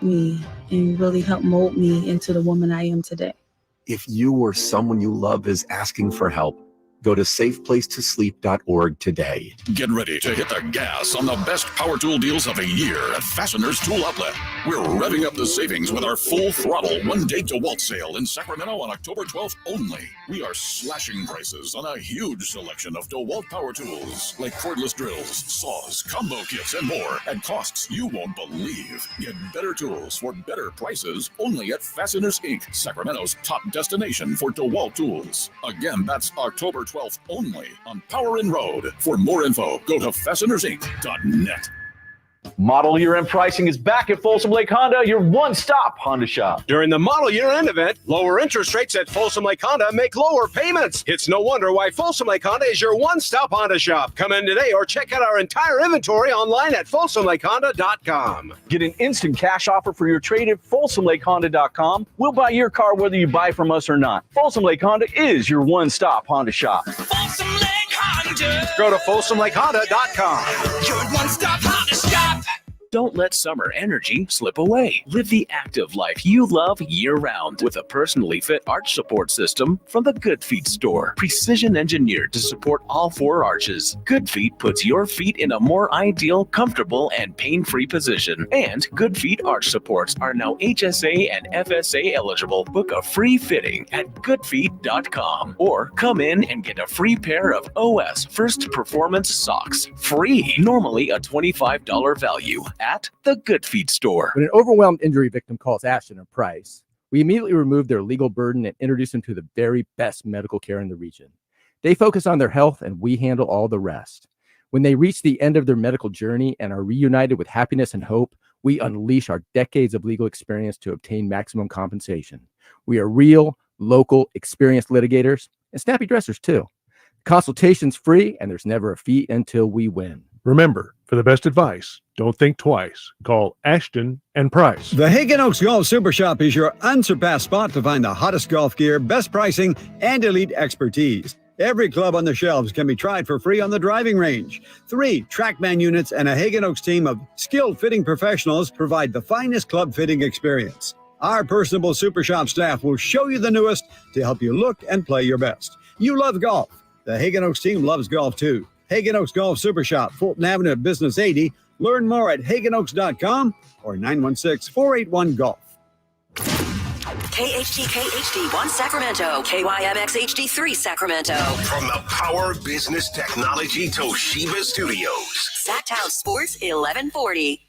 me and really helped mold me into the woman I am today. If you or someone you love is asking for help, go to safeplacetosleep.org today. Get ready to hit the gas on the best power tool deals of the year at Fasteners Tool Outlet. We're revving up the savings with our full throttle one-day DeWalt sale in Sacramento on October 12th only. We are slashing prices on a huge selection of DeWalt power tools like cordless drills, saws, combo kits, and more at costs you won't believe. Get better tools for better prices only at Fasteners Inc., Sacramento's top destination for DeWalt tools. Again, that's October 12th only on Power Inn Road. For more info, go to fastenersinc.net. Model Year End pricing is back at Folsom Lake Honda, your one-stop Honda shop. During the Model Year End event, lower interest rates at Folsom Lake Honda make lower payments. It's no wonder why Folsom Lake Honda is your one-stop Honda shop. Come in today or check out our entire inventory online at folsomlakehonda.com. Get an instant cash offer for your trade at folsomlakehonda.com. We'll buy your car whether you buy from us or not. Folsom Lake Honda is your one-stop Honda shop. Folsom Lake Honda. Go to folsomlakehonda.com. Your one-stop Honda shop. Don't let summer energy slip away. Live the active life you love year-round with a personally fit arch support system from the Good Feet store. Precision engineered to support all four arches. Good Feet puts your feet in a more ideal, comfortable, and pain-free position. And Good Feet arch supports are now HSA and FSA eligible. Book a free fitting at goodfeet.com or come in and get a free pair of OS First Performance socks. Free. Normally a $25 value at the Good Feet store. When an overwhelmed injury victim calls Ashton or Price, we immediately remove their legal burden and introduce them to the very best medical care in the region. They focus on their health and we handle all the rest. When they reach the end of their medical journey and are reunited with happiness and hope, we unleash our decades of legal experience to obtain maximum compensation. We are real, local, experienced litigators and snappy dressers too. Consultation's free and there's never a fee until we win. Remember, for the best advice, don't think twice. Call Ashton and Price. The Hagen Oaks Golf Super Shop is your unsurpassed spot to find the hottest golf gear, best pricing, and elite expertise. Every club on the shelves can be tried for free on the driving range. 3 TrackMan units and a Hagen Oaks team of skilled fitting professionals provide the finest club fitting experience. Our personable Super Shop staff will show you the newest to help you look and play your best. You love golf. The Hagen Oaks team loves golf too. Hagen Oaks Golf Super Shop, Fulton Avenue at Business 80. Learn more at hagenoaks.com or 916-481-GOLF. KHD1 Sacramento, KYMX HD3 Sacramento. From the Power Business Technology Toshiba Studios. Sacktown Sports 1140.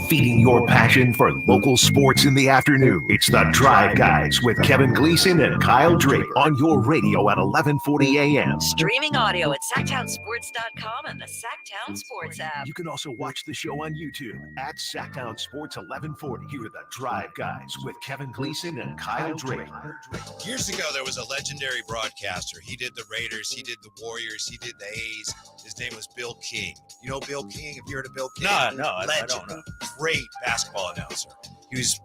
Feeding your passion for local sports in the afternoon. It's the Drive Guys with Kevin Gleason and Kyle Drake on your radio at 1140 a.m. Streaming audio at sacktownsports.com and the Sacktown Sports app. You can also watch the show on YouTube at Sacktown Sports 1140. Here are the Drive Guys with Kevin Gleason and Kyle Drake. Years ago, there was a legendary broadcaster. He did the Raiders, he did the Warriors, he did the A's. His name was Bill King. You know Bill King? Have you heard of Bill King? No, Legend. I don't know. Great basketball announcer. He was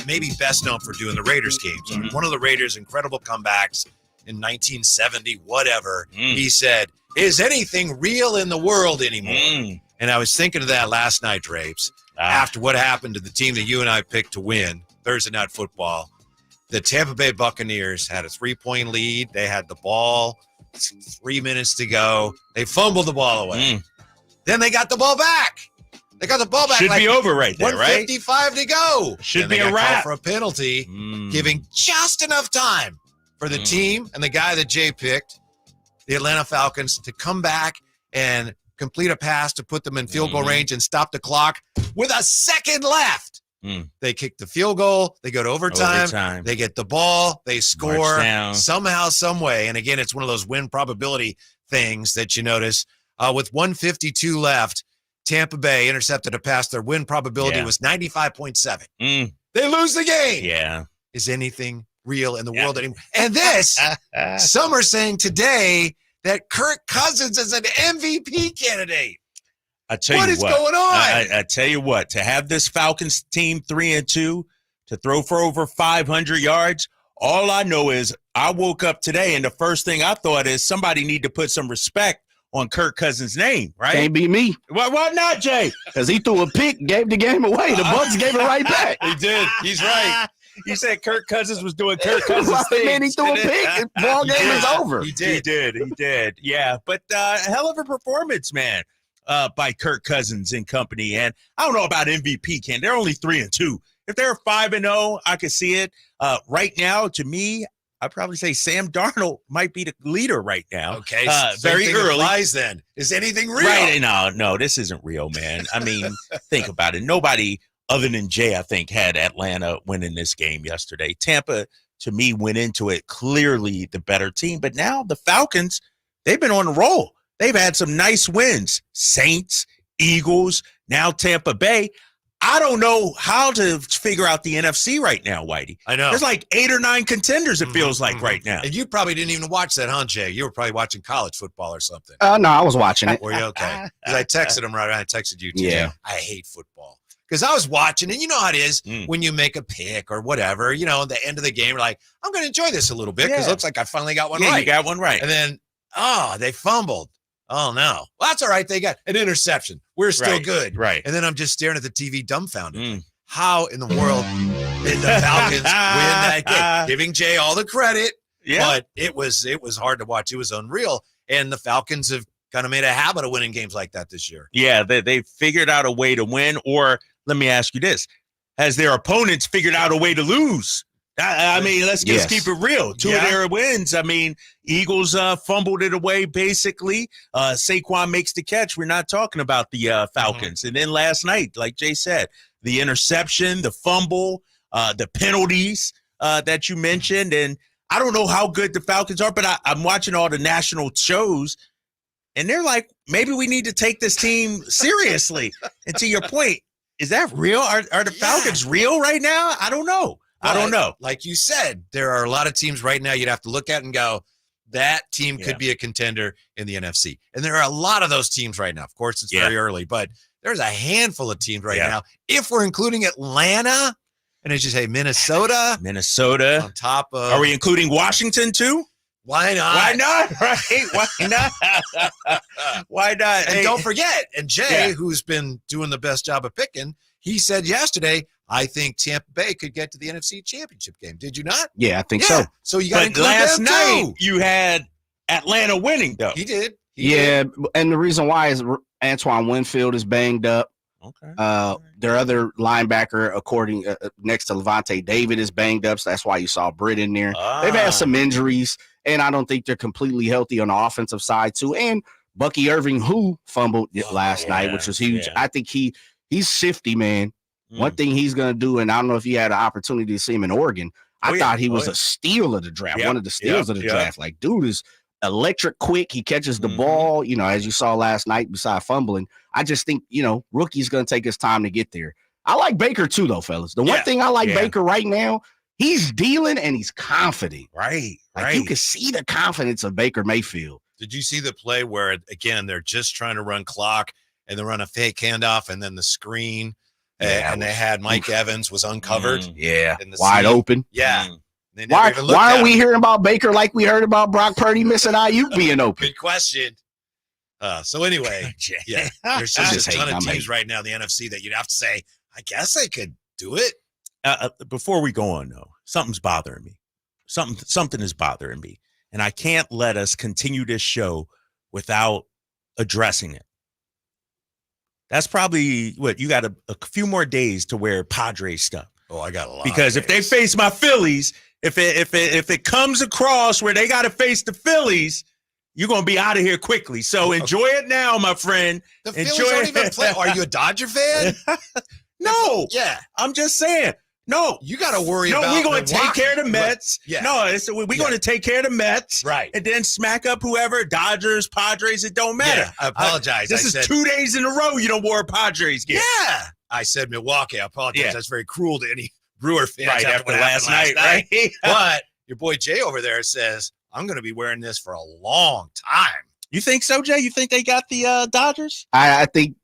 maybe best known for doing the Raiders games. Mm-hmm. One of the Raiders' incredible comebacks in 1970, whatever. He said, "Is anything real in the world anymore?" And I was thinking of that last night, Drapes, after what happened to the team that you and I picked to win Thursday Night Football. The Tampa Bay Buccaneers had a 3-point lead. They had the ball, 3 minutes to go. They fumbled the ball away. Then they got the ball back. They got the ball back. Should be over right there, right? 1:55 to go. Should and be a wrap. For a penalty, giving just enough time for the team and the guy that Jay picked, the Atlanta Falcons, to come back and complete a pass to put them in field goal range and stop the clock with a second left. They kick the field goal. They go to overtime. They get the ball. They score somehow, some way. And again, it's one of those win probability things that you notice. With 1:52 left, Tampa Bay intercepted a pass. Their win probability was 95.7. They lose the game. Yeah. Is anything real in the world anymore? And this, some are saying today that Kirk Cousins is an MVP candidate. I tell you what is going on? I tell you what, to have this Falcons team 3-2, to throw for over 500 yards, all I know is I woke up today and the first thing I thought is somebody need to put some respect on Kirk Cousins' name, right? Can't be me. Why not, Jay? Because he threw a pick, gave the game away. The Bucks gave it right back. He did. He's right. You said Kirk Cousins was doing Kirk Cousins things. Man, he threw a pick. The ball game is over. He did. Yeah, but hell of a performance, man, by Kirk Cousins and company. And I don't know about MVP, Ken. They're only 3-2. If they're 5-0, I could see it. Right now, to me, I'd probably say Sam Darnold might be the leader right now. Okay, very early. Applies then. Is anything real? Right? No, this isn't real, man. I mean, think about it. Nobody other than Jay, I think, had Atlanta winning this game yesterday. Tampa, to me, went into it clearly the better team. But now the Falcons, they've been on a roll. They've had some nice wins. Saints, Eagles, now Tampa Bay. I don't know how to figure out the NFC right now, Whitey. I know. There's like 8 or 9 contenders, it feels like right now. And you probably didn't even watch that, huh, Jay? You were probably watching college football or something. No, I was watching it. Were you okay? Because I texted him right. I texted you too. Yeah. I hate football. Because I was watching, and you know how it is when you make a pick or whatever, you know, at the end of the game, you're like, I'm going to enjoy this a little bit because it looks like I finally got one right. You got one right. And then, they fumbled. Oh, no. Well, that's all right. They got an interception. We're still good. Right. And then I'm just staring at the TV dumbfounded. How in the world did the Falcons win that game? Giving Jay all the credit, but it was hard to watch. It was unreal. And the Falcons have kind of made a habit of winning games like that this year. Yeah, they figured out a way to win. Or let me ask you this. Has their opponents figured out a way to lose? I mean, let's just keep it real. 2 of their wins. I mean, Eagles fumbled it away, basically. Saquon makes the catch. We're not talking about the Falcons. And then last night, like Jay said, the interception, the fumble, the penalties that you mentioned. And I don't know how good the Falcons are, but I'm watching all the national shows, and they're like, maybe we need to take this team seriously. And to your point, is that real? Are the Falcons real right now? I don't know. I don't know. Like you said, there are a lot of teams right now you'd have to look at and go, that team could be a contender in the NFC. And there are a lot of those teams right now. Of course, it's very early, but there's a handful of teams right now. If we're including Atlanta, and as you say, Minnesota on top of. Are we including Washington too? Why not? Why not? Right? Why not? Why not? And don't forget, and Jay, who's been doing the best job of picking, he said yesterday, I think Tampa Bay could get to the NFC Championship game. Did you not? Yeah, I think so. So you got to include last them night too. you had Atlanta winning, though. He did. And the reason why is Antoine Winfield is banged up. Okay. Their other linebacker, according next to Levante David, is banged up. So that's why you saw Britt in there. They've had some injuries, and I don't think they're completely healthy on the offensive side too. And Bucky Irving, who fumbled last night, which was huge. I think he's shifty, man. One thing he's going to do, and I don't know if you had an opportunity to see him in Oregon, I thought he was a steal of the draft, one of the steals of the draft. Like, dude is electric quick. He catches the ball, you know, as you saw last night, beside fumbling. I just think, you know, rookie's going to take his time to get there. I like Baker too, though, fellas. The one thing I like Baker right now, he's dealing and he's confident. Right. You can see the confidence of Baker Mayfield. Did you see the play where, again, they're just trying to run clock and they run a fake handoff and then the screen and they had Mike Evans was uncovered. Wide open. Yeah. Why are we hearing about Baker like we heard about Brock Purdy missing Ayuk being open? Good question. So anyway, there's just a ton of teams right now in the NFC that you'd have to say, I guess I could do it. Before we go on, though, something's bothering me. Something is bothering me. And I can't let us continue this show without addressing it. That's probably what you got a few more days to wear Padres stuff. Oh, I got a lot. Because if they face my Phillies, if it comes across where they got to face the Phillies, you're gonna be out of here quickly. So enjoy it now, my friend. The Phillies don't even play. Are you a Dodger fan? No. Yeah. I'm just saying. No, you got to worry about. No, we're going to take care of the Mets. Yeah. No, we're going to take care of the Mets. Right. And then smack up whoever, Dodgers, Padres, it don't matter. Yeah, I apologize. This is 2 days in a row you don't wear a Padres gear. Yeah. I said Milwaukee. I apologize. Yeah. That's very cruel to any Brewer fans after last night. Right? But your boy Jay over there says, I'm going to be wearing this for a long time. You think so, Jay? You think they got the Dodgers? I think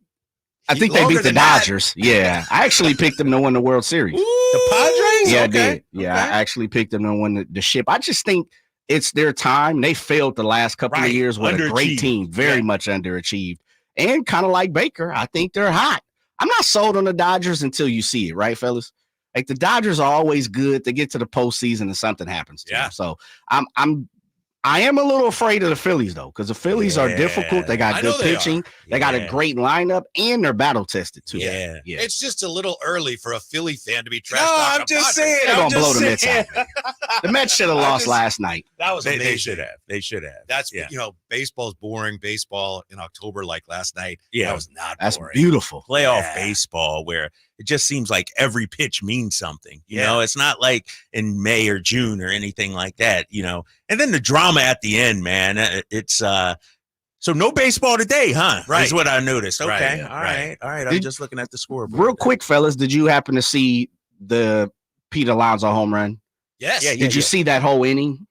they beat the Dodgers. Yeah. I actually picked them to win the World Series. The Padres? Yeah, okay. I did. Yeah, I actually picked them to win the ship. I just think it's their time. They failed the last couple of years with a great team, very much underachieved. And kind of like Baker, I think they're hot. I'm not sold on the Dodgers until you see it, right, fellas? Like the Dodgers are always good. They get to the postseason and something happens to them. So I am a little afraid of the Phillies, though, because the Phillies are difficult. They got good pitching. They got a great lineup, and they're battle tested, too. Yeah. It's just a little early for a Philly fan to be trash No, talking. I'm just saying. They're going to blow the Mets out. The Mets should have lost last night. That was amazing. They should have. They should have. That's, baseball's boring. Baseball in October like last night. Yeah. That was not That's boring. beautiful. Playoff baseball where it just seems like every pitch means something. You know, it's not like in May or June or anything like that, And then the drama at the end, man. It's so no baseball today, huh? Right. Is what I noticed. Okay. Right. All right. I'm just looking at the scoreboard. Real quick, fellas, did you happen to see the Pete Alonso home run? Yes. Did you see that whole inning?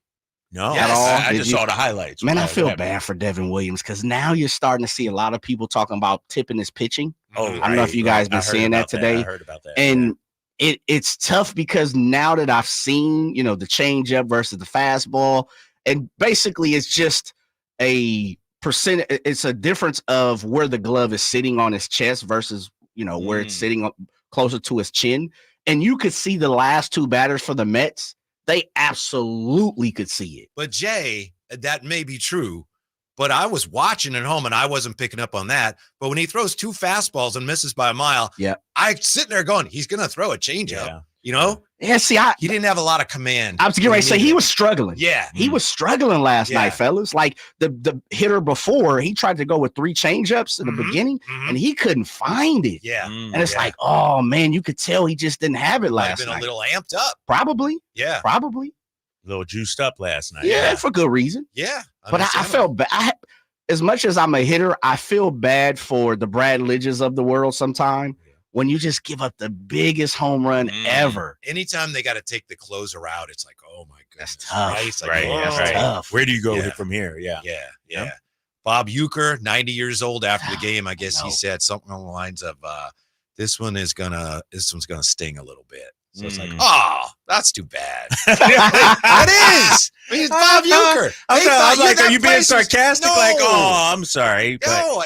No, at all? I just saw the highlights. Man, I feel bad for Devin Williams because now you're starting to see a lot of people talking about tipping his pitching. Oh, I don't know if you guys been seeing that today. I heard about that. And it's tough because now that I've seen, the changeup versus the fastball, and basically it's just a percent. It's a difference of where the glove is sitting on his chest versus, where it's sitting closer to his chin. And you could see the last two batters for the Mets. They absolutely could see it. But Jay, that may be true, but I was watching at home and I wasn't picking up on that. But when he throws two fastballs and misses by a mile, I'm sitting there going, he's going to throw a changeup, Yeah, see, he didn't have a lot of command. I was getting ready to say he was struggling. Yeah. He was struggling last night, fellas. Like the hitter before, he tried to go with 3 changeups in the beginning, and he couldn't find it. Yeah. And it's like, oh, man, you could tell he just didn't have it last Been night. a little amped up. Probably. Yeah. Probably. A little juiced up last night. Yeah, for good reason. Yeah. But I felt bad. As much as I'm a hitter, I feel bad for the Brad Lidges of the world sometime when you just give up the biggest home run ever. Anytime they got to take the closer out, it's like, oh my goodness. That's tough. Right? It's like, Right. oh. Tough. Where do you go from here? Yeah. Bob Uecker, 90 years old after the game, I guess he said something along the lines of, this one's gonna sting a little bit. So it's like, oh, that's too bad. It is. I mean, it's Bob Uecker. I'm like, are you being sarcastic? No. Like, oh, I'm sorry. But No,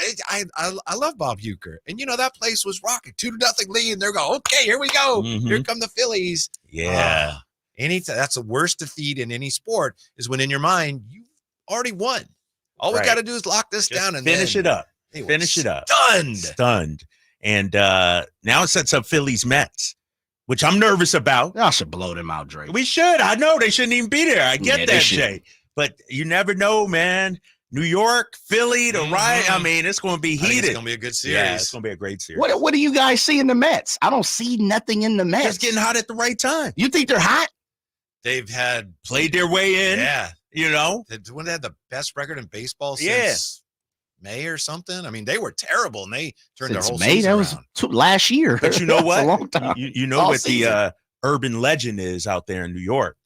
I love Bob Uecker. And, that place was rocking 2-0 lead. And they're going, okay, here we go. Here come the Phillies. yeah. That's the worst defeat in any sport is when in your mind, you've already won. All we got to do is lock this down and finish it up. Finish it up. Stunned. And now it sets up Phillies Mets, which I'm nervous about. Y'all should blow them out, Drake. We should. I know they shouldn't even be there. I get that, should. Jay. But you never know, man. New York, Philly, the Riot. I mean, it's going to be heated. It's going to be a good series. Yeah, it's going to be a great series. What do you guys see in the Mets? I don't see nothing in the Mets. Just getting hot at the right time. You think they're hot? They've had played their way in. Yeah. When they had the best record in baseball since May or something. I mean, they were terrible and they turned their whole season around. That was last year. But you know what? A long time. You know what the urban legend is out there in New York.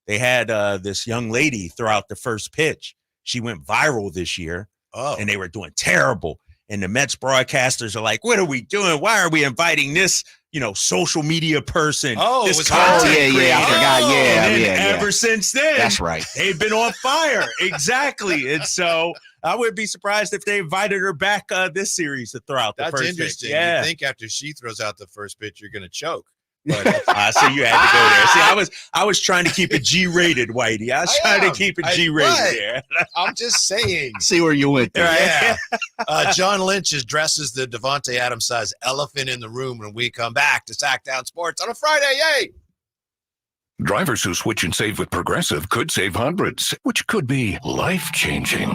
They had this young lady throw out the first pitch. She went viral this year. And they were doing terrible. And the Mets broadcasters are like, what are we doing? Why are we inviting this, social media person? This content creator? I forgot. And then ever since then, that's right. They've been on fire. Exactly. And so I wouldn't be surprised if they invited her back this series to throw out the first pitch. That's interesting. Yeah. You think after she throws out the first pitch, you're going to choke. But so you had to go there. See, I was trying to keep it G-rated, Whitey. I was trying to keep it G-rated there. I'm just saying. See where you went there. Yeah. John Lynch dresses the Devontae Adams-sized elephant in the room when we come back to Sacktown Sports on a Friday. Yay! Drivers who switch and save with Progressive could save hundreds, which could be life-changing.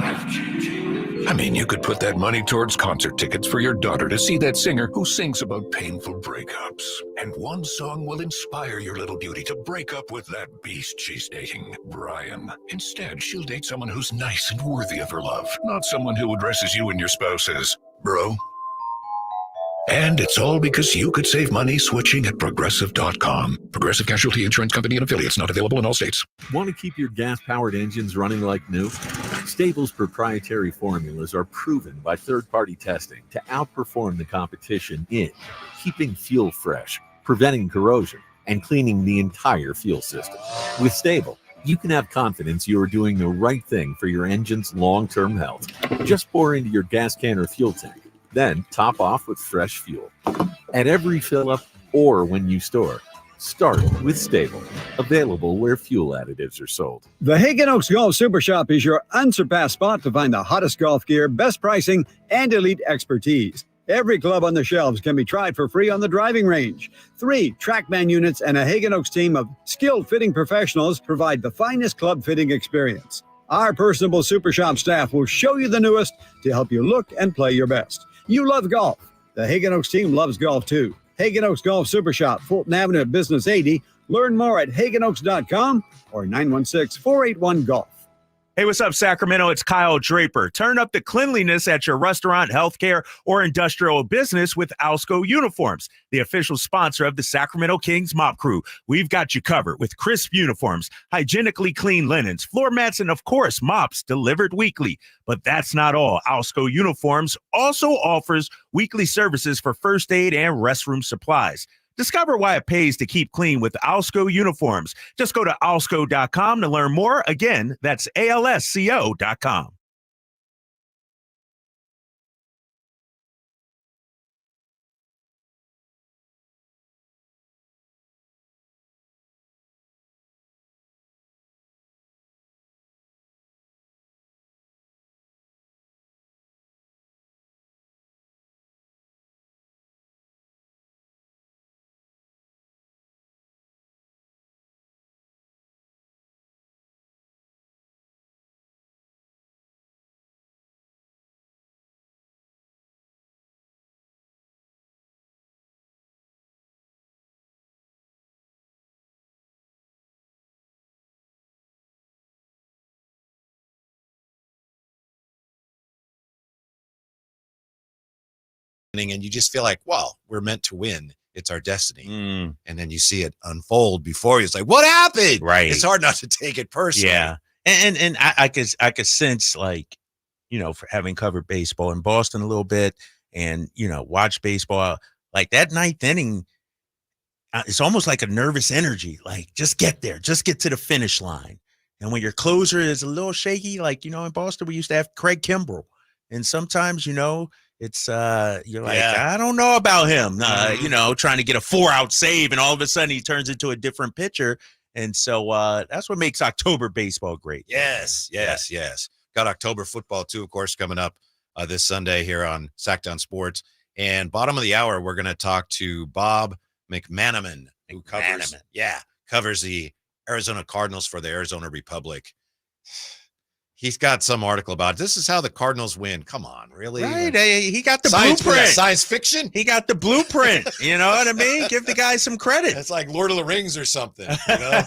I mean, you could put that money towards concert tickets for your daughter to see that singer who sings about painful breakups. And one song will inspire your little beauty to break up with that beast she's dating, Brian. Instead, she'll date someone who's nice and worthy of her love, not someone who addresses you and your spouse as bro. And it's all because you could save money switching at Progressive.com. Progressive Casualty Insurance Company and affiliates, not available in all states. Want to keep your gas-powered engines running like new? Stable's proprietary formulas are proven by third-party testing to outperform the competition in keeping fuel fresh, preventing corrosion, and cleaning the entire fuel system. With Stable, you can have confidence you are doing the right thing for your engine's long-term health. Just pour into your gas can or fuel tank, then top off with fresh fuel. At every fill-up or when you store, start with Stable, available where fuel additives are sold. The Hagen Oaks Golf Super Shop is your unsurpassed spot to find the hottest golf gear, best pricing, and elite expertise. Every club on the shelves can be tried for free on the driving range. 3 TrackMan units and a Hagen Oaks team of skilled fitting professionals provide the finest club fitting experience. Our personable Super Shop staff will show you the newest to help you look and play your best. You love golf. The Hagen Oaks team loves golf too. Hagen Oaks Golf Super Shop, Fulton Avenue at Business 80. Learn more at hagenoaks.com or 916-481-GOLF. Hey, what's up, Sacramento? It's Kyle Draper. Turn up the cleanliness at your restaurant, healthcare, or industrial business with Alsco Uniforms, the official sponsor of the Sacramento Kings Mop Crew. We've got you covered with crisp uniforms, hygienically clean linens, floor mats, and, of course, mops delivered weekly. But that's not all. Alsco Uniforms also offers weekly services for first aid and restroom supplies. Discover why it pays to keep clean with Alsco Uniforms. Just go to alsco.com to learn more. Again, that's alsco.com. And you just feel like, well, we're meant to win. It's our destiny. And then you see it unfold before you. It's like, what happened? Right. It's hard not to take it personally. Yeah. And I could sense, like, you know, for having covered baseball in Boston a little bit and, you know, watch baseball, like that ninth inning, it's almost like a nervous energy. Like, just get there, just get to the finish line. And when your closer is a little shaky, like, you know, in Boston, we used to have Craig Kimbrell. And sometimes, you know, it's you're like, I don't know about him, you know, trying to get a 4-out save, and all of a sudden he turns into a different pitcher. And so that's what makes October baseball great. Yes. Got October football too, of course, coming up this Sunday here on Sacktown Sports. And bottom of the hour, we're going to talk to Bob McManaman, who covers the Arizona Cardinals for the Arizona Republic. He's got some article about it. This is how the Cardinals win. Come on, really? Right. He got the blueprint. Science fiction? He got the blueprint. You know what I mean? Give the guy some credit. It's like Lord of the Rings or something. You know?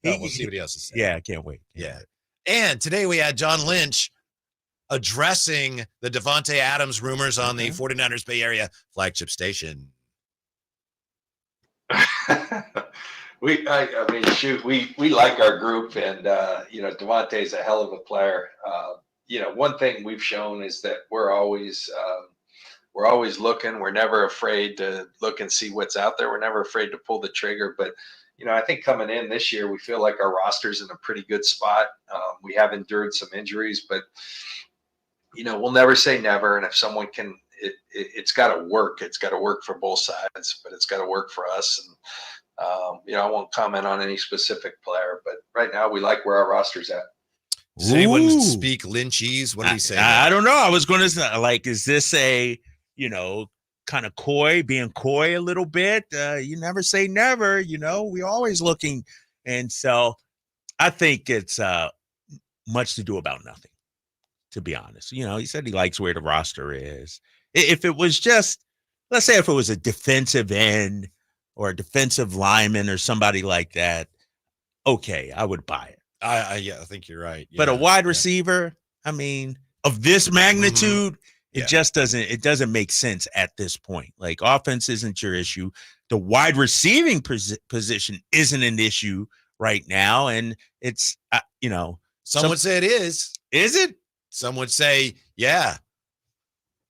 We'll see what he has to say. Yeah, I can't wait. Yeah. And today we had John Lynch addressing the Devontae Adams rumors on the 49ers Bay Area flagship station. We like our group, and you know, Devontae's a hell of a player. You know, one thing we've shown is that we're always looking. We're never afraid to look and see what's out there. We're never afraid to pull the trigger. But you know, I think coming in this year, we feel like our roster's in a pretty good spot. We have endured some injuries, but you know, we'll never say never. And if someone can, it's got to work. It's got to work for both sides, but it's got to work for us. And you know, I won't comment on any specific player, but right now we like where our roster's at. Does anyone speak Lynchese? What did he say? I don't know. I was going to say, like, is this a, you know, kind of being coy a little bit? You never say never, you know, we always looking. And so I think it's much to do about nothing, to be honest. You know, he said he likes where the roster is. If it was just, let's say if it was a defensive end or a defensive lineman or somebody like that, okay, I would buy it. I think you're right. Yeah, but a wide receiver, I mean, of this magnitude, it just doesn't make sense at this point. Like, offense isn't your issue. The wide receiving position isn't an issue right now. And it's, you know. Some would say it is. Is it? Some would say, yeah.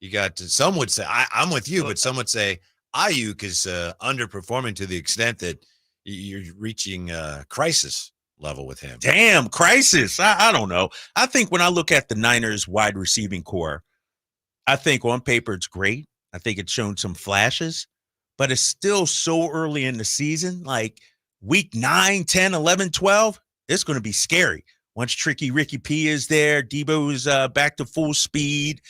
You got to, some would say, I'm with you, but some would say Ayuk is underperforming to the extent that, you're reaching crisis level with him. Damn, crisis. I don't know. I think when I look at the Niners wide receiving core, I think on paper it's great. I think it's shown some flashes, but it's still so early in the season. Like week 9, 10, 11, 12, it's going to be scary. Once Tricky Ricky P is there, Debo's back to full speed,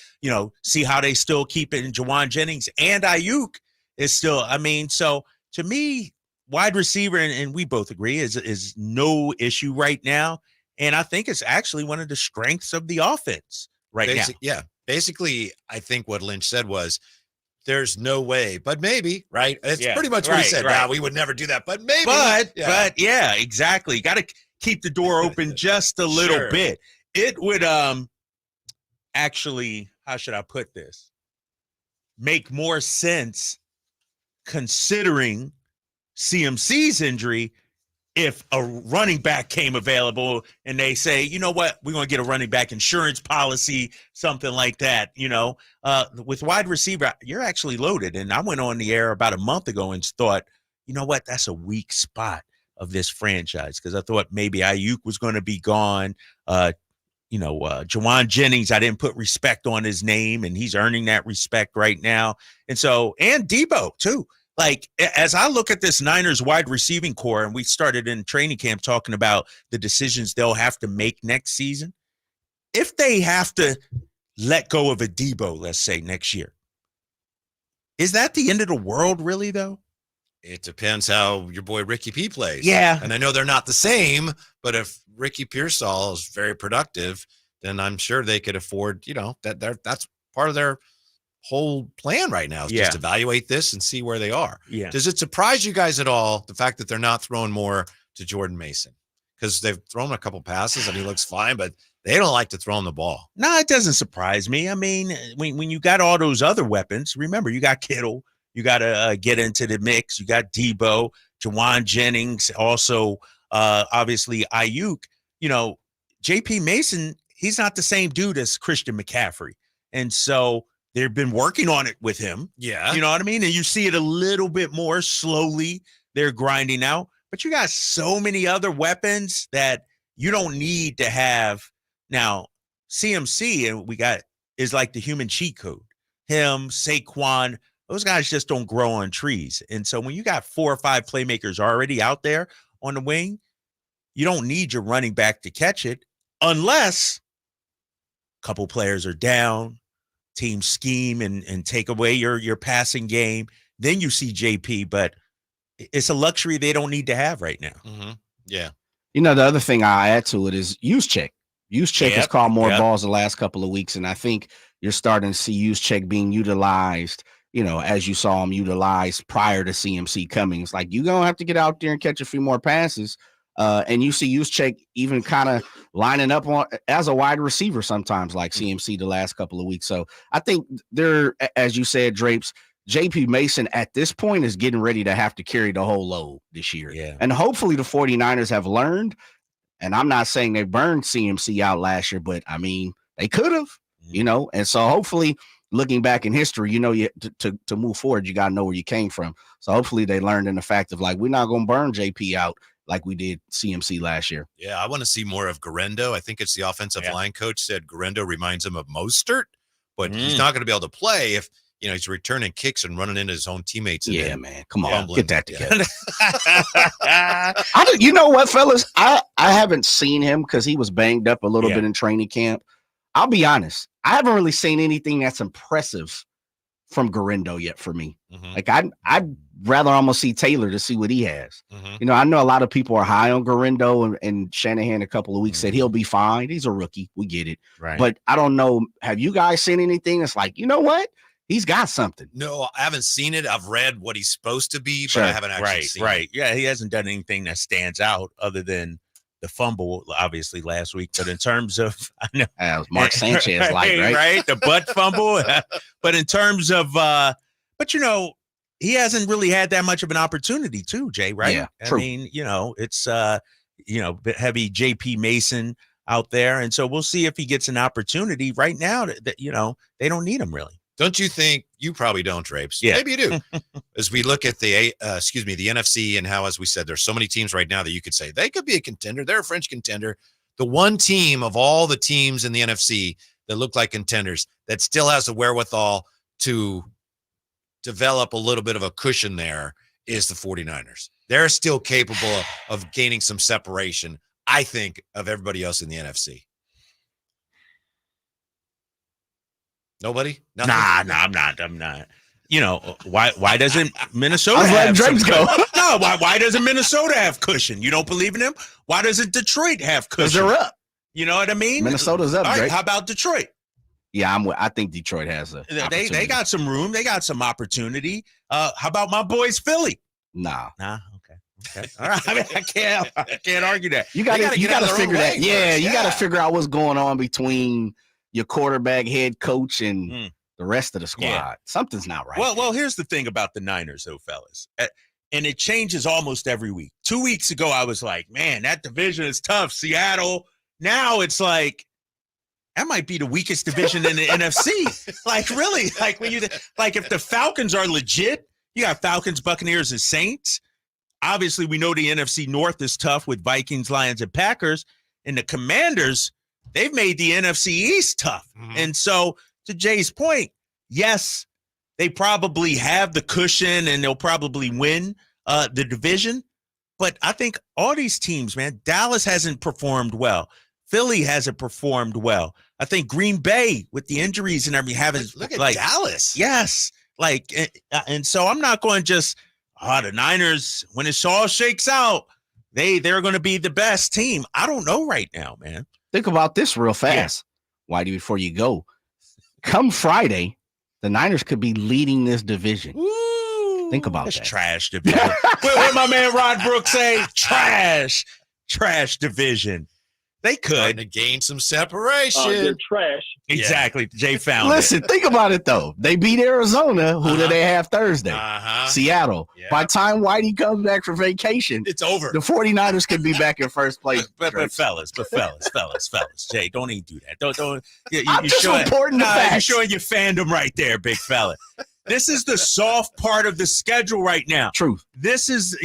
see how they still keep it in Jawan Jennings, and Ayuk is still, so to me, wide receiver, and we both agree, is no issue right now. And I think it's actually one of the strengths of the offense now. Yeah. Basically, I think what Lynch said was, there's no way, but maybe, right? It's pretty much what he said. Right. Nah, we would never do that, but maybe. But yeah, exactly. Got to keep the door open just a little bit. It would actually, how should I put this? Make more sense considering CMC's injury if a running back came available and they say, you know what, we're going to get a running back insurance policy, something like that. With wide receiver, you're actually loaded. And I went on the air about a month ago and thought, you know what, that's a weak spot of this franchise, because I thought maybe Ayuk was going to be gone. Jawan Jennings, I didn't put respect on his name, and he's earning that respect right now. And Debo too. Like, as I look at this Niners wide receiving core, and we started in training camp talking about the decisions they'll have to make next season, if they have to let go of a Debo, let's say next year, is that the end of the world really, though? It depends how your boy Ricky P plays. Yeah. And I know they're not the same, but if Ricky Pearsall is very productive, then I'm sure they could afford, that's part of their whole plan right now is just evaluate this and see where they are. Yeah. Does it surprise you guys at all, the fact that they're not throwing more to Jordan Mason? Because they've thrown a couple passes and he looks fine, but they don't like to throw him the ball. No, it doesn't surprise me. I mean, when you got all those other weapons, remember, you got Kittle, you got to get into the mix. You got Debo, Jawan Jennings, also obviously Ayuk. JP Mason, he's not the same dude as Christian McCaffrey. And so they've been working on it with him. Yeah. You know what I mean? And you see it a little bit more slowly. They're grinding out. But you got so many other weapons that you don't need to have. Now, CMC, and we got, is like the human cheat code. Him, Saquon, those guys just don't grow on trees. And so when you got 4 or 5 playmakers already out there on the wing, you don't need your running back to catch it unless a couple players are down, team scheme and take away your passing game. Then you see JP, but it's a luxury they don't need to have right now. Mm-hmm. Yeah. The other thing I add to it is Juszczyk. Juszczyk has caught more balls the last couple of weeks, and I think you're starting to see Juszczyk being utilized, as you saw him utilized prior to CMC coming. It's like, you're going to have to get out there and catch a few more passes. And you see Juszczyk even kind of lining up as a wide receiver sometimes, like CMC the last couple of weeks. So I think they're, as you said, Drapes, JP Mason at this point is getting ready to have to carry the whole load this year. Yeah. And hopefully the 49ers have learned, and I'm not saying they burned CMC out last year, but I mean, they could have, and so hopefully looking back in history, to move forward, you got to know where you came from. So hopefully they learned in the fact of like, we're not going to burn JP out like we did CMC last year. Yeah, I want to see more of Garendo. I think it's the offensive line coach said Garendo reminds him of Mostert, but he's not going to be able to play if he's returning kicks and running into his own teammates. Yeah, man, come on, fumbling. get that together. You know what, fellas? I haven't seen him because he was banged up a little bit in training camp. I'll be honest, I haven't really seen anything that's impressive from Garendo yet for me. Mm-hmm. Like I'd rather almost see Taylor to see what he has. Mm-hmm. I know a lot of people are high on Garendo, and Shanahan a couple of weeks said he'll be fine. He's a rookie. We get it. Right. But I don't know. Have you guys seen anything that's like, you know what? He's got something. No, I haven't seen it. I've read what he's supposed to be, but I haven't actually seen it. Right. Yeah, he hasn't done anything that stands out other than the fumble, obviously, last week. But in terms of, I know that was Mark Sanchez, right? The butt fumble. But in terms of, he hasn't really had that much of an opportunity too, Jay, right? Yeah, true. I mean, it's, heavy JP Mason out there. And so we'll see if he gets an opportunity right now that they don't need him really. Don't you think you probably don't, Drapes? Yeah. Maybe you do. As we look at the NFC and how, as we said, there's so many teams right now that you could say they could be a contender. They're a French contender. The one team of all the teams in the NFC that look like contenders that still has the wherewithal to develop a little bit of a cushion there is the 49ers. They're still capable of gaining some separation, I think, of everybody else in the NFC. Nobody? Nothing? Nah, I'm not. You know, why doesn't Minnesota I was letting have some Drapes go. cushion? No, why doesn't Minnesota have cushion? You don't believe in them? Why doesn't Detroit have cushion? They're up. You know what I mean? Minnesota's up, All right, Drake. how about Detroit? Yeah, I think Detroit has a. They got some room. They got some opportunity. How about my boys, Philly? Nah. Okay. All right. I mean, I can't argue that. You got to figure that. Yeah, first. you got to figure out what's going on between your quarterback, head coach, and the rest of the squad. Yeah. Something's not right. Well, here's the thing about the Niners, though, fellas. And it changes almost every week. 2 weeks ago, I was like, man, that division is tough. Seattle. Now it's like, that might be the weakest division in the NFC. Like, really? Like, if the Falcons are legit, you got Falcons, Buccaneers, and Saints. Obviously, we know the NFC North is tough with Vikings, Lions, and Packers. And the Commanders, they've made the NFC East tough. Mm-hmm. And so, to Jay's point, yes, they probably have the cushion and they'll probably win the division. But I think all these teams, man, Dallas hasn't performed well. Philly hasn't performed well. I think Green Bay, with the injuries and everything, haven't. Look at Dallas. Yes. And so I'm not going just, the Niners, when it all shakes out, they're going to be the best team. I don't know right now, man. Think about this real fast, Whitey, before you go. Come Friday, the Niners could be leading this division. Ooh, think about that's that. Trash division. what my man Rod Brooks say? Trash division. They could to gain some separation. They're trash. Exactly. Yeah. Jay found Listen, think about it, though. They beat Arizona. Who do they have Thursday? Seattle. Yeah. By the time Whitey comes back from vacation, it's over. The 49ers could be back in first place. But fellas. Jay, don't even do that. Don't. I'm just reporting the facts. You're showing your fandom right there, big fella. This is the soft part of the schedule right now. Truth. This is,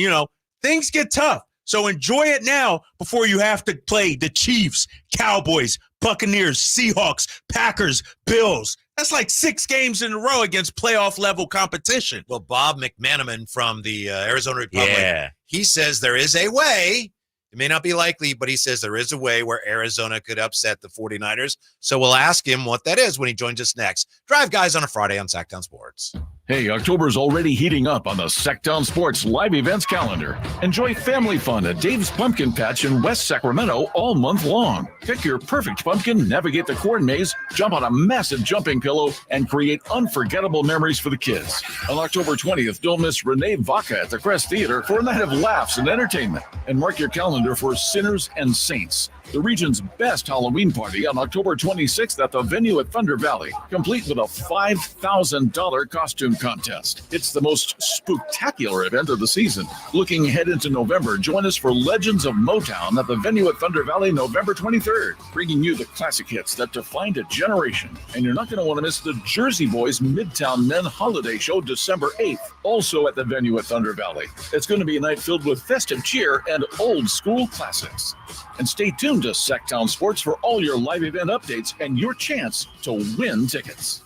things get tough. So enjoy it now before you have to play the Chiefs, Cowboys, Buccaneers, Seahawks, Packers, Bills. That's like 6 games in a row against playoff level competition. Well, Bob McManaman from the Arizona Republic, he says there is a way. It may not be likely, but he says there is a way where Arizona could upset the 49ers. So we'll ask him what that is when he joins us next. Drive Guys on a Friday on Sacktown Sports. Hey, October's already heating up on the Sacktown Sports live events calendar. Enjoy family fun at Dave's Pumpkin Patch in West Sacramento all month long. Pick your perfect pumpkin, navigate the corn maze, jump on a massive jumping pillow, and create unforgettable memories for the kids. On October 20th, don't miss Renee Vaca at the Crest Theater for a night of laughs and entertainment. And mark your calendar for Sinners and Saints, the region's best Halloween party on October 26th at the venue at Thunder Valley, complete with a $5,000 costume contest. It's the most spooktacular event of the season. Looking ahead into November, join us for Legends of Motown at the venue at Thunder Valley November 23rd, bringing you the classic hits that defined a generation. And you're not going to want to miss the Jersey Boys Midtown Men Holiday Show December 8th, also at the venue at Thunder Valley. It's going to be a night filled with festive cheer and old school classics. And stay tuned to Sacktown Sports for all your live event updates and your chance to win tickets.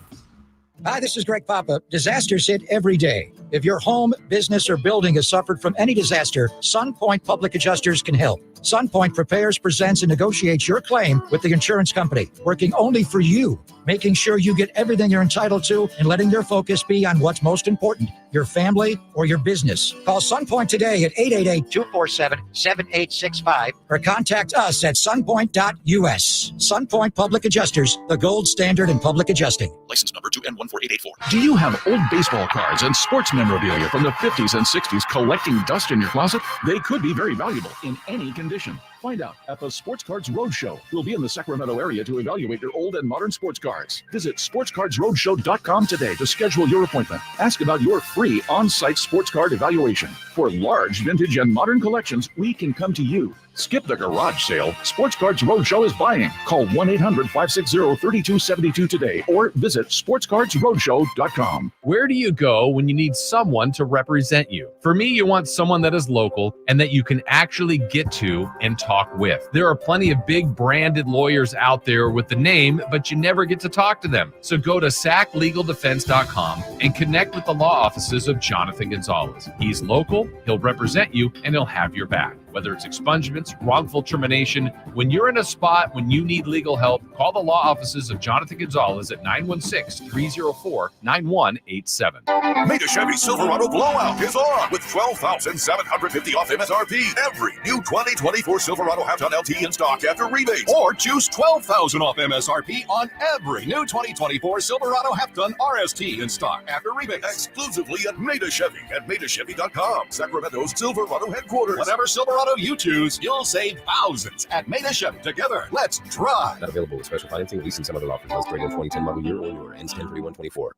Hi, this is Greg Papa. Disasters hit every day. If your home, business, or building has suffered from any disaster, SunPoint Public Adjusters can help. SunPoint prepares, presents, and negotiates your claim with the insurance company, working only for you, making sure you get everything you're entitled to and letting their focus be on what's most important, your family or your business. Call SunPoint today at 888-247-7865 or contact us at sunpoint.us. SunPoint Public Adjusters, the gold standard in public adjusting. License number 2N14884. Do you have old baseball cards and sports memorabilia from the 50s and 60s collecting dust in your closet? They could be very valuable in any condition. Find out at the Sports Cards Roadshow. We'll be in the Sacramento area to evaluate your old and modern sports cards. Visit sportscardsroadshow.com today to schedule your appointment. Ask about your free on-site sports card evaluation. For large vintage and modern collections, we can come to you. Skip the garage sale. Sports Cards Roadshow is buying. Call 1-800-560-3272 today or visit sportscardsroadshow.com. Where do you go when you need someone to represent you? For me, you want someone that is local and that you can actually get to and talk with. There are plenty of big branded lawyers out there with the name, but you never get to talk to them. So go to saclegaldefense.com and connect with the law offices of Jonathan Gonzalez. He's local, he'll represent you, and he'll have your back. Whether it's expungements, wrongful termination, when you're in a spot when you need legal help, call the law offices of Jonathan Gonzalez at 916-304-9187. Made a Chevy Silverado blowout is on with $12,750 off MSRP. Every new 2024 Silverado half-ton LT in stock after rebates. Or choose $12,000 off MSRP on every new 2024 Silverado half-ton RST in stock after rebates. Exclusively at Made a Chevy at MadeAChevy.com. Sacramento's Silverado headquarters. Whatever Silverado you choose, you'll save thousands at Made a Chevy. Together, let's drive. Not available with special financing, leasing, some other offers. List rate in 2010 model year or newer. Ends 10/31/24.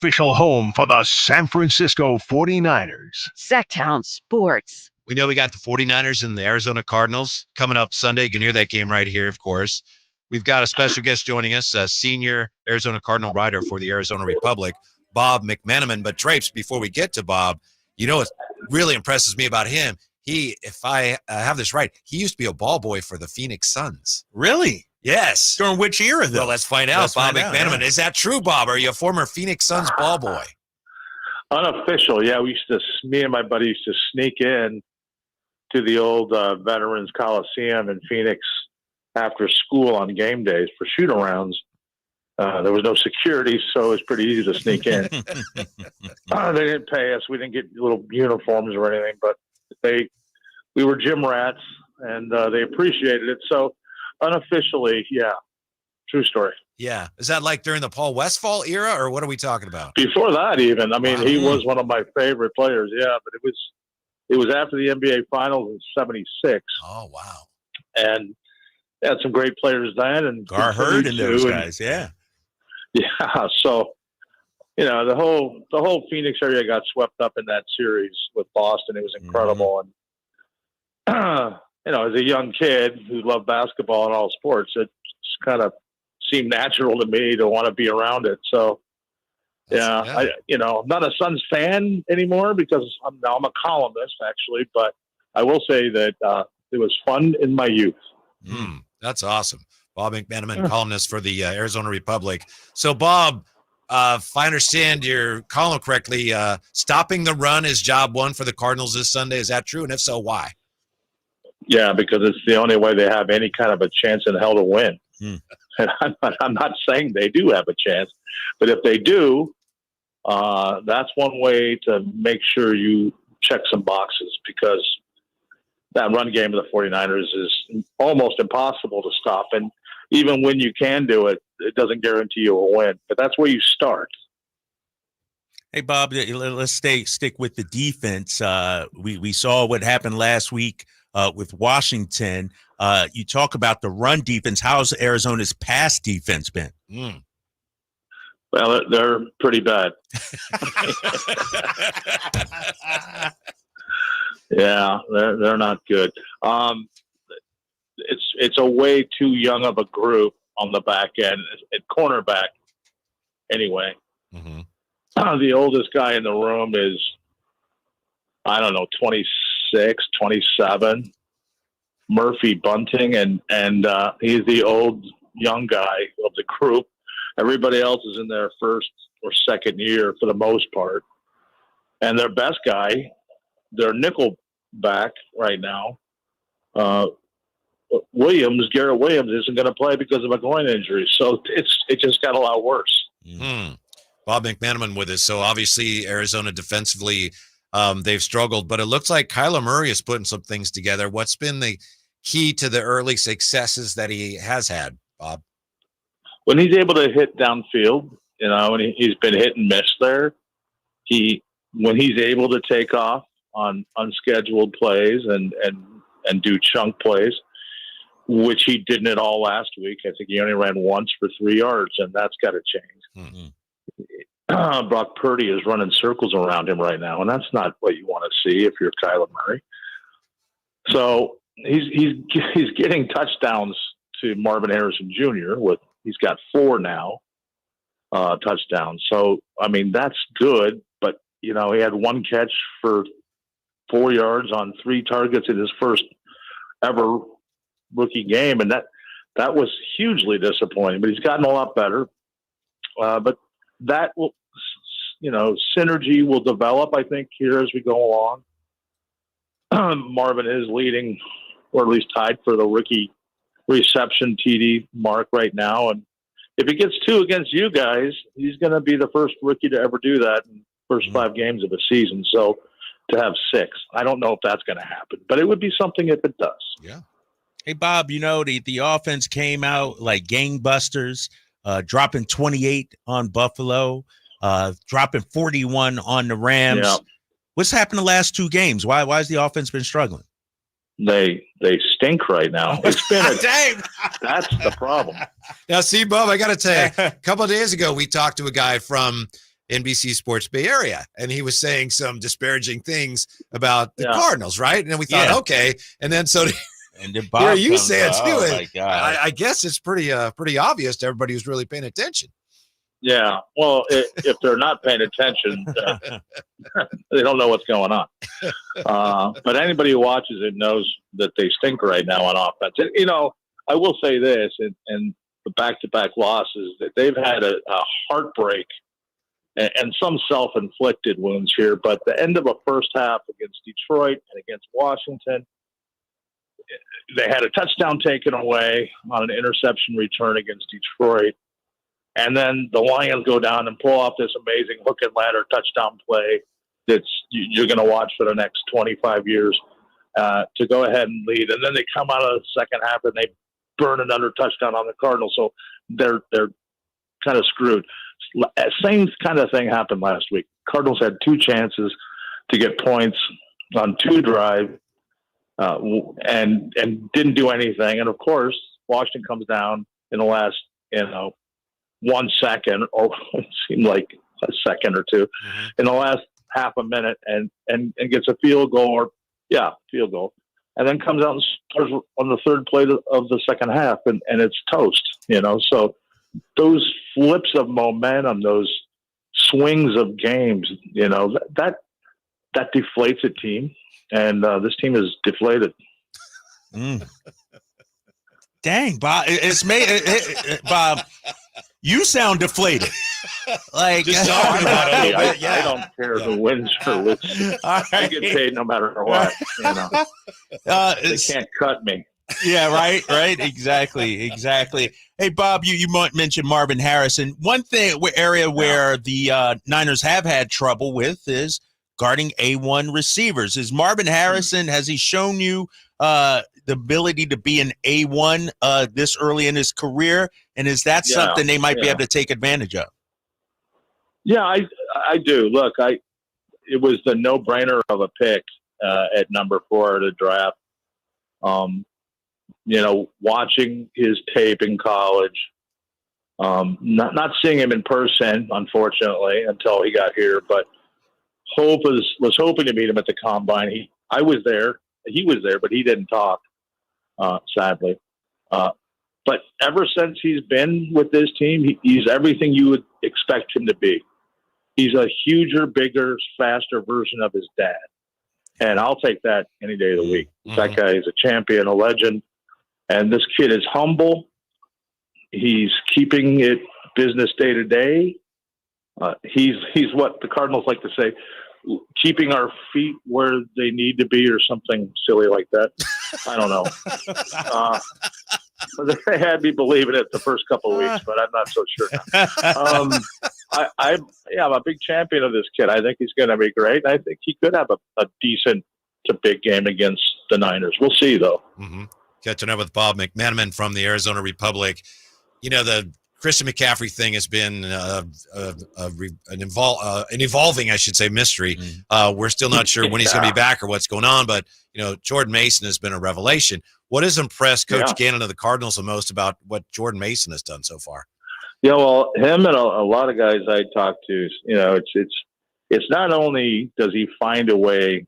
Official home for the San Francisco 49ers. Sacktown Sports. We know we got the 49ers and the Arizona Cardinals coming up Sunday. You can hear that game right here, of course. We've got a special guest joining us, a senior Arizona Cardinal writer for the Arizona Republic, Bob McManaman. But Trapes, before we get to Bob, you know what really impresses me about him? He, if I have this right, he used to be a ball boy for the Phoenix Suns. Really? Yes. During which era, though? Well, let's find out. Bob McManaman. Yeah. Is that true, Bob? Are you a former Phoenix Suns ball boy? Unofficial, yeah. Me and my buddy used to sneak in to the old Veterans Coliseum in Phoenix after school on game days for shoot-arounds. There was no security, so it was pretty easy to sneak in. They didn't pay us. We didn't get little uniforms or anything, but we were gym rats, and they appreciated it. So unofficially, yeah, true story. Yeah. Is that like during the Paul Westphal era, or what are we talking about? Before that, even. I mean, he was one of my favorite players, yeah, but it was after the NBA Finals in '76. Oh, wow. And they had some great players then. And Gar Hurd and those guys, yeah. Yeah, so, you know, the whole Phoenix area got swept up in that series with Boston. It was incredible. And, you know, as a young kid who loved basketball and all sports, it kind of seemed natural to me to want to be around it. So, I'm not a Suns fan anymore because I'm a columnist, actually. But I will say that it was fun in my youth. That's awesome. Bob McManaman, columnist for the Arizona Republic. So, Bob, if I understand your column correctly, stopping the run is job one for the Cardinals this Sunday. Is that true? And if so, why? Yeah, because it's the only way they have any kind of a chance in hell to win. And I'm not saying they do have a chance, but if they do, that's one way to make sure you check some boxes, because that run game of the 49ers is almost impossible to stop. And even when you can do it, it doesn't guarantee you a win, but that's where you start. Hey, Bob, let's stick with the defense. We saw what happened last week with Washington. You talk about the run defense. How's Arizona's pass defense been? Well, they're pretty bad. Yeah, they're not good. It's a way too young of a group on the back end at cornerback. Anyway, the oldest guy in the room is, I don't know, 26, 27. Murphy Bunting, and he's the old young guy of the group. Everybody else is in their first or second year for the most part. And their best guy, their nickel back right now, Garrett Williams isn't going to play because of a groin injury. So it just got a lot worse. Bob McManaman with us. So obviously Arizona defensively, they've struggled, but it looks like Kyler Murray is putting some things together. What's been the key to the early successes that he has had, Bob? When he's able to hit downfield, and he's been hit and miss there, when he's able to take off on unscheduled plays and do chunk plays, which he didn't at all last week. I think he only ran once for 3 yards, and that's got to change. Brock Purdy is running circles around him right now, and that's not what you want to see if you're Kyler Murray. So he's getting touchdowns to Marvin Harrison Jr. He's got 4 now touchdowns. So I mean that's good, but he had 1 catch for 4 yards on 3 targets in his first ever rookie game, and that was hugely disappointing. But he's gotten a lot better. But that will, synergy will develop, I think, here as we go along. Marvin is leading, or at least tied for the rookie reception TD mark right now. And if he gets 2 against you guys, he's going to be the first rookie to ever do that in the first 5 games of a season. So to have 6, I don't know if that's going to happen, but it would be something if it does. Yeah. Hey, Bob, the offense came out like gangbusters, dropping 28 on Buffalo, dropping 41 on the Rams. Yeah. What's happened the last 2 games? Why has the offense been struggling? They stink right now. It's been Dang. That's the problem. Now, see, Bob, I got to tell you, a couple of days ago, we talked to a guy from NBC Sports Bay Area, and he was saying some disparaging things about the Cardinals, right? And then we thought, okay. And then and then Bob you say it too. Oh, my God. I guess it's pretty obvious to everybody who's really paying attention. Yeah. Well, if they're not paying attention, they don't know what's going on. But anybody who watches it knows that they stink right now on offense. And, I will say this, and the back-to-back losses, that they've had a heartbreak and some self-inflicted wounds here. But the end of a first half against Detroit and against Washington, they had a touchdown taken away on an interception return against Detroit. And then the Lions go down and pull off this amazing hook and ladder touchdown play that's you're going to watch for the next 25 years to go ahead and lead. And then they come out of the second half and they burn another touchdown on the Cardinals. So they're kind of screwed. Same kind of thing happened last week. Cardinals had 2 chances to get points on 2 drives and didn't do anything. And of course, Washington comes down in the last, 1 second, or it seemed like a second or 2 in the last half a minute and gets a field goal field goal. And then comes out and scores on the 3rd play of the second half and it's toast, So those flips of momentum, those swings of games, that deflates a team. And this team is deflated. Dang, Bob. It's made Bob. You sound deflated. Like just talking about it. I don't care who wins or loses. I get paid no matter what. They can't cut me. Yeah, right. Exactly. Hey, Bob, you mentioned Marvin Harrison. One area where the Niners have had trouble with is guarding A1 receivers. Is Marvin Harrison, has he shown you the ability to be an A1 this early in his career? And is that something they might be able to take advantage of? Yeah, I do. Look, it was the no-brainer of a pick at number 4 of the draft. Watching his tape in college, not seeing him in person, unfortunately, until he got here, but was hoping to meet him at the combine. I was there. He was there, but he didn't talk, sadly. But ever since he's been with this team, he's everything you would expect him to be. He's a huger, bigger, faster version of his dad. And I'll take that any day of the week. That guy is a champion, a legend. And this kid is humble. He's keeping it business day to day. He's what the Cardinals like to say, keeping our feet where they need to be or something silly like that. I don't know. They had me believing it the first couple of weeks, but I'm not so sure now. I'm a big champion of this kid. I think he's going to be great. I think he could have a decent to big game against the Niners. We'll see, though. Catching up with Bob McManaman from the Arizona Republic. You know, the Christian McCaffrey thing has been an evolving, I should say, mystery. We're still not sure when he's going to be back or what's going on, but, you know, Jordan Mason has been a revelation. What has impressed Coach Gannon of the Cardinals the most about what Jordan Mason has done so far? Yeah, well, him and a lot of guys I talk to, you know, it's not only does he find a way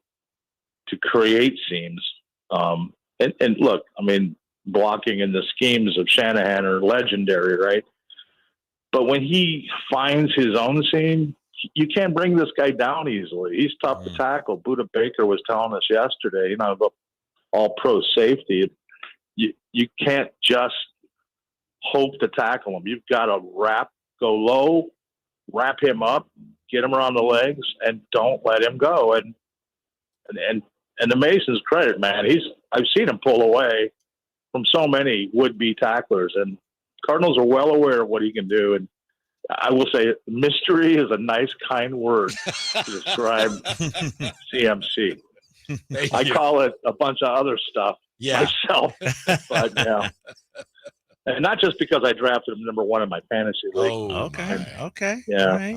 to create seams, and look, I mean, blocking in the schemes of Shanahan are legendary, right? But when he finds his own seam, you can't bring this guy down easily. He's tough to tackle. Buda Baker was telling us yesterday, you know, about all-pro safety. You can't just hope to tackle him. You've got to go low, wrap him up, get him around the legs, and don't let him go. And to Mason's credit, man, I've seen him pull away from so many would-be tacklers, and Cardinals are well aware of what he can do. And I will say mystery is a nice, kind word to describe CMC. I call it a bunch of other stuff myself, but yeah. And not just because I drafted him number 1 in my fantasy league. Oh, okay. Yeah, right.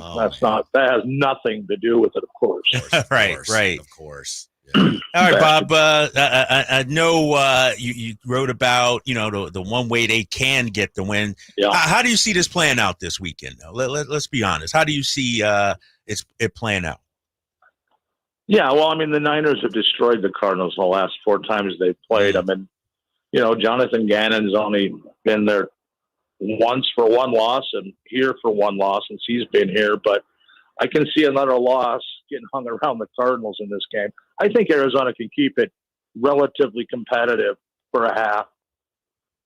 That has nothing to do with it, of course. Right. Of course. All right, Bob. I know you wrote about, you know, the one way they can get the win. Yeah. How do you see this playing out this weekend? Though? Let's be honest. How do you see it playing out? Yeah, well, I mean, the Niners have destroyed the Cardinals the last 4 times they've played them, and you know, Jonathan Gannon's only been there once for 1 loss and here for 1 loss since he's been here. But I can see another loss getting hung around the Cardinals in this game. I think Arizona can keep it relatively competitive for a half.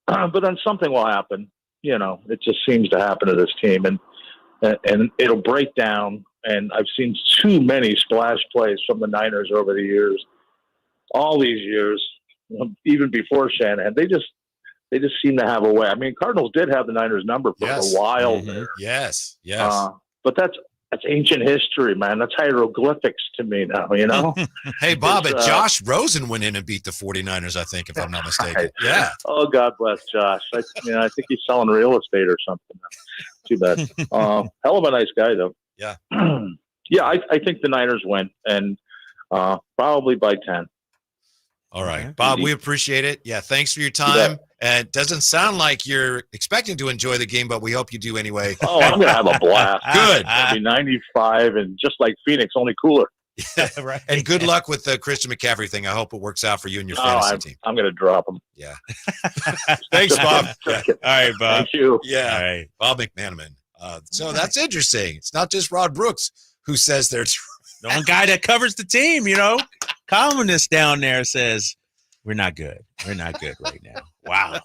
But then something will happen. You know, it just seems to happen to this team. And it'll break down. And I've seen too many splash plays from the Niners over the years. All these years. Even before Shanahan, they just seem to have a way. I mean, Cardinals did have the Niners number for a while there. Yes. But that's ancient history, man. That's hieroglyphics to me now, you know? Hey, Bob, Josh Rosen went in and beat the 49ers, I think, if I'm not mistaken. Yeah. Oh, God bless Josh. I think he's selling real estate or something. Too bad. Hell of a nice guy, though. Yeah. Yeah, I think the Niners win, and probably by 10. All right, Bob, we appreciate it. Yeah, thanks for your time. And it doesn't sound like you're expecting to enjoy the game, but we hope you do anyway. Oh, I'm going to have a blast. Good. It'll be 95 and just like Phoenix, only cooler. Yeah, right. And good luck with the Christian McCaffrey thing. I hope it works out for you and your fantasy team. I'm going to drop him. Yeah. Thanks, Bob. Yeah. All right, Bob. Thank you. Yeah. All right. Bob McManaman. So that's interesting. It's not just Rod Brooks who says they're The one guy that covers the team, you know, columnist down there says, we're not good. We're not good right now. Wow.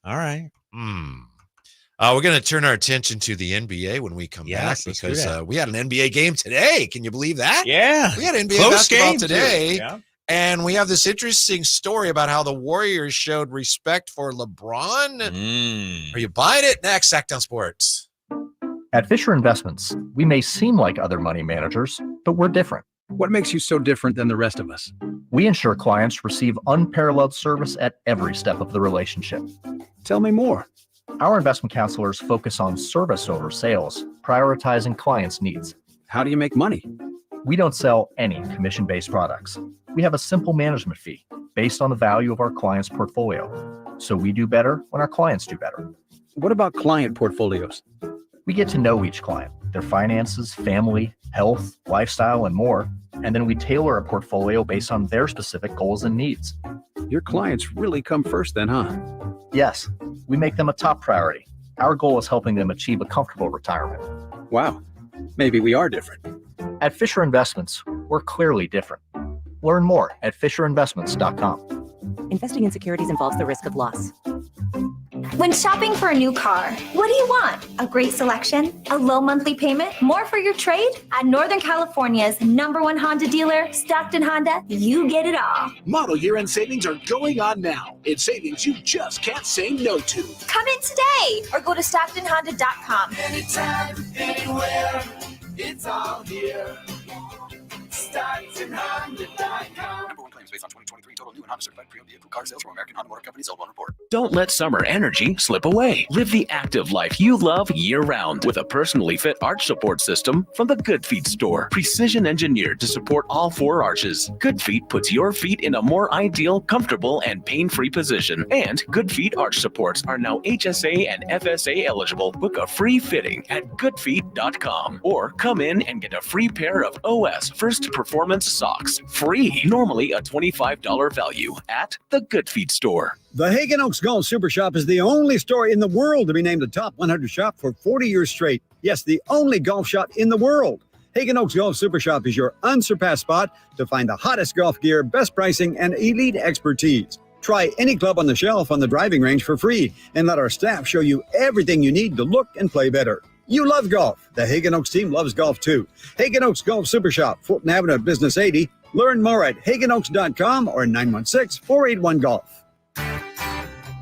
All right. We're going to turn our attention to the NBA when we come back because we had an NBA game today. Can you believe that? Yeah. We had NBA Close basketball game today. Yeah. And we have this interesting story about how the Warriors showed respect for LeBron. Are you buying it? Next, Sacktown Sports. At Fisher Investments, we may seem like other money managers, but we're different. What makes you so different than the rest of us? We ensure clients receive unparalleled service at every step of the relationship. Tell me more. Our investment counselors focus on service over sales, prioritizing clients' needs. How do you make money? We don't sell any commission-based products. We have a simple management fee based on the value of our client's portfolio. So we do better when our clients do better. What about client portfolios? We get to know each client, their finances, family, health, lifestyle, and more, and then we tailor a portfolio based on their specific goals and needs. Your clients really come first then, huh? Yes, we make them a top priority. Our goal is helping them achieve a comfortable retirement. Wow, maybe we are different. At Fisher Investments, we're clearly different. Learn more at FisherInvestments.com. Investing in securities involves the risk of loss. When shopping for a new car, what do you want? A great selection? A low monthly payment? More for your trade? At Northern California's #1 Honda dealer, Stockton Honda, you get it all. Model year-end savings are going on now. It's savings you just can't say no to. Come in today or go to StocktonHonda.com. Anytime, anywhere, it's all here. StocktonHonda.com. based on 2023 total new and Honda certified pre-owned vehicle car sales from American Honda Motor Company. L1 report. Don't let summer energy slip away. Live the active life you love year-round with a personally fit arch support system from the Good Feet store. Precision engineered to support all 4 arches. Good Feet puts your feet in a more ideal, comfortable, and pain-free position. And Good Feet arch supports are now HSA and FSA eligible. Book a free fitting at goodfeet.com or come in and get a free pair of OS First Performance socks. Free. Normally a $25 value at the Good Feet store. The Hagen Oaks Golf Super Shop is the only store in the world to be named the top 100 shop for 40 years straight. Yes, the only golf shop in the world. Hagen Oaks Golf Super Shop is your unsurpassed spot to find the hottest golf gear, best pricing, and elite expertise. Try any club on the shelf on the driving range for free and let our staff show you everything you need to look and play better. You love golf. The Hagen Oaks team loves golf too. Hagen Oaks Golf Super Shop, Fulton Avenue at Business 80. Learn more at hagenoaks.com or 916-481-GOLF.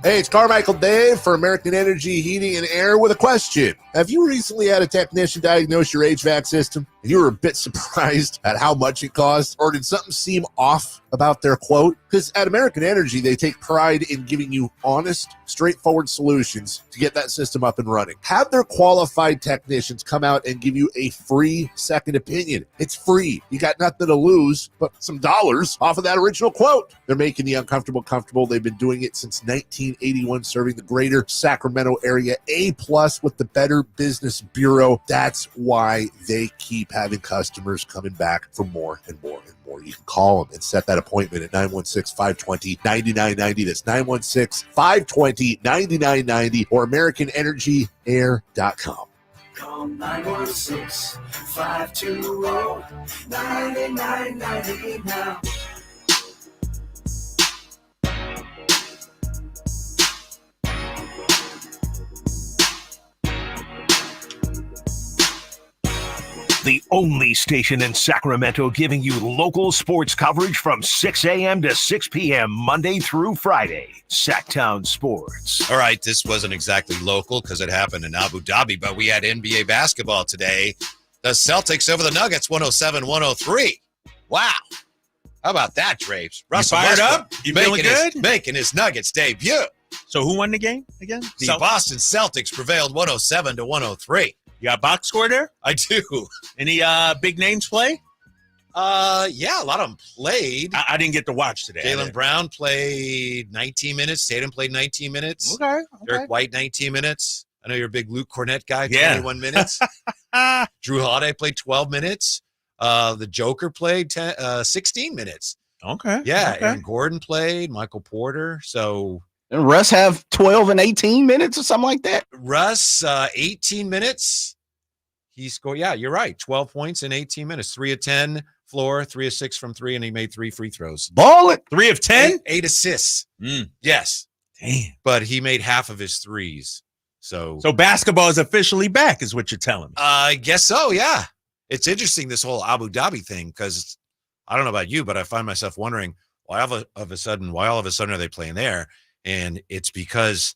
Hey, it's Carmichael Dave for American Energy Heating and Air with a question. Have you recently had a technician diagnose your HVAC system and you were a bit surprised at how much it cost? Or did something seem off about their quote? Because at American Energy, they take pride in giving you honest, straightforward solutions to get that system up and running. Have their qualified technicians come out and give you a free second opinion. It's free. You got nothing to lose but some dollars off of that original quote. They're making the uncomfortable comfortable. They've been doing it since 1981, serving the greater Sacramento area. A+ with the Better Business Bureau. That's why they keep having customers coming back for more and more and more. You can call them and set that appointment at 916-520-9990. That's 916-520-9990 or AmericanEnergyAir.com. Call 916-520-9990 now. The only station in Sacramento giving you local sports coverage from 6 a.m. to 6 p.m. Monday through Friday. Sacktown Sports. All right, this wasn't exactly local because it happened in Abu Dhabi, but we had NBA basketball today. The Celtics over the Nuggets, 107-103. Wow. How about that, Drapes? Russell fired Westbrook up? You feeling good? Making his Nuggets debut. So who won the game again? The Boston Celtics prevailed 107-103. You got box score there? I do. Any big names play? Yeah, a lot of them played. I didn't get to watch today. Jaylen Brown played 19 minutes. Tatum played 19 minutes. Okay. Dirk White, 19 minutes. I know you're a big Luke Cornett guy, 21 minutes. Drew Holiday played 12 minutes. The Joker played 16 minutes. Okay. Yeah, okay. Aaron Gordon played, Michael Porter. So And Russ have 12 and 18 minutes or something like that? Russ, 18 minutes. He scored, yeah, you're right. 12 points in 18 minutes. 3 of 10 floor, 3 of 6 from 3, and he made 3 free throws. Ball it. 3 of 10? 8 assists. Yes. Damn. But he made half of his threes. So basketball is officially back, is what you're telling me. I guess so, yeah. It's interesting, this whole Abu Dhabi thing, because I don't know about you, but I find myself wondering why all of a sudden are they playing there? And it's because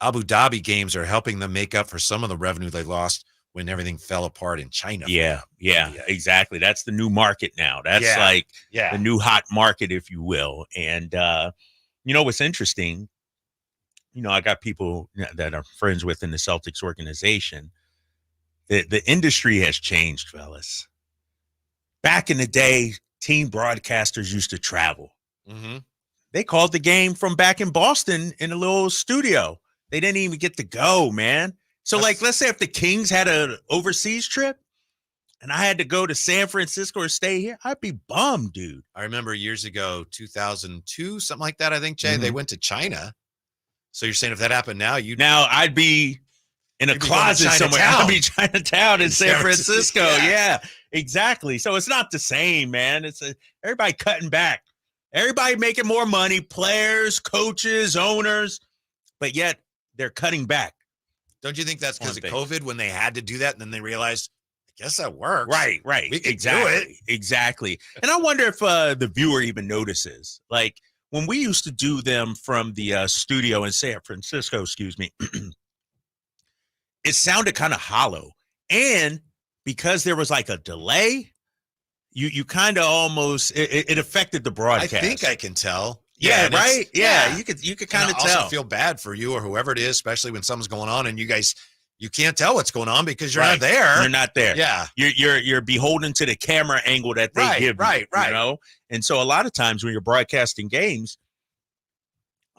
Abu Dhabi games are helping them make up for some of the revenue they lost when everything fell apart in China. Yeah, exactly. That's the new market now. That's the new hot market, if you will. And, you know, what's interesting, you know, I got people that are friends within the Celtics organization. The industry has changed, fellas. Back in the day, team broadcasters used to travel. Mm-hmm. They called the game from back in Boston in a little studio. They didn't even get to go, man. So, like, let's say if the Kings had an overseas trip and I had to go to San Francisco or stay here, I'd be bummed, dude. I remember years ago, 2002, something like that, I think, Jay, they went to China. So you're saying if that happened now, I'd be in a closet somewhere. I'd be Chinatown in San Francisco. Yeah, exactly. So it's not the same, man. It's everybody cutting back. Everybody making more money, players, coaches, owners, but yet they're cutting back. Don't you think that's because of COVID when they had to do that and then they realized, I guess that works. Right. We can exactly. do it. Exactly. And I wonder if the viewer even notices. Like when we used to do them from the studio in San Francisco, it sounded kind of hollow. And because there was like a delay, you kind of almost it affected the broadcast. I think I can tell. Yeah, right. Yeah, you could kind of I tell. also feel bad for you or whoever it is, especially when something's going on and you can't tell what's going on because you're not there. You're not there. Yeah, you're beholden to the camera angle that they give you. Right. You know, and so a lot of times when you're broadcasting games,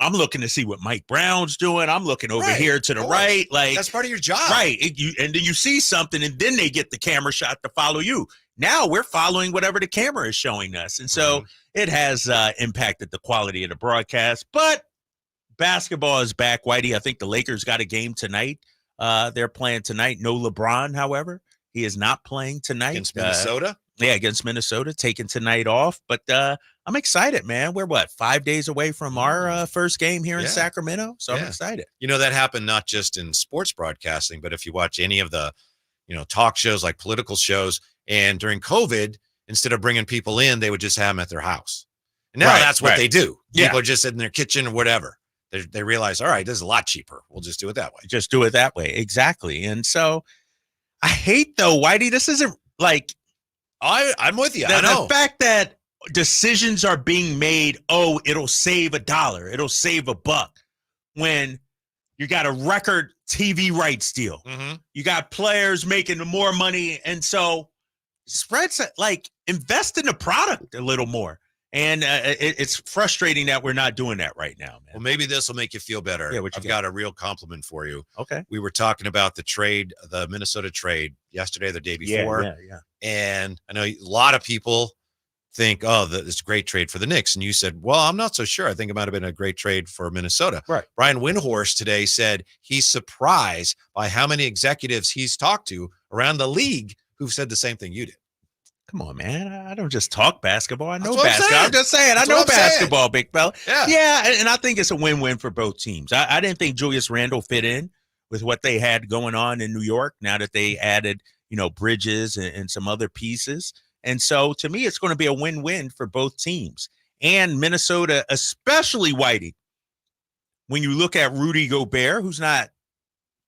I'm looking to see what Mike Brown's doing. I'm looking over here to the right. Like that's part of your job, right? And then you see something, and then they get the camera shot to follow you. Now we're following whatever the camera is showing us. And so it has impacted the quality of the broadcast. But basketball is back, Whitey. I think the Lakers got a game tonight. They're playing tonight. No LeBron, however. He is not playing tonight. Against Minnesota? Against Minnesota, taking tonight off. But I'm excited, man. We're, 5 days away from our first game here in Sacramento? So I'm excited. You know, that happened not just in sports broadcasting, but if you watch any of the, talk shows like political shows, and during COVID, instead of bringing people in, they would just have them at their house. And now that's what they do. People are just in their kitchen or whatever. They realize, all right, this is a lot cheaper. We'll just do it that way. Just do it that way. Exactly. And so I hate, though, Whitey, this isn't like I'm with you. I know. The fact that decisions are being made, it'll save $1. It'll save $1 when you got a record TV rights deal. You got players making more money. And so spreads invest in the product a little more. And it's frustrating that we're not doing that right now, man. Well, maybe this will make you feel better. Yeah, I've got a real compliment for you. Okay. We were talking about the Minnesota trade yesterday, the day before. Yeah. And I know a lot of people think, this is a great trade for the Knicks. And you said, well, I'm not so sure. I think it might have been a great trade for Minnesota. Right. Brian Windhorst today said he's surprised by how many executives he's talked to around the league who've said the same thing you did. Come on, man. I don't just talk basketball. I know basketball. I'm just saying. I know basketball, big fella. Yeah. And I think it's a win-win for both teams. I didn't think Julius Randle fit in with what they had going on in New York now that they added, Bridges and some other pieces. And so to me, it's going to be a win-win for both teams. And Minnesota, especially Whitey, when you look at Rudy Gobert, who's not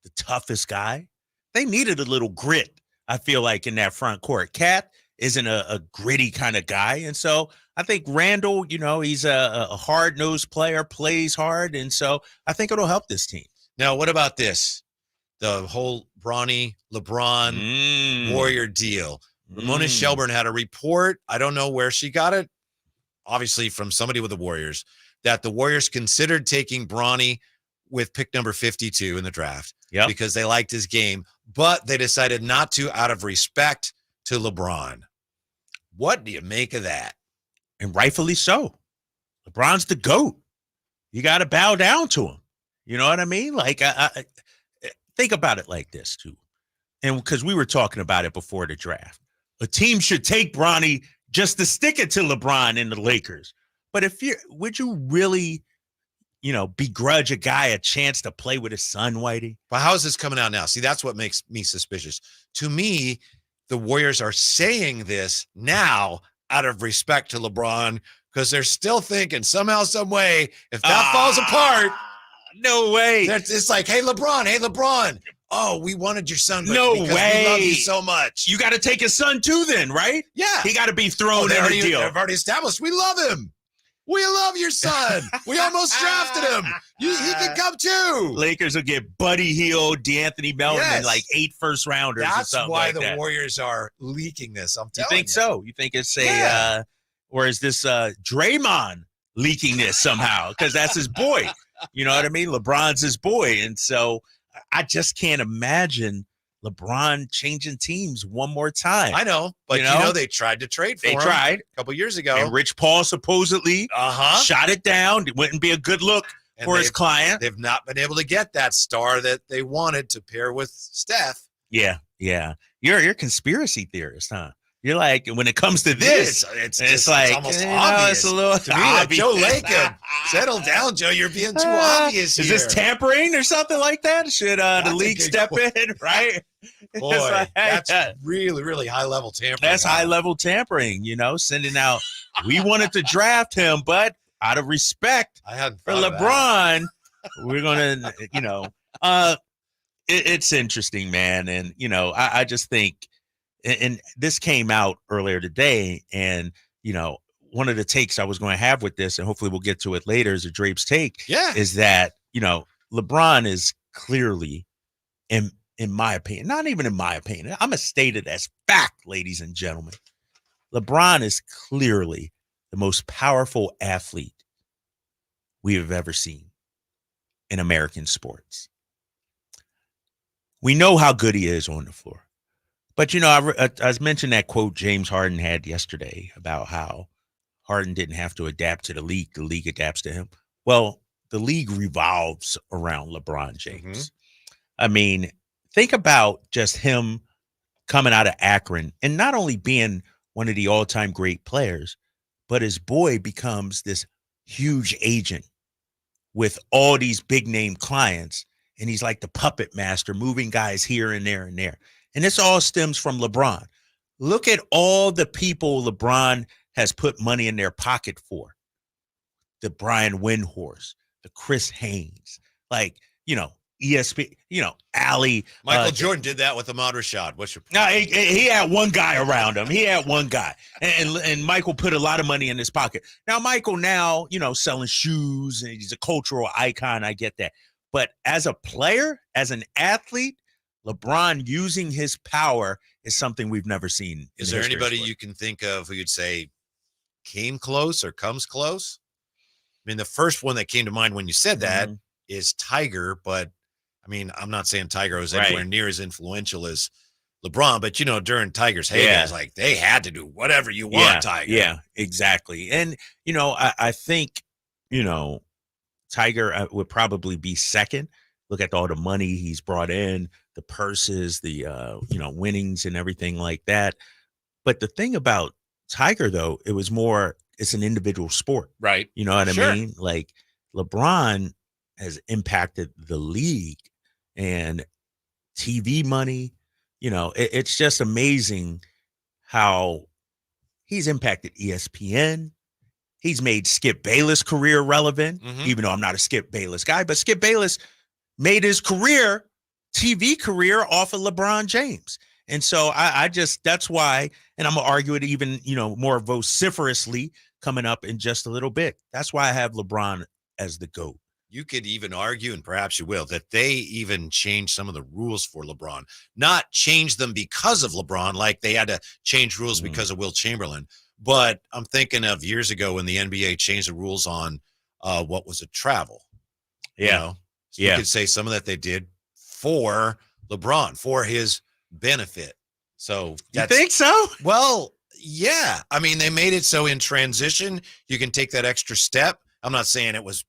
the toughest guy, they needed a little grit, I feel like, in that front court. Cat isn't a gritty kind of guy. And so I think Randall, he's a hard-nosed player, plays hard. And so I think it'll help this team. Now, what about this? The whole Bronny, LeBron, Warrior deal. Ramona Shelburne had a report. I don't know where she got it. Obviously from somebody with the Warriors, that the Warriors considered taking Bronny with pick number 52 in the draft because they liked his game, but they decided not to out of respect to LeBron. What do you make of that? And rightfully so. LeBron's the GOAT. You got to bow down to him. You know what I mean? Like, I think about it like this, too. And because we were talking about it before the draft. A team should take Bronny just to stick it to LeBron and the Lakers. But would you really, begrudge a guy a chance to play with his son, Whitey? But how is this coming out now? See, that's what makes me suspicious. To me, the Warriors are saying this now out of respect to LeBron because they're still thinking somehow, some way, if that falls apart, no way. It's like, hey, LeBron. Oh, we wanted your son. No because way. We love you so much. You got to take his son too then, right? Yeah. He got to be thrown in the deal. They've already established. We love him. We love your son. We almost drafted him. He can come too. Lakers will get Buddy Hield, DeAnthony Melton, and like 8 first-rounders or something like that. That's why the Warriors are leaking this. I'm telling you. You think so? You think it's or is this Draymond leaking this somehow? Because that's his boy. You know what I mean? LeBron's his boy. And so I just can't imagine LeBron changing teams one more time. I know, but they tried to trade for him. They tried a couple years ago. And Rich Paul supposedly shot it down. It wouldn't be a good look for his client. They've not been able to get that star that they wanted to pair with Steph. Yeah. You're a conspiracy theorist, huh? You're like, when it comes to this, it's like almost obvious. It's a little to me, like Joe Lacob. Settle down, Joe. You're being too obvious here. Is this tampering or something like that? Should the league step in, right? Boy, that's really, really high-level tampering. That's high-level tampering, sending out, we wanted to draft him, but out of respect for LeBron, we're going to, it's interesting, man. And, I just think and this came out earlier today, and one of the takes I was going to have with this, and hopefully we'll get to it later, is a Drape's take. Yeah, is that LeBron is clearly, in my opinion, not even in my opinion, I'm gonna state it as fact, ladies and gentlemen. LeBron is clearly the most powerful athlete we have ever seen in American sports. We know how good he is on the floor. But, I mentioned that quote James Harden had yesterday about how Harden didn't have to adapt to the league adapts to him. Well, the league revolves around LeBron James. I mean, think about just him coming out of Akron and not only being one of the all-time great players, but his boy becomes this huge agent with all these big-name clients, and he's like the puppet master, moving guys here and there and there. And this all stems from LeBron. Look at all the people LeBron has put money in their pocket for. The Brian Windhorst, the Chris Haynes, ESP, Ali. Michael Jordan did that with Ahmad Rashad. What's your point? No, he had one guy around him. He had one guy. And Michael put a lot of money in his pocket. Now, Michael selling shoes, and he's a cultural icon. I get that. But as a player, as an athlete, LeBron using his power is something we've never seen. Is there anybody you can think of who you'd say came close or comes close? I mean, the first one that came to mind when you said that is Tiger, but I mean, I'm not saying Tiger was anywhere near as influential as LeBron, but during Tiger's heyday, it was like they had to do whatever you want, Tiger. Yeah, exactly. And I think Tiger would probably be second. Look at all the money he's brought in, the purses, the winnings and everything like that. But the thing about Tiger, though, it's an individual sport. Right. You know what I mean? Like LeBron has impacted the league and TV money. It's just amazing how he's impacted ESPN. He's made Skip Bayless' career relevant, even though I'm not a Skip Bayless guy, but Skip Bayless made his TV career off of LeBron James. And so that's why, and I'm going to argue it even, more vociferously coming up in just a little bit. That's why I have LeBron as the GOAT. You could even argue, and perhaps you will, that they even changed some of the rules for LeBron. Not change them because of LeBron, like they had to change rules because of Will Chamberlain. But I'm thinking of years ago when the NBA changed the rules on what was it, travel. So you could say some of that they did for LeBron, for his benefit. So you think so? Well, yeah. I mean, they made it so in transition, you can take that extra step. I'm not saying it was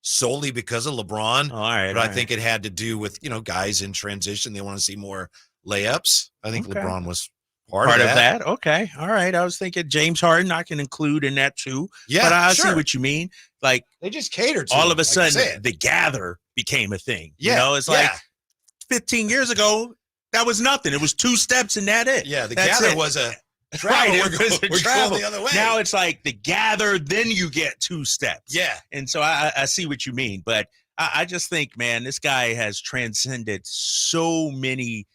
solely because of LeBron, but I think it had to do with, guys in transition. They want to see more layups. I think LeBron was part of that. Okay. All right. I was thinking James Harden I can include in that too. Yeah, but I see what you mean. Like they just catered to all him, of a sudden the gather became a thing. It's like 15 years ago, that was nothing. It was 2 steps and that's it. Yeah, the gather was a travel. We're travel the other way. Now it's like the gather, then you get 2 steps. Yeah. And so I see what you mean. But I just think, man, this guy has transcended so many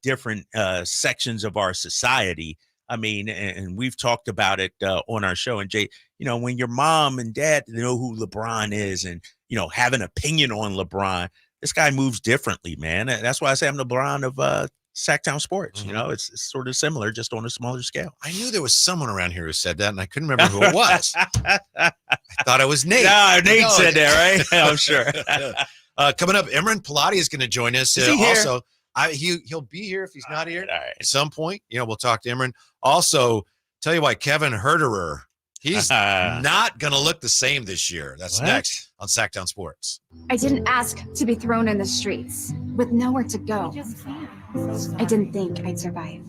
different sections of our society. I mean, and we've talked about it on our show. And Jay, when your mom and dad know who LeBron is and, have an opinion on LeBron, this guy moves differently, man. That's why I say I'm the LeBron of Sactown Sports. It's sort of similar, just on a smaller scale. I knew there was someone around here who said that, and I couldn't remember who it was. I thought it was Nate. No, Nate said that, right? I'm sure. Coming up, Imran Pilati is going to join us. Is he here? Also, he'll be here if he's not here at some point. We'll talk to Imran. Also, tell you why Kevin Herterer, he's not going to look the same this year. That's next on Sactown Sports. I didn't ask to be thrown in the streets with nowhere to go. I didn't think I'd survive.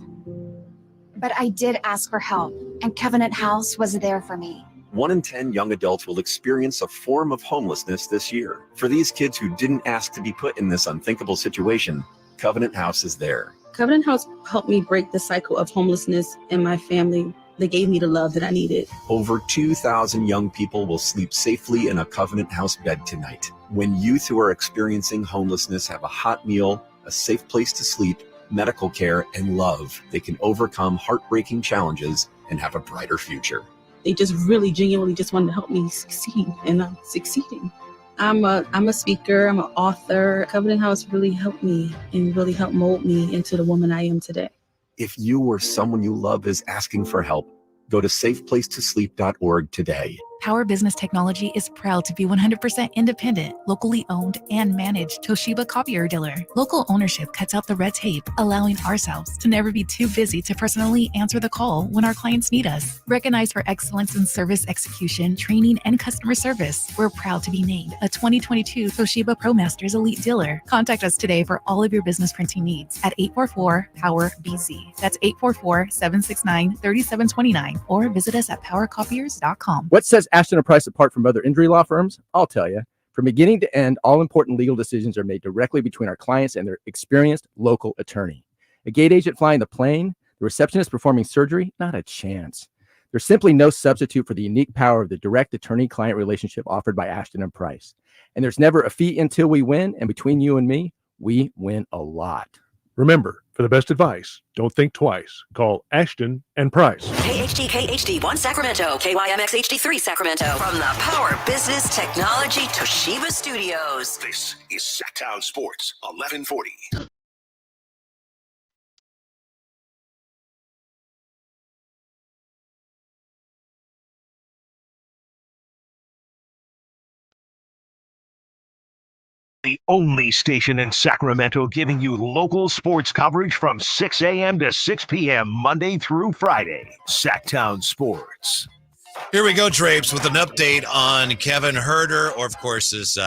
But I did ask for help, and Covenant House was there for me. 1 in 10 young adults will experience a form of homelessness this year. For these kids who didn't ask to be put in this unthinkable situation, Covenant House is there. Covenant House helped me break the cycle of homelessness in my family. They gave me the love that I needed. Over 2,000 young people will sleep safely in a Covenant House bed tonight. When youth who are experiencing homelessness have a hot meal, a safe place to sleep, medical care, and love, they can overcome heartbreaking challenges and have a brighter future. They just really genuinely just wanted to help me succeed, and I'm succeeding. I'm a speaker, I'm an author. Covenant House really helped me and really helped mold me into the woman I am today. If you or someone you love is asking for help, go to safeplacetosleep.org today. Power Business Technology is proud to be 100% independent, locally owned, and managed Toshiba copier dealer. Local ownership cuts out the red tape, allowing ourselves to never be too busy to personally answer the call when our clients need us. Recognized for excellence in service execution, training, and customer service, we're proud to be named a 2022 Toshiba ProMasters Elite Dealer. Contact us today for all of your business printing needs at 844-POWER-BZ. That's 844-769-3729, or visit us at powercopiers.com. What sets Ashton & Price apart from other injury law firms? I'll tell you. From beginning to end, all important legal decisions are made directly between our clients and their experienced local attorney. A gate agent flying the plane, the receptionist performing surgery, not a chance. There's simply no substitute for the unique power of the direct attorney-client relationship offered by Ashton & Price. And there's never a fee until we win, and between you and me, we win a lot. Remember, for the best advice, don't think twice. Call Ashton and Price. KHD1 Sacramento, KYMX HD3 Sacramento. From the Power Business Technology Toshiba Studios. This is Sacktown Sports 1140. The only station in Sacramento giving you local sports coverage from 6 a.m. to 6 p.m. Monday through Friday. Sacktown Sports. Here we go, Drapes, with an update on Kevin Huerter, or of course, as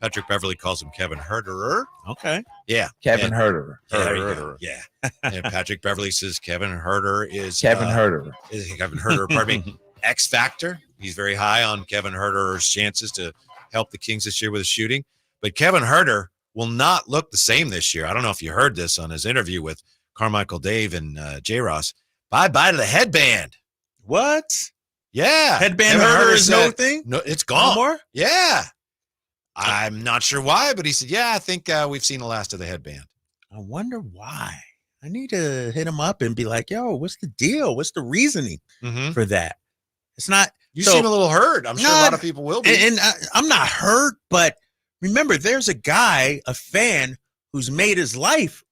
Patrick Beverly calls him, Kevin Huerterer. Okay. Yeah. Kevin Huerter. Yeah. And Patrick Beverly says Kevin Huerter is Kevin Huerter. Kevin Huerter, pardon me. X Factor. He's very high on Kevin Huerter's chances to help the Kings this year with his shooting. But Kevin Huerter will not look the same this year. I don't know if you heard this on his interview with Carmichael Dave and J. Ross. Bye-bye to the headband. What? Yeah. Headband Huerter is no thing? No, it's gone. No more? Yeah. I'm not sure why, but he said, yeah, I think we've seen the last of the headband. I wonder why. I need to hit him up and be like, yo, what's the deal? What's the reasoning for that? It's not. You seem a little hurt. I'm sure a lot of people will be. And I'm not hurt, but remember, there's a guy, a fan, who's made his life.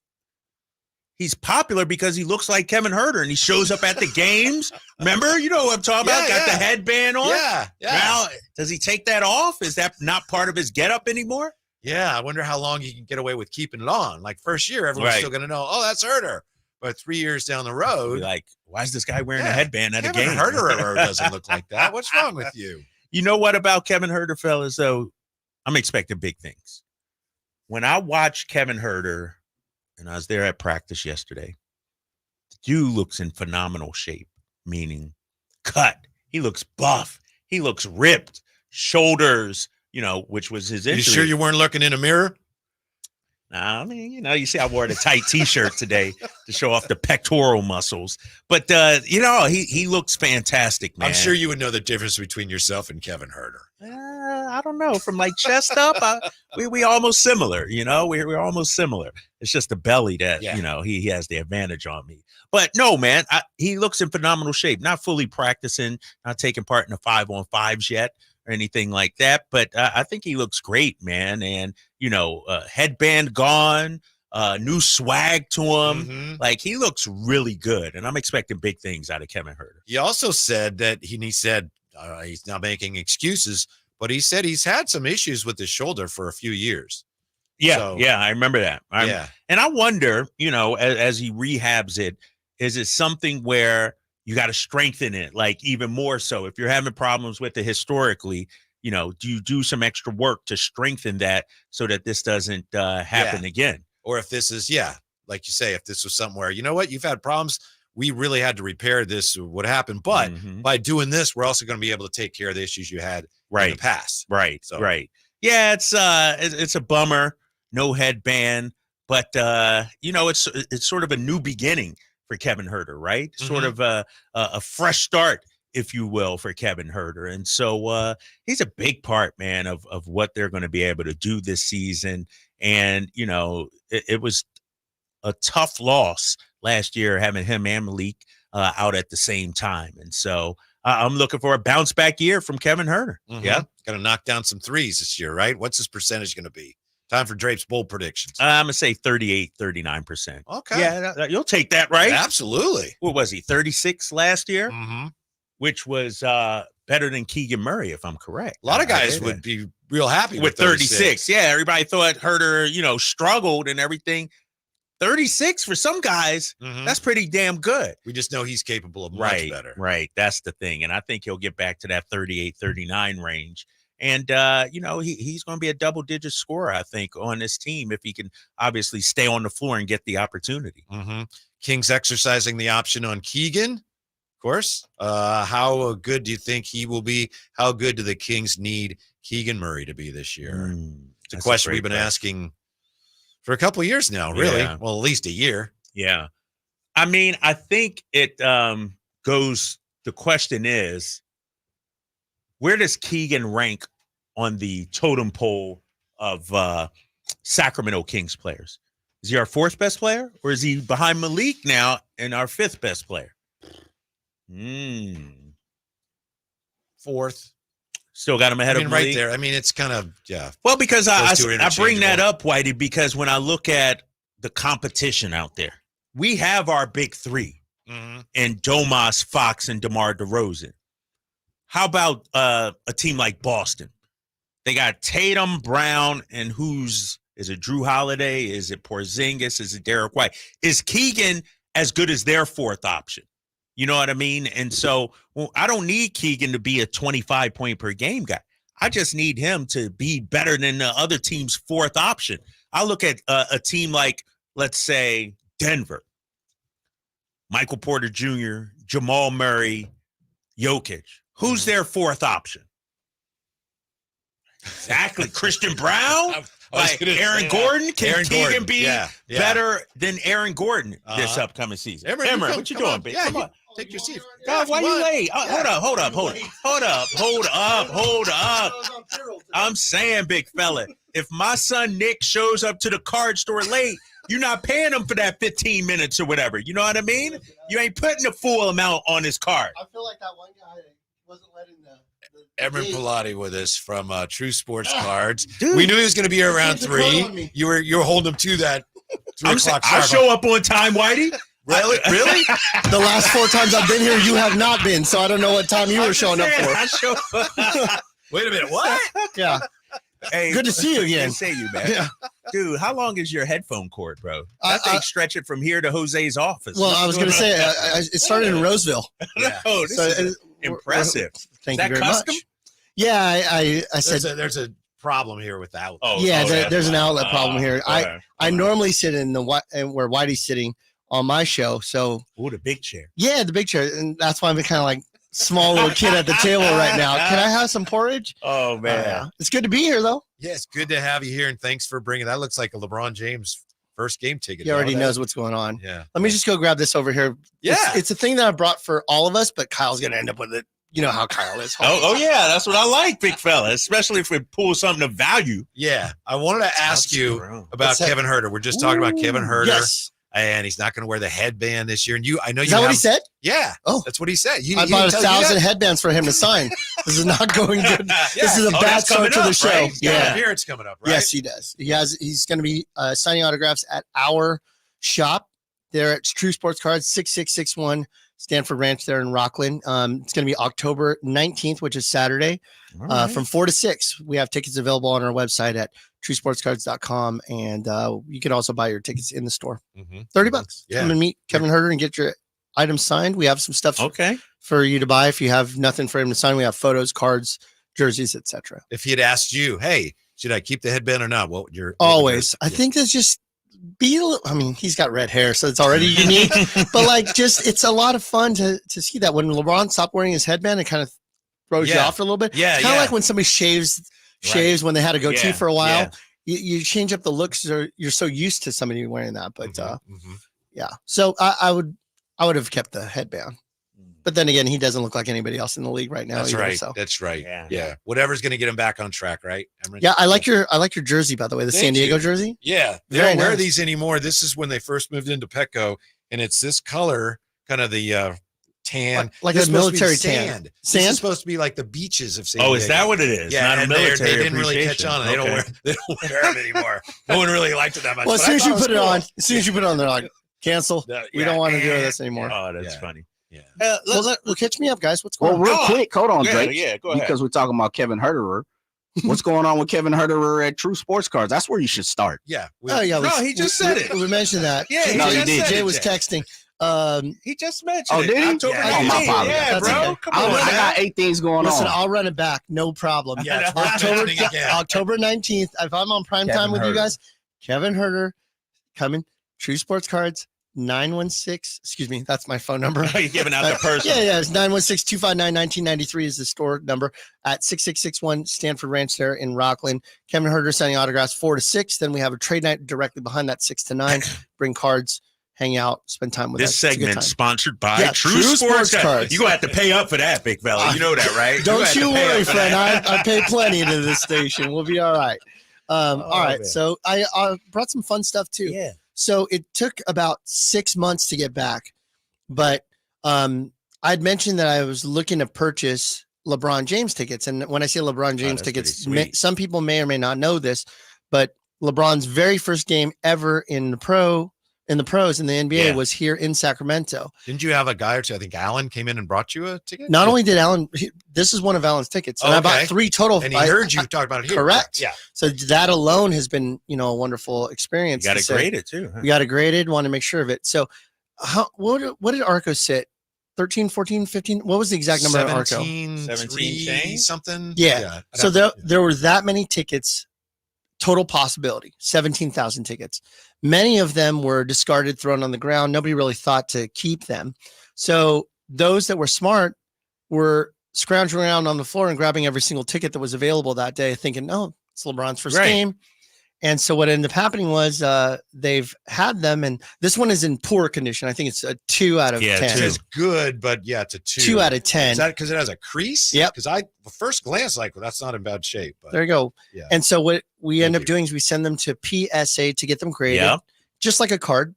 He's popular because he looks like Kevin Huerter, and he shows up at the games. Remember? You know what I'm talking about? Got the headband on. Yeah. Now, does he take that off? Is that not part of his getup anymore? Yeah, I wonder how long he can get away with keeping it on. Like, first year, everyone's still going to know, oh, that's Huerter. But 3 years down the road, like, why is this guy wearing a headband at Kevin a game? Huerter doesn't look like that. What's wrong with you? You know what about Kevin Huerter, fellas, though? I'm expecting big things. When I watched Kevin Huerter, and I was there at practice yesterday, the dude looks in phenomenal shape, meaning cut. He looks buff. He looks ripped. Shoulders, which was his injury. You sure you weren't looking in a mirror? Nah, I mean, you see I wore the tight T-shirt today to show off the pectoral muscles. But, he looks fantastic, man. I'm sure you would know the difference between yourself and Kevin Huerter. I don't know. From like chest up, we almost similar, we're almost similar. It's just the belly that, he has the advantage on me. But no, man, he looks in phenomenal shape, not fully practicing, not taking part in the 5-on-5s yet or anything like that. But I think he looks great, man. And, headband gone, new swag to him. Mm-hmm. Like, he looks really good. And I'm expecting big things out of Kevin Huerter. He also said that he's not making excuses, but he said he's had some issues with his shoulder for a few years. Yeah, I remember that. And I wonder, as he rehabs it, is it something where you got to strengthen it, like even more so? If you're having problems with it historically, do you do some extra work to strengthen that so that this doesn't happen again? Or if this is, like you say, if this was somewhere, you know what, you've had problems, we really had to repair this, what happened. But by doing this, we're also going to be able to take care of the issues you had in the past. Right. Yeah, it's a bummer. No headband, but it's sort of a new beginning for Kevin Huerter, right? Sort of a fresh start, if you will, for Kevin Huerter. And so he's a big part, man, of what they're going to be able to do this season. And, it was a tough loss last year, having him and Malik out at the same time. And so I'm looking for a bounce back year from Kevin Huerter. Yeah. Got to knock down some threes this year, right? What's his percentage going to be? Time for Drape's bold predictions. I'm going to say 38, 39%. Okay. Yeah, you'll take that, right? Absolutely. What was he, 36 last year? Mm-hmm. Which was better than Keegan Murray, if I'm correct. A lot of guys would be real happy with 36. Yeah, everybody thought Huerter, struggled and everything. 36 for some guys, that's pretty damn good. We just know he's capable of much better. Right. That's the thing. And I think he'll get back to that 38, 39 range. And, he's going to be a double-digit scorer, I think, on this team if he can obviously stay on the floor and get the opportunity. Kings exercising the option on Keegan, of course. How good do you think he will be? How good do the Kings need Keegan Murray to be this year? It's a question we've been asking for a couple of years now, really. Yeah. Well, at least a year. Yeah. I mean, I think it goes, the question is, where does Keegan rank on the totem pole of Sacramento Kings players? Is he our fourth best player, or is he behind Malik now and our fifth best player? Fourth. Still got him ahead of Malik. Right there. I mean, it's kind of, yeah. Well, because I bring that up, Whitey, because when I look at the competition out there, we have our big three and Domas, Fox, and DeMar DeRozan. How about a team like Boston? They got Tatum, Brown, and is it Drew Holiday? Is it Porzingis? Is it Derek White? Is Keegan as good as their fourth option? You know what I mean? And so I don't need Keegan to be a 25-point per game guy. I just need him to be better than the other team's fourth option. I look at a team like, let's say, Denver. Michael Porter Jr., Jamal Murray, Jokic. Who's their fourth option? Exactly. Christian Brown? Aaron Gordon? Can Keegan be better than Aaron Gordon this upcoming season? Emmer, what you doing, baby? Come on. Take your seat. God, why you late? Hold up. I'm saying, big fella, if my son Nick shows up to the card store late, you're not paying him for that 15 minutes or whatever. You know what I mean? You ain't putting the full amount on his card. I feel like that one guy wasn't letting the Evan Pilati with us from True Sports Cards. Dude, we knew he was going to be here around 3. You were holding him to that 3 o'clock. I show up on time, Whitey. Really? The last 4 times I've been here, you have not been, so I don't know what time you were showing up for. Wait a minute, what? Yeah. Hey, good to see you again. Good to see you, man. Yeah. Dude, how long is your headphone cord, bro? I think stretch it from here to Jose's office. Well, I was going to say, it started in Roseville. Yeah. Oh, this is impressive. Thank you very much. Yeah, I said there's a problem here with the outlet. There's an outlet problem here. I normally sit in where Whitey's sitting on my show. So the big chair. Yeah, the big chair, and that's why I'm kind of like small little kid at the table right now. Can I have some porridge? Oh man, it's good to be here though. Yeah, it's good to have you here, and thanks for bringing. That looks like a LeBron James first game ticket. He already knows what's going on. Yeah. Let me just go grab this over here. Yeah, it's a thing that I brought for all of us, but Kyle's gonna end up with it. You know how Kyle is. Oh yeah, that's what I like, big fella. Especially if we pull something of value. Yeah, I wanted to ask you about Kevin Huerter. We're just talking about Kevin Huerter. Yes. And he's not going to wear the headband this year. And I know is that what he said? Yeah. Oh, that's what he said. I bought 1,000 headbands for him to sign. This is not going good. This is a bad start to the show. Right? Yeah. Appearance coming up, right? Yes, he does. He's going to be signing autographs at our shop there at True Sports Cards, 6661 Stanford Ranch there in Rockland. It's going to be October 19th, which is Saturday, from 4 to 6. We have tickets available on our website at truesportscards.com, and you can also buy your tickets in the store. $30. Yeah. Come and meet Kevin Huerter and get your items signed. We have some stuff for you to buy if you have nothing for him to sign. We have photos, cards, jerseys, etc. If he had asked you, hey, should I keep the headband or not? What you're always. I think that's just I mean, he's got red hair, so it's already unique. But like, it's a lot of fun to see that when LeBron stopped wearing his headband, it kind of throws you off for a little bit. Yeah, it's kind of like when somebody shaves when they had a goatee for a while. Yeah. You change up the looks, or you're so used to somebody wearing that. But yeah, so I would have kept the headband. But then again, he doesn't look like anybody else in the league right now. That's either, right. So. That's right. Yeah. Yeah. Whatever's going to get him back on track, right? Emmerich? Yeah, I like your jersey, by the way, the Thank San Diego you. jersey. Yeah. They Very don't wear nice. these anymore. This is when they first moved into Petco, and it's this color, kind of the tan. Like This a is supposed to be military tan. sand. This Sand? is supposed to be like the beaches of San Diego. Oh, is that what it is? Yeah, Not a and military they didn't really catch appreciation. on. They don't wear them anymore. No one really liked it that much. Well, as but soon I as thought you was put it cool. on, they're like, cancel. We don't want to do this anymore. Oh, that's funny. Yeah. Well, catch me up, guys. What's going Well, on? real quick, hold on, Yeah, Drake. yeah, go ahead. Because we're talking about Kevin Herterer. What's going on with Kevin Herterer at True Sports Cards? That's where you should start. Yeah. Oh, yeah. No, he just said it. We mentioned that. Yeah, he No, just you said Jay it, was Jay. texting. He just mentioned Oh, it. did he? October Yeah. Oh, my 19th. apologies. Yeah, That's bro. okay. Come I on, got now. 8 things going Listen, on. I'll run it back. No problem. Yeah, it's October, happening again. October 19th. If I'm on prime Kevin time with you Herter. guys, Kevin Herter coming. True Sports Cards 916. Excuse me. That's my phone number. You're giving out the person. Yeah. It's 916-259-1993 is the store number at 6661 Stanford Ranch there in Rockland. Kevin Herter signing autographs 4 to 6. Then we have a trade night directly behind that 6 to 9. Bring cards, hang out, spend time with us. This It's a good segment time. sponsored by Yeah, True True Sports Sports Cards. Cards. You're going to have to pay up for that, big fella. You know that, right? Don't you worry, friend. I pay plenty into this station. We'll be all right. All right. man. So I brought some fun stuff too. Yeah. So it took about 6 months to get back, but I'd mentioned that I was looking to purchase LeBron James tickets. And when I say LeBron James that's tickets, pretty sweet. some people may or may not know this, but LeBron's very first game ever in the pros in the NBA Yeah. was here in Sacramento. Didn't you have a guy or two? I think Alan came in and brought you a ticket. Not only did Alan, this is one of Alan's tickets, and I bought Okay. 3 total. And he heard you talk about it here. Correct. Yeah. So that alone has been, a wonderful experience. You got to it say. graded, too. Huh? We got it graded. Want to make sure of it. So, what did Arco sit? 13, 14, 15? What was the exact number of Arco? 17 change? something. Yeah. So there were that many tickets. Total possibility, 17,000 tickets. Many of them were discarded, thrown on the ground. Nobody really thought to keep them. So those that were smart were scrounging around on the floor and grabbing every single ticket that was available that day, thinking, oh, it's LeBron's first Right. game. And so what ended up happening was they've had them, and this one is in poor condition. I think it's a 2 out of 10. It says good, but yeah, it's a 2. 2 out of 10. Is that because it has a crease? Yep. Because I first glance like, well, that's not in bad shape. But There you go. Yeah. And so what we end Thank up doing is we send them to PSA to get them graded, Yep. just like a card,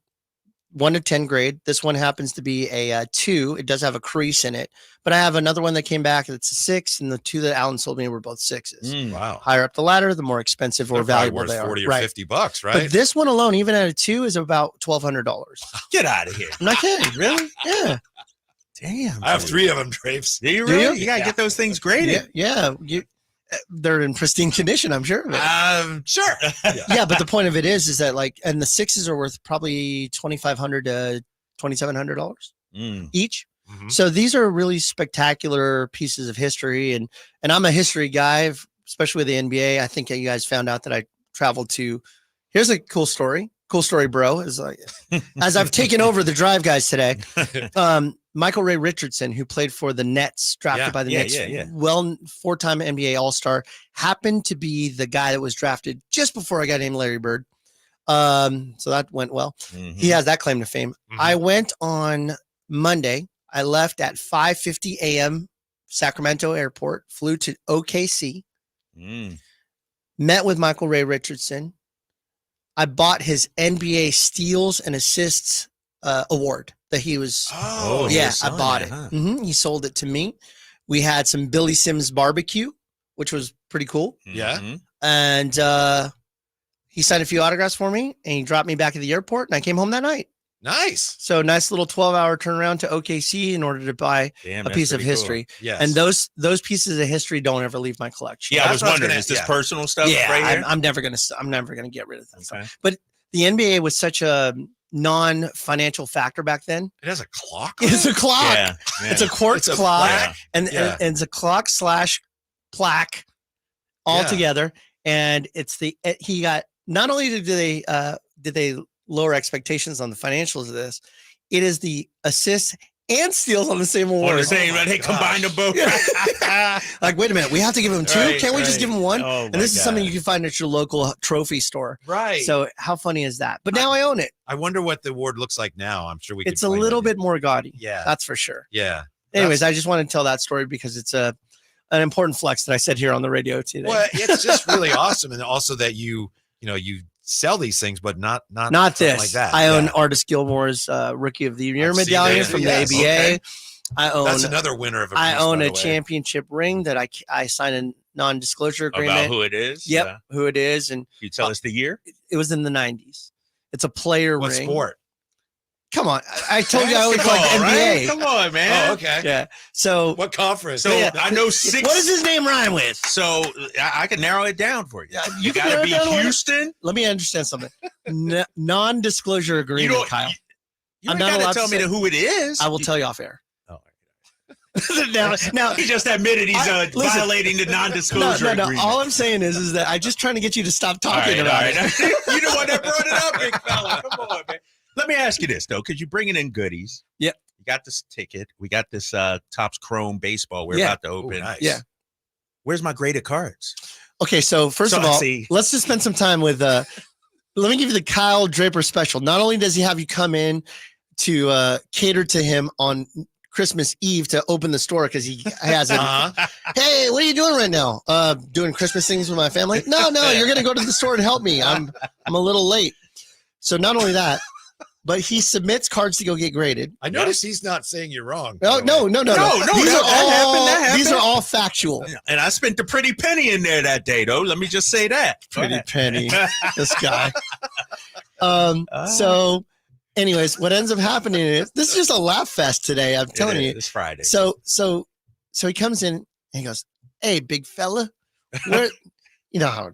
1 to 10 grade. This one happens to be a 2. It does have a crease in it, but I have another one that came back that's a 6, and the 2 that Alan sold me were both 6s. Wow. Higher up the ladder, the more expensive or They're probably valuable worth they are. 40 or Right. $50, right? But this one alone, even at a 2, is about $1,200. Get out of here. I'm not kidding. Really? Yeah. Damn. I have 3 of them, Drapes. Do you Do really? you? You got to get those things graded. Yeah. They're in pristine condition, I'm sure of it. Sure. Yeah, but the point of it is that and the 6s are worth probably $2,500 to $2,700 each. Mhm. So these are really spectacular pieces of history, and I'm a history guy, especially with the NBA. I think that you guys found out that I traveled to. Here's a cool story. Cool story, bro. Is like as I've taken over the drive guys today. Michael Ray Richardson, who played for the Nets, drafted by the Nets, well, 4-time NBA All-Star, happened to be the guy that was drafted just before I got named Larry Bird. So that went well. He has that claim to fame. I went on Monday. I left at 5:50 a.m. Sacramento Airport, flew to OKC, met with Michael Ray Richardson. I bought his NBA steals and assists award that he was. Oh, yeah, he I was bought on it. that, huh? He sold it to me. We had some Billy Sims barbecue, which was pretty cool. Yeah. And he signed a few autographs for me, and he dropped me back at the airport, and I came home that night. Nice. So nice little 12-hour turnaround to OKC in order to buy Damn, a that's piece of pretty cool. history. Yes. And those pieces of history don't ever leave my collection. Yeah, I was That's what I was wondering, gonna- is this yeah. personal stuff Yeah, right here? I'm never gonna get rid of that Okay. stuff. But the NBA was such a non-financial factor back then. It has a clock. It's a clock. Yeah, It's a quartz It's a clock, plaque. and it's a clock / plaque all Yeah. together. And it's he got. Not only did they lower expectations on the financials of this, it is the assists and steals on the same award. On the same, they combined them both. Like, wait a minute, we have to give him 2. Right, Can't we just right. give him 1? Oh, and this my is something God. you can find at your local trophy store. Right. So how funny is that? But now I own it. I wonder what the award looks like now. I'm sure we It's can a find little out. bit more gaudy. Yeah. That's for sure. Yeah. Anyways, I just want to tell that story because it's an important flex that I said here on the radio today. Well, it's just really awesome, and also that you sell these things, but not this. like that. I own Artis Gilmore's Rookie of the Year medallion from the ABA. Okay. I own. That's another winner of a piece, I own by a the way. championship ring that I signed a non-disclosure agreement About who it is. Yep, who it is, and you tell us the year. It was in the 90s. It's a player What ring. sport? Come on, I told you I would like NBA. Right? Come on, man. Oh, okay. Yeah. So what conference? So I know 6. What does his name rhyme with? So I can narrow it down for you. You can got narrow to it be down. Houston. Let me understand something. Non-disclosure agreement, Kyle. You ain't got to tell me who it is. I will tell you off air. Now he just admitted he's violating the non-disclosure No. agreement. All I'm saying is that I'm just trying to get you to stop talking about it. You know what? That brought it up, big fella. Come on, man. Let me ask you this though, because you're bringing in goodies. Yep. You got this ticket. We got this Topps Chrome baseball. We're about to open. Ooh, nice. Yeah. Where's my graded cards? Okay, so first of all, let's just spend some time with. Let me give you the Kyle Draper special. Not only does he have you come in to cater to him on Christmas Eve to open the store because he has it. Hey, what are you doing right now? Doing Christmas things with my family? No, you're gonna go to the store and help me. I'm a little late. So not only that, but he submits cards to go get graded. I notice he's not saying you're wrong. No. That These happened. are all factual. And I spent the pretty penny in there that day, though. Let me just say that. Pretty penny. This guy. So anyways, what ends up happening is this is just a laugh fest today. I'm telling you. It's Friday. So he comes in and he goes, "Hey, big fella, where?" You know how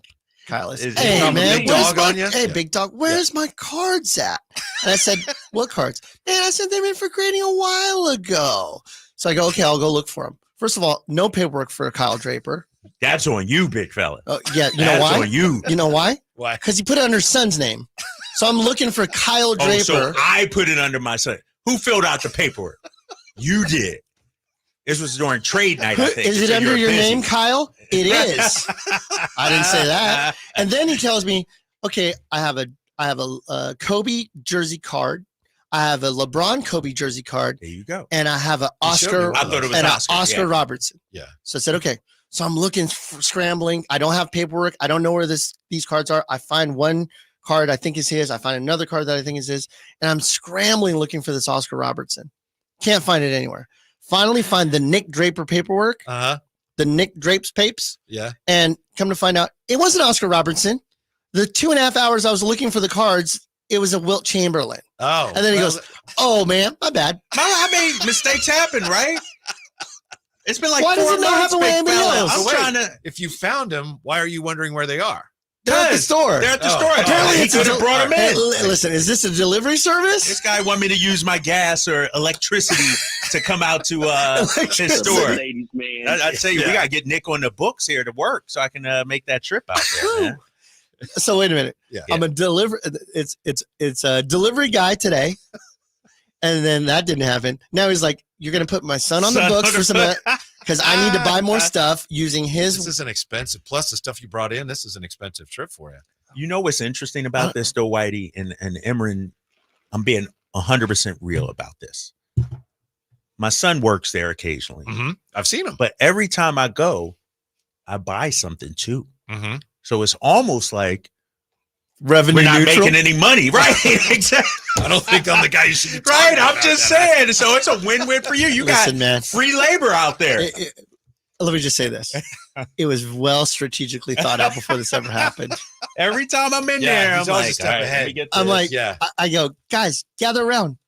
Kyle is. Hey, man, big dog on you? Hey, big dog, where's my cards at? And I said, "What cards?" Man, I sent them in for grading a while ago. So I go, "Okay, I'll go look for them." First of all, no paperwork for Kyle Draper. That's on you, big fella. Oh, yeah, you know why? That's on you. You know why? Why? Because he put it under his son's name. So I'm looking for Kyle Draper. So I put it under my son. Who filled out the paperwork? You did. This was during trade night, I think. Is it So under you're your busy. name, Kyle? It is. I didn't say that. And then he tells me, okay, I have a Kobe jersey card. I have a LeBron Kobe jersey card. There you go. And I have an Oscar. I thought it was and Oscar, yeah. Robertson. Yeah. So I said, okay. So I'm looking, scrambling. I don't have paperwork. I don't know where these cards are. I find one card I think is his. I find another card that I think is his. And I'm scrambling looking for this Oscar Robertson. Can't find it anywhere. Finally find the Nick Draper paperwork. The Nick Drapes papes. Yeah. And come to find out, it wasn't Oscar Robertson. The 2.5 hours I was looking for the cards, it was a Wilt Chamberlain. Oh. And then he goes, "Oh, man, my bad." I mean, mistakes happen, right? It's been like Why 4 does it not months, happen with big anybody fella. else? I'm So wait, trying to. if you found them, why are you wondering where they are? They're at the store. They're at the Oh. store. Apparently, He it's a could have brought them in. Listen, is this a delivery service? This guy want me to use my gas or electricity to come out to his store. Ladies, man. I tell you, we gotta get Nick on the books here to work so I can make that trip out there. Man. So wait a minute. Yeah. I'm a delivery. It's a delivery guy today, and then that didn't happen. Now he's like, "You're gonna put my son on the books for some because I need to buy more stuff using his." This is an expensive. Plus the stuff you brought in. This is an expensive trip for you. You know what's interesting about this, though, Whitey and Emran? I'm being 100% real about this. My son works there occasionally. Mm-hmm. I've seen him, but every time I go, I buy something too. Mm-hmm. So it's almost like revenue we're not neutral? making any money, right? Exactly. I don't think I'm the guy you should be right. talking I'm about just that. saying. So it's a win-win for you. You Listen, got man. free labor out there. Let me just say this: it was well strategically thought out before this ever happened. Every time I'm in Yeah, there, he's I'm always like, a step all right, ahead. let me get I'm this. like, Yeah. I go, guys, gather around.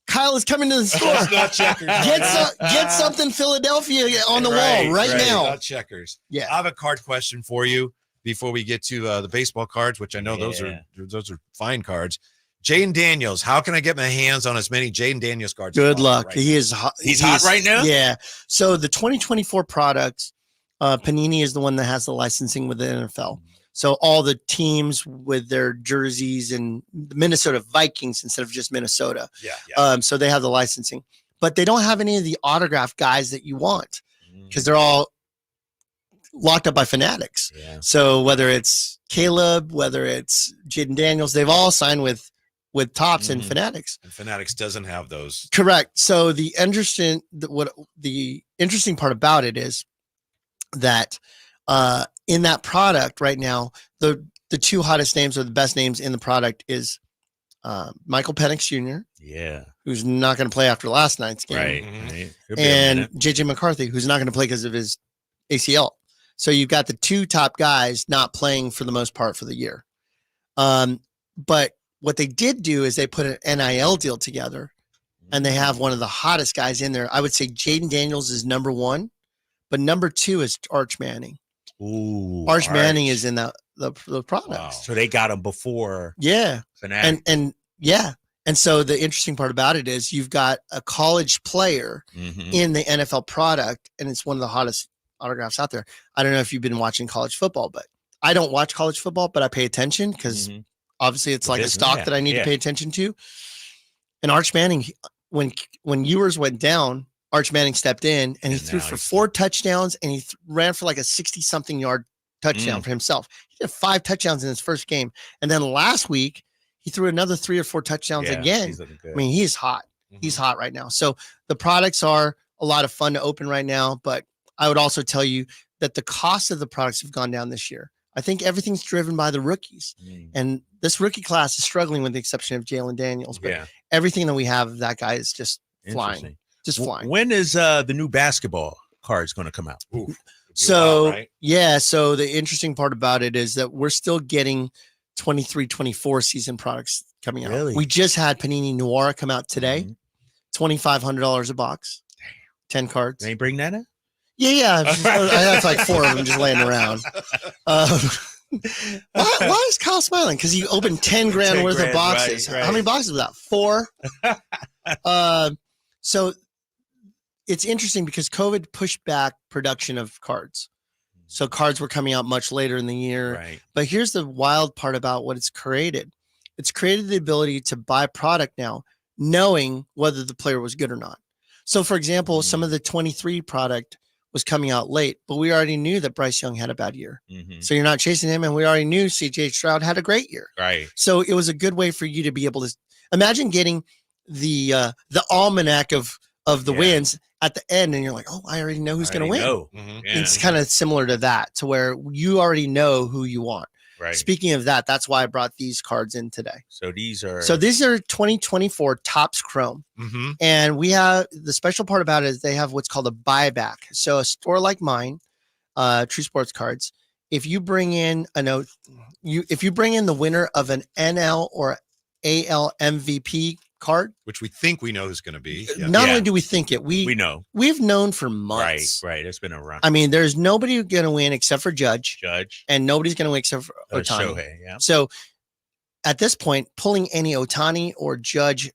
Kyle is coming to the store. It's not checkers. Get something Philadelphia on the wall right now. Not checkers. Yeah. I have a card question for you before we get to the baseball cards, which I know those are fine cards. Jaden Daniels, how can I get my hands on as many Jaden Daniels cards? as Good possible luck. right He is hot. He's hot right now? Yeah. So the 2024 products, Panini is the one that has the licensing with the NFL. So all the teams with their jerseys and the Minnesota Vikings instead of just Minnesota. Yeah. So they have the licensing, but they don't have any of the autograph guys that you want because they're all locked up by Fanatics. Yeah. So whether it's Caleb, whether it's Jaden Daniels, they've all signed with with Topps and Fanatics. And Fanatics doesn't have those. Correct. So the interesting part about it is that in that product right now, the two hottest names or the best names in the product is Michael Penix Jr. Yeah. Who's not going to play after last night's game. Right. And JJ McCarthy, who's not going to play because of his ACL. So you've got the two top guys not playing for the most part for the year. But what they did do is they put an NIL deal together, and they have one of the hottest guys in there. I would say Jaden Daniels is number one, but number two is Arch Manning. Ooh, Arch Manning is in the product. Wow. So they got him before. Yeah. Fanatic. And yeah. And so the interesting part about it is you've got a college player in the NFL product, and it's one of the hottest autographs out there. I don't know if you've been watching college football, but I don't watch college football, but I pay attention because obviously it's like a stock that I need to pay attention to. And Arch Manning, when Ewers went down, Arch Manning stepped in and he threw for 4 touchdowns, and he ran for like a 60-something yard touchdown for himself. He did 5 touchdowns in his first game. And then last week, he threw another 3 or 4 touchdowns again. I mean, he's hot. He's hot right now. So the products are a lot of fun to open right now, but I would also tell you that the cost of the products have gone down this year. I think everything's driven by the rookies. And this rookie class is struggling with the exception of Jalen Daniels. But everything that we have of that guy is just flying. Just flying. When is the new basketball cards going to come out? So, so the interesting part about it is that we're still getting 23-24 season products coming out. Really? We just had Panini Noir come out today. $2,500 a box. 10 cards. They bring that in? Yeah. I have like 4 of them just laying around. Why is Kyle smiling? Because he opened 10 grand worth of boxes. Right. How many boxes was that? 4. So it's interesting because COVID pushed back production of cards. So cards were coming out much later in the year. Right. But here's the wild part about what it's created. It's created the ability to buy product now, knowing whether the player was good or not. So for example, some of the 23 product was coming out late, but we already knew that Bryce Young had a bad year. So you're not chasing him, and we already knew CJ Stroud had a great year. Right. So it was a good way for you to be able to imagine getting the almanac of the wins at the end, and you're like, oh, I already know who's going to win. It's kind of similar to that, to where you already know who you want. Right. Speaking of that, that's why I brought these cards in today. So these are 2024 Topps Chrome. And we have the special part about it is they have what's called a buyback. So a store like mine, True Sports Cards, if you bring in if you bring in the winner of an NL or AL MVP card, which we think we know who's going to be. Not only do we think it, we know. We've known for months. Right. It's been a run. I mean, there's nobody going to win except for Judge, and nobody's going to win except for Ohtani. Shohei, So at this point, pulling any Ohtani or Judge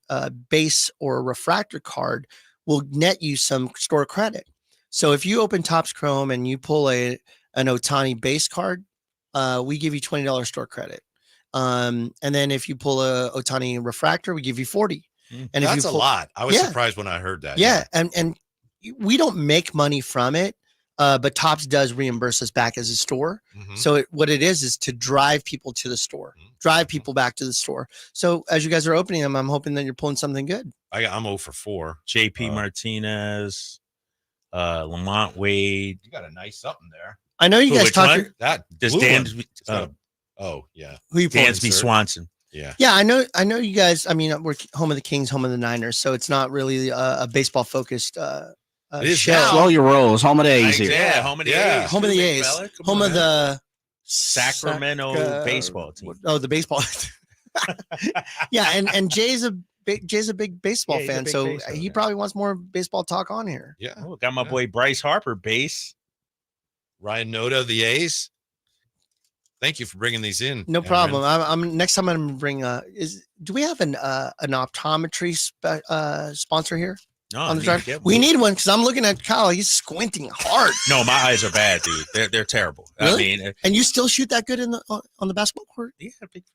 base or refractor card will net you some store credit. So if you open Topps Chrome and you pull an Ohtani base card, we give you $20 store credit. And then if you pull a Ohtani refractor, we give you 40. And that's if you a lot. I was surprised when I heard that. Yeah. And we don't make money from it. But Topps does reimburse us back as a store. So what it is to drive people to the store, drive people back to the store. So as you guys are opening them, I'm hoping that you're pulling something good. I'm 0 for 4. JP Martinez, Lamont Wade. You got a nice something there. I know you guys talk. That does Dansby. Oh yeah, who you pulling? Dansby Swanson. Yeah. I know you guys. I mean, we're home of the Kings, home of the Niners, so it's not really a baseball focused show. Slow your rolls. Home of the A's here. Yeah, home of the A's. Home of the A's. Home of the Sacramento baseball team. Oh, the baseball. Yeah, and Jay's a big baseball fan, so he probably wants more baseball talk on here. Yeah. Oh, got my boy Bryce Harper base. Ryan Noda of the A's. Thank you for bringing these in. No problem. I'm next time I'm gonna bring. Do we have an optometry sponsor here? No, on the drive? We need one because I'm looking at Kyle. He's squinting hard. No, my eyes are bad, dude. They're terrible. Really? I mean, and you still shoot that good on the basketball court? Yeah,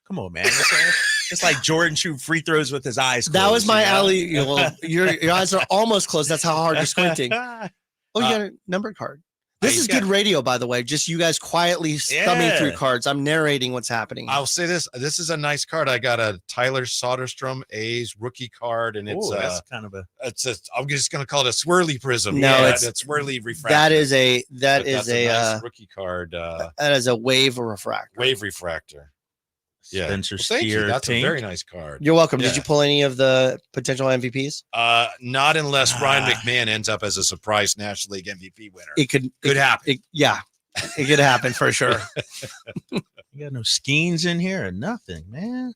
come on, man. It's like Jordan shoot free throws with his eyes closed. That was my alley. Well, your eyes are almost closed. That's how hard you're squinting. Oh, you got a numbered card. This is good radio, by the way. Just you guys quietly thumbing through cards. I'm narrating what's happening. I'll say this. This is a nice card. I got a Tyler Soderstrom A's rookie card, and it's that's kind of a. I'm just going to call it a swirly prism. No, it's swirly refractor. That is a nice rookie card. That is a wave refractor. Wave refractor. Yeah, Spencer thank you. Steer That's pink. a very nice card. You're welcome. Did you pull any of the potential MVPs? Not unless Brian McMahon ends up as a surprise National League MVP winner. It could happen. It could happen for sure. You got no skeins in here or nothing, man.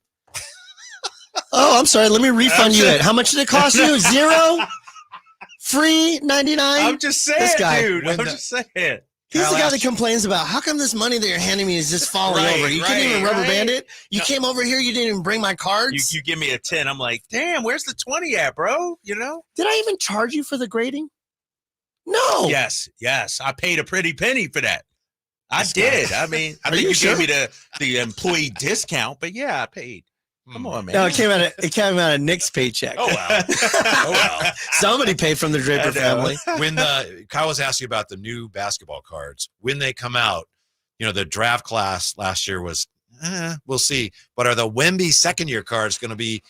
Oh, I'm sorry. Let me refund you it. How much did it cost you? 0? Free 99? I'm just saying, This guy, dude. I'm just saying. He's the guy that complains about how come this money that you're handing me is just falling over. You couldn't even rubber band it. You came over here. You didn't even bring my cards. You give me a 10. I'm like, damn, where's the 20 at, bro? You know? Did I even charge you for the grading? No. Yes. I paid a pretty penny for that. I did. I mean, I think you sure? gave me the employee discount, but yeah, I paid. Come on, man. No, it came out of Nick's paycheck. Oh well. Somebody paid from the Draper family. When Kyle was asking about the new basketball cards, when they come out, the draft class last year was, we'll see. But are the Wemby second-year cards going to be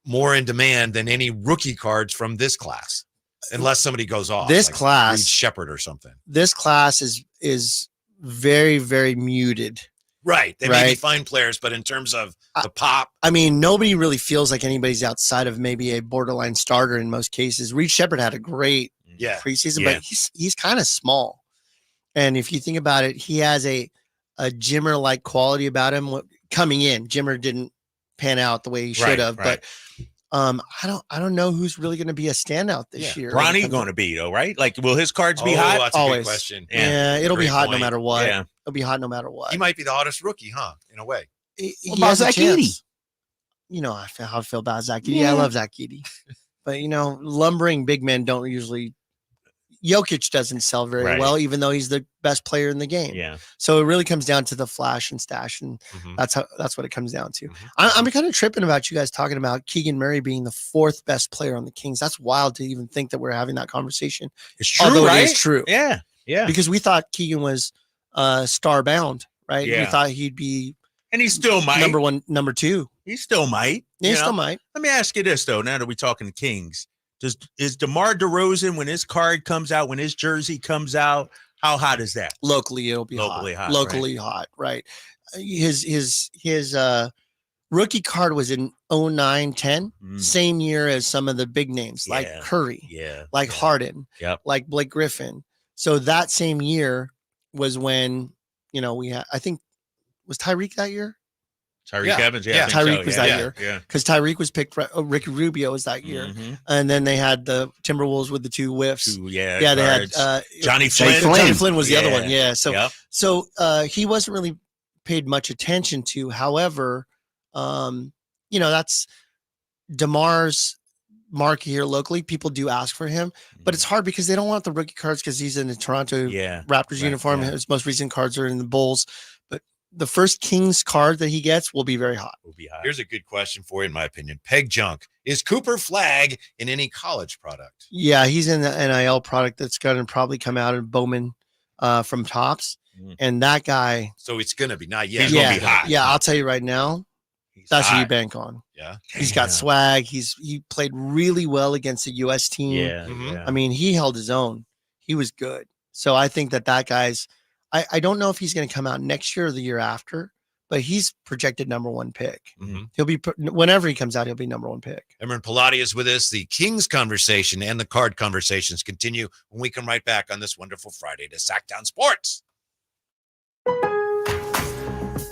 more in demand than any rookie cards from this class? Unless somebody goes off. This like class, Reed Shepherd or something. This class is very, very muted. Right. They may be fine players, but in terms of the pop. I mean, nobody really feels like anybody's outside of maybe a borderline starter in most cases. Reed Shepherd had a great preseason, but he's kind of small. And if you think about it, he has a Jimmer-like quality about him coming in. Jimmer didn't pan out the way he should have, but I don't know who's really going to be a standout this year. Bronny going to be though, right? Like, will his cards be hot? That's a good question. Yeah, it'll be hot no matter what. Yeah. It'll be hot no matter what. He might be the hottest rookie, huh? In a way. He about has a Zach chance. Edey? You know how I feel about Zach Edey. I love Zach Edey. But, lumbering big men don't usually – Jokic doesn't sell very well, even though he's the best player in the game. Yeah. So it really comes down to the flash and stash, and that's what it comes down to. I'm kind of tripping about you guys talking about Keegan Murray being the 4th best player on the Kings. That's wild to even think that we're having that conversation. It's true, although right? It is true. Yeah. Because we thought Keegan was star bound, right? Yeah. We thought he'd be and he still might. number 1, number 2. He still might. He still might. Let me ask you this though. Now that we're talking Kings, is DeMar DeRozan, when his card comes out, when his jersey comes out, how hot is that? Locally, it'll be hot. Locally hot, right? His rookie card was in 09-10, same year as some of the big names like Curry, like Harden, like Blake Griffin. So that same year was when we had. I think was Tyreek that year. Tyreek Evans, Tyreek was that year, because Tyreek was picked. Ricky Rubio was that year, and then they had the Timberwolves with the 2 whiffs. They had Johnny Flynn. Johnny Flynn was the other one. Yeah, so he wasn't really paid much attention to. However, that's DeMar's mark here locally. People do ask for him, but it's hard because they don't want the rookie cards because he's in the Toronto Raptors uniform. His most recent cards are in the Bulls. The first Kings card that he gets will be very hot. Here's a good question for you, in my opinion. Peg Junk. Is Cooper Flagg in any college product? Yeah, he's in the NIL product that's going to probably come out of Bowman from Topps. And that guy. So it's going to be not yet. He's going to be hot. Yeah, I'll tell you right now. That's what you bank on. Yeah. He's got swag. He played really well against the U.S. team. Yeah. I mean, he held his own. He was good. So I think that guy's. I don't know if he's going to come out next year or the year after, but he's projected number 1 pick. He'll be, whenever he comes out, he'll be number 1 pick. Emran Pilati is with us. The Kings conversation and the card conversations continue when we come right back on this wonderful Friday to Sacktown Sports.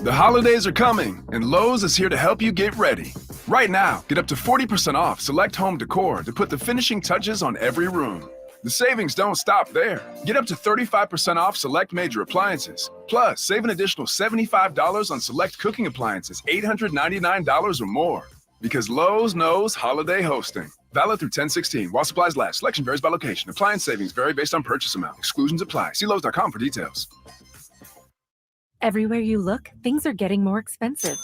The holidays are coming, and Lowe's is here to help you get ready. Right now, get up to 40% off select home decor to put the finishing touches on every room. The savings don't stop there. Get up to 35% off select major appliances. Plus, save an additional $75 on select cooking appliances, $899 or more. Because Lowe's knows holiday hosting. Valid through 10/16. While supplies last. Selection varies by location. Appliance savings vary based on purchase amount. Exclusions apply. See Lowe's.com for details. Everywhere you look, things are getting more expensive.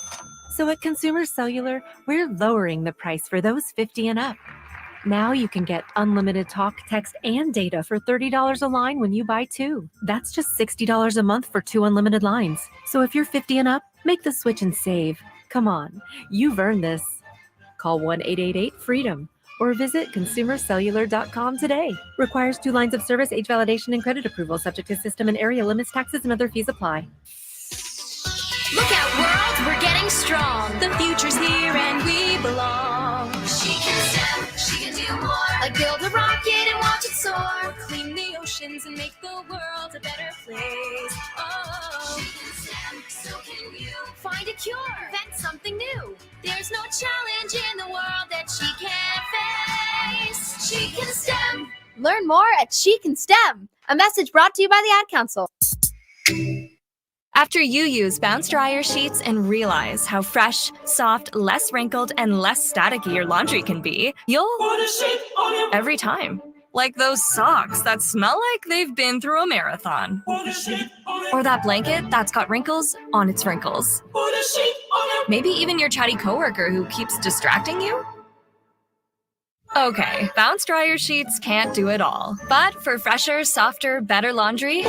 So at Consumer Cellular, we're lowering the price for those 50 and up. Now you can get unlimited talk, text, and data for $30 a line when you buy 2. That's just $60 a month for 2 unlimited lines. So if you're 50 and up, make the switch and save. Come on, you've earned this. Call 1-888-FREEDOM or visit consumercellular.com today. Requires 2 lines of service, age validation, and credit approval, subject to system and area limits, taxes, and other fees apply. Look out, world, we're getting strong. The future's here and we belong. She can STEM, she can do more. Like build a rocket and watch it soar. Clean the oceans and make the world a better place. Oh, she can STEM, so can you. Find a cure, invent something new. There's no challenge in the world that she can't face. She can STEM. Learn more at She Can STEM. A message brought to you by the Ad Council. After you use Bounce Dryer Sheets and realize how fresh, soft, less wrinkled, and less staticky your laundry can be, you'll every time. Like those socks that smell like they've been through a marathon. Or that blanket that's got wrinkles on its wrinkles. Maybe even your chatty coworker who keeps distracting you. Okay, Bounce Dryer Sheets can't do it all. But for fresher, softer, better laundry,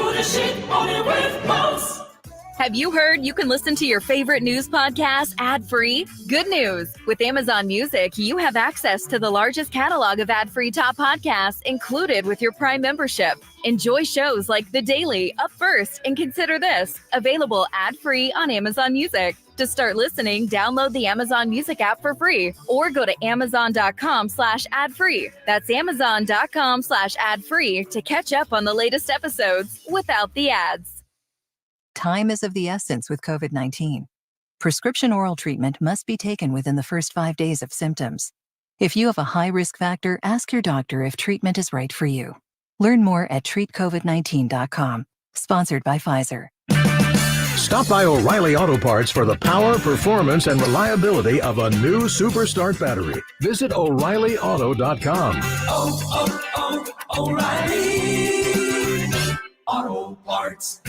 have you heard you can listen to your favorite news podcast ad-free? Good news! With Amazon Music, you have access to the largest catalog of ad-free top podcasts included with your Prime membership. Enjoy shows like The Daily, Up First, and Consider This, available ad-free on Amazon Music. To start listening, download the Amazon Music app for free or go to amazon.com/ad-free. That's amazon.com/ad-free to catch up on the latest episodes without the ads. Time is of the essence with COVID-19. Prescription oral treatment must be taken within the first 5 days of symptoms. If you have a high risk factor, ask your doctor if treatment is right for you. Learn more at treatcovid19.com. Sponsored by Pfizer. Stop by O'Reilly Auto Parts for the power, performance, and reliability of a new Superstart battery. Visit O'ReillyAuto.com. O'Reilly Auto Parts.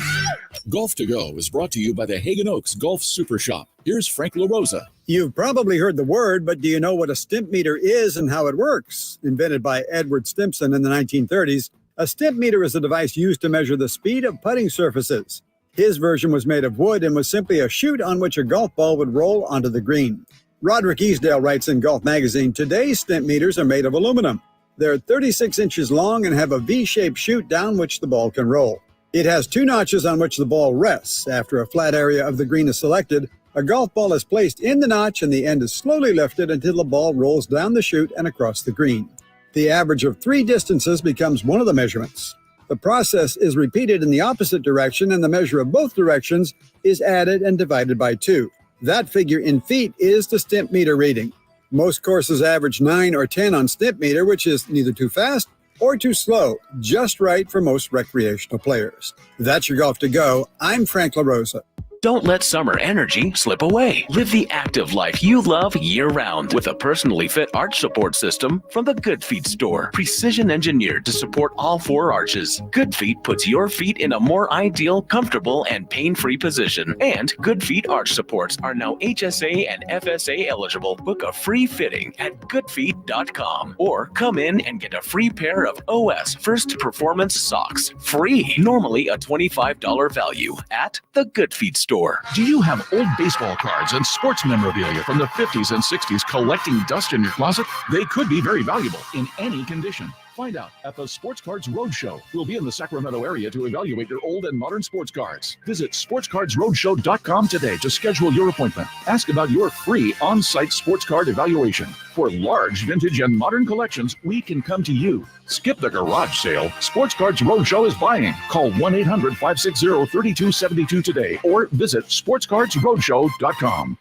Golf to Go is brought to you by the Hagen Oaks Golf Super Shop. Here's Frank LaRosa. You've probably heard the word, but do you know what a stimp meter is and how it works? Invented by Edward Stimpson in the 1930s, a stimp meter is a device used to measure the speed of putting surfaces. His version was made of wood and was simply a chute on which a golf ball would roll onto the green. Roderick Easdale writes in Golf Magazine, today's stimp meters are made of aluminum. They're 36 inches long and have a V-shaped chute down which the ball can roll. It has 2 notches on which the ball rests. After a flat area of the green is selected, a golf ball is placed in the notch and the end is slowly lifted until the ball rolls down the chute and across the green. The average of 3 distances becomes one of the measurements. The process is repeated in the opposite direction and the measure of both directions is added and divided by 2. That figure in feet is the stimp meter reading. Most courses average 9 or 10 on stimp meter, which is neither too fast or too slow, just right for most recreational players. That's your Golf to Go. I'm Frank LaRosa. Don't let summer energy slip away. Live the active life you love year-round with a personally fit arch support system from the Good Feet store. Precision engineered to support all 4 arches. Good Feet puts your feet in a more ideal, comfortable, and pain-free position. And Good Feet arch supports are now HSA and FSA eligible. Book a free fitting at goodfeet.com or come in and get a free pair of OS First Performance socks. Free. Normally a $25 value at the Good Feet store. Do you have old baseball cards and sports memorabilia from the 50s and 60s collecting dust in your closet? They could be very valuable in any condition. Find out at the Sports Cards Roadshow. We'll be in the Sacramento area to evaluate your old and modern sports cards. Visit sportscardsroadshow.com today to schedule your appointment. Ask about your free on-site sports card evaluation. For large vintage and modern collections, we can come to you. Skip the garage sale. Sports Cards Roadshow is buying. Call 1-800-560-3272 today or visit sportscardsroadshow.com.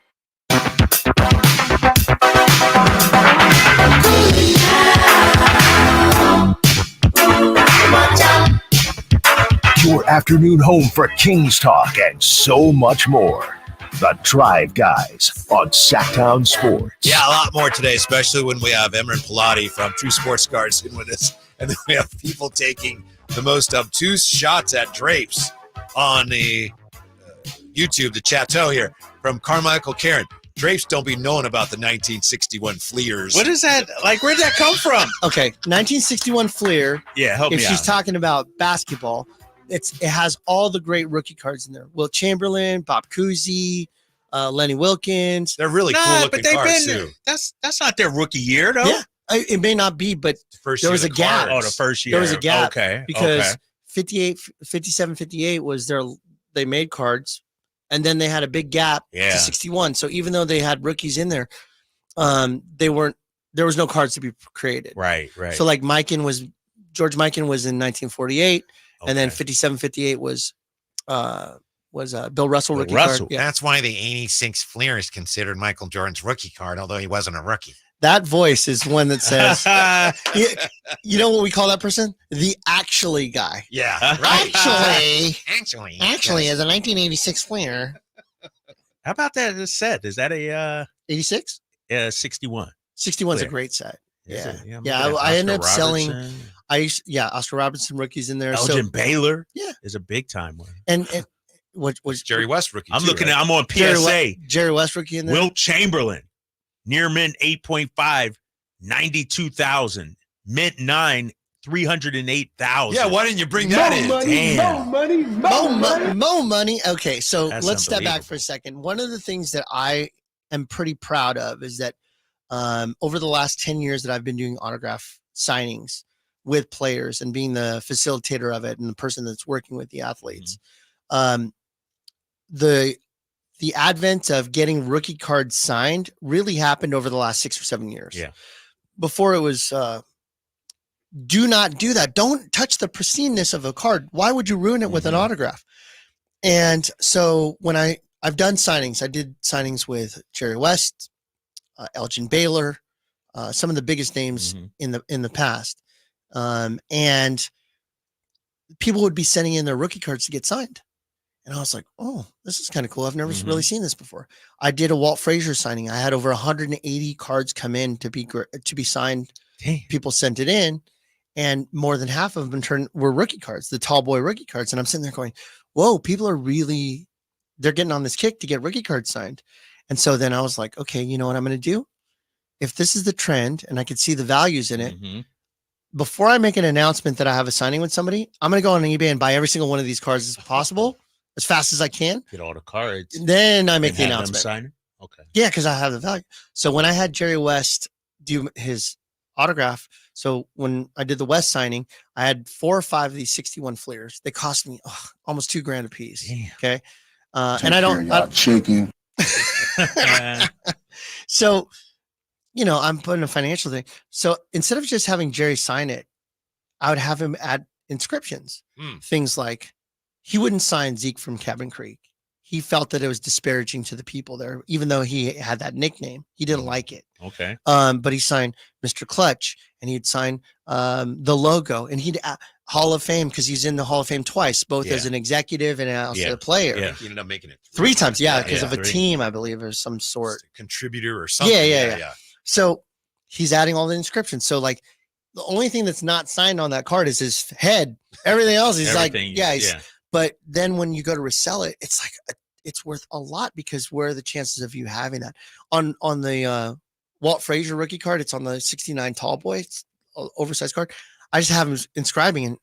Your afternoon home for Kings talk and so much more. The Drive Guys on Sacktown Sports. Yeah, a lot more today, especially when we have Emran Pilati from True Sports Cards in with us. And then we have people taking the most obtuse shots at drapes on the YouTube, the chateau here from Carmichael Karen. Drapes don't be knowing about the 1961 Fleers. What is that? Like, where'd that come from? Okay, 1961 Fleer. Yeah, help me If out. she's talking about basketball, it has all the great rookie cards in there. Will Chamberlain, Bob Cousy, Lenny Wilkins. They're really cool looking but they've cards been too. that's not their rookie year though. Yeah, it may not be, but there was a gap. Oh, the first year. There was a gap. Okay. Because 57, 58 was they made cards, and then they had a big gap Yeah. to 61. So even though they had rookies in there, there was no cards to be created. Right. So like George Mikan was in 1948, and then 57, 58 was Bill Russell rookie card. Yeah. That's why the 86 Fleer is considered Michael Jordan's rookie card, although he wasn't a rookie. That voice is one that says, you know what we call that person? The actually guy. Yeah, right. Actually, as a 1986 Fleer. How about that set? Is that a 86? Yeah, 61. 61's Fleer. a great set. Is Yeah. it? Yeah, I'm Yeah, looking at I ended up Oscar selling. Robertson. Oscar Robertson rookies in there. Elgin Baylor. Yeah. Is a big time one. And what was Jerry West rookie? I'm too, looking right? at. I'm on PSA. Jerry West rookie in there. Wilt Chamberlain, near mint 8.5, 92,000. Mint 9, 308,000. Yeah, why didn't you bring that in? Damn. Mo money. Okay, so That's let's step back unbelievable. for a second. One of the things that I am pretty proud of is that over the last 10 years that I've been doing autograph signings with players and being the facilitator of it and the person that's working with the athletes, the advent of getting rookie cards signed really happened over the last 6 or 7 years. Yeah. Before it was do not do that. Don't touch the pristineness of a card. Why would you ruin it with an autograph? And so when I've done signings, I did signings with Jerry West, Elgin Baylor, some of the biggest names in the past. And people would be sending in their rookie cards to get signed. And I was like, oh, this is kind of cool. I've never really seen this before. I did a Walt Frazier signing. I had over 180 cards come in to be signed. Damn. People sent it in, and more than half of them were rookie cards, the tall boy rookie cards. And I'm sitting there going, whoa, people are they're getting on this kick to get rookie cards signed. And so then I was like, okay, you know what I'm going to do? If this is the trend and I could see the values in it, before I make an announcement that I have a signing with somebody, I'm going to go on eBay and buy every single one of these cards as possible, as fast as I can. Get all the cards. Then I make and the have them announcement. sign it? Okay. Yeah, because I have the value. So when I had Jerry West do his autograph, so when I did the West signing, I had 4 or 5 of these 61 Fleers. They cost me almost $2,000 a piece. Damn. Okay. And I don't chicken. So, I'm putting a financial thing. So instead of just having Jerry sign it, I would have him add inscriptions. Things like he wouldn't sign Zeke from Cabin Creek. He felt that it was disparaging to the people there, even though he had that nickname. He didn't like it. Okay. But he signed Mr. Clutch, and he'd sign the logo, and he'd Hall of Fame because he's in the Hall of Fame twice, both as an executive and also a player. Yeah. He ended up making it 3 times. Yeah, because of a 3. team, I believe, or some sort. Contributor or something. Yeah. So he's adding all the inscriptions. So like the only thing that's not signed on that card is his head. Everything else, he's Everything, But then when you go to resell it, it's like it's worth a lot because where are the chances of you having that on the Walt Frazier rookie card? It's on the 69 tall boy, it's an oversized card. I just have him inscribing, and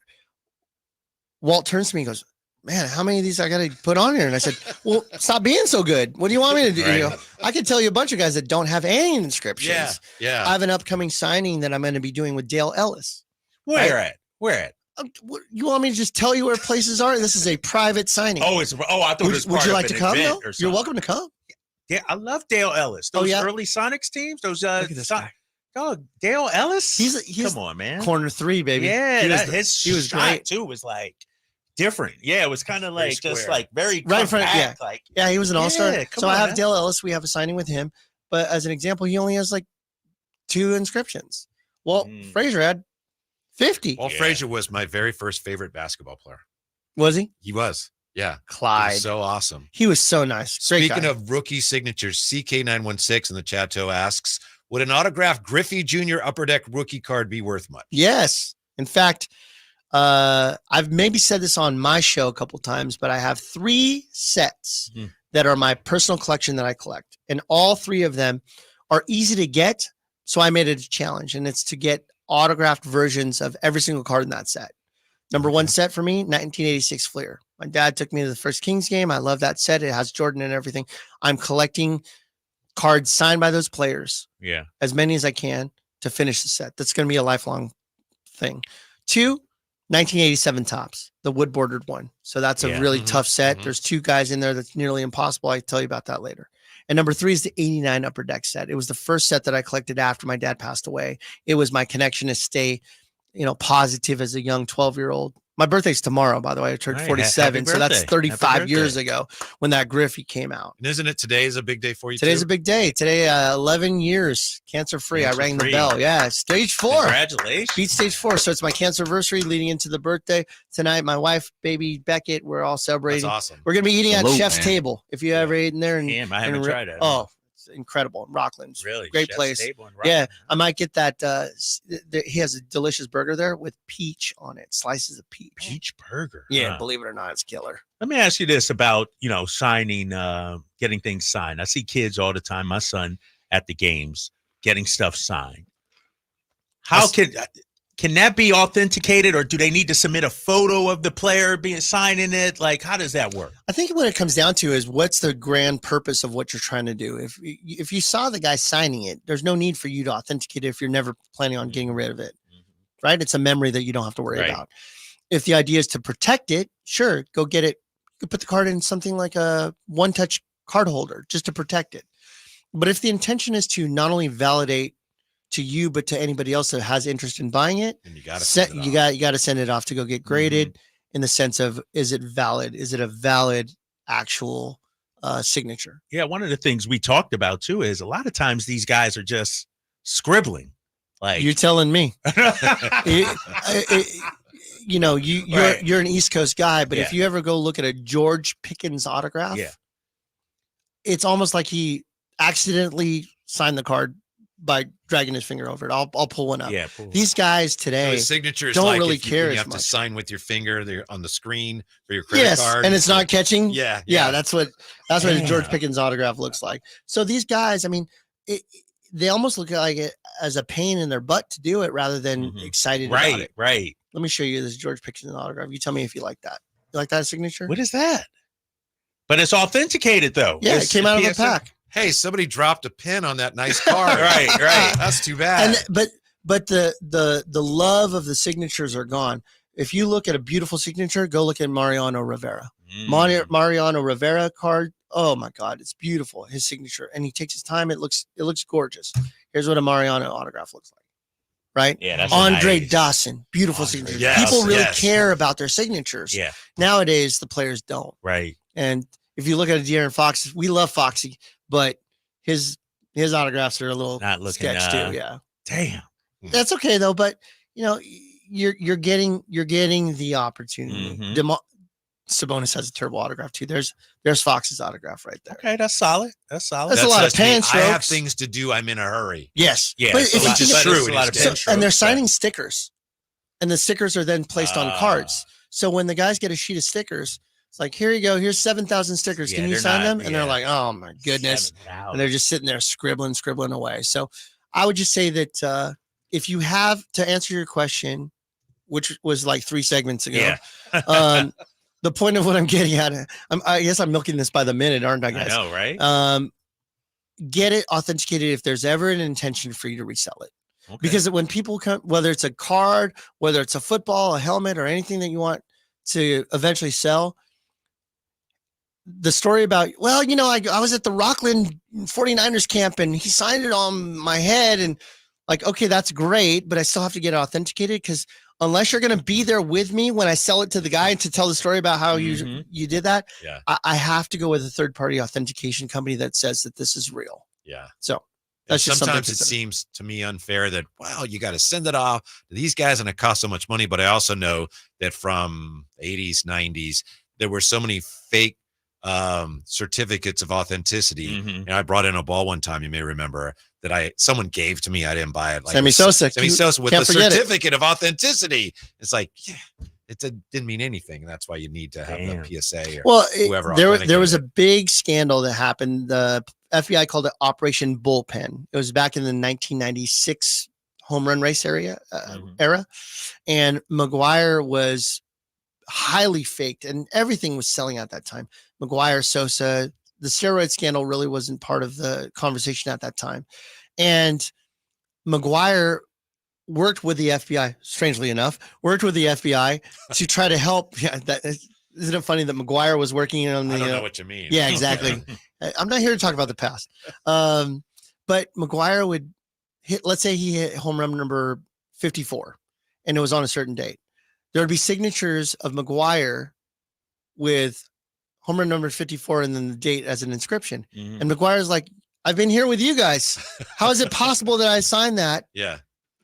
Walt turns to me and goes, man, how many of these I got to put on here? And I said, well, stop being so good. What do you want me to do? Right. I could tell you a bunch of guys that don't have any inscriptions. Yeah. I have an upcoming signing that I'm going to be doing with Dale Ellis. Where at? You want me to just tell you where places are? This is a private signing. I thought it was Would part you of like an to come? event No? or You're something. welcome to come. Yeah, I love Dale Ellis. Those early Sonics teams. Those Look at this guy. Dog, Dale Ellis. He's come on, man. Corner 3, baby. Yeah, he was shot great too. Was like different. Yeah, it was kind of like just square. like very right in front. compact, Yeah, like he was an all-star. Yeah, come So I on, have man. Dale Ellis. We have a signing with him, but as an example, he only has like 2 inscriptions. Well, Frazier had 50. Walt Frazier was my very first favorite basketball player. Was he? He was. Yeah. Clyde. He was so awesome. He was so nice. Great Speaking guy. of rookie signatures, CK916 in the Chateau asks, would an autographed Griffey Jr. Upper Deck rookie card be worth much? Yes. In fact, I've maybe said this on my show a couple times, but I have 3 sets that are my personal collection that I collect. And all 3 of them are easy to get. So I made it a challenge, and it's to get autographed versions of every single card in that set. Number 1 set for me, 1986 Fleer. My dad took me to the first Kings game. I love that set. It has Jordan and everything. I'm collecting cards signed by those players. Yeah. As many as I can to finish the set. That's going to be a lifelong thing. 2, 1987 Topps, the wood bordered one. So that's a really tough set. There's 2 guys in there that's nearly impossible. I'll tell you about that later. And number 3 is the 89 Upper Deck set. It was the first set that I collected after my dad passed away. It was my connection to stay, positive as a young 12-year-old. My birthday's tomorrow, by the way. I turned 47, so that's 35 years ago when that Griffey came out. And isn't it today is a big day for you? Today's a big day. Today, 11 years cancer-free. I rang the bell. Yeah, stage 4. Congratulations. Beat stage 4. So it's my cancer anniversary leading into the birthday tonight. My wife, baby Beckett, we're all celebrating. That's awesome. We're going to be eating at Chef's man. Table. If you ever ate in there. Damn, I haven't tried it. Oh, it's incredible. Rockland's Really? great Chef's place. Table in Yeah, Rockland? I might get that. He has a delicious burger there with peach on it, slices of peach. Peach burger. Yeah, Huh. believe it or not, it's killer. Let me ask you this about, signing, getting things signed. I see kids all the time, my son at the games, getting stuff signed. How can that be authenticated, or do they need to submit a photo of the player being signing it? Like, how does that work? I think what it comes down to is what's the grand purpose of what you're trying to do. If you saw the guy signing it, there's no need for you to authenticate it if you're never planning on getting rid of it, right? It's a memory that you don't have to worry about. If the idea is to protect it, sure, go get it. You could put the card in something like a one-touch card holder just to protect it. But if the intention is to not only validate to you, but to anybody else that has interest in buying it, and you got to send it off to go get graded in the sense of, is it valid? Is it a valid actual signature? Yeah, one of the things we talked about too is a lot of times these guys are just scribbling. Like, you're telling me, you're an East Coast guy, but if you ever go look at a George Pickens autograph, it's almost like he accidentally signed the card by dragging his finger over it. I'll pull one up. Yeah, these guys today signatures don't like really if care you as have much. to sign with your finger there on the screen for your credit card. And it's not catching. Yeah. That's what a George Pickens autograph looks like. So these guys, I mean, they almost look like it as a pain in their butt to do it rather than excited about it. Right. Let me show you this George Pickens autograph. You tell me if you like that. You like that signature? What is that? But it's authenticated though. Yeah, it came out of a pack. Hey, somebody dropped a pin on that nice card. Right. That's too bad. But the love of the signatures are gone. If you look at a beautiful signature, go look at Mariano Rivera. Mariano Rivera card. Oh my God, it's beautiful. His signature, and he takes his time. It looks gorgeous. Here's what a Mariano autograph looks like. Right? Yeah, that's Andre nice. Dawson, beautiful signature. yes, People really yes. care about their signatures. Yeah. Nowadays, the players don't. Right. And if you look at a De'Aaron Fox, we love Foxy, but his autographs are a little Not looking, sketch too. Yeah. Damn. That's okay though. But you're getting the opportunity. Sabonis has a terrible autograph too. There's Fox's autograph right there. Okay, that's solid. That's a lot of pen strokes. I have things to do. I'm in a hurry. Yes. Yeah. But It's if a lot, you think true. A lot of pen strokes, and they're signing stickers, and the stickers are then placed on Ah. cards. So when the guys get a sheet of stickers, it's like, here you go. Here's 7,000 stickers. Can you they're sign not- them? And they're like, oh my goodness. 7,000. And they're just sitting there scribbling away. So I would just say that if you have to answer your question, which was like 3 segments ago, the point of what I'm getting at, I guess I'm milking this by the minute, aren't I, guys? I know, right? Get it authenticated if there's ever an intention for you to resell it. Okay. Because when people come, whether it's a card, whether it's a football, a helmet, or anything that you want to eventually sell, the story about, well, I was at the Rockland 49ers camp and he signed it on my head, and like, okay, that's great, but I still have to get it authenticated, because unless you're going to be there with me when I sell it to the guy and to tell the story about how you did that, I have to go with a third-party authentication company that says that this is real. Yeah. So that's just sometimes it seems to me unfair that, wow, you got to send it off to these guys and it costs so much money. But I also know that from the 80s, 90s, there were so many fake certificates of authenticity. And I brought in a ball one time, you may remember, that someone gave to me. I didn't buy it. Like Sammy Sosa with the certificate of authenticity. It's like, yeah, didn't mean anything. That's why you need to have the PSA or whoever. There was a big scandal that happened. The FBI called it Operation Bullpen. It was back in the 1996 home run race era, and McGuire was highly faked, and everything was selling at that time. McGuire, Sosa, the steroid scandal really wasn't part of the conversation at that time, and McGuire worked with the FBI, strangely enough, to try to help. Yeah, isn't it funny that McGuire was working on the... I don't know what you mean. Yeah, exactly. I'm not here to talk about the past. But McGuire would hit, let's say he hit home run number 54, and it was on a certain date. There would be signatures of McGuire with home run number 54 and then the date as an inscription. And McGuire's like, I've been here with you guys. How is it possible that I signed that?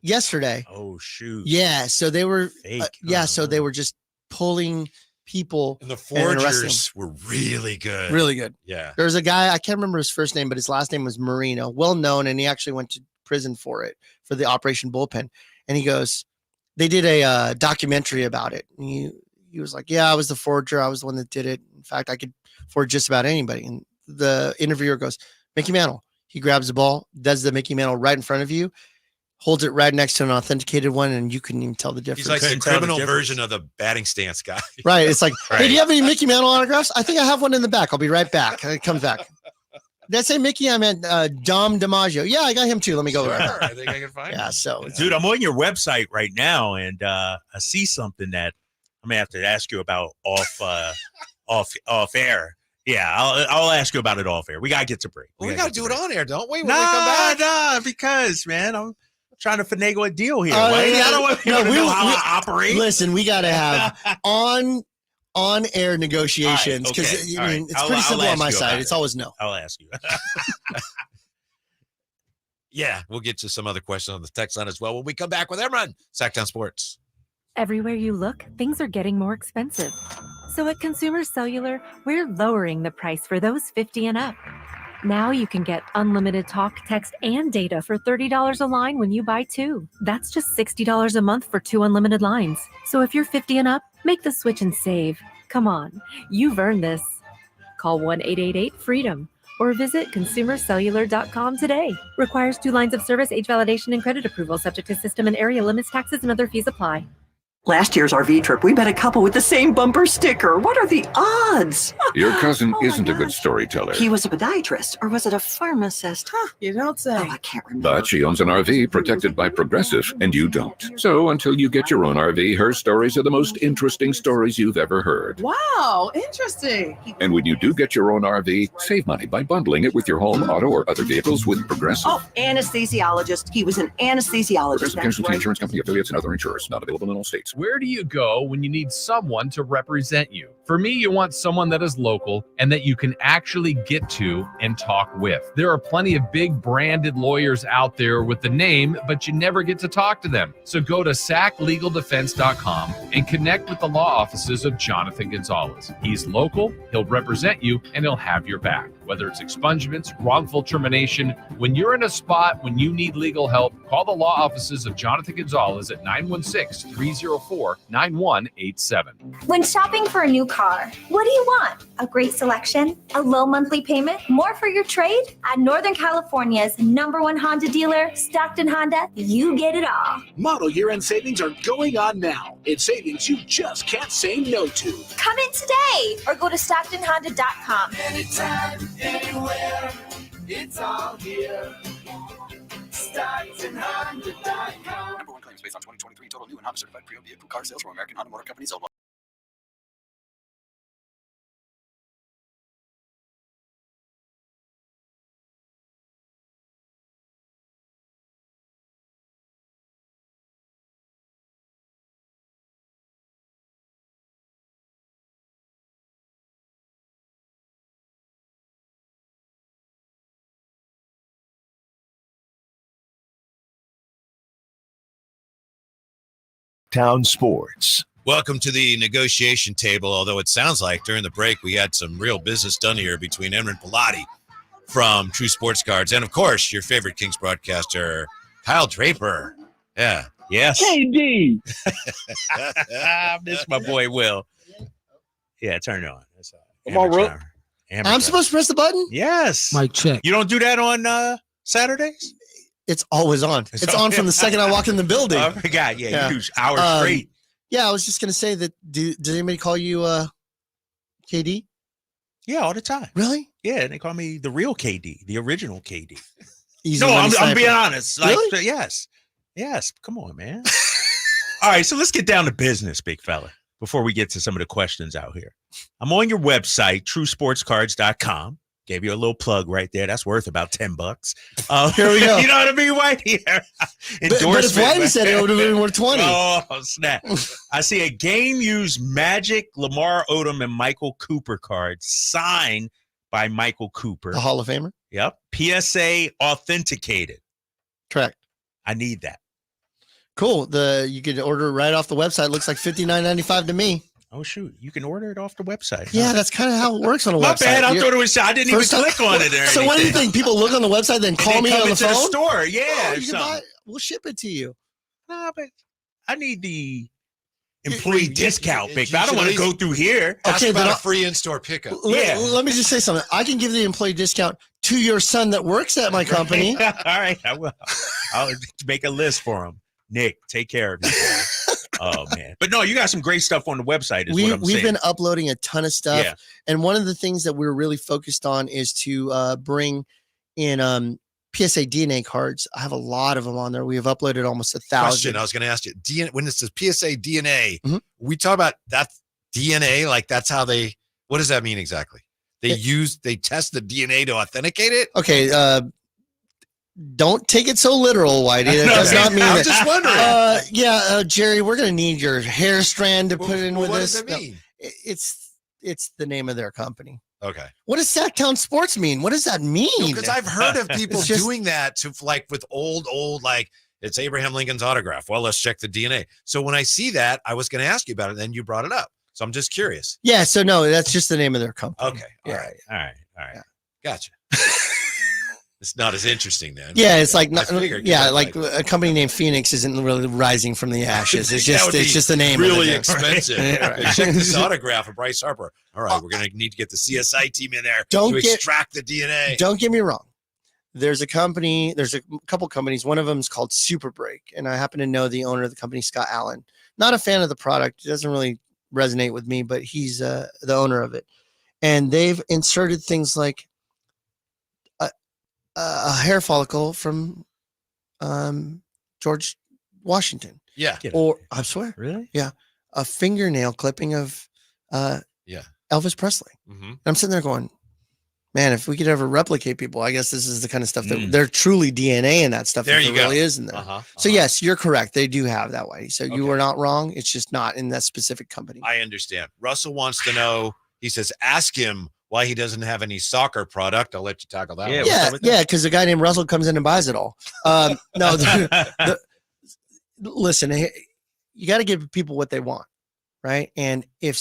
Yesterday. Oh shoot. Yeah. So they were Fake. So they were just pulling people, and the forgers were really good. Really good. Yeah. There's a guy, I can't remember his first name, but his last name was Marino, well known, and he actually went to prison for the Operation Bullpen. And he goes, they did a documentary about it. And he was like, yeah, I was the forger. I was the one that did it. In fact, I could forge just about anybody. And the interviewer goes, Mickey Mantle. He grabs the ball, does the Mickey Mantle right in front of you, holds it right next to an authenticated one, and you couldn't even tell the difference. He's like the criminal version of the batting stance guy. Right. It's like, hey, do you have any Mickey Mantle autographs? I think I have one in the back. I'll be right back. And it comes back. Did I say Mickey? I meant Dom DiMaggio. Yeah, I got him too. Let me go. Sure, I think I can find him. Yeah, so. Dude, I'm on your website right now, and I see something that I'm going to have to ask you about off air. Yeah, I'll ask you about it off air. We got to get to break. We got to do it on air, don't we? When we come back? Nah, because, man, I'm trying to finagle a deal here. I don't want to know how I operate. Listen, we got to have on-air negotiations because it's pretty simple on my side. It's always no. I'll ask you. Yeah, we'll get to some other questions on the text line as well when we come back with Emron, Sacktown Sports. Everywhere you look, things are getting more expensive. So at Consumer Cellular, we're lowering the price for those 50 and up. Now you can get unlimited talk, text, and data for $30 a line when you buy 2. That's just $60 a month for 2 unlimited lines. So if you're 50 and up, make the switch and save. Come on, you've earned this. Call 1-888-FREEDOM or visit consumercellular.com today. Requires 2 lines of service, age validation, and credit approval, subject to system and area limits, taxes, and other fees apply. Last year's RV trip, we met a couple with the same bumper sticker. What are the odds? Your cousin isn't a good storyteller. He was a podiatrist, or was it a pharmacist? Huh, you don't say. Oh, I can't remember. But she owns an RV protected by Progressive, and you don't. So until you get your own RV, her stories are the most interesting stories you've ever heard. Wow, interesting. And when you do get your own RV, save money by bundling it with your home, auto, or other vehicles with Progressive. Oh, anesthesiologist. He was an anesthesiologist. Progressive Casualty Insurance Company affiliates and other insurers. Not available in all states. Where do you go when you need someone to represent you? For me, you want someone that is local and that you can actually get to and talk with. There are plenty of big branded lawyers out there with the name, but you never get to talk to them. So go to SACLegalDefense.com and connect with the law offices of Jonathan Gonzalez. He's local, he'll represent you, and he'll have your back. Whether it's expungements, wrongful termination, when you're in a spot when you need legal help, call the law offices of Jonathan Gonzalez at 916-304-9187. When shopping for a new car, what do you want? A great selection? A low monthly payment? More for your trade? At Northern California's #1 Honda dealer, Stockton Honda, you get it all. Model year-end savings are going on now. It's savings you just can't say no to. Come in today or go to StocktonHonda.com. Anytime, anywhere, it's all here. StocktonHonda.com. Number 1 claims based on 2023 total new and Honda certified pre-owned vehicle car sales from American Honda Motor Company. Sold. Town Sports. Welcome to the negotiation table, although it sounds like during the break we had some real business done here between Emron Pilati from True Sports Cards and, of course, your favorite Kings broadcaster, Kyle Draper. Yeah, Yes. KD. I miss my boy Will. Yeah, turn it on. That's Come on, Will. I'm supposed to press the button? Yes. Mic check. You don't do that on Saturdays? It's always on. It's on from the second I walk in the building. I forgot. Yeah, you do hours straight. Yeah, I was just going to say that. Does anybody call you KD? Yeah, all the time. Really? Yeah, they call me the real KD, the original KD. Easy No, money I'm being sniper. honest. Like, Really? yes. Come on, man. All right, so let's get down to business, big fella, before we get to some of the questions out here. I'm on your website, truesportscards.com. Gave you a little plug right there. That's worth about $10. Here we go. You know what I mean? Right here. But if Whitey said it would have been worth 20. Oh, snap. I see a game-used Magic, Lamar Odom, and Michael Cooper card signed by Michael Cooper. The Hall of Famer? Yep. PSA authenticated. Correct. I need that. Cool. You could order it right off the website. Looks like $59.95 to me. Oh, shoot. You can order it off the website. Yeah, that's kind of how it works on a My website. bad. I thought it was. I didn't even First time- click on it or So what do you anything. think? People look on the website, then call me come on the into phone? the store. Yeah. Oh, or you can something. buy it. We'll ship it to you. Nah, but I need the employee discount, big. I don't want to go through here. Ask Okay, about then a I'll- free in-store pickup. Let me just say something. I can give the employee discount to your son that works at my company. All right, I will. I'll make a list for him. Nick, take care of you. Oh man, but no, you got some great stuff on the website. We've been uploading a ton of stuff, Yeah. and one of the things that we're really focused on is to bring in PSA DNA cards. I have a lot of them on there. We have uploaded almost 1,000. Question. I was going to ask you. DNA, when it says PSA DNA, Mhm. we talk about that DNA. Like that's how they. What does that mean exactly? They test the DNA to authenticate it. Okay. Don't take it so literal, Whitey. It does not mean I'm that. just wondering. Jerry, we're going to need your hair strand to put in with what this. does that mean? It's the name of their company. Okay. What does Sacktown Sports mean? What does that mean? Because I've heard of people It's just- doing that to like with old like it's Abraham Lincoln's autograph. Well, let's check the DNA. So when I see that, I was going to ask you about it, then you brought it up. So I'm just curious. Yeah, so no, that's just the name of their company. Okay. Yeah. All right. Gotcha. It's not as interesting then. Yeah, it's like I figured, like a company named Phoenix isn't really rising from the ashes. It's That just would be it's just the name. really of the thing. expensive. Right. Check this autograph of Bryce Harper. All right, we're gonna need to get the CSI team in there Don't to get- extract the DNA. Don't get me wrong. There's a couple companies. One of them is called Super Break, and I happen to know the owner of the company, Scott Allen. Not a fan of the product. It doesn't really resonate with me, but he's the owner of it. And they've inserted things like a hair follicle from George Washington. Yeah. Or I swear. Really? Yeah. A fingernail clipping of Elvis Presley. Mm-hmm. And I'm sitting there going, man, if we could ever replicate people, I guess this is the kind of stuff that they're truly DNA and that stuff. There that you there go. really is in there. So yes, you're correct. They do have that way. So you were not wrong. It's just not in that specific company. I understand. Russell wants to know. He says, ask him why he doesn't have any soccer product. I'll let you tackle that. one. Yeah, because the guy named Russell comes in and buys it all. No, listen, you got to give people what they want, right? And if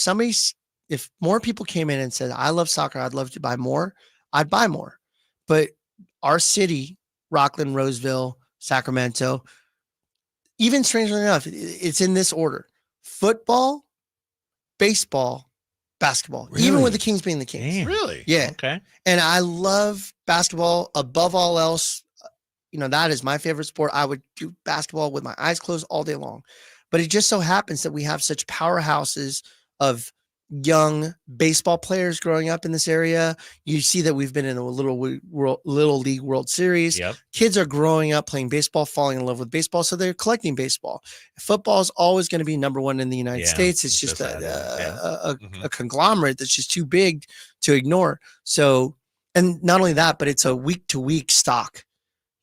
more people came in and said, I love soccer, I'd love to buy more, I'd buy more. But our city, Rockland, Roseville, Sacramento, even strangely enough, it's in this order: football, baseball, basketball, even with the Kings being the Kings. Really? Yeah. Okay. And I love basketball above all else. That is my favorite sport. I would do basketball with my eyes closed all day long. But it just so happens that we have such powerhouses of young baseball players growing up in this area. You see that we've been in a little league World Series. Yep. Kids are growing up playing baseball, falling in love with baseball, so they're collecting baseball. Football is always going to be number one in the United States. It's just a conglomerate that's just too big to ignore. So, and not only that, but it's a week-to-week stock.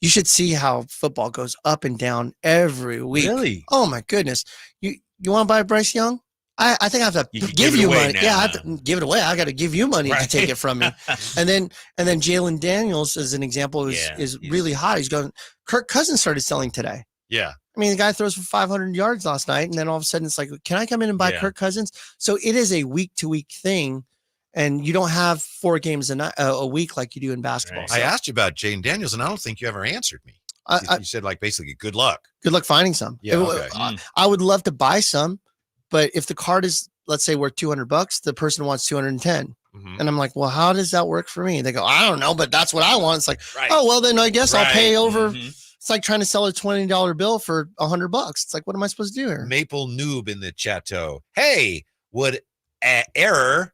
You should see how football goes up and down every week. Really? Oh my goodness! You want to buy Bryce Young? I think I have to You can give give it you away money. now. Yeah, I have to give it away. I got to give you money to take it from me. And then Jalen Daniels, as an example, is really hot. He's going. Kirk Cousins started selling today. Yeah. I mean, the guy throws for 500 yards last night, and then all of a sudden it's like, can I come in and buy Yeah. Kirk Cousins? So it is a week-to-week thing, and you don't have 4 games a week like you do in basketball. I asked you about Jane Daniels, and I don't think you ever answered me. You said like basically good luck. Good luck finding some. Yeah, okay. I would love to buy some, but if the card is, let's say, worth $200, the person wants 210. And I'm like, well, how does that work for me? They go, I don't know, but that's what I want. It's like, oh, well, then I guess I'll pay over. It's like trying to sell a $20 bill for $100. It's like, what am I supposed to do here? Maple Noob in the chateau. Hey, would an error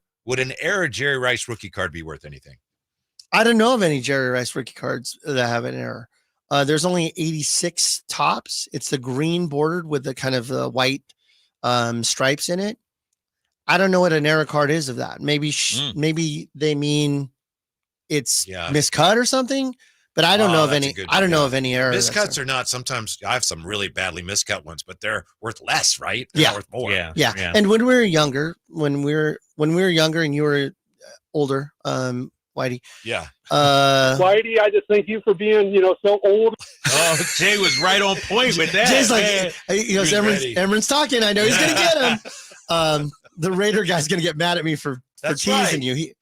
Jerry Rice rookie card be worth anything? I don't know of any Jerry Rice rookie cards that have an error. There's only 86 tops. It's the green bordered with the kind of white stripes in it. I don't know what an error card is of that. Maybe they mean it's miscut or something, but I don't know of any. I don't know of any error. Miscuts are not. Sometimes I have some really badly miscut ones, but they're worth less, right? They're worth more. Yeah. And when we were younger, when we were younger and you were older, Whitey. Yeah. Whitey, I just thank you for being, so old. Oh, Jay was right on point with that. Jay's like, he goes, Emron's talking. I know he's going to get him. The Raider guy's going to get mad at me for teasing you.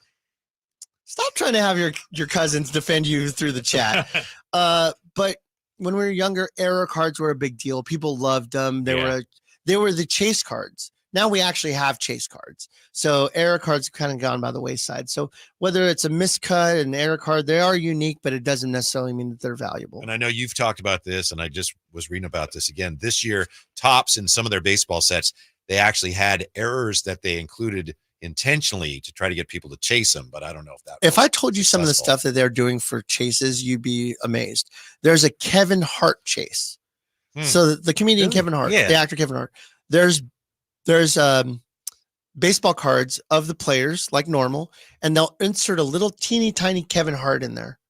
Stop trying to have your cousins defend you through the chat. But when we were younger, error cards were a big deal. People loved them. They were the chase cards. Now we actually have chase cards. So error cards have kind of gone by the wayside. So whether it's a miscut, an error card, they are unique, but it doesn't necessarily mean that they're valuable. And I know you've talked about this, and I just was reading about this again. This year, Topps in some of their baseball sets, they actually had errors that they included intentionally to try to get people to chase them. But I don't know if that. If I told you some of the stuff that they're doing for chases, you'd be amazed. There's a Kevin Hart chase. So the comedian Kevin Hart, the actor Kevin Hart, there's baseball cards of the players like normal, and they'll insert a little teeny tiny Kevin Hart in there.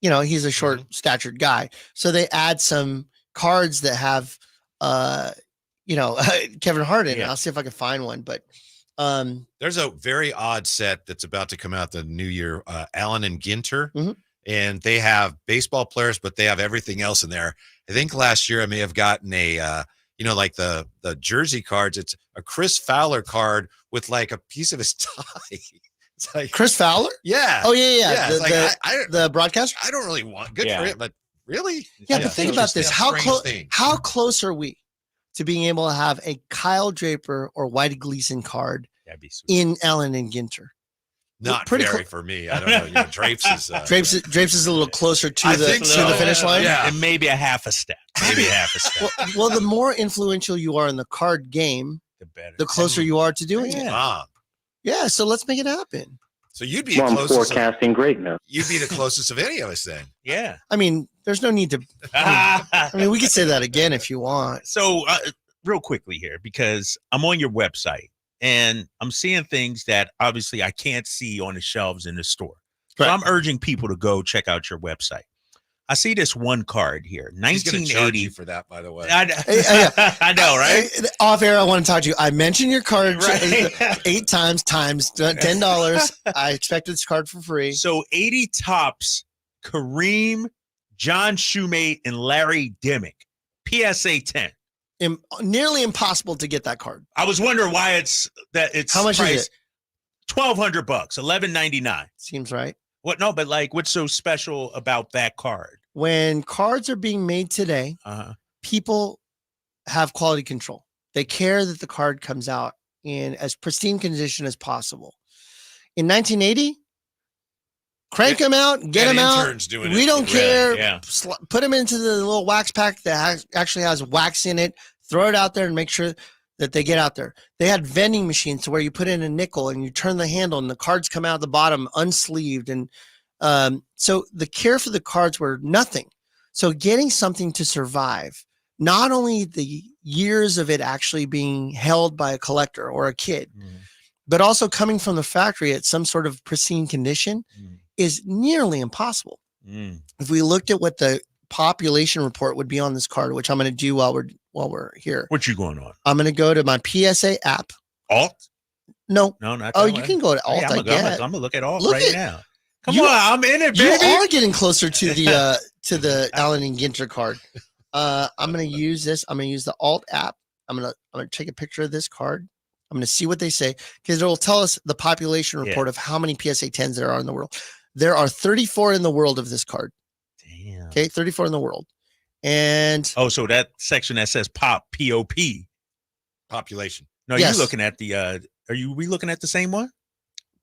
He's a short statured guy. So they add some cards that have, Kevin Hart in it. I'll see if I can find one, but there's a very odd set that's about to come out the new year, Allen and Ginter, and they have baseball players, but they have everything else in there. I think last year I may have gotten a, like the jersey cards. It's a Chris Fowler card with like a piece of his tie. It's like Chris Fowler? Yeah. Oh yeah. The broadcaster? I don't really want good for it, but really? Yeah, but think about this. How close are we to being able to have a Kyle Draper or Whitey Gleason card in Allen and Ginter? Not pretty very for me. I don't know. Drapes is Drapes is a little closer to the finish line. Yeah, and maybe a half a step. Well, the more influential you are in the card game, the closer you are to doing it. Yeah, so let's make it happen. So you'd be the closest forecasting greatness. You'd be the closest of any of us then. Yeah. I mean, there's no need to. We could say that again if you want. So, real quickly here, because I'm on your website. And I'm seeing things that obviously I can't see on the shelves in the store. So I'm urging people to go check out your website. I see this one card here, 1980. He's going to charge you for that, by the way. I know, right? Off air, I want to talk to you. I mentioned your card 8 times $10. I expected this card for free. So 80 Topps, Kareem, John Shoemate, and Larry Dimmick, PSA 10. Nearly impossible to get that card. I was wondering why it's how much is it? $1,200, $11.99. Seems right. What? No, but like, what's so special about that card? When cards are being made today, people have quality control. They care that the card comes out in as pristine condition as possible. In 1980, crank them out, get them out. We don't care. Put them into the little wax pack that actually has wax in it. Throw it out there and make sure that they get out there. They had vending machines to where you put in a nickel and you turn the handle and the cards come out the bottom unsleeved. And so the care for the cards were nothing. So getting something to survive, not only the years of it actually being held by a collector or a kid, but also coming from the factory at some sort of pristine condition, is nearly impossible. If we looked at what the population report would be on this card, which I'm going to do while we're here. What you going on? I'm going to go to my PSA app. Alt? No, not. Oh, you can go to Alt. I'm going to look at Alt now. Come on, I'm in it, baby. You are getting closer to the Allen and Ginter card. I'm going to use this. I'm going to use the Alt app. I'm going to take a picture of this card. I'm going to see what they say, because it will tell us the population report of how many PSA 10s there are in the world. There are 34 in the world of this card. Damn. Okay, 34 in the world. And so that section that says pop, P-O-P. Population. No, Yes. you're looking at the are you re-looking at the same one?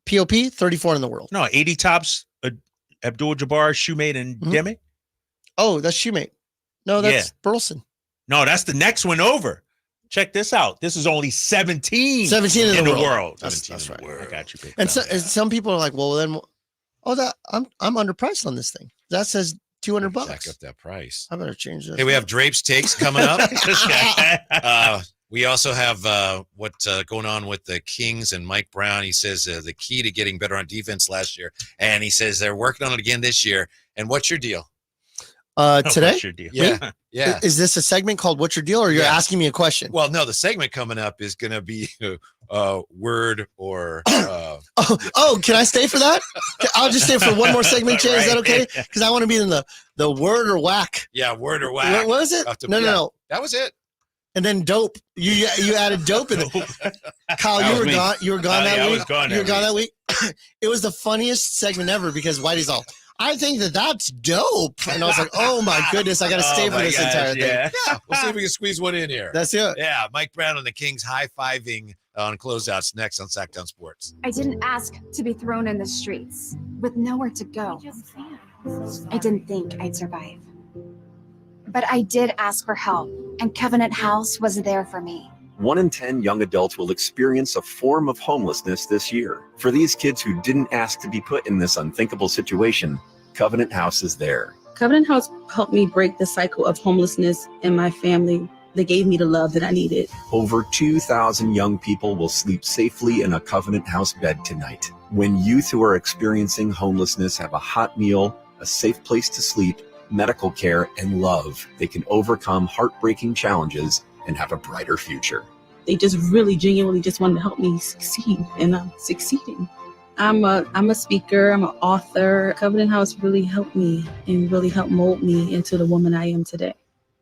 POP, 34 in the world. No, 80 tops, Abdul-Jabbar, Shoemate, and Demi. Oh, that's Shoemate. No, that's Burleson. No, that's the next one over. Check this out. This is only 17 in the world. That's right. I got you. And some people are like, well, then, I'm underpriced on this thing. That says $200. Jack up that price. I better change this. Hey, we have Drapes Takes coming up. We also have what's going on with the Kings and Mike Brown. He says the key to getting better on defense last year. And he says they're working on it again this year. And what's your deal? Today? What's your deal? Yeah. Yeah. Is this a segment called What's Your Deal, or you're asking me a question? Well, no, the segment coming up is going to be word or. Can I stay for that? I'll just stay for one more segment, Jay. Is that okay? Because I want to be in the word or whack. Yeah, word or whack. What was it? No. That was it. And then dope. You added dope in it. Kyle, you were gone. You were gone that week. I was gone. You were gone that week. It was the funniest segment ever because Whitey's all, I think that's dope. And I was like, oh my goodness, I got to stay for this entire thing. Yeah, we'll see if we can squeeze one in here. That's it. Yeah, Mike Brown and the Kings high-fiving on closeouts next on Sacktown Sports. I didn't ask to be thrown in the streets with nowhere to go. I didn't think I'd survive. But I did ask for help, and Covenant House was there for me. 1 in 10 young adults will experience a form of homelessness this year. For these kids who didn't ask to be put in this unthinkable situation, Covenant House is there. Covenant House helped me break the cycle of homelessness in my family. They gave me the love that I needed. Over 2,000 young people will sleep safely in a Covenant House bed tonight. When youth who are experiencing homelessness have a hot meal, a safe place to sleep, medical care, and love, they can overcome heartbreaking challenges and have a brighter future. They just really genuinely just wanted to help me succeed, and I'm succeeding. I'm a speaker, I'm an author. Covenant House really helped me and really helped mold me into the woman I am today.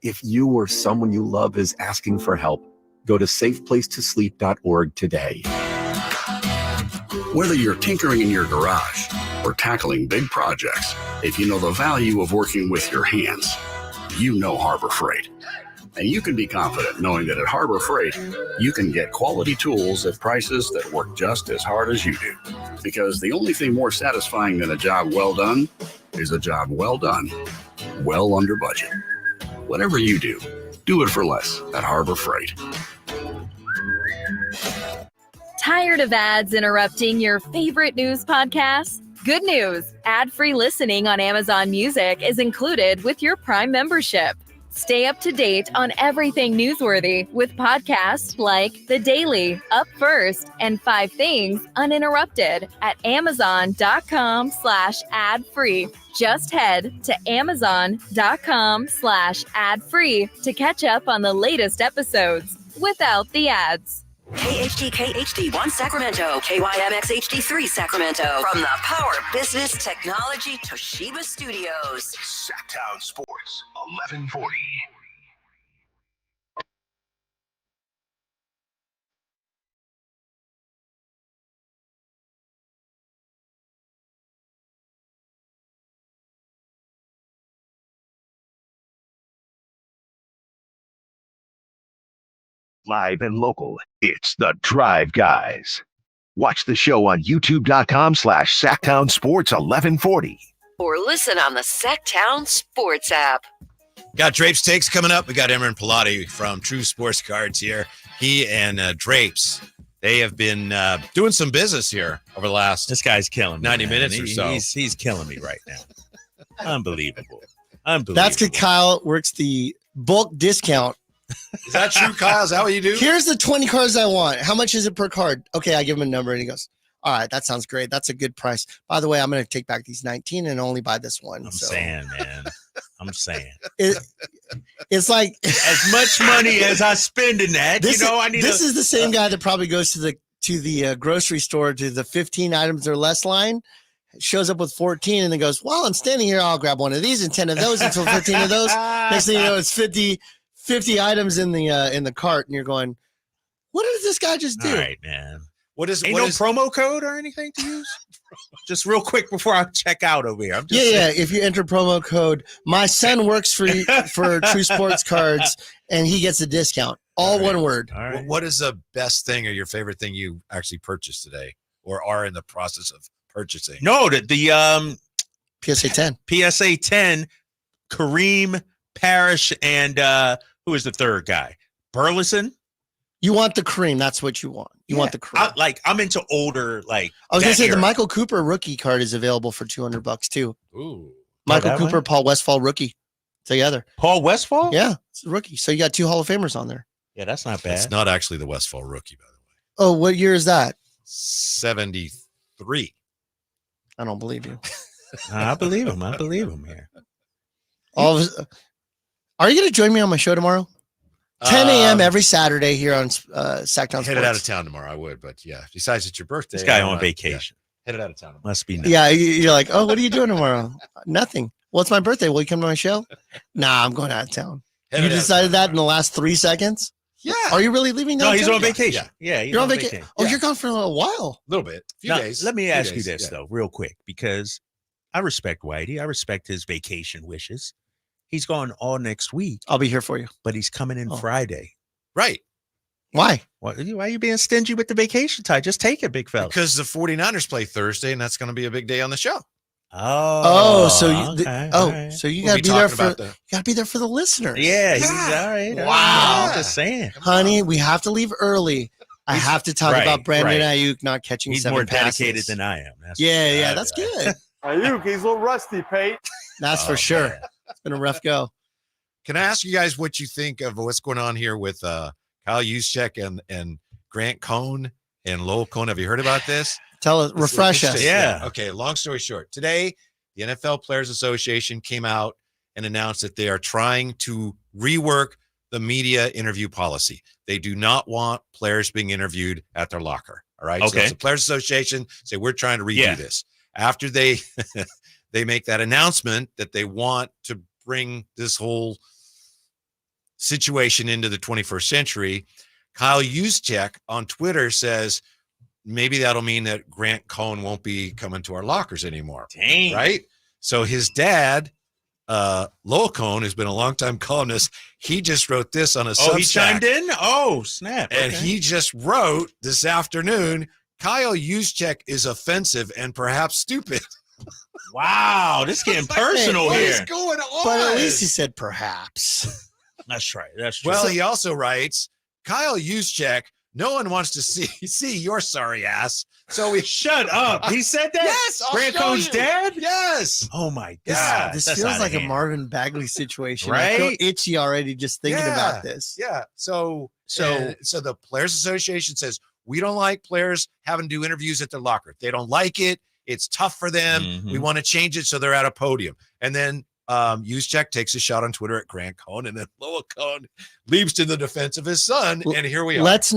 If you or someone you love is asking for help, go to safeplacetosleep.org today. Whether you're tinkering in your garage or tackling big projects, if you know the value of working with your hands, you know Harbor Freight. And you can be confident knowing that at Harbor Freight, you can get quality tools at prices that work just as hard as you do. Because the only thing more satisfying than a job well done is a job well done, well under budget. Whatever you do it for less at Harbor Freight. Tired of ads interrupting your favorite news podcasts? Good news! Ad-free listening on Amazon Music is included with your Prime membership. Stay up to date on everything newsworthy with podcasts like The Daily, Up First, and 5 Things Uninterrupted at Amazon.com/ad-free. Just head to Amazon.com/ad-free to catch up on the latest episodes without the ads. KHD HD1 Sacramento, KYMX HD3 Sacramento. From the Power Business Technology Toshiba Studios. Sacktown Sports, 1140. Live and local, it's the Drive Guys. Watch the show on youtube.com/Sacktown Sports 1140. Or listen on the Sacktown Sports app. Got Drapes Takes coming up. We got Emran Pilati from True Sports Cards here. He and Drapes, they have been doing some business here over the last this guy's killing me, 90 minutes or so. He's killing me right now. Unbelievable. That's good. Kyle works the bulk discount. Is that true, Kyle? Is that what you do? Here's the 20 cards I want. How much is it per card? Okay, I give him a number, and he goes, all right, that sounds great. That's a good price. By the way, I'm going to take back these 19 and only buy this one. I'm saying, man. I'm saying. It's like as much money as I spend in that, this is the same guy that probably goes to the grocery store to the 15 items or less line, shows up with 14 and then goes, well, I'm standing here, I'll grab one of these and 10 of those until 15 of those. Next thing you know, it's 50 items in the cart, and you're going, what did this guy just do? All right, man. Ain't no promo code or anything to use? Just real quick before I check out over here. I'm just saying. If you enter promo code, my son works for True Sports Cards, and he gets a discount. All one word. All right. What is the best thing or your favorite thing you actually purchased today or are in the process of purchasing? No, the PSA 10. PSA 10, Kareem, Parrish, and who is the third guy? Burleson? You want the cream. That's what you want. You want the cream. I'm into older, I was going to say era. the Michael Cooper rookie card is available for $200 too. Ooh. Michael that Cooper, one? Paul Westphal rookie together. Paul Westphal? Yeah, it's a rookie. So you got 2 Hall of Famers on there. Yeah, that's not bad. It's not actually the Westfall rookie, by the way. Oh, what year is that? 73. I don't believe you. I believe him. I believe him here. Are you going to join me on my show tomorrow? 10 a.m. every Saturday here on Sacktown Sports. Headed out of town tomorrow, I would, but yeah. Besides, it's your birthday. This guy on vacation. Yeah, headed out of town tomorrow. Must be nice. Yeah, you're like, oh, what are you doing tomorrow? Nothing. Well, it's my birthday. Will you come to my show? Nah, I'm going out of town. Headed You out of decided town that in the last 3 seconds? Yeah. Are you really leaving? No, he's downtown? on vacation. Yeah, he's You're on vacation. Oh, you're gone for a while. A little bit. A few Now, days. let me Few ask days, you this, yeah. though, real quick, because I respect Whitey. I respect his vacation wishes. He's gone all next week. I'll be here for you. But he's coming in Friday. Right. Why? Why are you being stingy with the vacation time? Just take it, big fella. Because the 49ers play Thursday, and that's going to be a big day on the show. Oh, so you okay. so you We'll got to be be there talking for about the- you got to be there for the listeners. Yeah, he's all right. Wow. I'm just saying. Honey, we have to leave early. I have to talk right, about Brandon right. Ayuk not catching He's 7 more passes. dedicated than I am. That's Yeah, that's good. Ayuk, he's a little rusty, Pate. That's for sure. It's been a rough go. Can I ask you guys what you think of what's going on here with Kyle Juszczyk and Grant Cohn and Lowell Cohn? Have you heard about this? Tell us, refresh us. Interesting. Yeah. Okay. Long story short, today the NFL Players Association came out and announced that they are trying to rework the media interview policy. They do not want players being interviewed at their locker. All right. Okay. So the Players Association say we're trying to redo this. After they they make that announcement that they want to bring this whole situation into the 21st century, Kyle Juszczyk on Twitter says maybe that'll mean that Grant Cohn won't be coming to our lockers anymore. Dang. Right? So his dad, Lowell Cohn, who's been a longtime columnist, he just wrote this on a Substack. Oh, he chimed in? Oh, snap. And Okay. he just wrote this afternoon, Kyle Juszczyk is offensive and perhaps stupid. Wow, this is getting personal What here. is going on? But at least he said perhaps. That's right. That's true. Well, he also writes, Kyle Juszczyk, no one wants to see your sorry ass. So we shut up. He said that? Yes. I'll Grant show Cohn's you. dad? Yes. Oh, my This, God. this That's feels outta like a hand. Marvin Bagley situation. I feel Right? itchy already just thinking about this. Yeah. So the Players Association says we don't like players having to do interviews at their locker. If they don't like it, it's tough for them. Mm-hmm. We want to change it so they're at a podium. And then Juszczyk takes a shot on Twitter at Grant Cohn, and then Lowell Cohn leaps to the defense of his son. And here we are. Let's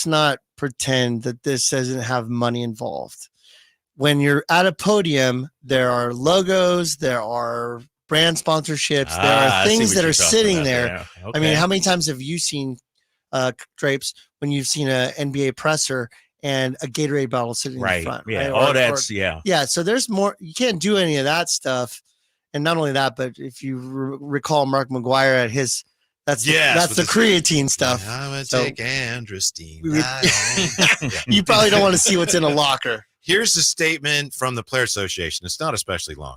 not pretend that this doesn't have money involved. When you're at a podium, there are logos, there are brand sponsorships, there are I see things what that you're are talking sitting about there. there. I mean, Okay. how many times have you seen Drapes when you've seen a NBA presser and a Gatorade bottle sitting in Right. the front? Yeah. Right? All that's, yeah. Yeah. So there's more. You can't do any of that stuff. And not only that, but if you recall Mark McGuire at his, that's Yes, the with creatine stuff. I'm gonna So- take Androstine. You probably don't want to see what's in a locker. Here's a statement from the Players Association. It's not especially long.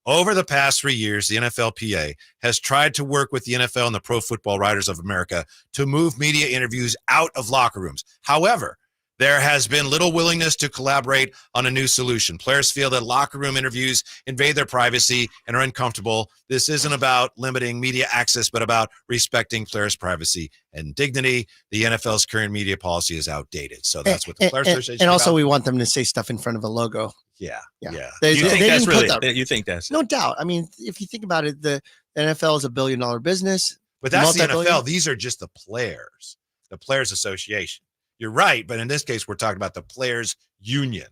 Over the past 3 years, the NFLPA has tried to work with the NFL and the Pro Football Writers of America to move media interviews out of locker rooms. However, there has been little willingness to collaborate on a new solution. Players feel that locker room interviews invade their privacy and are uncomfortable. This isn't about limiting media access, but about respecting players' privacy and dignity. The NFL's current media policy is outdated. So that's what the Players Association And also, about. we want them to say stuff in front of a logo. Yeah. They, You they think didn't that's put really, that- you think that's, No doubt. I mean, if you think about it, the NFL is $1 billion business. But that's the multi-billion. NFL. These are just the Players Association. You're right. But in this case, we're talking about the Players Union.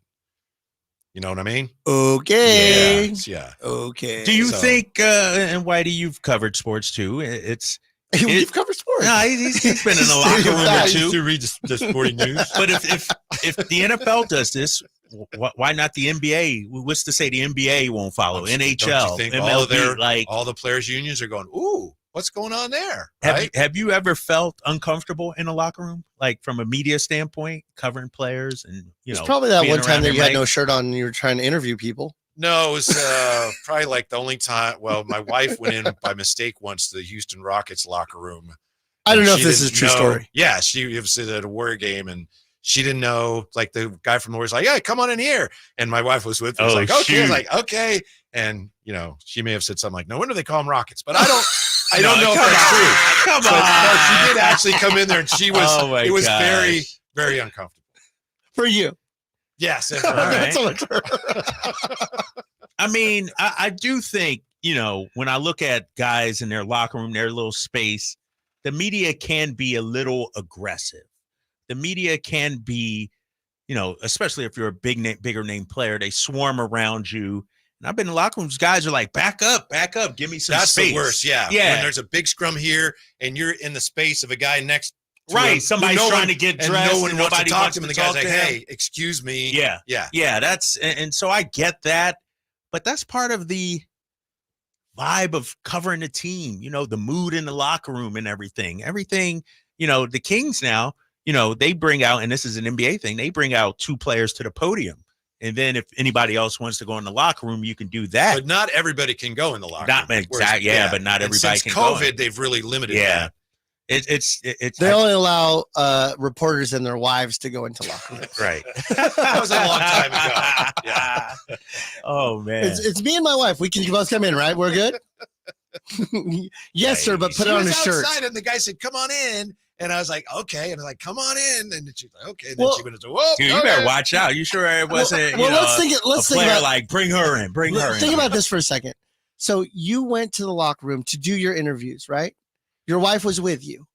You know what I mean? Okay. Yeah. Okay. do you So- think, and Whitey, you've covered sports too. It's You've covered sports. No, he's been in the locker room or two. To read the sporting news. But if the NFL does this, why not the NBA? What's to say the NBA won't follow? NHL, think MLB, all the players' unions are going, ooh, what's going on there? Have you ever felt uncomfortable in a locker room, like from a media standpoint, covering players and It's probably that one time that you had no shirt on and you were trying to interview people. No, it was probably like the only time. Well, my wife went in by mistake once to the Houston Rockets locker room. I don't know if this is a true story. Yeah, she was at a Warrior game and she didn't know. Like the guy from the Warriors, like, "Yeah, come on in here." And my wife was with me. Was like, "Okay," I was like, "Okay." And she may have said something like, "No wonder they call them Rockets," but I don't. I don't know if that's true. Come on. No, she did actually come in there, and she was. It was very, very uncomfortable for you. Yes. Right. I mean, I do think, when I look at guys in their locker room, their little space, the media can be a little aggressive. The media can be, especially if you're a bigger name player, they swarm around you. And I've been in locker rooms, guys are like, back up, give me some space. That's the worst, yeah. When there's a big scrum here and you're in the space of a guy next to him, somebody's trying to get dressed, and no one wants to talk to him, and the guy's like, him. "Hey, excuse me." Yeah. That's and so I get that, but that's part of the vibe of covering the team. The mood in the locker room and everything. The Kings now, they bring out, and this is an NBA thing, they bring out 2 players to the podium. And then if anybody else wants to go in the locker room, you can do that. But not everybody can go in the locker room. Exactly, but not everybody can go. Since COVID, they've really limited that. They only allow reporters and their wives to go into locker rooms. Right. That was a long time ago. Yeah. Oh, man. It's me and my wife. We can both come in, right? We're good? Yes, sir, but put it on a shirt. And the guy said, "Come on in." And I was like, "Okay." And I was like, "Come on in." And she's like, "Okay." And then she went into, "Whoa, dude, you better watch out. You sure it wasn't, let's think about, like, bring her in. Think about this for a second. So you went to the locker room to do your interviews, right? Your wife was with you.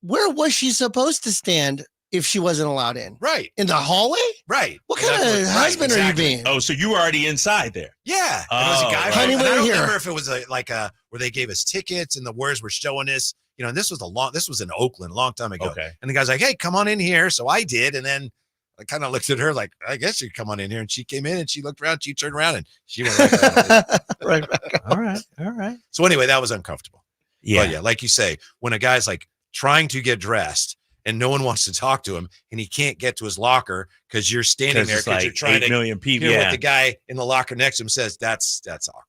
Where was she supposed to stand if she wasn't allowed in? Right. In the hallway? Right. What kind of husband are you being? Oh, so you were already inside there. Yeah. It was a guy. Honey, I don't here. remember if it was where they gave us tickets and the Warriors were showing us, and this was in Oakland a long time ago. Okay. And the guy's like, "Hey, come on in here." So I did. And then I kind of looked at her like, "I guess you come on in here." And she came in and she looked around, she turned around and she went right back. All right. So anyway, that was uncomfortable. Yeah. But yeah, like you say, when a guy's like trying to get dressed and no one wants to talk to him and he can't get to his locker because you're standing there because you're trying to 8 million people. hear what the guy in the locker next to him says, that's awkward.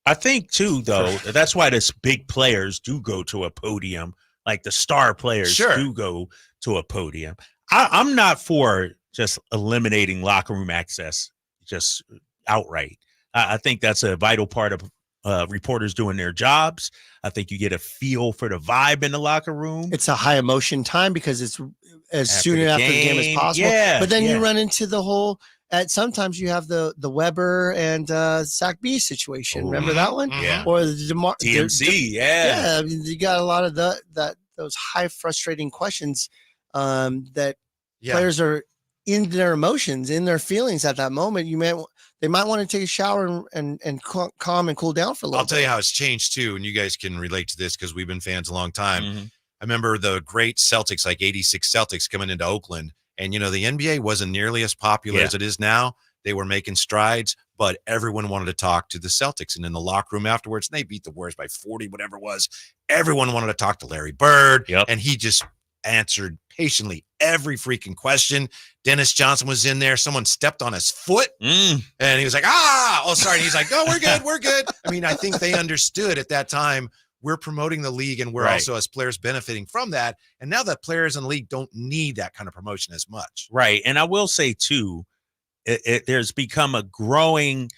I think too, though, that's why this big players do go to a podium. Like the star players do go to a podium. I'm not for just eliminating locker room access just outright. I think that's a vital part of reporters doing their jobs. I think you get a feel for the vibe in the locker room. It's a high emotion time because it's as soon after the game as possible. Yeah, but then you run into the whole. Sometimes you have the Weber and Zach B situation. Ooh. Remember that one? Yeah. Or the TMC. Yeah. I mean, you got a lot of those high frustrating questions that players are in their emotions, in their feelings at that moment. They might want to take a shower and calm and cool down for a little I'll tell you how it's changed too, and you guys can relate to this because we've been fans a long time. Mm-hmm. I remember the great Celtics, like 86 Celtics coming into Oakland, and the NBA wasn't nearly as popular as it is now. They were making strides, but everyone wanted to talk to the Celtics. And in the locker room afterwards, they beat the Warriors by 40, whatever it was. Everyone wanted to talk to Larry Bird, and he just answered patiently every freaking question. Dennis Johnson was in there. Someone stepped on his foot, and he was like, "Oh, sorry." And he's like, "No, we're good. We're good." I mean, I think they understood at that time we're promoting the league, and we're also as players benefiting from that. And now that players in the league don't need that kind of promotion as much. Right. And I will say too, there's become a growing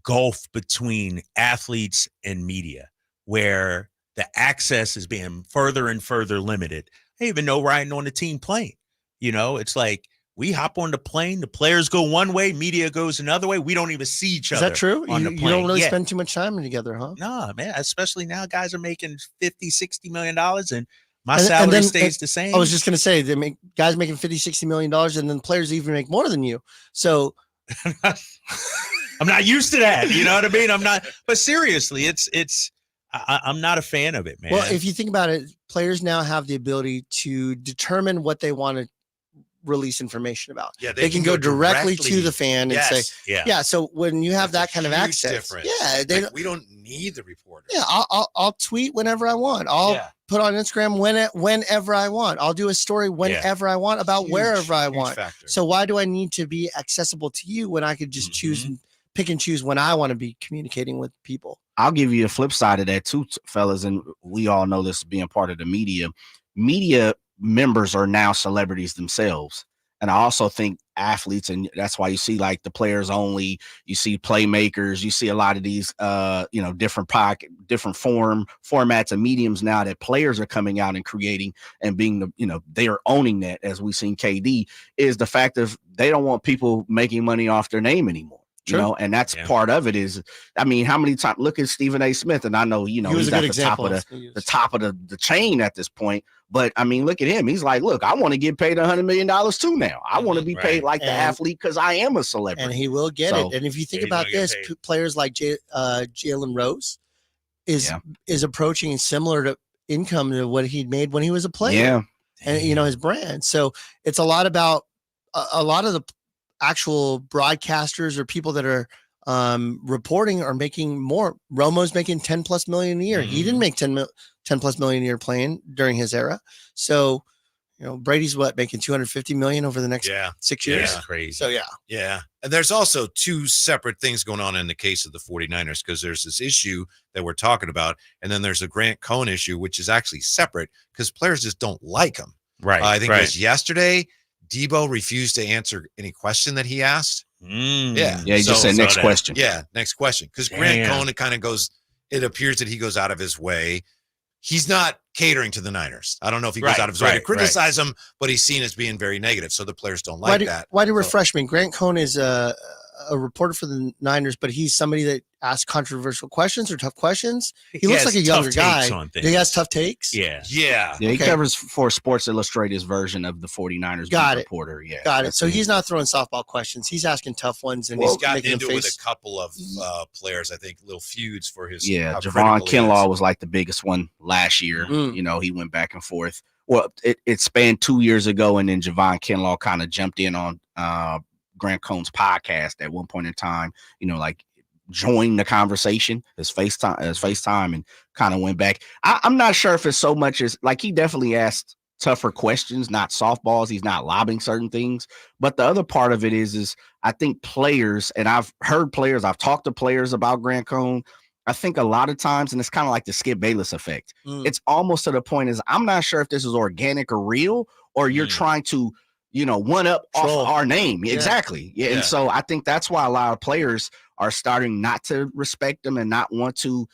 gulf between athletes and media where the access is being further and further limited. I even know riding on the team plane, it's like we hop on the plane, the players go one way, media goes another way. We don't even see each other. Is that true? On the You plane. don't really spend too much time together, huh? No, man, especially now guys are making $50-60 million and my salary stays the same. I was just going to say, guys making $50-60 million, and then players even make more than you. So I'm not used to that. You know what I mean? I'm not. But seriously, it's I'm not a fan of it, man. Well, if you think about it, players now have the ability to determine what they want to release information about. Yeah, they can go directly to the fan and say, yeah. So when you have that kind of access, we don't need the reporter. Yeah, I'll tweet whenever I want. I'll put on Instagram whenever I want. I'll do a story whenever I want about wherever I want. Factor. So why do I need to be accessible to you when I could just choose and pick and choose when I want to be communicating with people? I'll give you a flip side of that too, fellas, and we all know this being part of the media. Media members are now celebrities themselves. And I also think athletes, and that's why you see like the players only, you see playmakers, you see a lot of these, different formats and mediums now that players are coming out and creating and being they are owning that, as we've seen KD, is the fact of they don't want people making money off their name anymore. True. And that's part of it is, I mean, how many times look at Stephen A. Smith, and I know, he's at the top of the chain at this point, but I mean, look at him. He's like, look, I want to get paid $100 million too now. I want to be paid like the athlete because I am a celebrity. And he will get it. And if you think about this, players like Jalen Rose is approaching similar to income to what he'd made when he was a player. Yeah. And, his brand. So it's a lot about a lot of the actual broadcasters or people that are reporting are making more. Romo's making 10 plus million a year. He didn't make 10 plus million a year playing during his era. So, Brady's making 250 million over the next 6 years. Yeah, crazy. So yeah. And there's also two separate things going on in the case of the 49ers, because there's this issue that we're talking about, and then there's a Grant Cohn issue, which is actually separate because players just don't like him. Right. I think it was yesterday. Debo refused to answer any question that he asked. He just said next question. Yeah, next question. Because Grant Cohn, it appears that he goes out of his way. He's not catering to the Niners. I don't know if he goes out of his way to criticize them, but he's seen as being very negative. So the players don't like that. Why do refresh me? Grant Cohn is a reporter for the Niners, but he's somebody that asks controversial questions or tough questions. He looks like a younger guy. He has tough takes. Yeah. He covers for Sports Illustrated's version of the 49ers reporter. Yeah. Got it. So he's not throwing softball questions. He's asking tough ones. And he's gotten into it with a couple of players, I think, little feuds for his. Yeah. Javon Kinlaw was like the biggest one last year. He went back and forth. Well, it spanned 2 years ago, and then Javon Kinlaw kind of jumped in on Grant Cohn's podcast at one point in time, joined the conversation as FaceTime and kind of went back. I'm not sure if it's so much as like he definitely asked tougher questions, not softballs. He's not lobbing certain things. But the other part of it is I think players, and I've talked to players about Grant Cohn. I think a lot of times, and it's kind of like the Skip Bayless effect. It's almost to the point is I'm not sure if this is organic or real, or you're trying to one up off our name. Yeah. Exactly. Yeah. And so I think that's why a lot of players are starting not to respect them and not want to,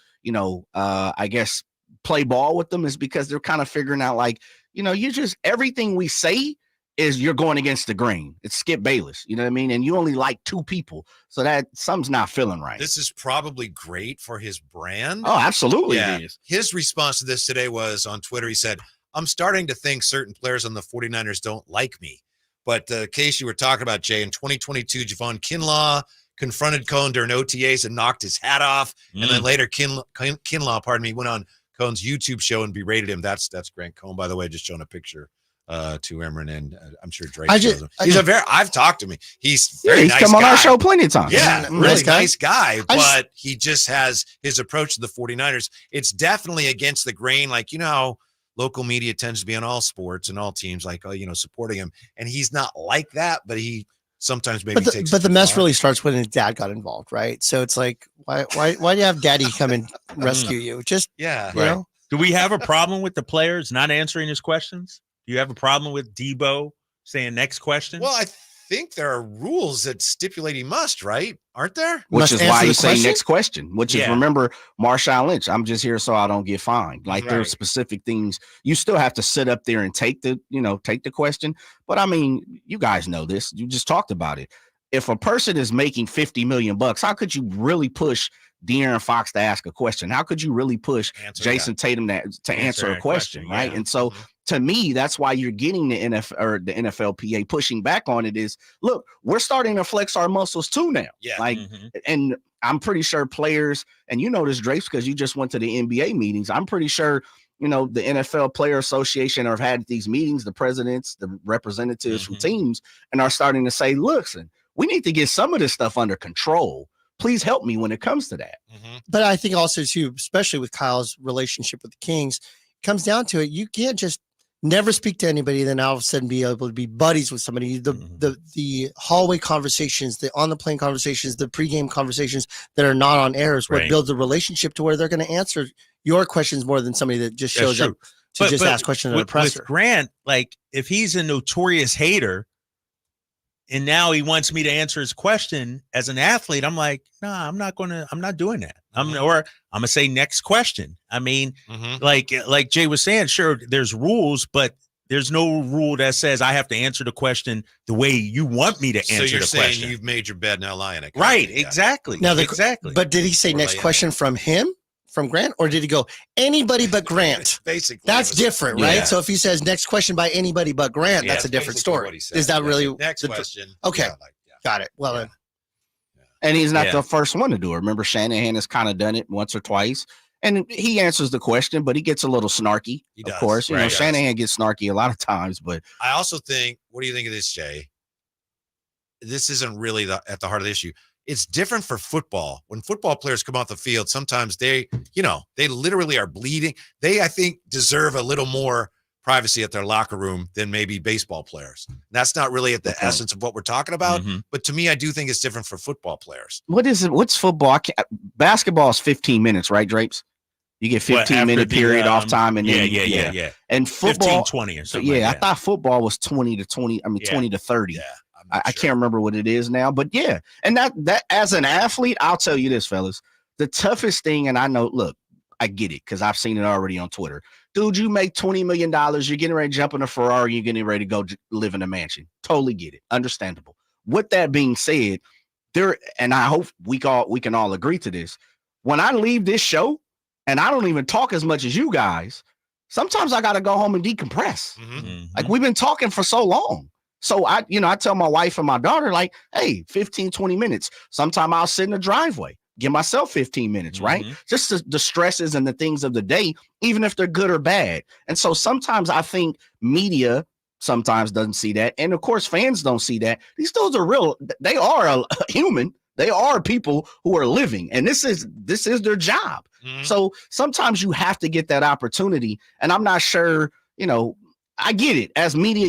I guess, play ball with them, is because they're kind of figuring out like, you just everything we say is you're going against the grain. It's Skip Bayless. You know what I mean? And you only like two people. So that something's not feeling right. This is probably great for his brand. Oh, absolutely. Yeah. It is. His response to this today was on Twitter. He said, I'm starting to think certain players on the 49ers don't like me. But the case you were talking about, Jay, in 2022, Javon Kinlaw confronted Cohn during OTAs and knocked his hat off. And then later Kinlaw, went on Cohn's YouTube show and berated him. That's Grant Cohn, by the way, just showing a picture to Emron, and I'm sure Drake shows him. I've talked to him. He's very nice come guy. on our show plenty of times. Yeah, really nice guy, but he just has his approach to the 49ers. It's definitely against the grain. Like, how local media tends to be on all sports and all teams, like, supporting him. And he's not like that, but he sometimes maybe takes. But the mess really starts when his dad got involved, right? So it's like, why do you have daddy come and rescue you? Just, Do we have a problem with the players not answering his questions? Do you have a problem with Debo saying next question? Well, I think there are rules that stipulate he must, right? Aren't there? Which is why you say next question, which is, remember, Marshawn Lynch, I'm just here so I don't get fined. Like there are specific things. You still have to sit up there and take the question. But I mean, you guys know this. You just talked about it. If a person is making $50 million, how could you really push De'Aaron Fox to ask a question? How could you really push Jason Tatum to answer a question, right? Yeah. And so to me, that's why you're getting the NFLPA pushing back on it is, look, we're starting to flex our muscles too now. Yeah. Like, and I'm pretty sure players, and you know this, Drapes, because you just went to the NBA meetings. I'm pretty sure, you know, the NFL Player Association have had these meetings, the presidents, the representatives from teams, and are starting to say, listen, we need to get some of this stuff under control. Please help me when it comes to that. But I think also too, especially with Kyle's relationship with the Kings, it comes down to it. You can't just never speak to anybody, then all of a sudden be able to be buddies with somebody. The hallway conversations, the on the plane conversations, the pregame conversations that are not on air is what builds a relationship to where they're going to answer your questions more than somebody that just shows up to ask questions at a presser. With Grant, like if he's a notorious hater and now he wants me to answer his question as an athlete, I'm like, nah, I'm not doing that. I'm gonna say next question. I mean, like Jay was saying, sure, there's rules, but there's no rule that says I have to answer the question the way you want me to answer the question. So you're saying you've made your bed, now lie in it. Right, exactly. Now, exactly. But did he say next question from him, from Grant, or did he go anybody but Grant? Basically, that's different, right? So if he says next question by anybody but Grant, that's a different story. Is that really next question? Okay, got it. Well then. And he's not the first one to do it. Remember, Shanahan has kind of done it once or twice. And he answers the question, but he gets a little snarky, of course. You know, Shanahan gets snarky a lot of times. But I also think, what do you think of this, Jay? This isn't really at the heart of the issue. It's different for football. When football players come off the field, sometimes they literally are bleeding. They, I think, deserve a little more privacy at their locker room than maybe baseball players. That's not really at the essence of what we're talking about. But to me, I do think it's different for football players. What is it? What's football? Basketball is 15 minutes, right, Drapes? You get 15-minute period off time, and then yeah. And football 15-20 or something. I thought football was 20 to 20. I mean, 20 to 30. Yeah, I can't remember what it is now, but yeah. And that as an athlete, I'll tell you this, fellas, the toughest thing, and I know, look, I get it because I've seen it already on Twitter. Dude, you make $20 million. You're getting ready to jump in a Ferrari. You're getting ready to go live in a mansion. Totally get it. Understandable. With that being said, and I hope we can all agree to this. When I leave this show, and I don't even talk as much as you guys, sometimes I got to go home and decompress. Like we've been talking for so long. So I tell my wife and my daughter, like, hey, 15, 20 minutes. Sometime I'll sit in the driveway, give myself 15 minutes, right? Just the stresses and the things of the day, even if they're good or bad. And so sometimes I think media sometimes doesn't see that. And of course, fans don't see that. These dudes are real. They are a human. They are people who are living, and this is their job. So sometimes you have to get that opportunity. And I'm not sure, I get it. As media,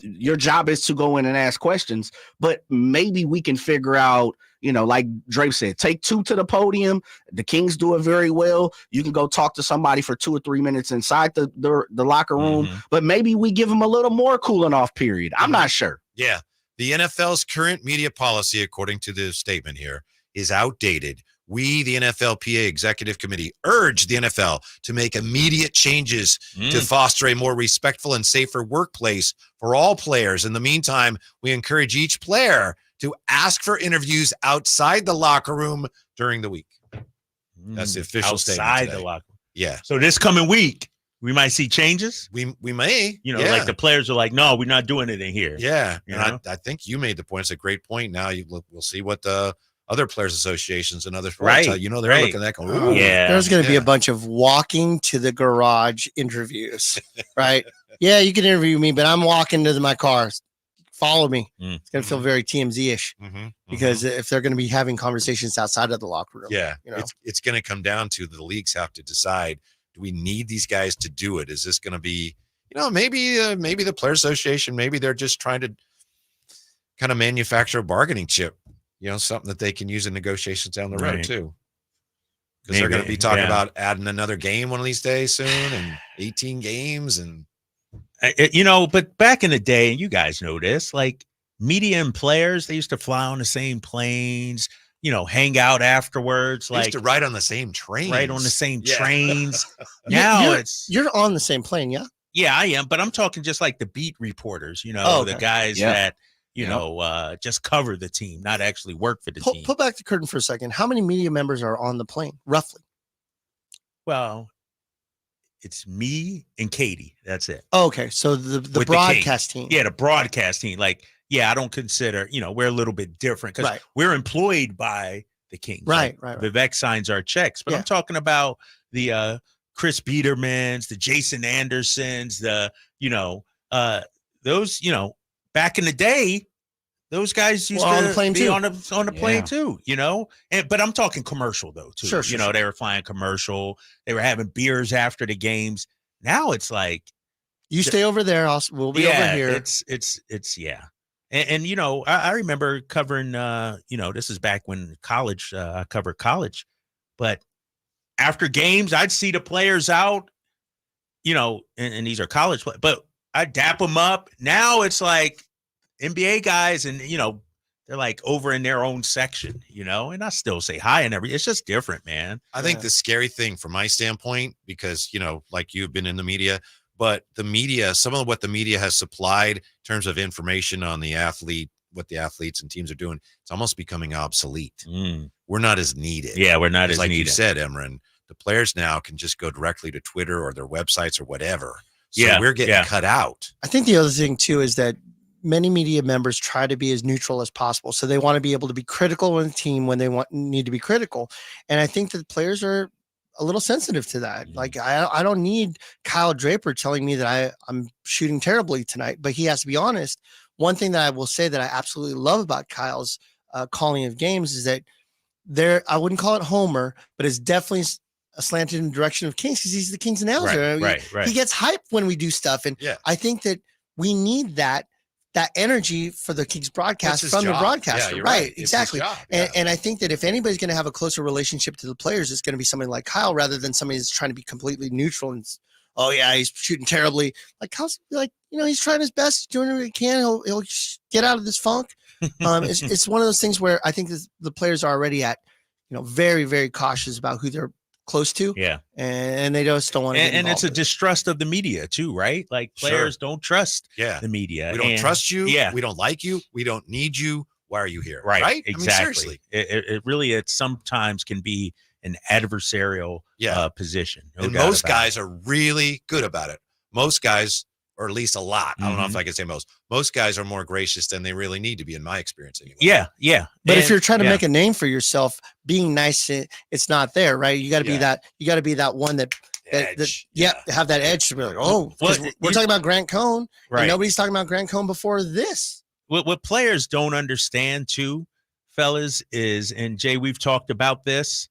your job is to go in and ask questions, but maybe we can figure out, like Drake said, take two to the podium. The Kings do it very well. You can go talk to somebody for 2 or 3 minutes inside the locker room, but maybe we give them a little more cooling off period. I'm not sure. Yeah. The NFL's current media policy, according to the statement here, is outdated. We, the NFLPA Executive Committee, urge the NFL to make immediate changes to foster a more respectful and safer workplace for all players. In the meantime, we encourage each player to ask for interviews outside the locker room during the week. That's the official statement outside today. the locker room. Yeah. So this coming week, we might see changes. We may. Like the players are like, no, we're not doing it in here. Yeah. I think you made the point. It's a great point. Now we'll see what the other players associations and other sports, they're looking at that going, ooh. There's going to be a bunch of walking to the garage interviews, right? Yeah, you can interview me, but I'm walking to my car. Follow me. It's going to feel very TMZ-ish because if they're going to be having conversations outside of the locker room. Yeah, it's going to come down to the leagues have to decide, do we need these guys to do it? Is this going to be, maybe the Players Association, maybe they're just trying to kind of manufacture a bargaining chip. Something that they can use in negotiations down the road too. Because they're going to be talking about adding another game one of these days soon and 18 games. And, but back in the day, and you guys know this, like media and players, they used to fly on the same planes, hang out afterwards. They used to ride on the same trains. Right on the same trains. Now you're on the same plane, yeah? Yeah, I am. But I'm talking just like the beat reporters, the guys that just cover the team, not actually work for the team. Pull back the curtain for a second. How many media members are on the plane, roughly? Well, it's me and Katie. That's it. Oh, okay. So the broadcast team. Yeah, the broadcast team. Like, I don't consider, we're a little bit different because we're employed by the Kings. Right. Vivek signs our checks. But I'm talking about the Chris Biedermans, the Jason Andersons, those, back in the day, those guys used to on the plane be too. on the plane too, but I'm talking commercial though too. Sure. They were flying commercial. They were having beers after the games. Now it's like you stay over there. We'll be over here. It's And I remember covering. This is back when college. I covered college, but after games, I'd see the players out. And these are college players, but I'd dap them up. Now it's like NBA guys, and they're like over in their own section, and I still say hi and everything. It's just different, man. I think the scary thing from my standpoint, because like you've been in the media, but the media, some of what the media has supplied in terms of information on the athlete, what the athletes and teams are doing, it's almost becoming obsolete. We're not as needed. Yeah, we're not as like needed. You said, Emran, the players now can just go directly to Twitter or their websites or whatever. So we're getting cut out. I think the other thing too is that many media members try to be as neutral as possible. So they want to be able to be critical of the team when they need to be critical. And I think that players are a little sensitive to that. Like I don't need Kyle Draper telling me that I'm shooting terribly tonight, but he has to be honest. One thing that I will say that I absolutely love about Kyle's calling of games is that I wouldn't call it Homer, but it's definitely slanted in the direction of Kings because he's the Kings announcer. Right. He gets hyped when we do stuff. And I think that we need that energy for the Kings broadcast from the broadcaster. Yeah, right. Exactly. And I think that if anybody's going to have a closer relationship to the players, it's going to be somebody like Kyle rather than somebody that's trying to be completely neutral and, he's shooting terribly. Like Kyle's like, he's trying his best, he's doing what he can. He'll get out of this funk. It's one of those things where I think the players are already at, very, very cautious about who they're close to. Yeah. And they just don't want to. And it's a distrust of the media too, right? Like players don't trust the media. We don't trust you. Yeah. We don't like you. We don't need you. Why are you here? Right. Exactly. I mean, seriously. It really sometimes can be an adversarial position. And most guys are really good about it. Most guys, or at least a lot. I don't know if I can say most. Most guys are more gracious than they really need to be, in my experience. Anyway. Yeah. But if you're trying to make a name for yourself, being nice, it's not there, right? You got to be that. You got to be that one that have that edge to be like, we're talking about Grant Cohn, and nobody's talking about Grant Cohn before this. What players don't understand too, fellas, is, and Jay, we've talked about this.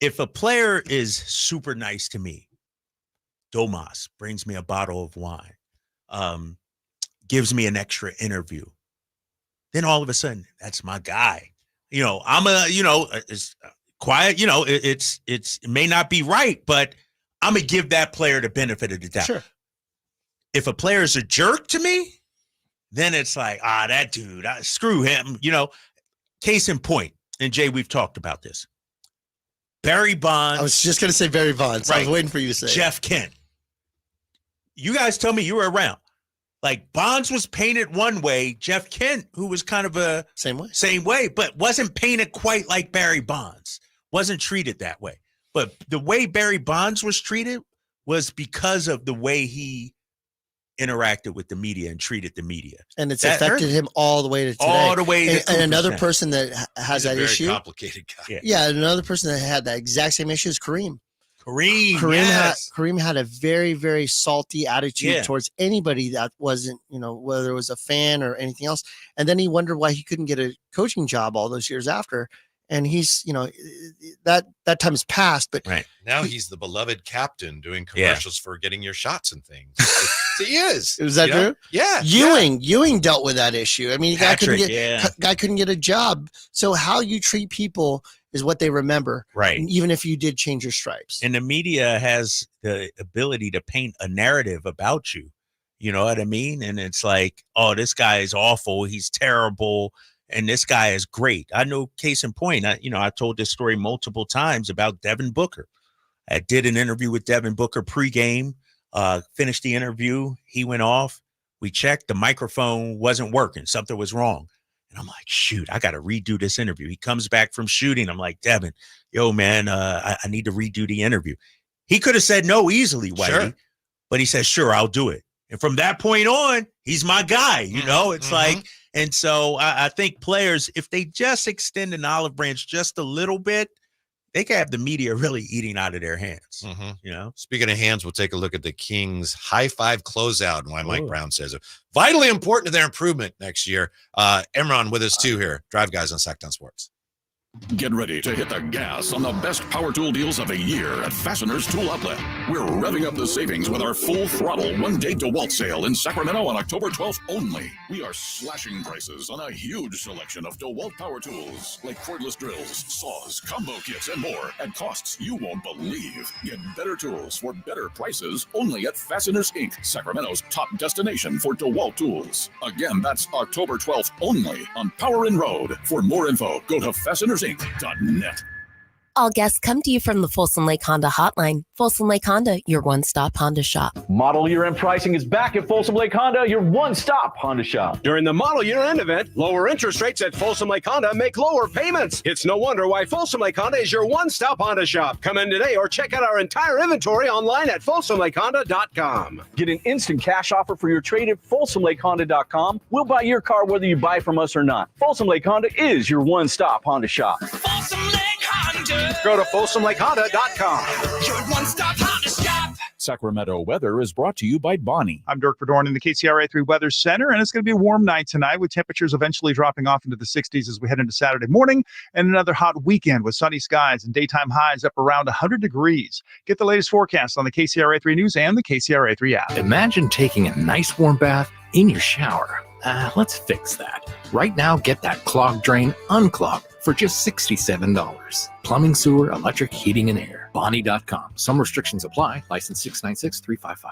If a player is super nice to me, Domas brings me a bottle of wine, gives me an extra interview, then all of a sudden, that's my guy. I'm it's quiet, it may not be right, but I'm going to give that player the benefit of the doubt. Sure. If a player is a jerk to me, then it's like, that dude, screw him, case in point. And Jay, we've talked about this. Barry Bonds. I was just going to say Barry Bonds. I was waiting for you to say Jeff Kent. You guys tell me you were around. Like Bonds was painted one way. Jeff Kent, who was kind of a same way, but wasn't painted quite like Barry Bonds. Wasn't treated that way. But the way Barry Bonds was treated was because of the way he interacted with the media and treated the media. And it's affected him all the way to today. All the way to and another person that has that issue. Complicated guy. Yeah, another person that had that exact same issue is Kareem. Kareem had a very, very salty attitude towards anybody that wasn't, whether it was a fan or anything else. And then he wondered why he couldn't get a coaching job all those years after. And he's, that time has passed. But now he's the beloved captain doing commercials for getting your shots and things. He is. Is that true? Yeah. Ewing dealt with that issue. I mean, guy couldn't get a job. So how you treat people is what they remember. Right. Even if you did change your stripes. And the media has the ability to paint a narrative about you. You know what I mean? And it's like, this guy is awful. He's terrible. And this guy is great. I know, case in point, I told this story multiple times about Devin Booker. I did an interview with Devin Booker pregame, finished the interview. He went off. We checked, the microphone wasn't working. Something was wrong. And I'm like, shoot, I got to redo this interview. He comes back from shooting. I'm like, Devin, yo, man, I need to redo the interview. He could have said no easily, Whitey, Sure. but he said, sure, I'll do it. And from that point on, he's my guy. You know, it's like, and so I think players, if they just extend an olive branch just a little bit, they can have the media really eating out of their hands. You know, speaking of hands, we'll take a look at the Kings' high five closeout and why Mike Brown says it vitally important to their improvement next year. Emron with us too here. Drive Guys on Sacktown Sports. Get ready to hit the gas on the best power tool deals of the year at Fasteners Tool Outlet. We're revving up the savings with our full throttle one-day DeWalt sale in Sacramento on October 12th only. We are slashing prices on a huge selection of DeWalt power tools like cordless drills, saws, combo kits, and more at costs you won't believe. Get better tools for better prices only at Fasteners Inc., Sacramento's top destination for DeWalt tools. Again, that's October 12th only on Power Inn Road. For more info, go to fastenersinc.net. All guests come to you from the Folsom Lake Honda Hotline. Folsom Lake Honda, your one-stop Honda shop. Model year-end pricing is back at Folsom Lake Honda, your one-stop Honda shop. During the model year-end event, lower interest rates at Folsom Lake Honda make lower payments. It's no wonder why Folsom Lake Honda is your one-stop Honda shop. Come in today or check out our entire inventory online at folsomlakehonda.com. Get an instant cash offer for your trade at folsomlakehonda.com. We'll buy your car whether you buy from us or not. Folsom Lake Honda is your one-stop Honda shop. Folsom Lake Honda. Go to folsomlakehonda.com. Your one-stop Honda shop. Sacramento weather is brought to you by Bonnie. I'm Dirk Verdorn in the KCRA3 Weather Center, and it's going to be a warm night tonight with temperatures eventually dropping off into the 60s as we head into Saturday morning, and another hot weekend with sunny skies and daytime highs up around 100 degrees. Get the latest forecast on the KCRA3 News and the KCRA3 app. Imagine taking a nice warm bath in your shower. Let's fix that. Right now, get that clogged drain unclogged for just $67. Plumbing, sewer, electric, heating, and air. Bonnie.com. Some restrictions apply. License 696-355.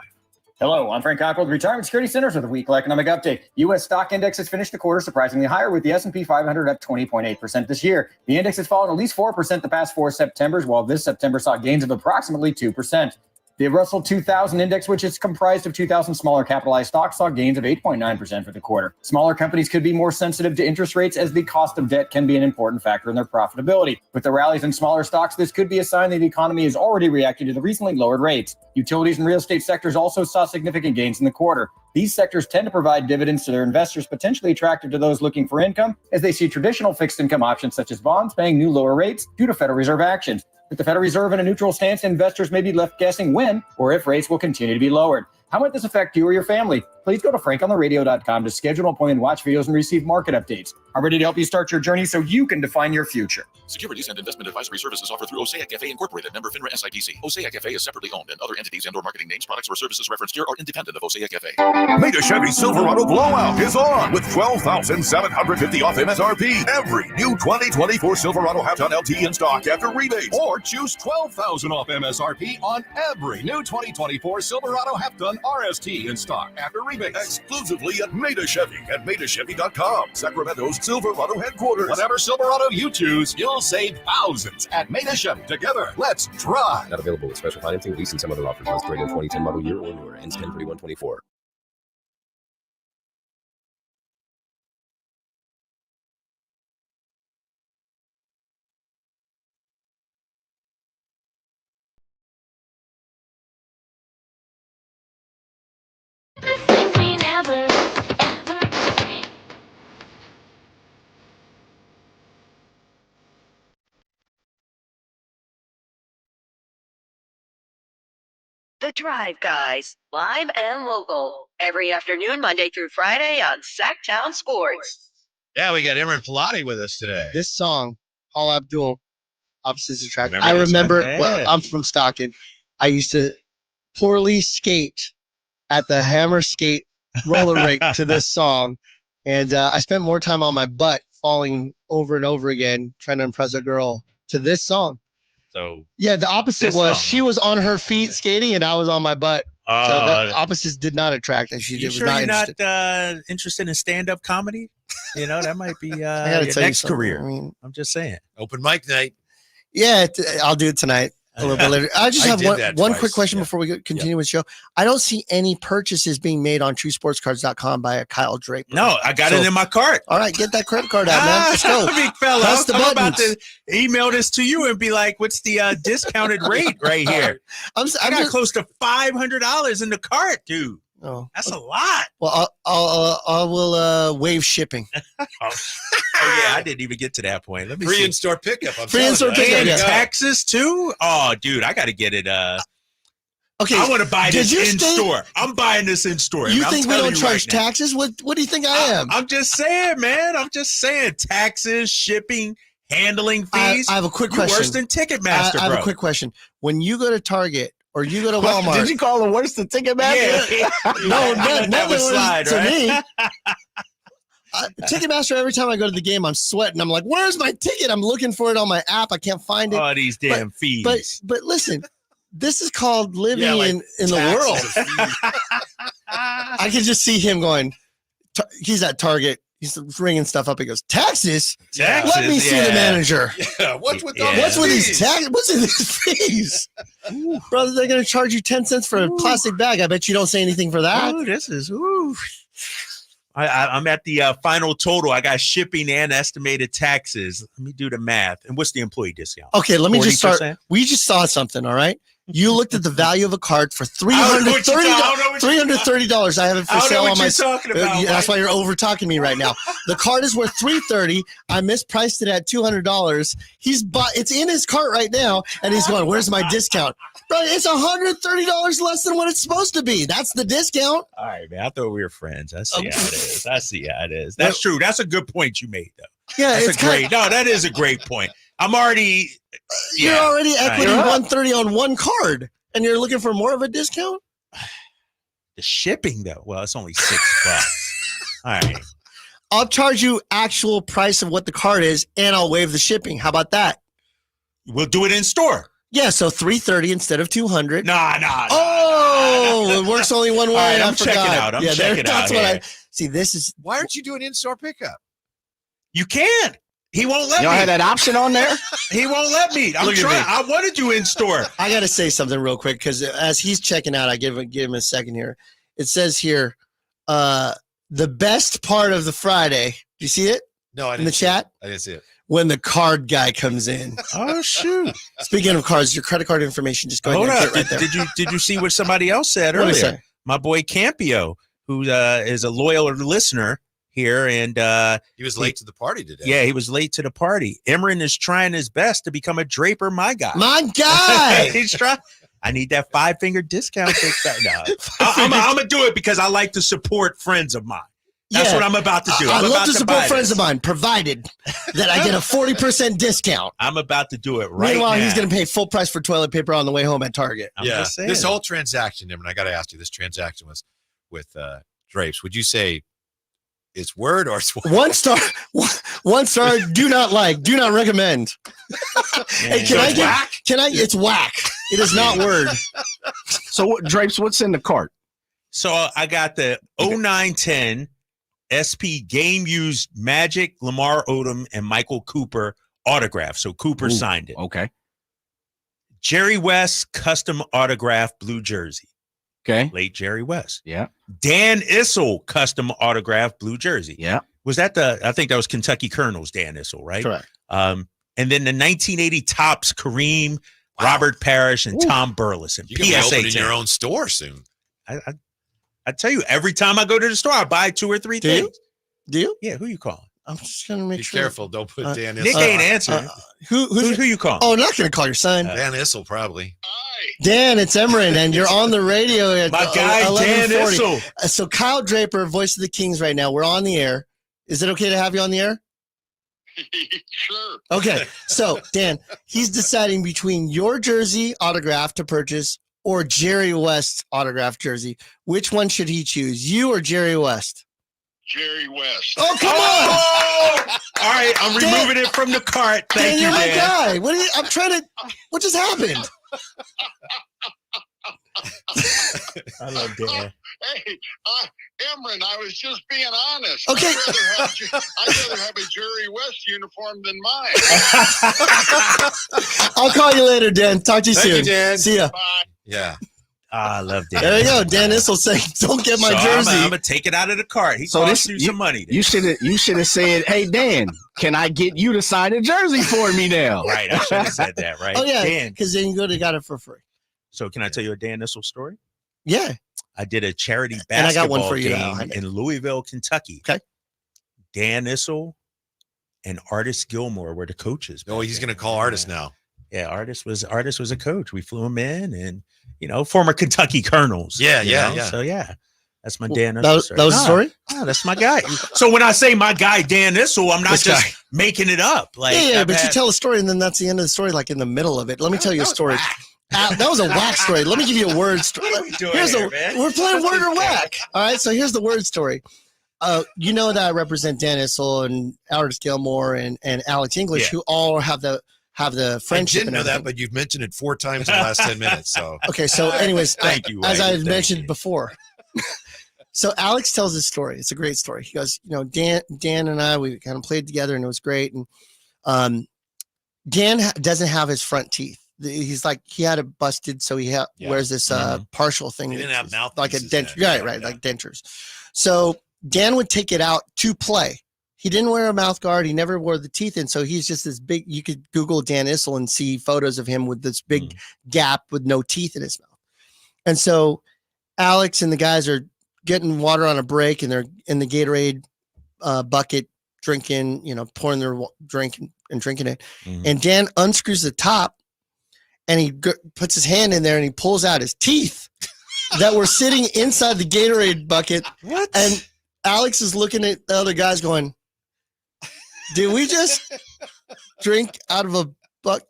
Hello, I'm Frank Cockrell with Retirement Security Centers with a weekly economic update. U.S. stock indexes finished the quarter surprisingly higher, with the S&P 500 up 20.8% this year. The index has fallen at least 4% the past 4 Septembers, while this September saw gains of approximately 2%. The Russell 2000 index, which is comprised of 2,000 smaller capitalized stocks, saw gains of 8.9% for the quarter. Smaller companies could be more sensitive to interest rates, as the cost of debt can be an important factor in their profitability. With the rallies in smaller stocks, this could be a sign that the economy is already reacting to the recently lowered rates. Utilities and real estate sectors also saw significant gains in the quarter. These sectors tend to provide dividends to their investors, potentially attractive to those looking for income, as they see traditional fixed income options such as bonds paying new lower rates due to Federal Reserve actions. With the Federal Reserve in a neutral stance, investors may be left guessing when or if rates will continue to be lowered. How might this affect you or your family? Please go to frankontheradio.com to schedule an appointment, watch videos, and receive market updates. I'm ready to help you start your journey so you can define your future. Securities and investment advisory services offered through Osaic FA Incorporated, member FINRA SIPC. Osaic FA is separately owned, and other entities and/or marketing names, products, or services referenced here are independent of Osaic FA. Meta Chevy Silverado Blowout is on with $12,750 off MSRP. Every new 2024 Silverado half-ton LT in stock after rebates, or choose $12,000 off MSRP on every new 2024 Silverado half-ton RST in stock after rebates. Exclusively at Meta Chevy at metachevy.com, Sacramento's Silverado headquarters. Whatever Silverado you choose, you'll save thousands at Meta Chevy. Together, let's drive. Not available with special financing, lease, and some other offers. Must trade in 2010 model year or newer. Ends 10/31/24. The Drive Guys, live and local, every afternoon, Monday through Friday on Sacktown Sports. Yeah, we got Imran Pilati with us today. This song, Paul Abdul, Opposites Attract. Remember I this remember, one? well, Yeah. I'm from Stockton. I used to poorly skate at the Hammer Skate roller rink to this song. And I spent more time on my butt falling over and over again, trying to impress a girl to this song. So yeah, the opposite this was song. she was on her feet skating and I was on my butt. So the opposites did not attract, and she You was sure not you're interested. not interested in stand-up comedy? You know, that might be gotta your tell you next something. career. I mean, I'm just saying. Open mic night. Yeah, I'll do it tonight. a little bit later. I just have one quick question before we continue with the show. I don't see any purchases being made on TrueSportsCards.com by a Kyle Draper. No, I got it in my cart. All right, get that credit card out, man. Let's go. Big fella, Press the I'm about buttons. to email this to you and be like, what's the discounted rate right here? I got close to $500 in the cart, dude. Oh, that's a lot. Well, I will waive shipping. Oh yeah, I didn't even get to that point. Let me Free see. in-store pickup. Free in-store pickup. And Yeah. taxes too. Oh, dude, I got to get it. Okay, I want to buy did this you in stay- store. I'm buying this in store. You I'm think we telling don't you charge right now. taxes? What do you think I am? I'm just saying, man. I'm just saying. Taxes, shipping, handling fees. I have a quick You're question. worse than Ticketmaster, I have bro. a quick question. When you go to Target or you go to Walmart, Did you call him worse than Ticketmaster? Yeah. no, That never would slide, to right? me. Ticketmaster. Every time I go to the game, I'm sweating. I'm like, "Where's my ticket?" I'm looking for it on my app. I can't find it. Oh, these damn fees. But listen, this is called living Yeah, like in the world. I can just see him going. He's at Target. He's ringing stuff up. He goes, taxes? Taxes, Let me see the yeah. manager. Yeah, what's with Yeah. those What's with these fees? taxes? What's in these fees? Brother, they're going to charge you 10 cents for a plastic bag. I bet you don't say anything for that. Ooh, this is ooh. I'm at the final total. I got shipping and estimated taxes. Let me do the math. And what's the employee discount? Okay, let me just start. 40%? We just saw something, all right? You looked at the value of a card for I don't know what you're $330. I have it for I don't know sale what on my. you're talking about, That's Mike. why you're over talking me right now. The card is worth $330. I mispriced it at $200. It's in his cart right now, and he's going, "Where's my discount?" Bro, it's $130 less than what it's supposed to be. That's the discount. All right, man. I thought we were friends. I see how it is. That's true. That's a good point you made, though. Yeah, That's it's a great. No, that is a great point. I'm already. You're Yeah. already equity All right. 130 on one card, and you're looking for more of a discount. The shipping, though. Well, it's only $6. All right. I'll charge you actual price of what the card is, and I'll waive the shipping. How about that? We'll do it in store. Yeah, so $330 instead of $200. Nah. Oh, it works only one way. All right, I I'm checking forgot. out. I'm Yeah, checking that's out what here. I see. This is Why aren't you doing in-store pickup? You can't. He won't let Y'all me. had that option on there? He won't let me. I'm Look at trying. me. I wanted you in store. I got to say something real quick because as he's checking out, I give him a second here. It says here, the best part of the Friday. Do you see it? No, I didn't in the see chat. it. I didn't see it. When the card guy comes in. Oh shoot! Speaking of cards, your credit card information. Just go Hold ahead and up. get right there. Did you see what somebody else said What'd he earlier? say? My boy Campio, who is a loyal listener here, and He was late to the party today. yeah, he was late to the party. Emran is trying his best to become a Draper, my guy. My guy. He's trying. I need that 5-finger discount. No. I'm gonna do it because I like to support friends of mine. That's Yeah. what I'm about to do. I I'm love about to support buy friends this. of mine, provided that I get a 40% discount. I'm about to do it right Meanwhile, now. he's going to pay full price for toilet paper on the way home at Target. I'm Yeah. just saying. This whole transaction, and I got to ask you, this transaction was with Drapes. Would you say it's word or it's 1 star. 1 star. Do not like. Do not recommend. Hey, So it's whack? It's whack. It is not word. So, Drapes, what's in the cart? So I got the 0910 SP game used Magic, Lamar Odom, and Michael Cooper autograph. So Cooper signed it. Okay. Jerry West custom autograph blue jersey. Okay. Late Jerry West. Yeah. Dan Issel custom autograph blue jersey. Yeah. Was that I think that was Kentucky Colonels, Dan Issel, right? Correct. And then the 1980 Topps Kareem, Robert Parrish, and Tom Burleson. You're going to be PSA opening 10. your own store soon. I tell you, every time I go to the store, I buy 2 or 3 Do you? things. Do you? Yeah, who you calling? I'm just going to make Be sure. careful. Don't put Dan Nick Issel. ain't answering. Who you calling? Oh, I'm not going to call your son. Dan Issel, probably. Dan, it's Emran, and you're on the radio at My guy, Dan 11:40. Issel. So Kyle Draper, voice of the Kings right now. We're on the air. Is it okay to have you on the air? Sure. Okay. So, Dan, he's deciding between your jersey autograph to purchase or Jerry West's autograph jersey. Which one should he choose, you or Jerry West? Jerry West. Oh, come on. Oh! All right, I'm removing it from the cart. Thank Dan, you, you're my Dan. guy. I'm trying to. What just happened? I love Dan. Hey, Emran, I was just being honest. Okay. I'd rather have a Jerry West uniform than mine. I'll call you later, Dan. Talk to you Thank soon. you, Dan. See ya. Yeah. I love Dan. There you go. Dan Issel saying, "Don't get my jersey." I'm gonna take it out of the cart. He So cost you some money. You should have said, "Hey Dan, can I get you to sign a jersey for me now?" Right. I should have said that. Right. Oh yeah, Dan. because then you could have got it for free. So can I tell you a Dan Issel story? Yeah. I did a charity And I got one basketball for you, game Al. in Louisville, Kentucky. Okay. Dan Issel and Artis Gilmore were the coaches. Oh, he's going to call Artis now. Yeah, Artis was a coach. We flew him in, and former Kentucky Colonels. Yeah, you yeah, know? yeah. So yeah, that's my Dan Issel. That was the story. That's my guy. So when I say my guy Dan Issel, I'm not This just guy. making it up. Like Yeah, but you tell a story, and then that's the end of the story, like in the middle of it. Let me tell you a story. That was a whack story. Let me give you a word story. We're playing word or whack. All right, so here's the word story. You know that I represent Dan Issel and Artis Gilmore and Alex English, who all have the friendship. I didn't know that, but you've mentioned it 4 times in the last 10 minutes. So Okay, so anyways, Thank you, as Wagner. I mentioned before. So Alex tells this story. It's a great story. He goes, Dan and I, we kind of played together, and it was great. And Dan doesn't have his front teeth. He's like, he had it busted, so he wears this partial thing. he didn't have mouth like a pieces denture. then. Right, like dentures. So Dan would take it out to play. He didn't wear a mouth guard. He never wore the teeth in. So he's just this big, you could Google Dan Issel and see photos of him with this big gap with no teeth in his mouth. And so Alex and the guys are getting water on a break, and they're in the Gatorade bucket drinking, pouring their drink and drinking it. And Dan unscrews the top, and he puts his hand in there, and he pulls out his teeth that were sitting inside the Gatorade bucket. What? And Alex is looking at the other guys going, did we just drink out of a bucket?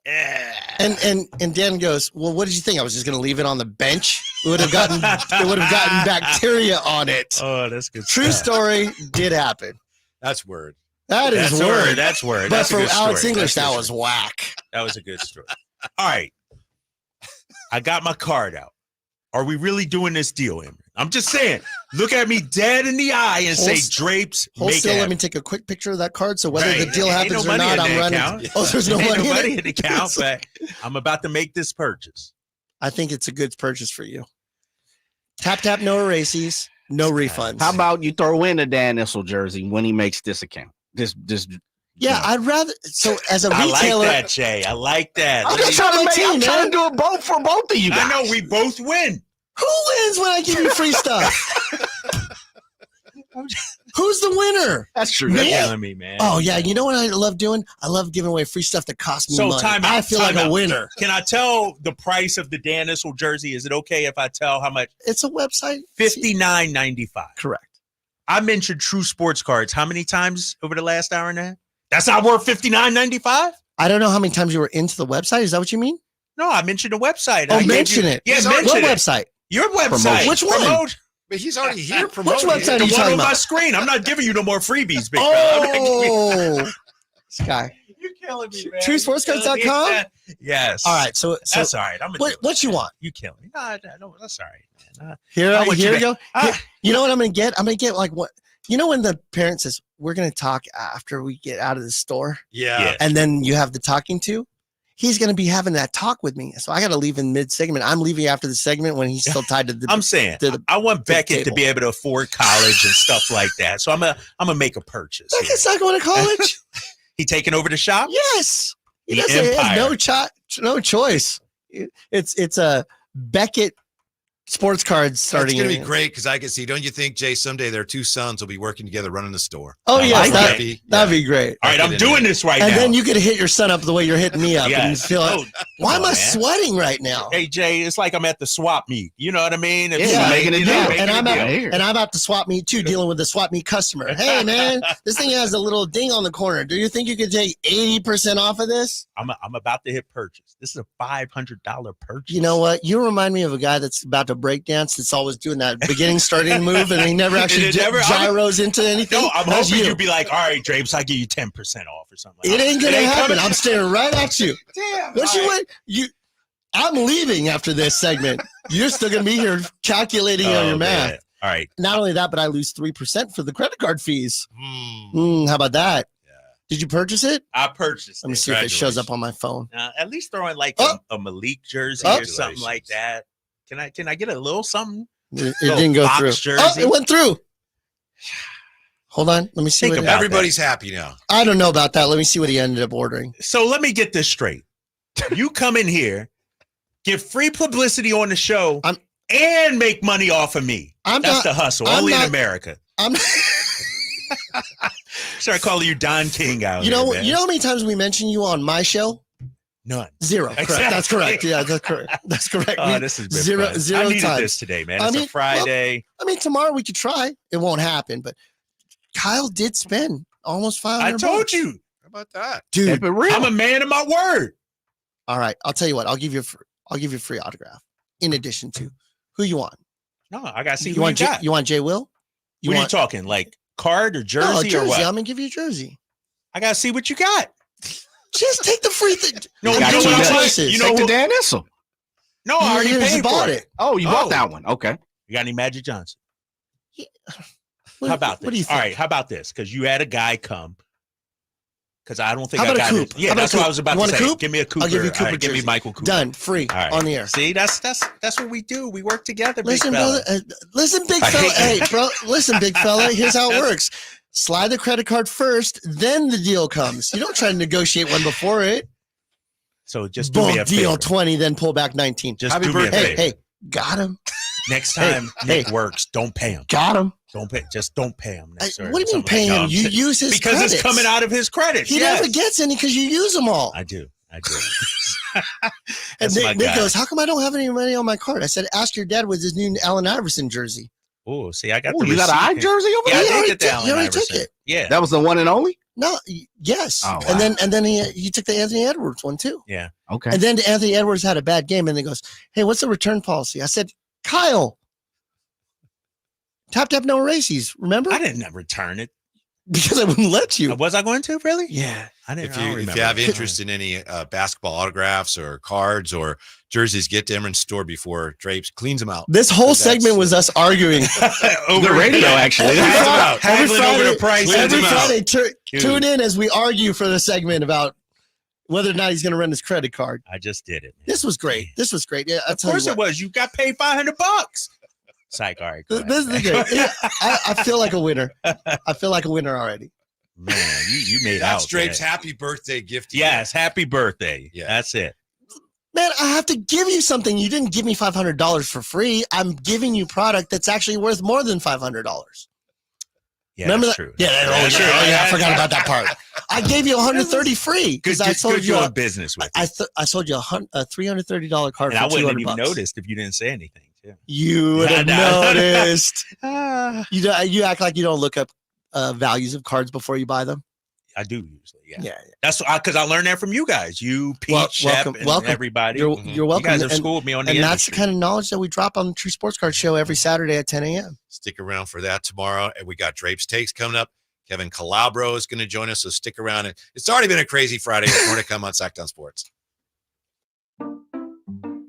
And Dan goes, well, what did you think? I was just going to leave it on the bench. It would have gotten bacteria on it. Oh, that's good. True story, did happen. that's word. That's word. That's word. But That's a for good Alex story. English, That's that good was story. whack. That was a good story. All right. I got my card out. Are we really doing this deal, Emory? I'm just saying, look at me dead in the eye and say, Drapes, Hold make still, it let happen. me take a quick picture of that card. So whether Right. the deal Ain't happens no or money not, in I'm that running. account. Oh, there's no Ain't money, no money in the account, but I'm about to make this purchase. I think it's a good purchase for you. Tap, no erases, no refunds. How about you throw in a Dan Issel jersey when he makes this account? This Yeah, I'd rather. So as a I retailer, like that, Jay. I like that. I'm just trying to I'm trying to do it both for both of you guys. I know we both win. Who wins when I give you free stuff? Who's the winner? That's true. Me? You're killing me, man. Oh yeah, you know what I love doing? I love giving away free stuff that costs me So money. time out. I feel time like a out. winner. Can I tell the price of the Dan Issel jersey? Is it okay if I tell how much? It's a website. $59.95. Correct. I mentioned True Sports Cards how many times over the last hour and a half? That's not worth $59.95? I don't know how many times you were into the website. Is that what you mean? No, I mentioned the website. Oh, I gave mention you- it. Yeah, What mention it. website? Your website. Which one? Promote. But he's already here Which promoting. website are The you one talking on my about? screen. I'm not giving you no more freebies, big fella. I'm not giving you- Oh, this guy. You're killing me, man. TrueSportsCards.com? Yes. All right. So That's all right. I'm what you want? You killing me. No, that's all right, man. Here I want you you go. to- You know what I'm gonna get? I'm gonna get like what? You know when the parent says we're gonna talk after we get out of the store, Yeah. and then you have the talking to. He's gonna be having that talk with me, so I got to leave in mid segment. I'm leaving after the segment when he's still tied to the. I'm saying I want Beckett to be able to afford college and stuff like that. So I'm gonna make a purchase. Beckett's not going to college. He taking over the shop? Yes, he The doesn't. He empire. has no choice. It's a Beckett sports cards starting. It's going to in- be great because I can see, don't you think, Jay, someday their 2 sons will be working together running the store? Oh, yes, Wouldn't that'd that be great. All right, I'm doing this right and now. then you could hit your son up the way you're hitting me up and Yes. feel like, Oh, why am come I on, man. sweating right now? Hey Jay, it's like I'm at the swap meet. You know what I mean? It's Yeah, like, making a you know, deal. making And a I'm deal. at the swap meet too, dealing with the swap meet customer. Hey man, this thing has a little ding on the corner. Do you think you could take 80% off of this? I'm about to hit purchase. This is a $500 purchase. You know what? You remind me of a guy that's about to break dance. That's always doing that beginning starting move, and he never actually And it never- gyros into anything. No, I'm That's hoping you. you'd be like, all right, Drapes, I'll give you 10% off or something. Like It that. ain't gonna happen. coming. I'm staring right at you. Damn. What you all right. wait? I'm leaving after this segment. You're still gonna be here calculating on your math. man. All right. Not only that, but I lose 3% for the credit card fees. How about that? Did you purchase it? I purchased Let me it. see if it shows up on my phone. At least throw in like a Malik jersey or something like that. Can I get a little something? It didn't go through. Jersey? Oh, it went through. Hold on. Let me see. Think about everybody's happy now. I don't know about that. Let me see what he ended up ordering. So let me get this straight. You come in here, get free publicity on the show, and make money off of me. That's the hustle. Only in America. Start calling you Don King out here, man. You know how many times we mention you on my show? None. Zero. Correct. Exactly. That's correct. Yeah, that's correct. That's correct. Oh, this has been zero I needed times. this today, man. It's a Friday. Well, tomorrow we could try. It won't happen, but Kyle did spend almost $500. I told you. How about that? Dude, I'm a man of my word. All right. I'll tell you what. I'll give you a free autograph in addition to who you want. No, I got to see you who want. you got. You want Jay Will? What are you talking? Like card or jersey, or what? I'm gonna give you a jersey. I gotta see what you got. Just take the free thing. No, you know what I'm choices. You know the Dan Issel. No, I already paid for it. Oh, you bought that one. Okay. You got any Magic Johnson? What, how about this? What do you think? All right, how about this? Because you had a guy come. Because I don't think How I about got a coupe? it. Yeah, How about that's a what I coupe? was about You want to a say. coupe? Give me a Cooper. I'll give you All Cooper right, give me jersey. Michael Cooper. Done. Free. All right. On the air. See, that's what we do. We work together. Listen, big fella. brother. Listen, big fella. Hey, bro. Listen, big fella. Here's how it works. Slide the credit card first, then the deal comes. You don't try to negotiate one before it. So just do Boom, me a deal favor. 20, then pull back 19. Just do me a favor. Hey, got him. Next time Nick works, don't pay him. Got him. Don't pay. Just don't pay him. What do you mean pay him? You use his because credits. it's coming out of his credits. He yes. never gets any because you use them all. I do. And That's my Nick guy. goes, "How come I don't have any money on my card?" I said, "Ask your dad with his new Allen Iverson jersey." Oh, see, I got Oh, the you got an receipt eye here. jersey over Yeah, there? I He did already get the took- Allen he already took Iverson. it. Yeah. That was the one and only? No, yes. Oh, wow. And then he took the Anthony Edwards one too. Yeah. Okay. And then Anthony Edwards had a bad game, and then goes, "Hey, what's the return policy?" I said, "Kyle, tap no races." Remember? I didn't return it because I wouldn't let you. Was I going to really? Yeah. I didn't. If you have interest in any basketball autographs or cards or jerseys, get to Emron's store before Drapes cleans them out. This whole segment was us arguing over the radio, actually. Haggling over the price. Every Friday, Dude. tune in as we argue for the segment about whether or not he's going to run his credit card. I just did it. This was great. This was great. Yeah, Of course it was. You got paid $500. Psych. All right. go This is the ahead. game. Yeah, I feel like a winner. I feel like a winner already. Man, you made That's out. Drapes' man. happy birthday gift to you. Yes, happy birthday. Yeah. That's it. Man, I have to give you something. You didn't give me $500 for free. I'm giving you product that's actually worth more than $500. Yeah, Remember that's that? true. Yeah, That's true. true. Oh, yeah, I forgot about that part. I gave you $130 free because I sold you a business with. I sold you a $330 card And for I wouldn't have $200. even noticed if you didn't say anything. Too. You would have No. noticed. You act like you don't look up values of cards before you buy them. I do usually. Yeah. Yeah. That's because I learned that from you guys. You, Pete, Shep, and everybody. You're welcome. You guys have And- schooled me on the and that's the industry. kind of knowledge that we drop on the True Sports Card Show every Saturday at 10 a.m. Stick around for that tomorrow. And we got Drapes Takes coming up. Kevin Calabro is going to join us, so stick around. And it's already been a crazy Friday. There's more to come on Sacktown Sports.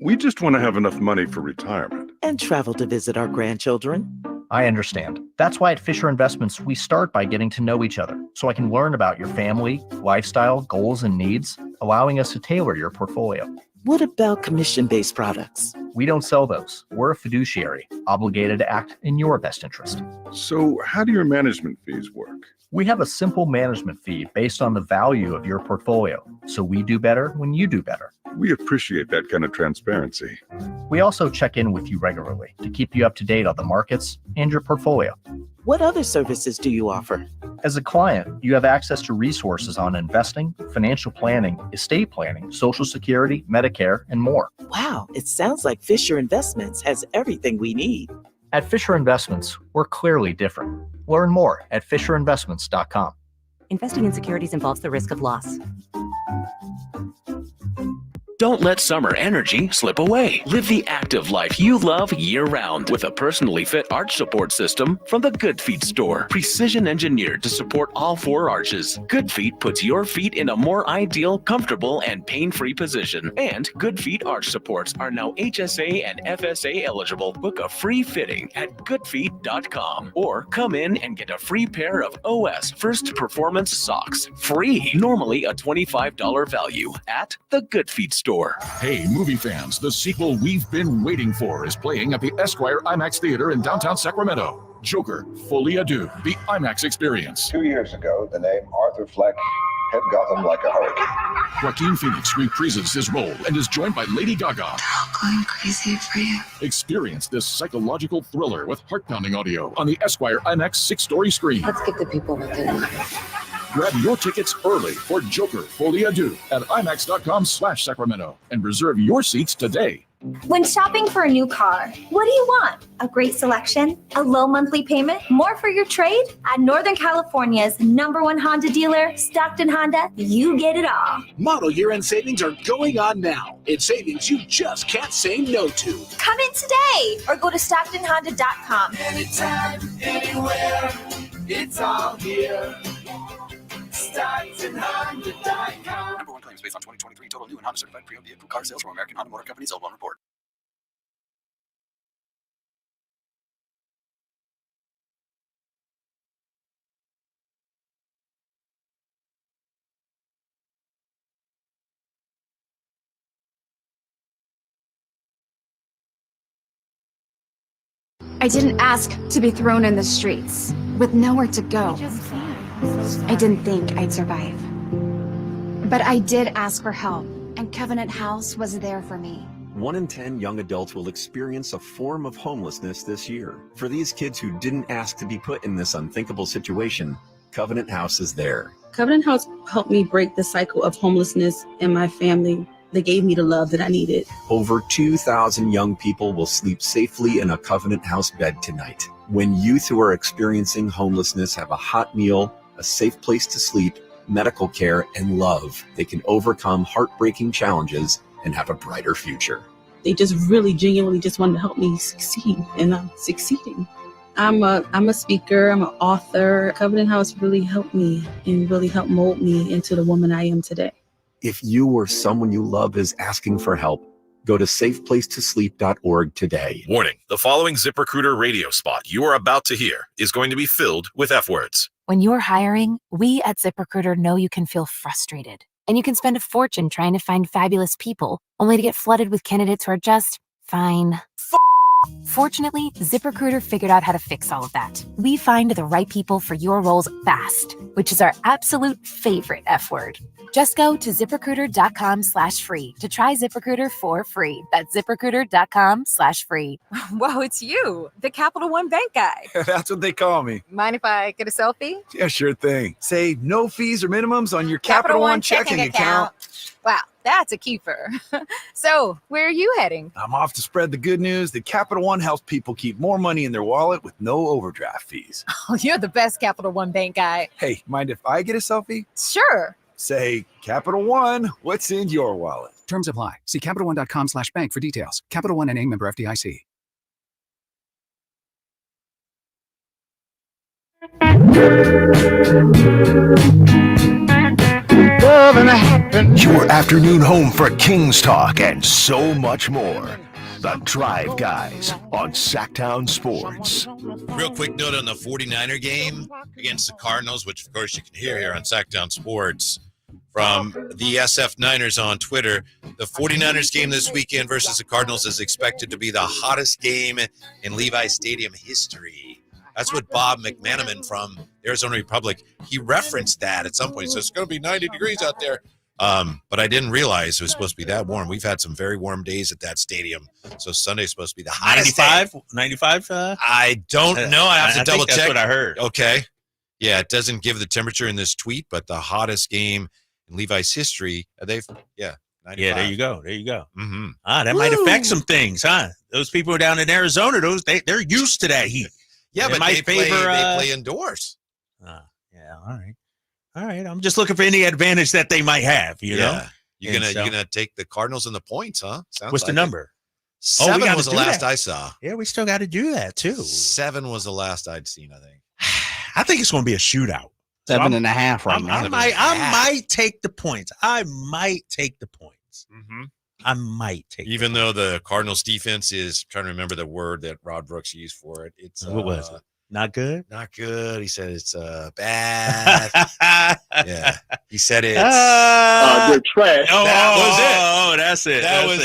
We just want to have enough money for retirement. And travel to visit our grandchildren. I understand. That's why at Fisher Investments, we start by getting to know each other so I can learn about your family, lifestyle, goals, and needs, allowing us to tailor your portfolio. What about commission-based products? We don't sell those. We're a fiduciary, obligated to act in your best interest. So how do your management fees work? We have a simple management fee based on the value of your portfolio, so we do better when you do better. We appreciate that kind of transparency. We also check in with you regularly to keep you up to date on the markets and your portfolio. What other services do you offer? As a client, you have access to resources on investing, financial planning, estate planning, Social Security, Medicare, and more. Wow, it sounds like Fisher Investments has everything we need. At Fisher Investments, we're clearly different. Learn more at FisherInvestments.com. Investing in securities involves the risk of loss. Don't let summer energy slip away. Live the active life you love year-round with a personally fit arch support system from the Good Feet store. Precision engineered to support all 4 arches. Good Feet puts your feet in a more ideal, comfortable, and pain-free position. And Good Feet arch supports are now HSA and FSA eligible. Book a free fitting at goodfeet.com or come in and get a free pair of OS First Performance socks. Free. Normally a $25 value at the Good Feet store. Hey, movie fans, the sequel we've been waiting for is playing at the Esquire IMAX Theater in downtown Sacramento. Joker, Fully Adieu, the IMAX experience. 2 years ago, the name Arthur Fleck hit Gotham like a hurricane. Joaquin Phoenix reprises his role and is joined by Lady Gaga. Going crazy for you. Experience this psychological thriller with heart-pounding audio on the Esquire IMAX 6-story screen. Let's give the people what they want. Grab your tickets early for Joker, Fully Adieu at IMAX.com/Sacramento and reserve your seats today. When shopping for a new car, what do you want? A great selection? A low monthly payment? More for your trade? At Northern California's #1 Honda dealer, Stockton Honda, you get it all. Model year-end savings are going on now. It's savings you just can't say no to. Come in today or go to StocktonHonda.com. Anytime, anywhere, it's all here. StocktonHonda.com. #1 claims based on 2023 total new and Honda certified pre-owned vehicle car sales from American Honda Motor Company sold on report. I didn't ask to be thrown in the streets with nowhere to go. I didn't think I'd survive. But I did ask for help, and Covenant House was there for me. 1 in 10 young adults will experience a form of homelessness this year. For these kids who didn't ask to be put in this unthinkable situation, Covenant House is there. Covenant House helped me break the cycle of homelessness in my family. They gave me the love that I needed. Over 2,000 young people will sleep safely in a Covenant House bed tonight. When youth who are experiencing homelessness have a hot meal, a safe place to sleep, medical care, and love, they can overcome heartbreaking challenges and have a brighter future. They just really genuinely just wanted to help me succeed, and I'm succeeding. I'm a speaker, I'm an author. Covenant House really helped me and really helped mold me into the woman I am today. If you or someone you love is asking for help, go to safeplacetosleep.org today. Warning, the following ZipRecruiter radio spot you are about to hear is going to be filled with F words. When you're hiring, we at ZipRecruiter know you can feel frustrated, and you can spend a fortune trying to find fabulous people, only to get flooded with candidates who are just fine. Fortunately, ZipRecruiter figured out how to fix all of that. We find the right people for your roles fast, which is our absolute favorite F word. Just go to ZipRecruiter.com/free to try ZipRecruiter for free. That's ZipRecruiter.com/free. Whoa, it's you, the Capital One Bank guy. That's what they call me. Mind if I get a selfie? Yeah, sure thing. Say no fees or minimums on your Capital One checking account. Wow, that's a keeper. So, where are you heading? I'm off to spread the good news that Capital One helps people keep more money in their wallet with no overdraft fees. Oh, you're the best Capital One Bank guy. Hey, mind if I get a selfie? Sure. Say, Capital One, what's in your wallet? Terms apply. See CapitalOne.com/bank for details. Capital One NA, member FDIC. Your afternoon home for Kings talk and so much more. The Drive Guys on Sacktown Sports. Real quick note on the 49er game against the Cardinals, which of course you can hear here on Sacktown Sports from the SF Niners on Twitter. The 49ers game this weekend versus the Cardinals is expected to be the hottest game in Levi Stadium history. That's what Bob McManaman from Arizona Republic, he referenced that at some point. So it's going to be 90 degrees out there. But I didn't realize it was supposed to be that warm. We've had some very warm days at that stadium. So Sunday's supposed to be the hottest 95? I don't know. I have to double check. That's what I heard. Okay. Yeah, it doesn't give the temperature in this tweet, but the hottest game in Levi's history, 95. Yeah, there you go. Mm-hmm. That might affect some things, huh? Those people down in Arizona, they're used to that heat. Yeah, but they play indoors. Yeah, all right. I'm just looking for any advantage that they might have, you know? You're gonna take the Cardinals and the points, huh? Sounds What's like the number? 7 was the last I saw. Yeah, we still got to do that too. 7 was the last I'd seen, I think. I think it's going to be a shootout. 7.5 right now. I might take the points. I might take the points. Mm-hmm. I might take Even though the Cardinals defense is, I'm trying to remember the word that Rod Brooks used for it. It's what was it? Not good? Not good. He said it's bad. Yeah. He said it's they're trash. That was it. Oh, that's it. That was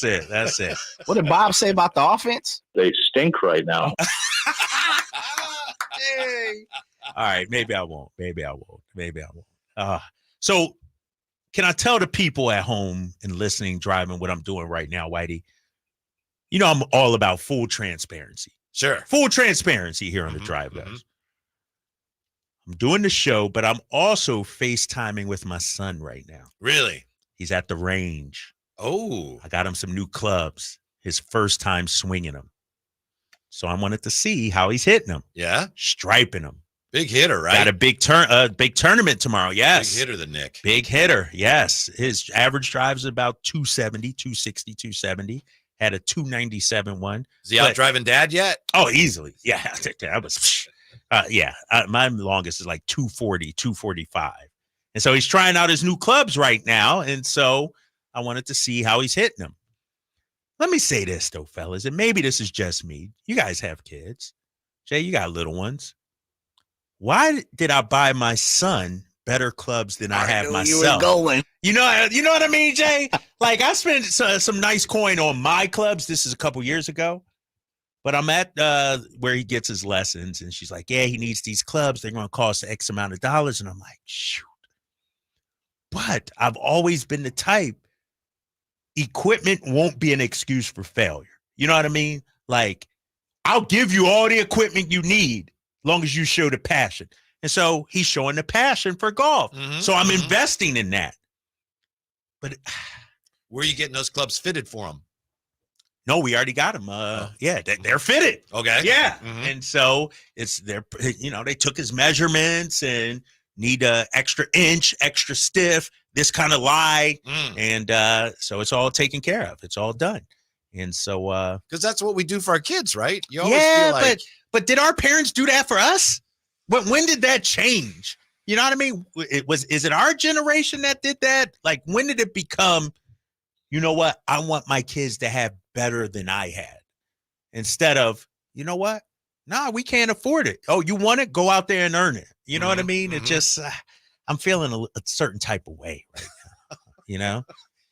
it. That's it. What did Bob say about the offense? They stink right now. All right, maybe I won't. So can I tell the people at home and listening, driving, what I'm doing right now, Whitey? You know, I'm all about full transparency. Sure. Full transparency here on the Drive, guys. I'm doing the show, but I'm also FaceTiming with my son right now. Really? He's at the range. Oh. I got him some new clubs. His first time swinging them. So I wanted to see how he's hitting them. Yeah. Striping them. Big hitter, right? Got a big tournament tomorrow. Yes. Big hitter, the Nick. Big hitter. Yes. His average drive is about 270, 260, 270. Had a 297 one. Is he out driving dad yet? Oh, easily. Yeah. That was, my longest is like 240, 245. And so he's trying out his new clubs right now. And so I wanted to see how he's hitting them. Let me say this, though, fellas, and maybe this is just me. You guys have kids. Jay, you got little ones. Why did I buy my son better clubs than I have myself? You were going. You know what I mean, Jay? Like, I spent some nice coin on my clubs. This is a couple years ago. But I'm at where he gets his lessons, and she's like, yeah, he needs these clubs. They're going to cost X amount of dollars. And I'm like, shoot. But I've always been the type, equipment won't be an excuse for failure. You know what I mean? Like, I'll give you all the equipment you need as long as you show the passion. And so he's showing the passion for golf. So I'm investing in that. But where are you getting those clubs fitted for him? No, we already got them. Yeah, they're fitted. Okay. Yeah. And so they took his measurements and need a extra inch, extra stiff, this kind of lie. And so it's all taken care of. It's all done. And so because that's what we do for our kids, right? You always feel like, but did our parents do that for us? When did that change? You know what I mean? Is it our generation that did that? Like, when did it become, you know what? I want my kids to have better than I had. Instead of, you know what? Nah, we can't afford it. Oh, you want it? Go out there and earn it. You know what I mean? It just, I'm feeling a certain type of way right now. You know?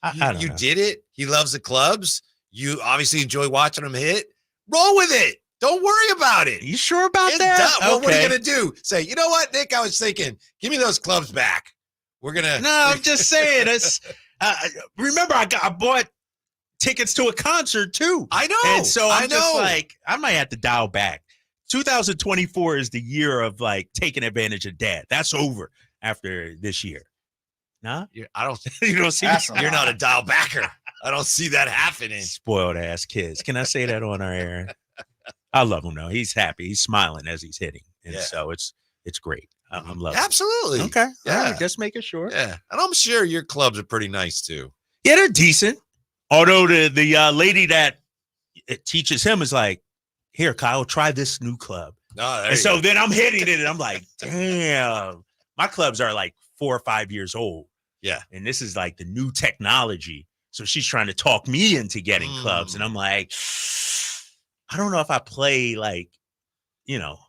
I don't know. Did it. He loves the clubs. You obviously enjoy watching him hit. Roll with it. Don't worry about it. You sure about that? Well, what are you going to do? Say, you know what, Nick? I was thinking, give me those clubs back. We're going to. No, I'm just saying. It's, remember, I bought tickets to a concert too. I know. And so I'm just like, I might have to dial back. 2024 is the year of like taking advantage of dad. That's over after this year. Nah? I don't. You don't see You're not a dial backer. I don't see that happening. Spoiled ass kids. Can I say that on our air? I love him though. He's happy. He's smiling as he's hitting. And so it's great. I'm loving it. Absolutely. Okay. Yeah. All right. Just making sure. Yeah. And I'm sure your clubs are pretty nice too. Yeah, they're decent. Although the lady that teaches him is like, here, Kyle, try this new club. And so then I'm hitting it and I'm like, damn. My clubs are like 4 or 5 years old. Yeah. And this is like the new technology. So she's trying to talk me into getting clubs. And I'm like, I don't know if I play like,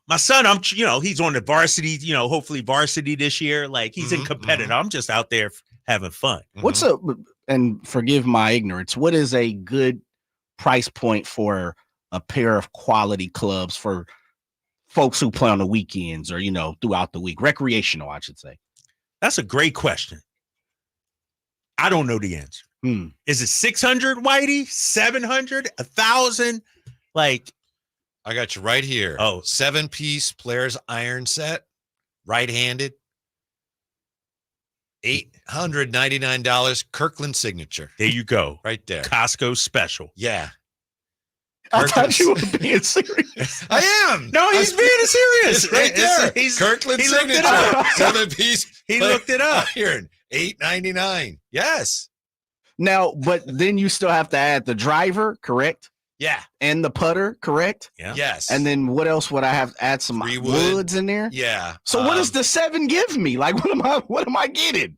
my son, he's on the varsity, hopefully varsity this year. Like he's in competitive. I'm just out there having fun. What's and forgive my ignorance, what is a good price point for a pair of quality clubs for folks who play on the weekends or, throughout the week? Recreational, I should say. That's a great question. I don't know the answer. Is it 600, Whitey? 700? 1,000? Like, I got you right here. Oh, 7-piece player's iron set, right-handed, $899. Kirkland signature. There you go. Right there. Costco special. Yeah. I thought you were being serious. I am. No, he's being serious. It's right there. Kirkland signature. 7-piece. He looked it up. Iron. $899. Yes. Now, but then you still have to add the driver, correct? Yeah. And the putter, correct? Yeah. Yes. And then what else would I have to add? Some woods in there? Yeah. So what does the 7 give me? Like, what am I getting?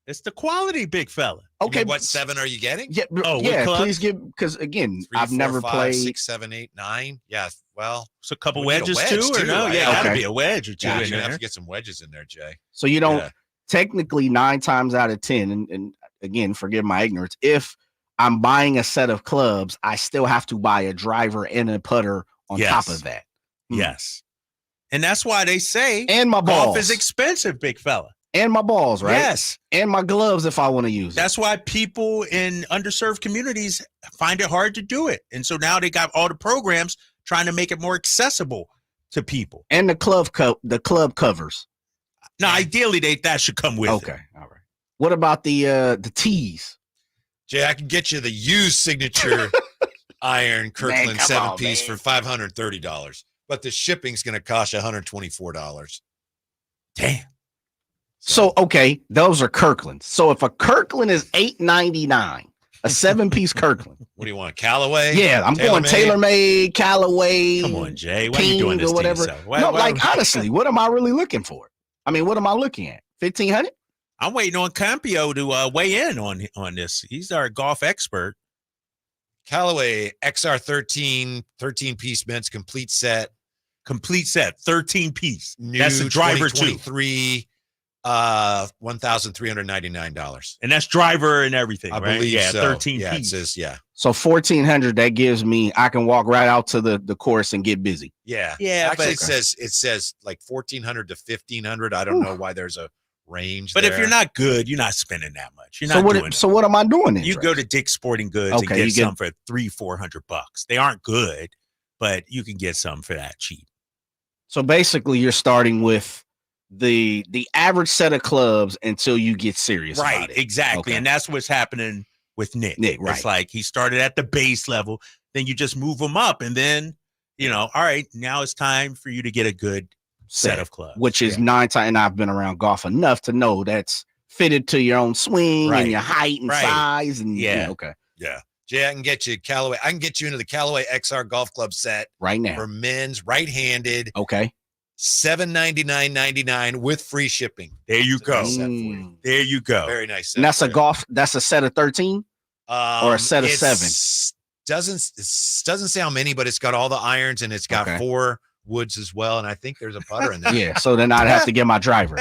It's the quality, big fella. Okay. What 7 are you getting? Yeah. Please give, because again, 3, I've 4, never 5, played 6, 7, 8, 9. Yeah. Well, it's a couple we need a wedges wedge too, or no? right? Yeah, gotta Okay. be a wedge or two You're in going to have there. to get some wedges in there, Jay. So you don't Yeah. technically 9 times out of 10, and again, forgive my ignorance, if I'm buying a set of clubs, I still have to buy a driver and a putter on top of that. Yes. And that's why they say And my golf balls. is expensive, big fella. And my balls, right? Yes. And my gloves if I want to use it. That's why people in underserved communities find it hard to do it. And so now they got all the programs trying to make it more accessible to people. And the club covers. Now, ideally, that should come with it. Okay. All right. What about the tees? Jay, I can get you the used signature iron Kirkland 7-piece for $530, but the shipping's going to cost you $124. Damn. So okay, those are Kirklands. So if a Kirkland is $8.99, a 7-piece Kirkland. What do you want, Callaway? Yeah, I'm going TaylorMade, Callaway. Come on, Jay. Why are you doing this or whatever. to yourself? Honestly, what am I really looking for? I mean, what am I looking at? 1,500? I'm waiting on Campio to weigh in on this. He's our golf expert. Callaway XR 13-piece men's complete set. 13-piece. New That's the driver too. 2023, $1,399. And that's driver and everything, I right? believe Yeah, so. 13 Yeah, it piece. says, yeah. So 1,400, that gives me, I can walk right out to the course and get busy. Yeah. Yeah, Actually, but- it says like 1,400 to 1,500. I don't know why there's a range But there. if you're not good, you're not spending that much. You're So not what? doing So what am I doing? Then, You Dre? go to Dick's Sporting Goods Okay, and you get get- some for $300-400. They aren't good, but you can get some for that cheap. So basically, you're starting with the average set of clubs until you get serious Right, about it. exactly. Okay. And that's what's happening with Nick. Right. It's like he started at the base level, then you just move him up, and then, all right, now it's time for you to get a good set of clubs. Which is 9 times, and I've been around golf enough to know that's fitted to your own swing Right. and your height and Right. size. And Yeah. okay. Yeah. Jay, I can get you Callaway. I can get you into the Callaway XR Golf Club set Right now. for men's right-handed. Okay. $799.99 with free shipping. There you go. Nice set for you. There you go. Very nice set. And that's for a you. golf. That's a set of 13 or a set of 7. Doesn't say how many, but it's got all the irons and it's got Okay. 4 woods as well. And I think there's a putter in there. Yeah. So then I'd have to get my driver.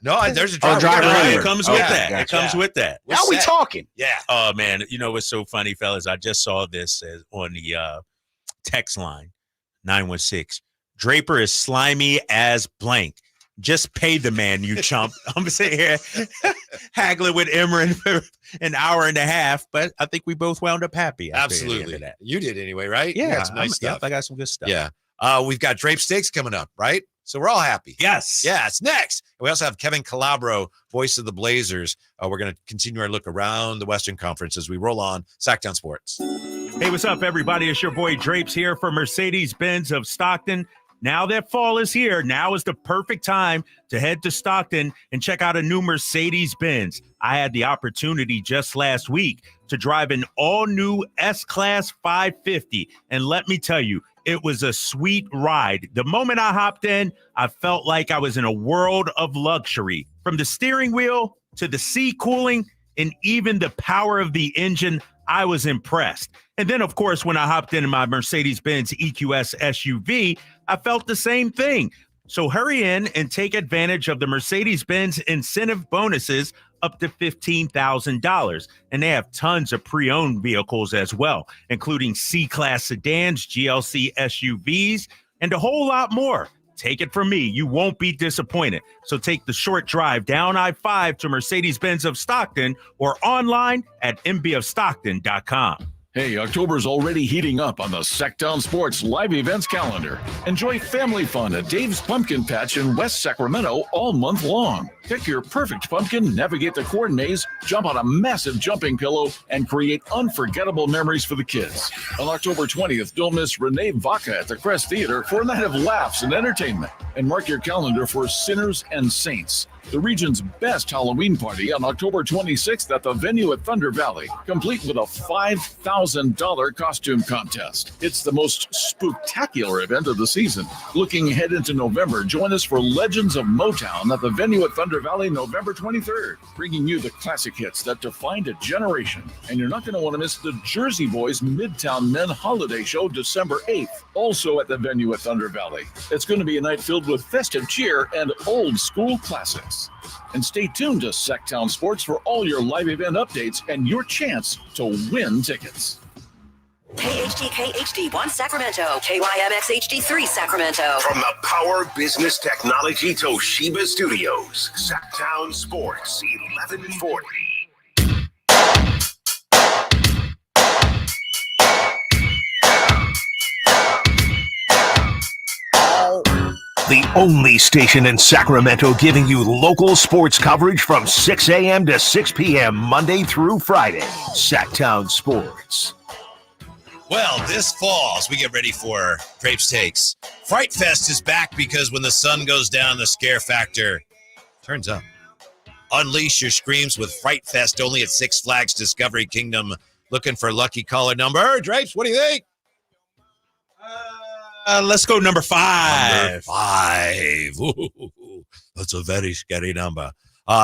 No, there's a Oh, driver. driver No, in it there. comes Okay, with that. gotcha. It comes with that. Now we talking. Yeah. Oh man, what's so funny, fellas? I just saw this on the text line 916. Draper is slimy as blank. Just pay the man, you chump. I'm sitting here haggling with Imran for an hour and a half, but I think we both wound up happy. after the end of Absolutely. that. You did anyway, right? You Yeah, got some nice stuff. I got some good stuff. Yeah. We've got Drape Steaks coming up, right? So we're all happy. Yes. Yeah, it's next. We also have Kevin Calabro, voice of the Blazers. We're going to continue our look around the Western Conference as we roll on Sacktown Sports. Hey, what's up, everybody? It's your boy Drapes here for Mercedes-Benz of Stockton. Now that fall is here, now is the perfect time to head to Stockton and check out a new Mercedes-Benz. I had the opportunity just last week to drive an all-new S-Class 550, and let me tell you, it was a sweet ride. The moment I hopped in, I felt like I was in a world of luxury. From the steering wheel to the seat cooling and even the power of the engine, I was impressed. And then, of course, when I hopped into my Mercedes-Benz EQS SUV, I felt the same thing. So hurry in and take advantage of the Mercedes-Benz incentive bonuses up to $15,000. And they have tons of pre-owned vehicles as well, including C-Class sedans, GLC SUVs, and a whole lot more. Take it from me, you won't be disappointed. So take the short drive down I-5 to Mercedes-Benz of Stockton or online at mbofstockton.com. Hey, October's already heating up on the Sacktown Sports live events calendar. Enjoy family fun at Dave's Pumpkin Patch in West Sacramento all month long. Pick your perfect pumpkin, navigate the corn maze, jump on a massive jumping pillow, and create unforgettable memories for the kids. On October 20th, don't miss Renee Vaca at the Crest Theater for a night of laughs and entertainment. And mark your calendar for Sinners and Saints. the region's best Halloween party on October 26th at the venue at Thunder Valley, complete with a $5,000 costume contest. It's the most spooktacular event of the season. Looking ahead into November, join us for Legends of Motown at the venue at Thunder Valley November 23rd, bringing you the classic hits that defined a generation. And you're not going to want to miss the Jersey Boys Midtown Men Holiday Show December 8th, also at the venue at Thunder Valley. It's going to be a night filled with festive cheer and old school classics. And stay tuned to Sacktown Sports for all your live event updates and your chance to win tickets. KHD1 Sacramento, KYMX HD3 Sacramento. From the Power Business Technology Toshiba Studios, Sacktown Sports 1140. The only station in Sacramento giving you local sports coverage from 6 a.m. to 6 p.m. Monday through Friday. Sacktown Sports. Well, this fall, as we get ready for Drapes Takes, Fright Fest is back because when the sun goes down, the scare factor turns up. Unleash your screams with Fright Fest only at Six Flags Discovery Kingdom. Looking for lucky caller number. Drapes, what do you think? Let's go number 5. Number 5. Ooh, that's a very scary number.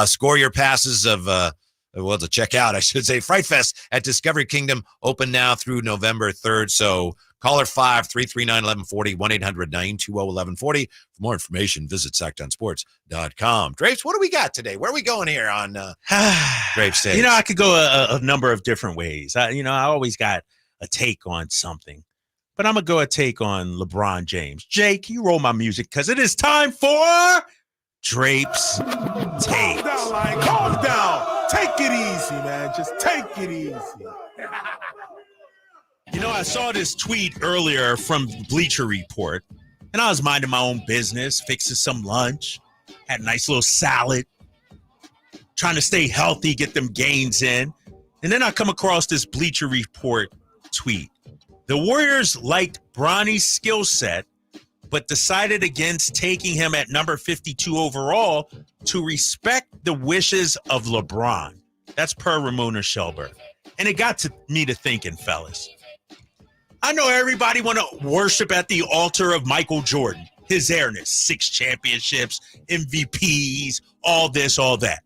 Score your passes of, to check out, I should say, Fright Fest at Discovery Kingdom, open now through November 3rd. So caller 5-339-1140, 1-800-920-1140. For more information, visit SacktownSports.com. Drapes, what do we got today? Where are we going here on Drapes Takes? I could go a number of different ways. I always got a take on something. But I'm going to go a take on LeBron James. Jake, you roll my music because it is time for Drapes Takes. Calm down. Take it easy, man. Just take it easy. I saw this tweet earlier from Bleacher Report, and I was minding my own business, fixing some lunch, had a nice little salad, trying to stay healthy, get them gains in. And then I come across this Bleacher Report tweet. The Warriors liked Bronny's skill set, but decided against taking him at number 52 overall to respect the wishes of LeBron. That's per Ramona Shelburne. And it got me to thinking, fellas. I know everybody want to worship at the altar of Michael Jordan, his airness, 6 championships, MVPs, all this, all that.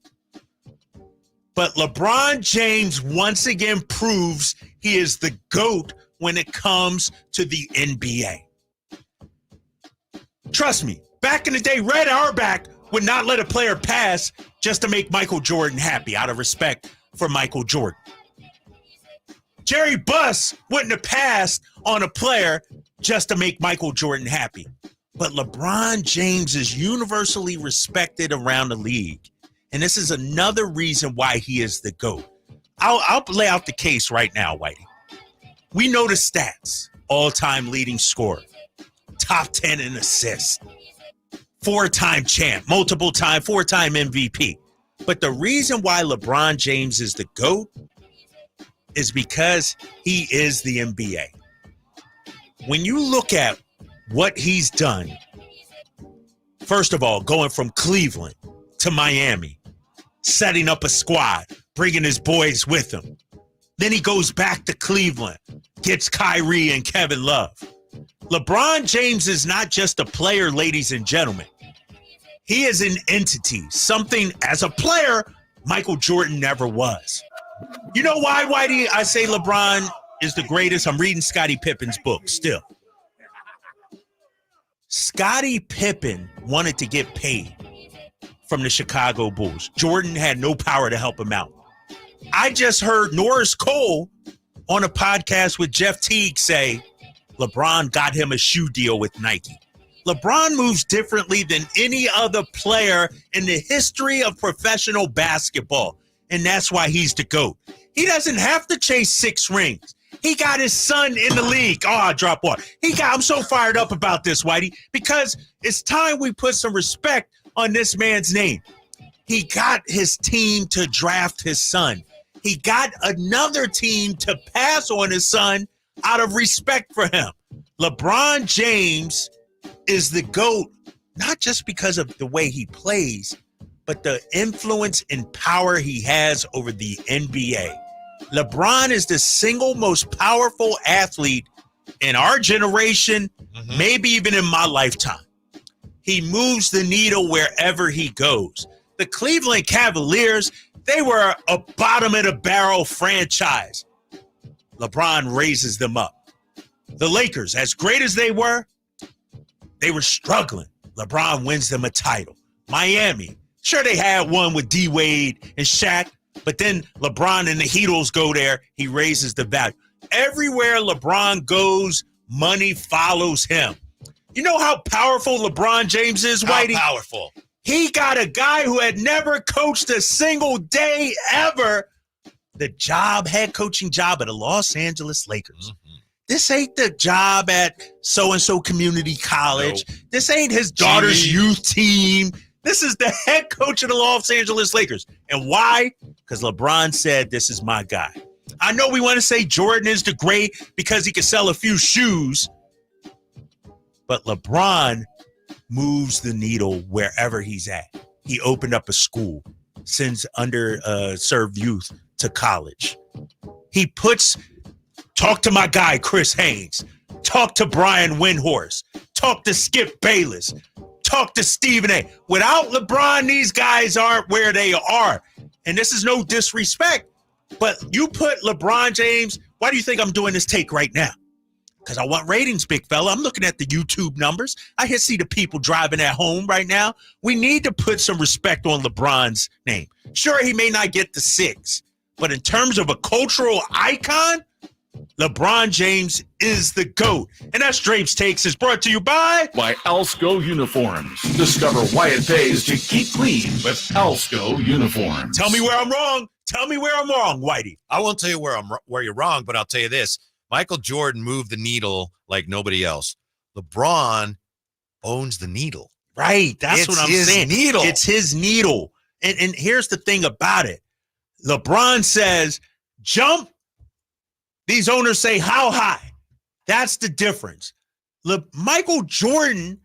But LeBron James once again proves he is the GOAT when it comes to the NBA. Trust me, back in the day, Red Auerbach would not let a player pass just to make Michael Jordan happy out of respect for Michael Jordan. Jerry Buss wouldn't have passed on a player just to make Michael Jordan happy. But LeBron James is universally respected around the league. And this is another reason why he is the GOAT. I'll lay out the case right now, Whitey. We know the stats. All-time leading scorer. Top 10 in assists. 4-time champ. Multiple-time, 4-time MVP. But the reason why LeBron James is the GOAT is because he is the NBA. When you look at what he's done, first of all, going from Cleveland to Miami, setting up a squad, bringing his boys with him. Then he goes back to Cleveland, gets Kyrie and Kevin Love. LeBron James is not just a player, ladies and gentlemen. He is an entity, something as a player Michael Jordan never was. You know why, Whitey, I say LeBron is the greatest? I'm reading Scottie Pippen's book still. Scottie Pippen wanted to get paid from the Chicago Bulls. Jordan had no power to help him out. I just heard Norris Cole on a podcast with Jeff Teague say LeBron got him a shoe deal with Nike. LeBron moves differently than any other player in the history of professional basketball, and that's why he's the GOAT. He doesn't have to chase 6 rings. He got his son in the league. Oh, I dropped one. I'm so fired up about this, Whitey, because it's time we put some respect on this man's name. He got his team to draft his son. He got another team to pass on his son out of respect for him. LeBron James is the GOAT, not just because of the way he plays, but the influence and power he has over the NBA. LeBron is the single most powerful athlete in our generation, maybe even in my lifetime. He moves the needle wherever he goes. The Cleveland Cavaliers, they were a bottom-of-the-barrel franchise. LeBron raises them up. The Lakers, as great as they were struggling. LeBron wins them a title. Miami, sure they had one with D-Wade and Shaq, but then LeBron and the Heatles go there. He raises the value. Everywhere LeBron goes, money follows him. You know how powerful LeBron James is, Whitey? How powerful? He got a guy who had never coached a single day ever, the head coaching job at the Los Angeles Lakers. This ain't the job at so-and-so community college. Nope. This ain't his daughter's youth team. This is the head coach of the Los Angeles Lakers. And why? Because LeBron said, this is my guy. I know we want to say Jordan is the great because he can sell a few shoes, but LeBron moves the needle wherever he's at. He opened up a school, sends underserved youth to college. He talk to my guy, Chris Haynes. Talk to Brian Windhorst. Talk to Skip Bayless. Talk to Stephen A. Without LeBron, these guys aren't where they are. And this is no disrespect, but you put LeBron James, why do you think I'm doing this take right now? Because I want ratings, big fella. I'm looking at the YouTube numbers. I can see the people driving at home right now. We need to put some respect on LeBron's name. Sure, he may not get the 6, but in terms of a cultural icon, LeBron James is the GOAT. And that's Drape's Takes is brought to you by Alsco Uniforms. Discover why it pays to keep clean with Alsco Uniforms. Tell me where I'm wrong. Tell me where I'm wrong, Whitey. I won't tell you where you're wrong, but I'll tell you this. Michael Jordan moved the needle like nobody else. LeBron owns the needle. Right. That's what I'm saying. Needle. It's his needle. And here's the thing about it. LeBron says, jump. These owners say, how high? That's the difference. Michael Jordan,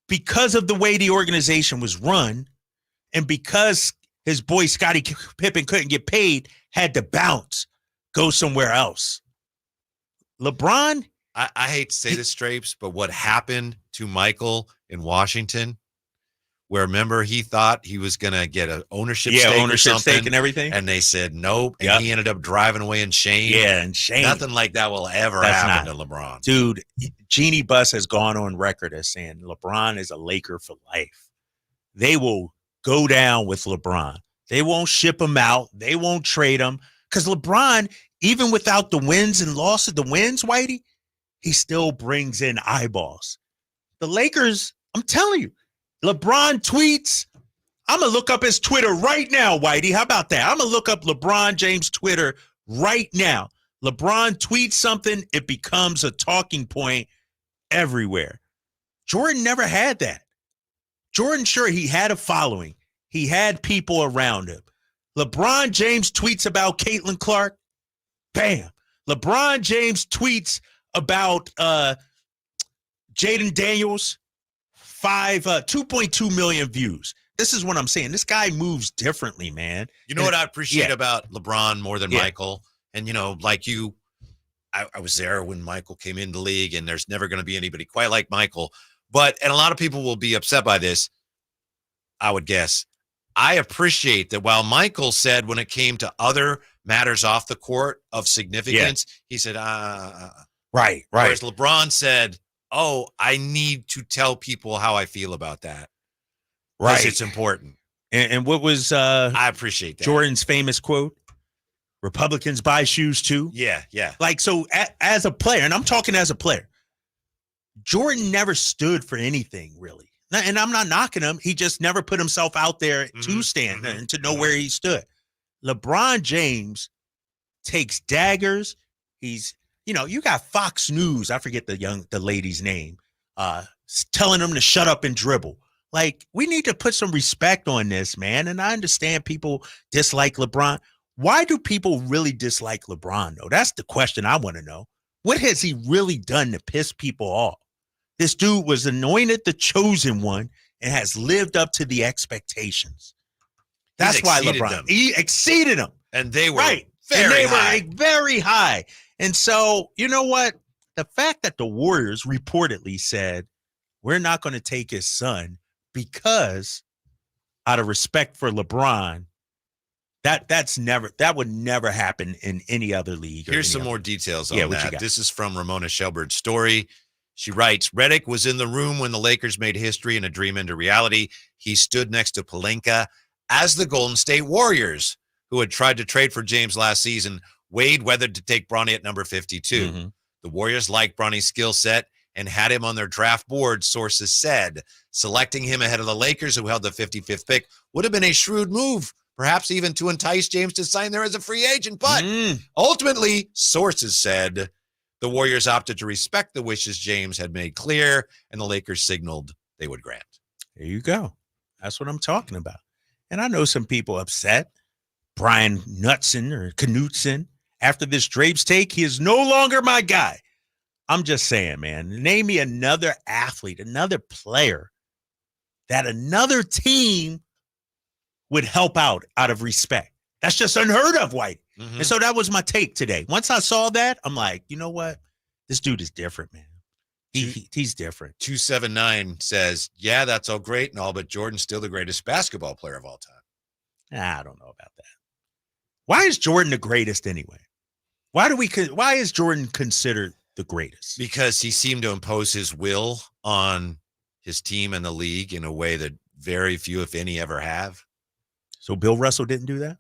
because of the way the organization was run, and because his boy Scottie Pippen couldn't get paid, had to bounce, go somewhere else. LeBron, I hate to say this, Strapes, but what happened to Michael in Washington, where remember he thought he was going to get an ownership stake and everything, and they said nope, and he ended up driving away in shame. Yeah, and shame. Nothing like that will ever happen to LeBron. Dude, Jeannie Buss has gone on record as saying LeBron is a Laker for life. They will go down with LeBron. They won't ship him out. They won't trade him because LeBron, even without the wins and loss of the wins, Whitey, he still brings in eyeballs. The Lakers, I'm telling you, LeBron tweets. I'm going to look up his Twitter right now, Whitey. How about that? I'm going to look up LeBron James' Twitter right now. LeBron tweets something, it becomes a talking point everywhere. Jordan never had that. Jordan, sure, he had a following. He had people around him. LeBron James tweets about Caitlin Clark. Bam. LeBron James tweets about Jaden Daniels. 2.2 million views. This is what I'm saying. This guy moves differently, man. You know what I appreciate about LeBron more than Michael? And, like you, I was there when Michael came into the league, and there's never going to be anybody quite like Michael. And a lot of people will be upset by this, I would guess. I appreciate that while Michael said when it came to other matters off the court of significance, he said, Right. Whereas LeBron said, oh, I need to tell people how I feel about that. Right. It's important. And what was I appreciate that. Jordan's famous quote? Republicans buy shoes too. Yeah. Like, so as a player, and I'm talking as a player, Jordan never stood for anything really. And I'm not knocking him. He just never put himself out there to stand and to know where he stood. LeBron James takes daggers. He's, you got Fox News. I forget the lady's name, telling him to shut up and dribble. Like, we need to put some respect on this, man. And I understand people dislike LeBron. Why do people really dislike LeBron, though? That's the question I want to know. What has he really done to piss people off? This dude was anointed the chosen one and has lived up to the expectations. That's why exceeded LeBron them. he exceeded them, And they were right? very high. Were very high. And so you know what? The fact that the Warriors reportedly said we're not going to take his son because out of respect for LeBron. That would never happen in any other league. Here's some more details on what you that. got? This is from Ramona Shelbird's story. She writes, Redick was in the room when the Lakers made history and a dream into reality. He stood next to Pelinka as the Golden State Warriors, who had tried to trade for James last season, weighed whether to take Bronny at number 52. Mm-hmm. The Warriors liked Bronny's skill set and had him on their draft board, sources said. Selecting him ahead of the Lakers, who held the 55th pick, would have been a shrewd move, perhaps even to entice James to sign there as a free agent. But ultimately, sources said the Warriors opted to respect the wishes James had made clear, and the Lakers signaled they would grant. There you go. That's what I'm talking about. And I know some people upset. Brian Knutson, after this Drapes take, he is no longer my guy. I'm just saying, man, name me another athlete, another player that another team would help out of respect. That's just unheard of, White. Mm-hmm. And so that was my take today. Once I saw that, I'm like, you know what? This dude is different, man. He's different. 279 says, yeah, that's all great and all, but Jordan's still the greatest basketball player of all time. I don't know about that. Why is Jordan the greatest anyway? Why is Jordan considered the greatest? Because he seemed to impose his will on his team and the league in a way that very few, if any, ever have. So Bill Russell didn't do that?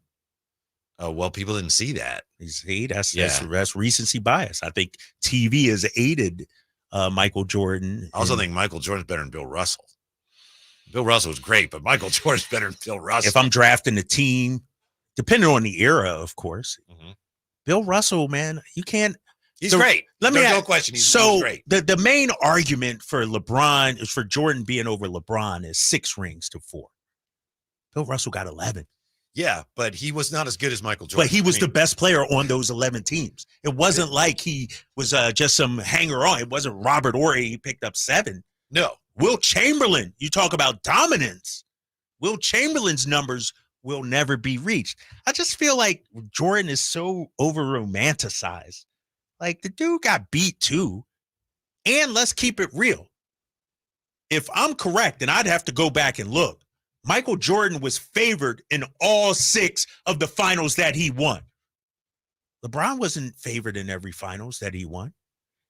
Well, people didn't see that. See, that's recency bias. I think TV has aided Michael Jordan. I also think Michael Jordan's better than Bill Russell. Bill Russell was great, but Michael Jordan's better than Bill Russell. If I'm drafting a team, depending on the era, of course, Bill Russell, man, you can't. He's great. There's no question. He's great. The main argument for LeBron is for Jordan being over LeBron is 6 rings to 4. Bill Russell got 11. Yeah, but he was not as good as Michael Jordan. But he was the best player on those 11 teams. It wasn't like he was just some hanger-on. It wasn't Robert Horry. He picked up 7. No. Will Chamberlain, you talk about dominance. Will Chamberlain's numbers will never be reached. I just feel like Jordan is so over-romanticized. Like, the dude got beat too. And let's keep it real. If I'm correct, and I'd have to go back and look, Michael Jordan was favored in all 6 of the finals that he won. LeBron wasn't favored in every finals that he won.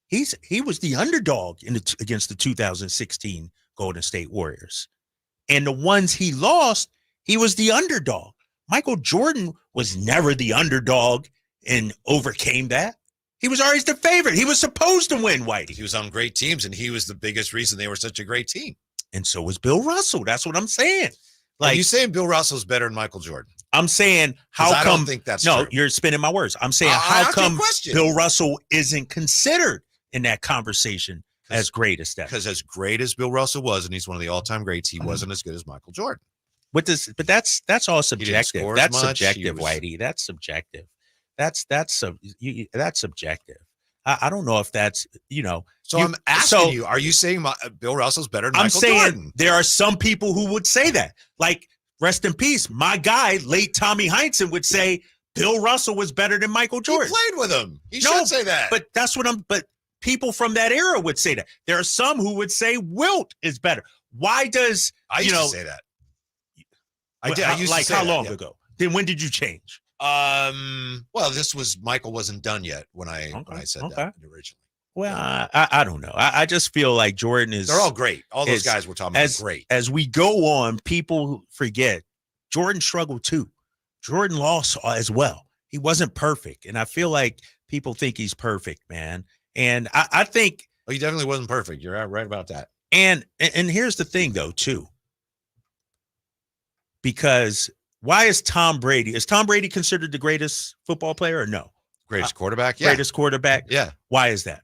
He was the underdog against the 2016 Golden State Warriors. And the ones he lost, he was the underdog. Michael Jordan was never the underdog and overcame that. He was always the favorite. He was supposed to win, Whitey. He was on great teams, and he was the biggest reason they were such a great team. And so was Bill Russell. That's what I'm saying. Like, are you saying Bill Russell's better than Michael Jordan? I'm saying how come? I don't think that's true. You're spinning my words. I'm saying how come Bill Russell isn't considered in that conversation as great as that? Because as great as Bill Russell was, and he's one of the all-time greats, he wasn't as good as Michael Jordan. But that's all subjective. That's subjective, Whitey. That's subjective. That's subjective. I don't know if that's, So I'm asking you, are you saying Bill Russell's better than Michael Jordan? I'm saying there are some people who would say that. Like, rest in peace, my guy, late Tommy Heinsohn, would say Bill Russell was better than Michael Jordan. He played with him. He should say that. But but people from that era would say that. There are some who would say Wilt is better. Why does, I used to say that. I used to say how long ago? Then when did you change? Well, Michael wasn't done yet when I said that originally. Well, I don't know. I just feel like Jordan is. They're all great. All those guys we're talking about are great. As we go on, people forget Jordan struggled too. Jordan lost as well. He wasn't perfect, and I feel like people think he's perfect, man. And I think he definitely wasn't perfect. You're right about that. And here's the thing, though, too, because. Why is Tom Brady considered the greatest football player or no? Greatest quarterback? Yeah. Greatest quarterback? Yeah. Why is that?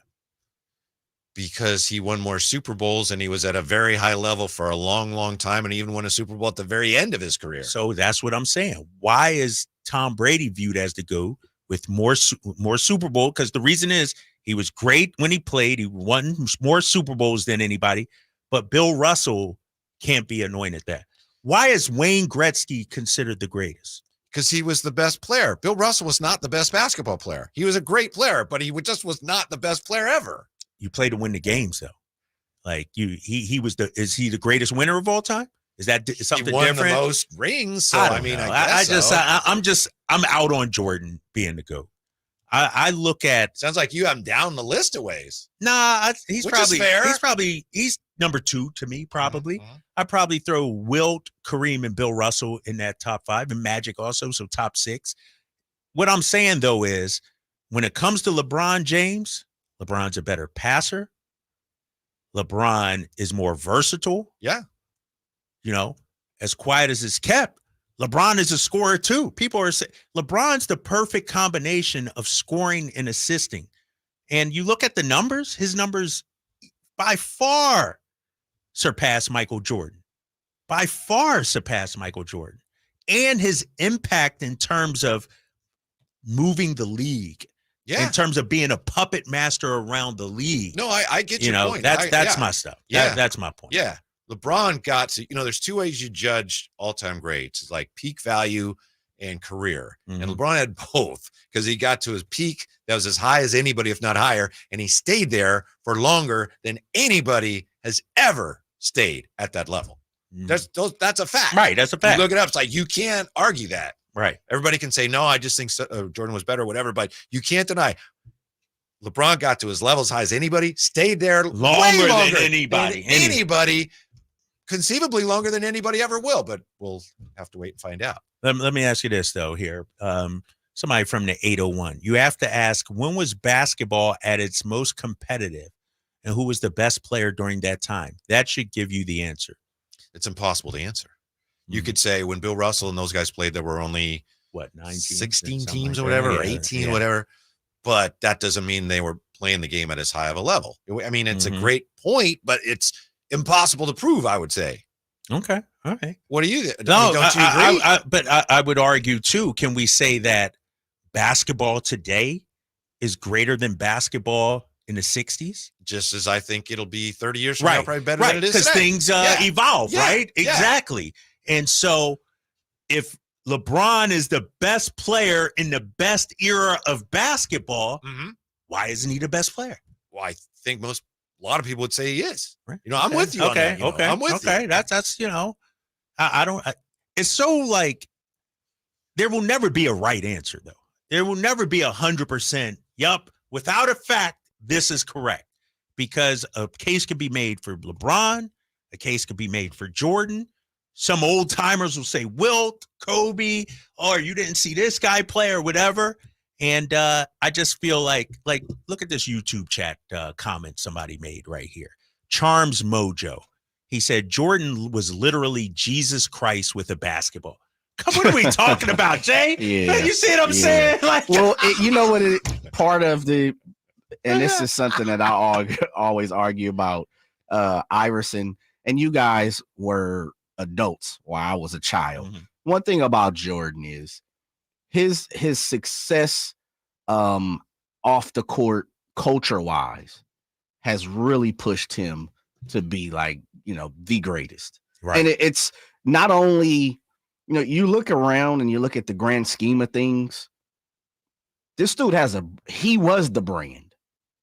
Because he won more Super Bowls and he was at a very high level for a long, long time and even won a Super Bowl at the very end of his career. So that's what I'm saying. Why is Tom Brady viewed as the GOAT with more Super Bowl? Because the reason is he was great when he played. He won more Super Bowls than anybody. But Bill Russell can't be anointed that. Why is Wayne Gretzky considered the greatest? Because he was the best player. Bill Russell was not the best basketball player. He was a great player, but he just was not the best player ever. You play to win the games, though. Like is he the greatest winner of all time? Is that something he won different? The most rings. So I guess I'm out on Jordan being the GOAT. I look at. Sounds like you have him down the list of ways. Nah, he's Which probably is fair. He's number 2 to me. Probably. I'd probably throw Wilt, Kareem, and Bill Russell in that top 5, and Magic also, so top 6. What I'm saying though is, when it comes to LeBron James, LeBron's a better passer. LeBron is more versatile. Yeah. As quiet as it's kept, LeBron is a scorer too. People are saying LeBron's the perfect combination of scoring and assisting. And you look at the numbers, his numbers by far surpass Michael Jordan. By far surpass Michael Jordan. And his impact in terms of moving the league. Yeah. In terms of being a puppet master around the league. No, I get your point. That's my stuff. Yeah. That's my point. Yeah. LeBron got to, there's 2 ways you judge all-time greats. It's like peak value and career. Mm-hmm. And LeBron had both because he got to his peak that was as high as anybody, if not higher. And he stayed there for longer than anybody has ever stayed at that level. Mm-hmm. That's a fact. Right. That's a fact. You look it up. It's like, you can't argue that. Right. Everybody can say, no, I just think Jordan was better, whatever, but you can't deny LeBron got to his level as high as anybody, stayed there longer than anybody. Anybody, conceivably longer than anybody ever will, but we'll have to wait and find out. Let me ask you this, though, here. Somebody from the 801. You have to ask, when was basketball at its most competitive and who was the best player during that time? That should give you the answer. It's impossible to answer. You could say when Bill Russell and those guys played, there were only 16 teams or whatever, or 18, whatever. But that doesn't mean they were playing the game at as high of a level. I mean, it's a great point, but it's impossible to prove, I would say. Okay. All right. What do you think? No, don't you agree? But I would argue, too, can we say that basketball today is greater than basketball in the 60s? Just as I think it'll be 30 years from now, probably better than it is today. Because things evolve, right? Yeah. Exactly. And so if LeBron is the best player in the best era of basketball, why isn't he the best player? Well, I think a lot of people would say he is. Right. I'm with you on that. Okay. I'm with you. That's it's so like there will never be a right answer, though. There will never be 100%. Yup. Without a fact, this is correct, because a case could be made for LeBron. A case could be made for Jordan. Some old timers will say Wilt, Kobe, or you didn't see this guy play or whatever. And I just feel like look at this YouTube chat comment somebody made right here. Charms Mojo. He said Jordan was literally Jesus Christ with a basketball. What are we talking about, Jay? Yeah. You see what I'm saying? Like, well, you know what? Part of the, and this is something that I always argue about, Iverson, and you guys were adults while I was a child. One thing about Jordan is his success off the court, culture wise, has really pushed him to be like, the greatest. Right. And it's not only, you look around and you look at the grand scheme of things. This dude he was the brand.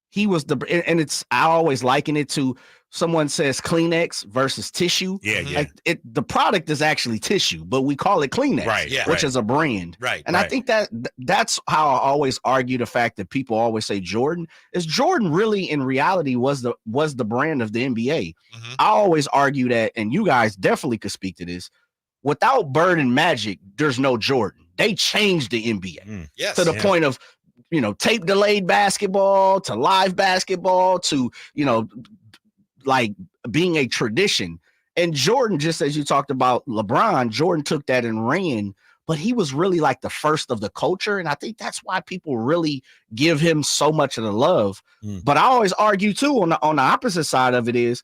He was and I always liken it to, someone says Kleenex versus tissue. Yeah. Like the product is actually tissue, but we call it Kleenex, which is a brand. Right. And I think that's how I always argue the fact that people always say Jordan really in reality was the brand of the NBA. I always argue that, and you guys definitely could speak to this, without Bird and Magic, there's no Jordan. They changed the NBA to the point of, tape delayed basketball to live basketball to, like being a tradition. And Jordan, just as you talked about LeBron, Jordan took that and ran, but he was really like the first of the culture. And I think that's why people really give him so much of the love. But I always argue too, on the opposite side of it is,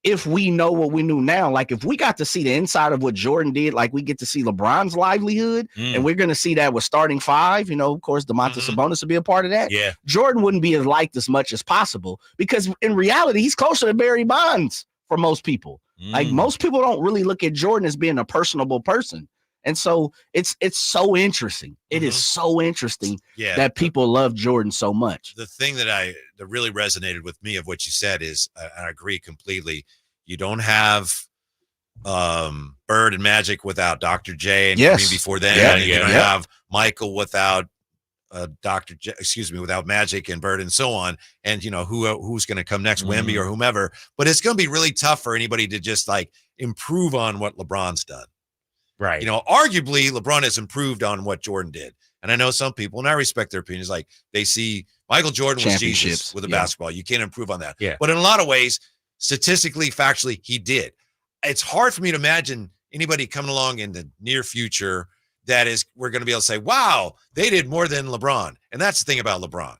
if we know what we knew now, like if we got to see the inside of what Jordan did, like we get to see LeBron's livelihood, and we're going to see that with starting 5, of course, Domantas Sabonis would be a part of that. Yeah. Jordan wouldn't be as liked as much as possible, because in reality, he's closer to Barry Bonds for most people. Like most people don't really look at Jordan as being a personable person. And so it's so interesting. It is so interesting that people love Jordan so much. The thing that really resonated with me of what you said is, I agree completely. You don't have Bird and Magic without Dr. J and Kareem before then. You don't have Michael without Dr. J, without Magic and Bird and so on. And who's going to come next, Wemby or whomever. But it's going to be really tough for anybody to just like improve on what LeBron's done. Right. Arguably LeBron has improved on what Jordan did. And I know some people, and I respect their opinions, like they see Michael Jordan was Jesus with a basketball. You can't improve on that. Yeah. But in a lot of ways, statistically, factually, he did. It's hard for me to imagine anybody coming along in the near future we're going to be able to say, wow, they did more than LeBron. And that's the thing about LeBron.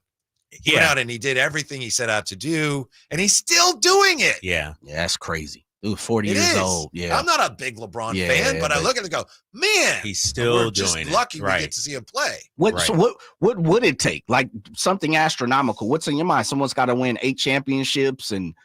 He went out and he did everything he set out to do, and he's still doing it. Yeah. Yeah, that's crazy. Dude, 40 years old. Yeah. I'm not a big LeBron fan, but I look at it and go, man, he's still we're doing just it. lucky we get to see him play. So what would it take? Like something astronomical. What's in your mind? Someone's got to win 8 championships and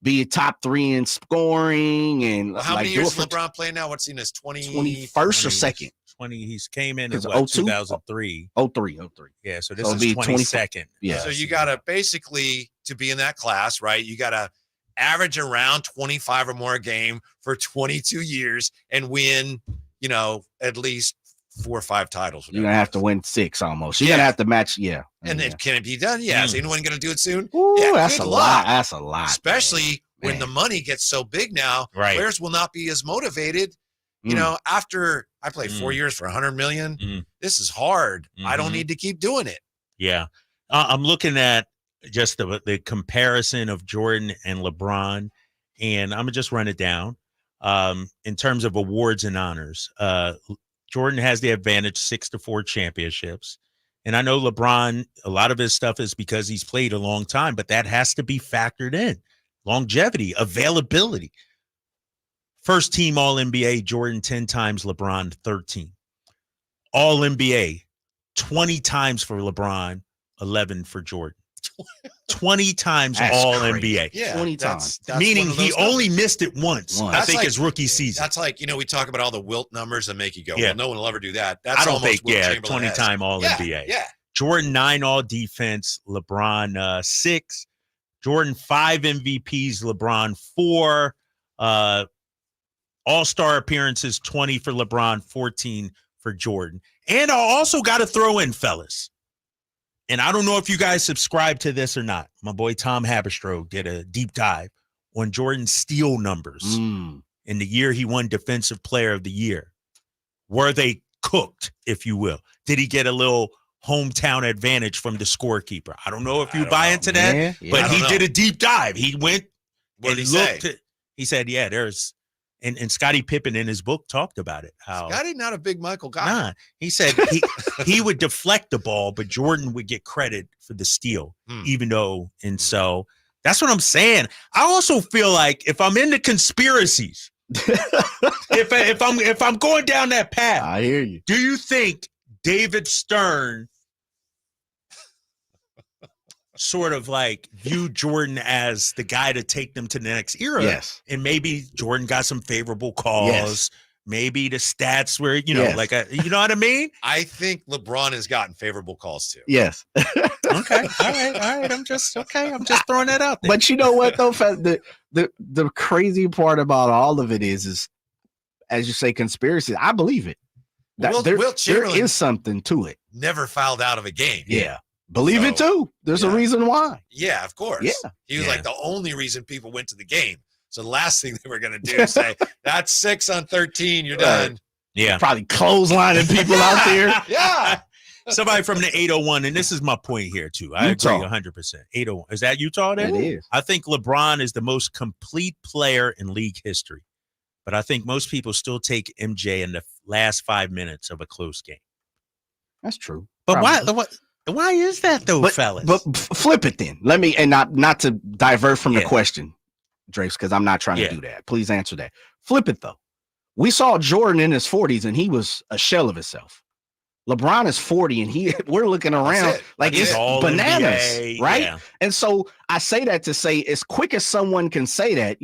be a top 3 in scoring. And how many years is LeBron playing now? What's in his 21st or second? 20. He's came in 2003. 03. Yeah, so this is 22nd. Yeah. So you got to basically, to be in that class, right? You got to average around 25 or more a game for 22 years and win, at least 4 or 5 titles. You're going to have to win 6 almost. You're going to have to match. Yeah. And then can it be done? Yeah. Is anyone going to do it soon? Ooh, that's a lot. That's a lot. Especially when the money gets so big now, players will not be as motivated. After I played 4 years for $100 million, this is hard. I don't need to keep doing it. Yeah. I'm looking at just the comparison of Jordan and LeBron, and I'm going to just run it down. In terms of awards and honors, Jordan has the advantage, 6-4 championships. And I know LeBron, a lot of his stuff is because he's played a long time, but that has to be factored in. Longevity, availability. First team All-NBA, Jordan 10 times, LeBron 13. All-NBA, 20 times for LeBron, 11 for Jordan. 20 times All-NBA. Yeah, 20 times. That's meaning he only missed it once. I think his rookie season. That's like, we talk about all the Wilt numbers that make you go, Yeah. well, no one will ever do that. That's I don't almost think, Wilt Chamberlain 20-time All-NBA. Yeah. Jordan 9 All-Defense, LeBron 6. Jordan 5 MVPs, LeBron 4. All-Star appearances, 20 for LeBron, 14 for Jordan. And I also got to throw in, fellas, and I don't know if you guys subscribe to this or not. My boy Tom Haberstroh did a deep dive on Jordan's steal numbers in the year he won Defensive Player of the Year. Were they cooked, if you will? Did he get a little hometown advantage from the scorekeeper? I don't know if you buy into that, but he did a deep dive. He went What did and he looked. say? He said, yeah, there's – and Scottie Pippen in his book talked about it. How Scottie not a big Michael guy. Nah, he said he would deflect the ball, but Jordan would get credit for the steal, even though. And so that's what I'm saying. I also feel like if I'm into conspiracies, if I'm going down that path, I hear you. Do you think David Stern sort of like viewed Jordan as the guy to take them to the next era? Yes. And maybe Jordan got some favorable calls. Yes. Maybe the stats were, you know what I mean? I think LeBron has gotten favorable calls too. Yes. Okay. All right. I'm just throwing that out there. But you know what though? The crazy part about all of it is as you say, conspiracy. I believe it. Wilt There Chamberlain is something to it. never fouled out of a game. Yeah. Believe it too. There's a reason why. Yeah, of course. Yeah. He was like the only reason people went to the game. So the last thing they were going to do is say, that's 6 on 13. You're done. Yeah. Probably clotheslining people out there. Yeah. Somebody from the 801, and this is my point here too. I agree 100%. 801. Is that Utah then? It is. I think LeBron is the most complete player in league history. But I think most people still take MJ in the last 5 minutes of a close game. That's true. But why is that though, fellas? But flip it then. Let me, and not to divert from the question, Drapes, because I'm not trying to do that. Please answer that. Flip it though. We saw Jordan in his 40s and he was a shell of himself. LeBron is 40 and we're looking around like it's bananas, NBA, right? yeah. And so I say that to say, as quick as someone can say that,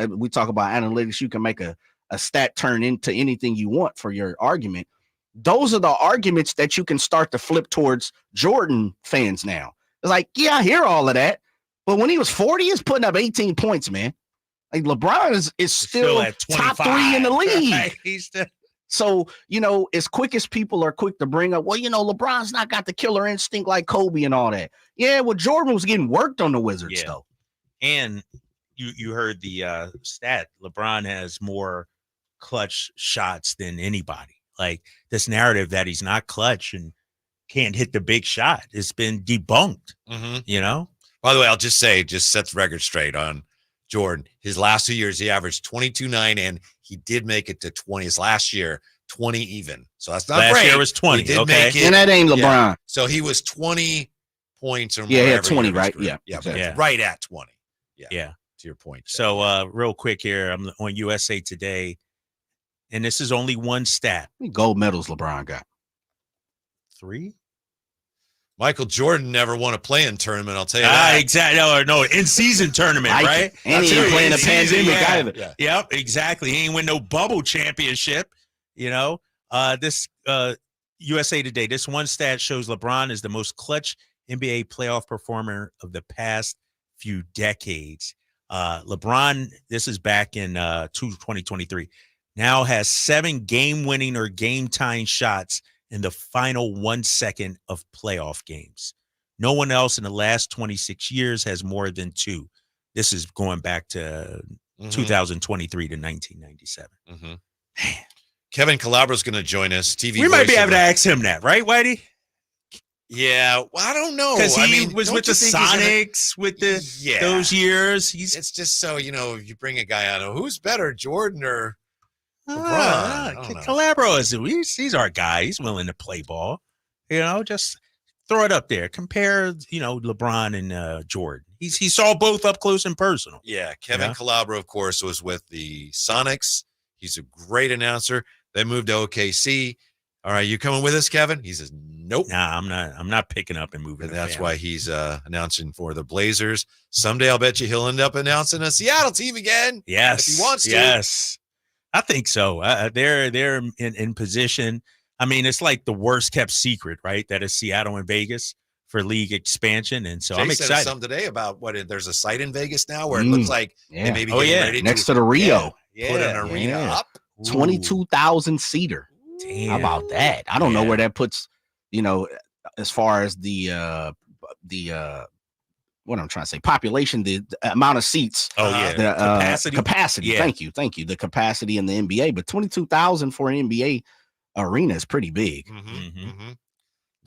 we talk about analytics, you can make a stat turn into anything you want for your argument. Those are the arguments that you can start to flip towards Jordan fans now. It's like, yeah, I hear all of that, but when he was 40, he's putting up 18 points, man. Like LeBron is still at 25, top 3 in the league. Right? He's still... So, as quick as people are quick to bring up, well, LeBron's not got the killer instinct like Kobe and all that. Yeah, well, Jordan was getting worked on the Wizards, though. And you heard the stat. LeBron has more clutch shots than anybody. Like, this narrative that he's not clutch and can't hit the big shot has been debunked, By the way, I'll just say, set the record straight on Jordan. His last 2 years, he averaged 22.9, and he did make it to 20. His last year, 20 even. So that's not last great. Year was 20. He did make it. And that ain't LeBron. Yeah. So he was 20 points or more. Yeah, 20, right? Yeah. Exactly. Right at 20. Yeah. To your point. So real quick here, I'm on USA Today, and this is only one stat. How many gold medals LeBron got? 3. Michael Jordan never won a play-in tournament, I'll tell you that. Exactly. No, in-season tournament, right? And he ain't playing a pandemic either. Yeah. Yep, exactly. He ain't win no bubble championship, This USA Today, this one stat shows LeBron is the most clutch NBA playoff performer of the past few decades. LeBron, this is back in 2023, now has 7 game-winning or game-tying shots in the final 1 second of playoff games. No one else in the last 26 years has more than 2. This is going back to 2023 to 1997. Man. Kevin Calabro's going to join us. TV. We might be able to ask him that, right, Whitey? Yeah, well, I don't know. Because he was with the Sonics with those years. It's just so, you bring a guy on, who's better, Jordan or LeBron? Calabro he's our guy. He's willing to play ball. Just throw it up there. Compare, LeBron and Jordan. He saw both up close and personal. Yeah, Kevin Calabro, of course, was with the Sonics. He's a great announcer. They moved to OKC. All right, you coming with us, Kevin? He says, nope. Nah, I'm not picking up and moving. And that's why he's announcing for the Blazers. Someday I'll bet you he'll end up announcing a Seattle team again. Yes. If he wants to. Yes. I think so. They're in position. I mean, it's like the worst kept secret, right? That is Seattle and Vegas for league expansion. And so Jay I'm excited. Said something today about there's a site in Vegas now where it looks like they may be getting ready next to the Rio. Put an arena up. 22,000 seater. Damn. How about that? I don't know where that puts, as far as the what I'm trying to say, population, the amount of seats. Oh yeah, capacity. Yeah. Thank you. The capacity in the NBA, but 22,000 for an NBA arena is pretty big.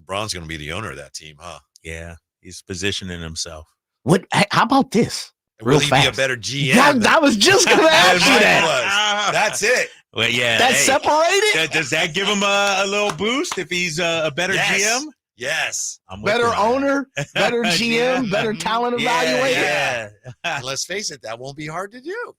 LeBron's going to be the owner of that team, huh? Yeah, he's positioning himself. How about this? Will he be a better GM? I was just going to ask you that. That's it. Well, yeah. That's separated? Does that give him a little boost if he's a better GM? Yes. Better owner, better GM, better talent evaluator. Yeah. And let's face it, that won't be hard to do.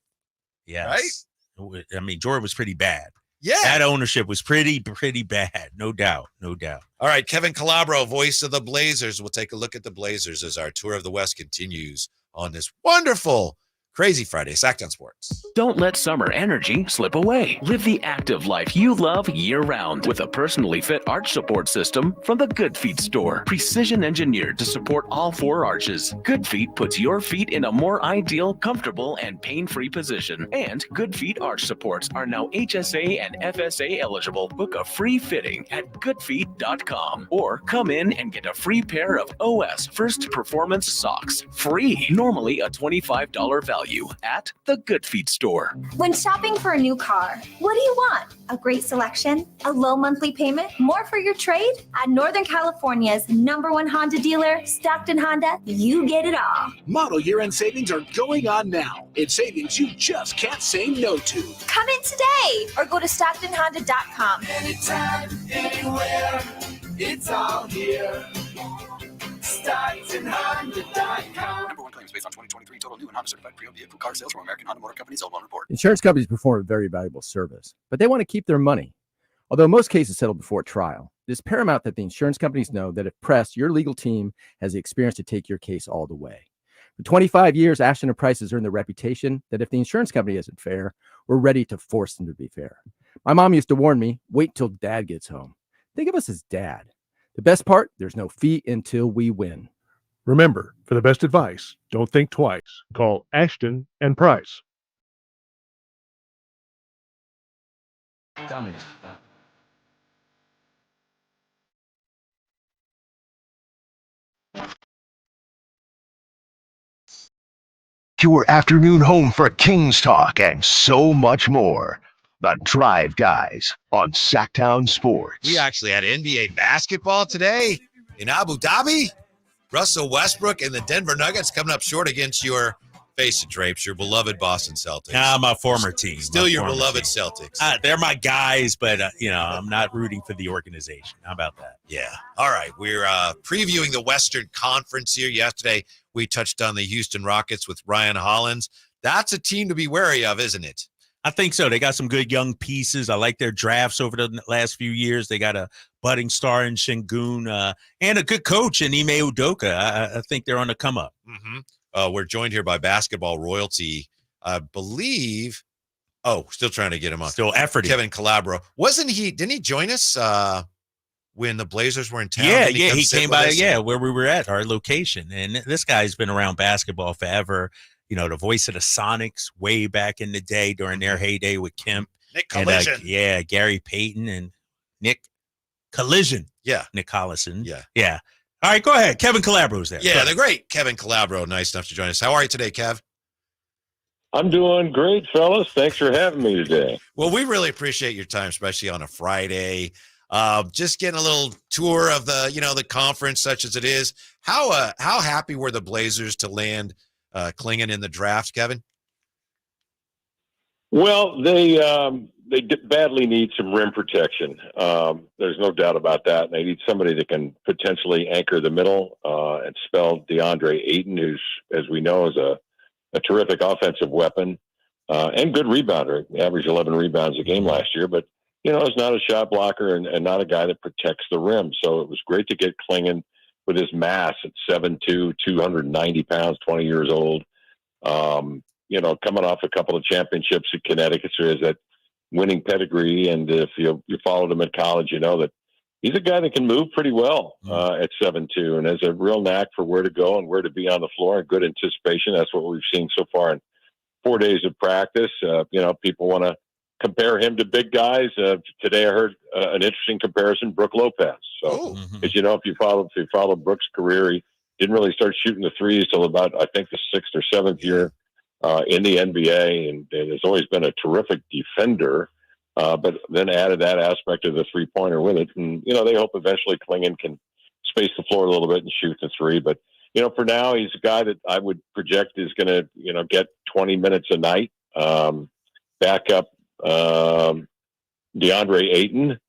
Yes. Right? I mean, Jordan was pretty bad. Yeah. That ownership was pretty bad. No doubt. All right, Kevin Calabro, voice of the Blazers. We'll take a look at the Blazers as our tour of the West continues on this wonderful Crazy Friday, Sacktown Sports. Don't let summer energy slip away. Live the active life you love year-round with a personally fit arch support system from the Good Feet store. Precision engineered to support all 4 arches. Good Feet puts your feet in a more ideal, comfortable, and pain-free position. And Good Feet arch supports are now HSA and FSA eligible. Book a free fitting at goodfeet.com or come in and get a free pair of OS First Performance socks. Free. Normally a $25 value at the Good Feet store. When shopping for a new car, what do you want? A great selection? A low monthly payment? More for your trade? At Northern California's #1 Honda dealer, Stockton Honda, you get it all. Model year-end savings are going on now. It's savings you just can't say no to. Come in today or go to StocktonHonda.com. Anytime, anywhere, it's all here. StocktonHonda.com. Number 1 claims based on 2023 total new and Honda certified pre-owned vehicle car sales from American Honda Motor Company's L1 report. Insurance companies perform a very valuable service, but they want to keep their money. Although most cases settle before trial, It is paramount that the insurance companies know that if pressed, your legal team has the experience to take your case all the way. For 25 years, Ashton & Price has earned the reputation that if the insurance company isn't fair, we're ready to force them to be fair. My mom used to warn me, wait till dad gets home. Think of us as dad. The best part, there's no fee until we win. Remember, for the best advice, don't think twice. Call Ashton and Price. Tell me. Your afternoon home for Kings talk and so much more. The Drive Guys on Sacktown Sports. We actually had NBA basketball today in Abu Dhabi. Russell Westbrook and the Denver Nuggets coming up short against your face it, Drapes, your beloved Boston Celtics. My former team. Still your beloved Celtics. They're my guys, but, I'm not rooting for the organization. How about that? Yeah. All right. We're previewing the Western Conference here. Yesterday, we touched on the Houston Rockets with Ryan Hollins. That's a team to be wary of, isn't it? I think so. They got some good young pieces. I like their drafts over the last few years. They got a budding star in Şengün and a good coach in Ime Udoka. I think they're on the come up. Mm-hmm. We're joined here by basketball royalty, I believe. Oh, still trying to get him on. Still efforting. Kevin Calabro. Didn't he join us when the Blazers were in town? Yeah, he came by, where we were at, our location. And this guy's been around basketball forever. The voice of the Sonics way back in the day during their heyday with Kemp. Nick Collision. And, Gary Payton and Nick Collision. Yeah. Nick Collison. Yeah. Yeah. All right, go ahead. Kevin Calabro's there. Yeah, the great Kevin Calabro. Nice enough to join us. How are you today, Kev? I'm doing great, fellas. Thanks for having me today. Well, we really appreciate your time, especially on a Friday. Just getting a little tour of the conference, such as it is. How happy were the Blazers to land Klingon in the draft, Kevin? Well, they badly need some rim protection. There's no doubt about that. And they need somebody that can potentially anchor the middle and spell DeAndre Ayton, who's, as we know, is a terrific offensive weapon and good rebounder. He averaged 11 rebounds a game last year, but is not a shot blocker and not a guy that protects the rim. So it was great to get Klingon with his mass at 7'2", 290 pounds, 20 years old. Coming off a couple of championships at Connecticut, so he has that winning pedigree. And if you followed him at college, you know that he's a guy that can move pretty well at 7'2", and has a real knack for where to go and where to be on the floor and good anticipation. That's what we've seen so far in 4 days of practice. People want to compare him to big guys. Today I heard an interesting comparison, Brook Lopez. So, as you know, if you follow Brook's career, he didn't really start shooting the threes till about, I think, the 6th or 7th year in the NBA, and has always been a terrific defender, but then added that aspect of the three-pointer with it. And, they hope eventually Klingon can space the floor a little bit and shoot the three. But, for now, he's a guy that I would project is going to, get 20 minutes a night, back up DeAndre Ayton,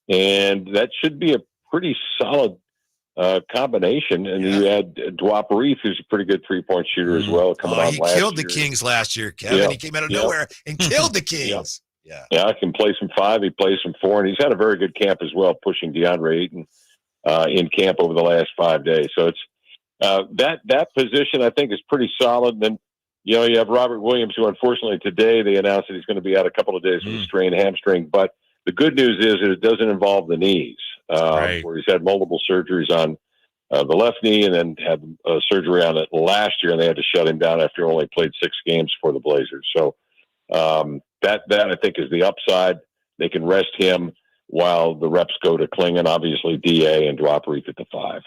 and that should be a pretty solid combination. And you add Dwap Reef, who's a pretty good three-point shooter as well. He killed the Kings last year, Kevin. Yeah. He came out of nowhere and killed the Kings. Yeah, I can play some 5. He plays some 4, and he's had a very good camp as well, pushing DeAndre Ayton in camp over the last 5 days. So it's that position I think is pretty solid. And then you have Robert Williams, who unfortunately today they announced that he's going to be out a couple of days with a strained hamstring. But the good news is that it doesn't involve the knees, where he's had multiple surgeries on the left knee and then had surgery on it last year, and they had to shut him down after he only played 6 games for the Blazers. So that I think is the upside. They can rest him while the reps go to Klingon, obviously DA and Dwap Reef at the 5.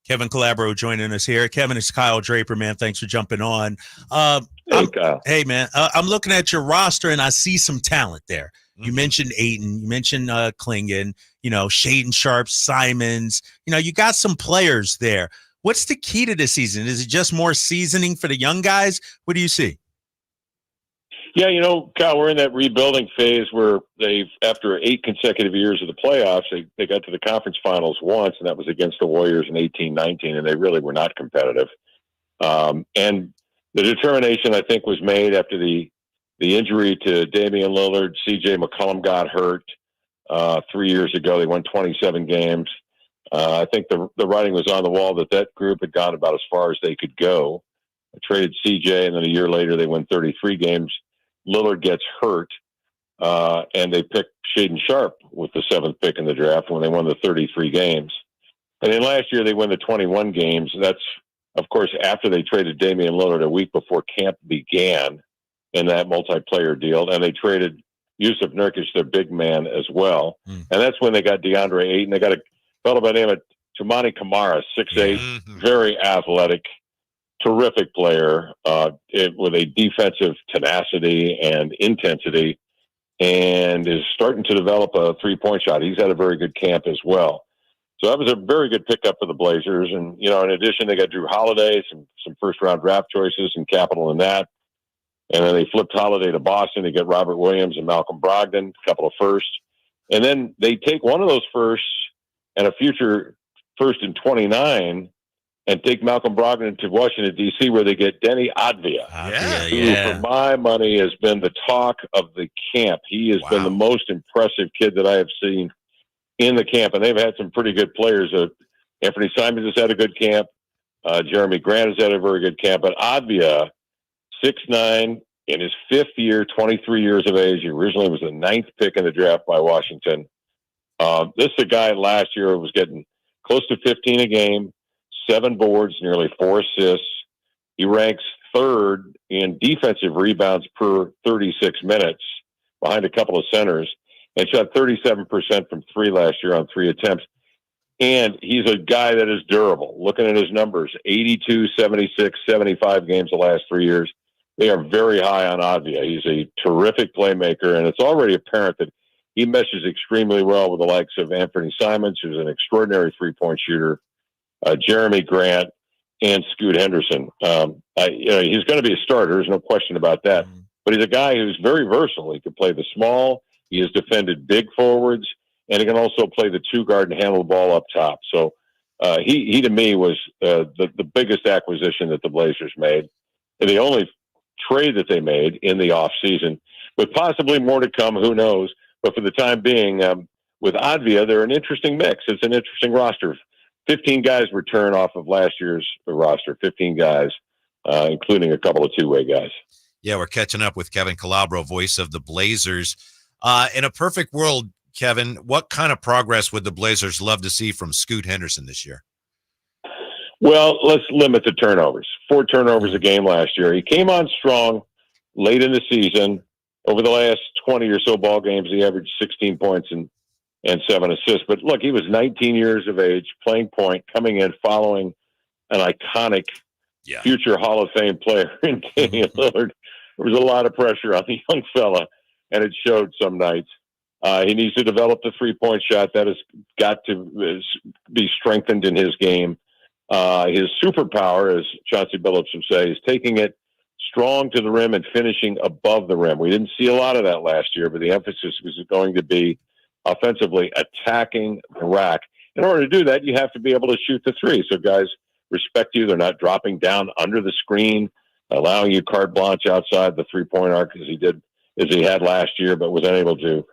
Kevin Calabro joining us here. Kevin, it's Kyle Draper, man. Thanks for jumping on. Hey, Kyle. Hey, man. I'm looking at your roster, and I see some talent there. You mentioned Ayton. You mentioned Klingon, Shaden Sharp, Simons. You got some players there. What's the key to this season? Is it just more seasoning for the young guys? What do you see? Yeah, Kyle, we're in that rebuilding phase where after 8 consecutive years of the playoffs, they got to the conference finals once, and that was against the Warriors in 18-19, and they really were not competitive. And the determination, I think, was made after the injury to Damian Lillard. C.J. McCollum got hurt. 3 years ago. They won 27 games. I think the writing was on the wall that group had gone about as far as they could go. I traded CJ, and then a year later they win 33 games. Lillard gets hurt, and they picked Shaedon Sharpe with the 7th pick in the draft when they won the 33 games. And then last year they win the 21 games. That's, of course, after they traded Damian Lillard a week before camp began in that multiplayer deal. And they traded Yusuf Nurkic, their big man, as well. And that's when they got DeAndre Ayton. They got a fellow by the name of Toumani Camara, 6'8", very athletic, terrific player with a defensive tenacity and intensity, and is starting to develop a three-point shot. He's had a very good camp as well. So that was a very good pickup for the Blazers. And, in addition, they got Drew Holiday, some first-round draft choices and capital in that. And then they flipped Holiday to Boston to get Robert Williams and Malcolm Brogdon, a couple of firsts. And then they take one of those firsts and a future first in 29 and take Malcolm Brogdon to Washington, D.C., where they get Denny Advia, who, for my money, has been the talk of the camp. He has been the most impressive kid that I have seen in the camp, and they've had some pretty good players. Anthony Simons has had a good camp. Jeremy Grant has had a very good camp. But Advia, 6'9", in his 5th year, 23 years of age. He originally was the 9th pick in the draft by Washington. This is a guy last year who was getting close to 15 a game, 7 boards, nearly 4 assists. He ranks 3rd in defensive rebounds per 36 minutes, behind a couple of centers, and shot 37% from 3 last year on 3 attempts. And he's a guy that is durable. Looking at his numbers, 82, 76, 75 games the last 3 years. They are very high on Advia. He's a terrific playmaker, and it's already apparent that he meshes extremely well with the likes of Anthony Simons, who's an extraordinary three-point shooter, Jeremy Grant, and Scoot Henderson. He's going to be a starter. There's no question about that. But he's a guy who's very versatile. He can play the small. He has defended big forwards, and he can also play the 2-guard and handle the ball up top. So he to me, was the biggest acquisition that the Blazers made, and the only trade that they made in the offseason, with possibly more to come, who knows. But for the time being, with Advia, they're an interesting mix. It's an interesting roster. 15 guys return off of last year's roster, 15 guys, including a couple of two-way guys. Yeah, we're catching up with Kevin Calabro, voice of the Blazers. In a perfect world, Kevin, what kind of progress would the Blazers love to see from Scoot Henderson this year? Well, let's limit the turnovers. 4 turnovers a game last year. He came on strong late in the season. Over the last 20 or so ball games, he averaged 16 points and 7 assists. But look, he was 19 years of age, playing point, coming in, following an iconic future Hall of Fame player in Damian Lillard. There was a lot of pressure on the young fella, and it showed some nights. He needs to develop the three-point shot. That has got to be strengthened in his game. His superpower, as Chauncey Billups would say, is taking it strong to the rim and finishing above the rim. We didn't see a lot of that last year, but the emphasis was going to be offensively attacking the rack. In order to do that, you have to be able to shoot the three. So guys respect you. They're not dropping down under the screen, allowing you carte blanche outside the three-point arc as he had last year, but was unable to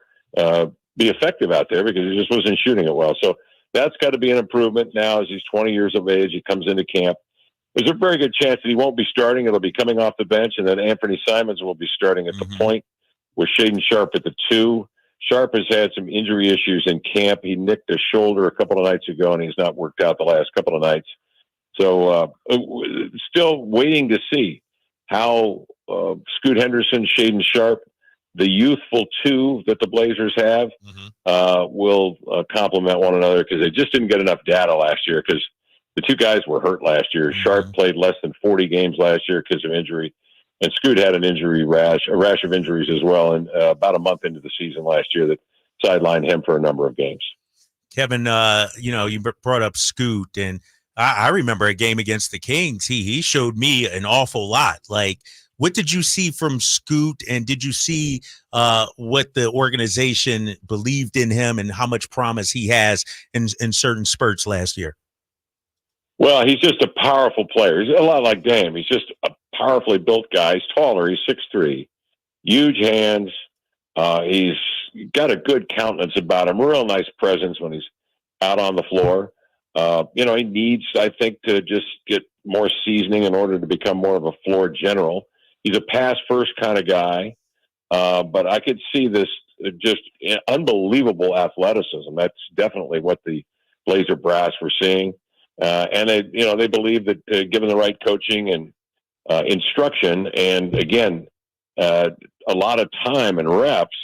be effective out there because he just wasn't shooting it well. So that's got to be an improvement now as he's 20 years of age. He comes into camp. There's a very good chance that he won't be starting. It'll be coming off the bench, and then Anthony Simons will be starting at the point with Shaedon Sharpe at the 2. Sharpe has had some injury issues in camp. He nicked a shoulder a couple of nights ago, and he's not worked out the last couple of nights. So still waiting to see how Scoot Henderson, Shaedon Sharpe, the youthful 2 that the Blazers have, will complement one another, because they just didn't get enough data last year because the 2 guys were hurt last year. Sharpe played less than 40 games last year because of injury, and Scoot had an a rash of injuries as well, and about a month into the season last year that sidelined him for a number of games. Kevin, you brought up Scoot, and I remember a game against the Kings. He showed me an awful lot. Like, what did you see from Scoot, and did you see what the organization believed in him and how much promise he has in certain spurts last year? Well, he's just a powerful player. He's a lot like Dame. He's just a powerfully built guy. He's taller. He's 6'3", huge hands, He's got a good countenance about him, real nice presence when he's out on the floor. He needs, I think, to just get more seasoning in order to become more of a floor general. He's a pass-first kind of guy, but I could see this just unbelievable athleticism. That's definitely what the Blazer brass were seeing. And they believe that given the right coaching and instruction, and again, a lot of time and reps,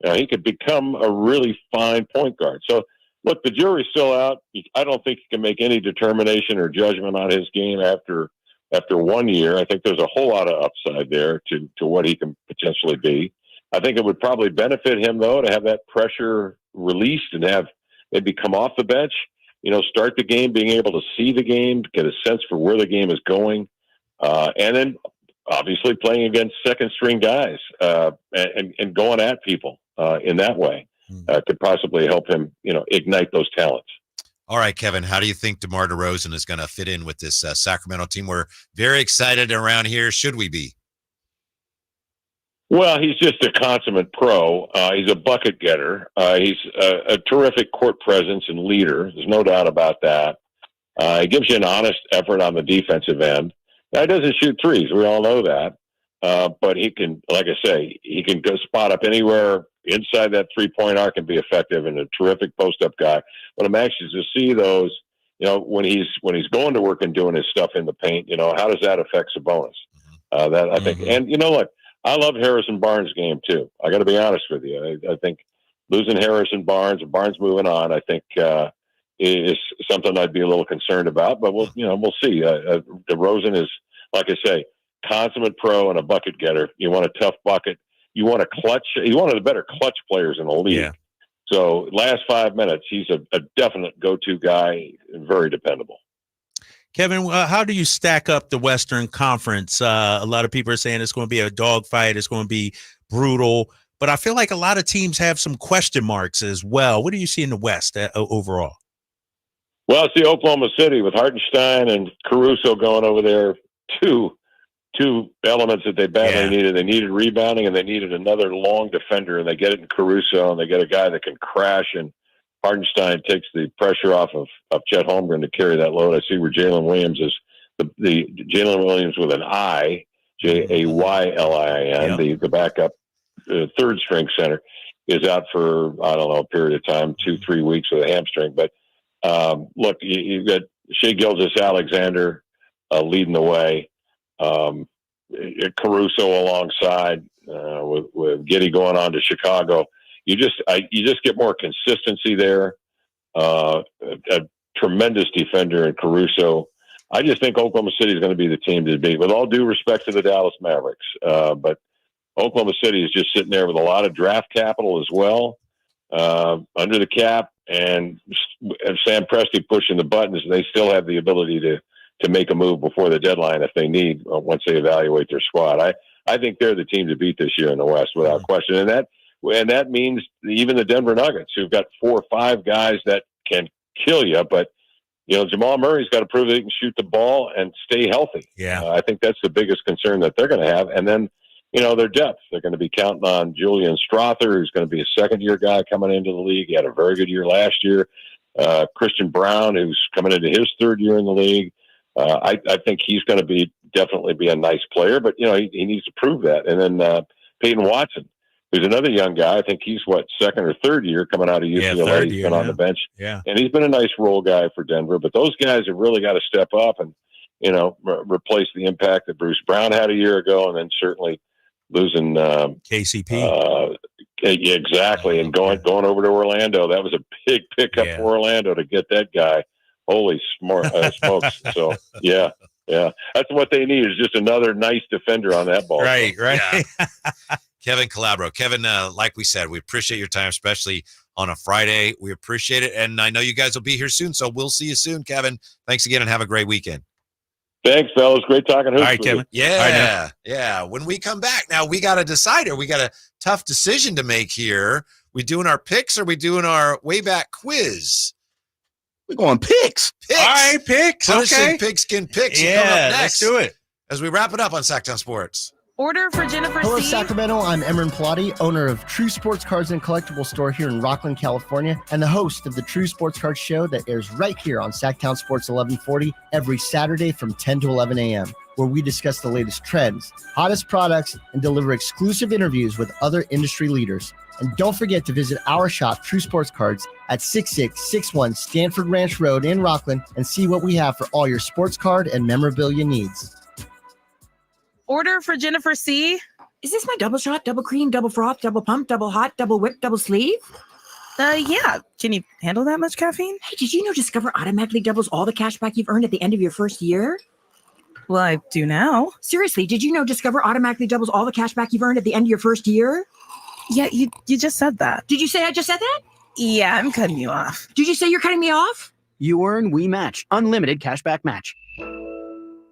he could become a really fine point guard. So, look, the jury's still out. I don't think you can make any determination or judgment on his game after 1 year. I think there's a whole lot of upside there to what he can potentially be. I think it would probably benefit him, though, to have that pressure released and have maybe come off the bench, start the game, being able to see the game, get a sense for where the game is going. And then obviously playing against second-string guys and going at people in that way could possibly help him, ignite those talents. All right, Kevin, how do you think DeMar DeRozan is going to fit in with this Sacramento team? We're very excited around here. Should we be? Well, he's just a consummate pro. He's a bucket getter. He's a terrific court presence and leader. There's no doubt about that. He gives you an honest effort on the defensive end. Now, he doesn't shoot threes. We all know that. But he can, like I say, he can go spot up anywhere inside that three-point arc and be effective, and a terrific post-up guy. But I'm anxious to see those, when he's going to work and doing his stuff in the paint, how does that affect Sabonis? That I think. And, look, I love Harrison Barnes' game, too. I got to be honest with you. I think losing Harrison Barnes and Barnes moving on, I think is something I'd be a little concerned about. But we'll see. DeRozan is, like I say, consummate pro and a bucket getter. You want a tough bucket. You want a clutch. He's one of the better clutch players in the league. Yeah. So last 5 minutes, he's a definite go-to guy and very dependable. Kevin, how do you stack up the Western Conference? A lot of people are saying it's going to be a dogfight. It's going to be brutal. But I feel like a lot of teams have some question marks as well. What do you see in the West overall? Well, it's the Oklahoma City with Hartenstein and Caruso going over there. Two elements that they badly needed. They needed rebounding, and they needed another long defender, and they get it in Caruso, and they get a guy that can crash, and Hartenstein takes the pressure off of Chet Holmgren to carry that load. I see where Jalen Williams is, the Jalen Williams with an I, Jaylin, the backup third-string center, is out for, I don't know, a period of time, 2-3 weeks with a hamstring. But look, you've got Shai Gilgeous-Alexander leading the way. Caruso alongside with Giddey going on to Chicago. You just get more consistency there. A tremendous defender in Caruso. I just think Oklahoma City is going to be the team to beat, with all due respect to the Dallas Mavericks. But Oklahoma City is just sitting there with a lot of draft capital as well, under the cap, and Sam Presti pushing the buttons. They still have the ability to make a move before the deadline if they need, once they evaluate their squad. I think they're the team to beat this year in the West without question. And that means even the Denver Nuggets, who've got 4 or 5 guys that can kill you, but Jamal Murray's got to prove that he can shoot the ball and stay healthy. Yeah. I think that's the biggest concern that they're going to have. And then, their depth. They're going to be counting on Julian Strother, who's going to be a second-year guy coming into the league. He had a very good year last year. Christian Brown, who's coming into his 3rd year in the league. I think he's going to definitely be a nice player, but he needs to prove that. And then Peyton Watson, who's another young guy. I think he's 2nd or 3rd year coming out of UCLA. He's been on the bench, and he's been a nice role guy for Denver. But those guys have really got to step up and replace the impact that Bruce Brown had a year ago, and then certainly losing KCP. Exactly, and going over to Orlando. That was a big pickup for Orlando to get that guy. Holy smokes. So, yeah. That's what they need, is just another nice defender on that ball. Right. Yeah. Kevin Calabro. Kevin, like we said, we appreciate your time, especially on a Friday. We appreciate it, and I know you guys will be here soon, so we'll see you soon, Kevin. Thanks again, and have a great weekend. Thanks, fellas. Great talking hoops. All right, Kevin. Yeah. When we come back, now we got to decide here. We got a tough decision to make here. We doing our picks, or we doing our way back quiz? We're going picks. All right, picks. Punishing Pigskin Picks. Yeah, coming up next, let's do it. As we wrap it up on Sacktown Sports. Order for Jennifer Hello, C. Sacramento. I'm Emran Pilati, owner of True Sports Cards and Collectible Store here in Rockland, California, and the host of the True Sports Cards Show that airs right here on Sacktown Sports 1140 every Saturday from 10 to 11 a.m., where we discuss the latest trends, hottest products, and deliver exclusive interviews with other industry leaders. And don't forget to visit our shop, True Sports Cards, at 6661 Stanford Ranch Road in Rockland and see what we have for all your sports card and memorabilia needs. Order for Jennifer C. Is this my double shot, double cream, double froth, double pump, double hot, double whip, double sleeve? Yeah. Can you handle that much caffeine? Hey, did you know Discover automatically doubles all the cash back you've earned at the end of your first year? Well, I do now. Seriously, did you know Discover automatically doubles all the cash back you've earned at the end of your first year? Yeah, you just said that. Did you say I just said that? Yeah, I'm cutting you off. Did you say you're cutting me off? You earn, we match. Unlimited cashback match.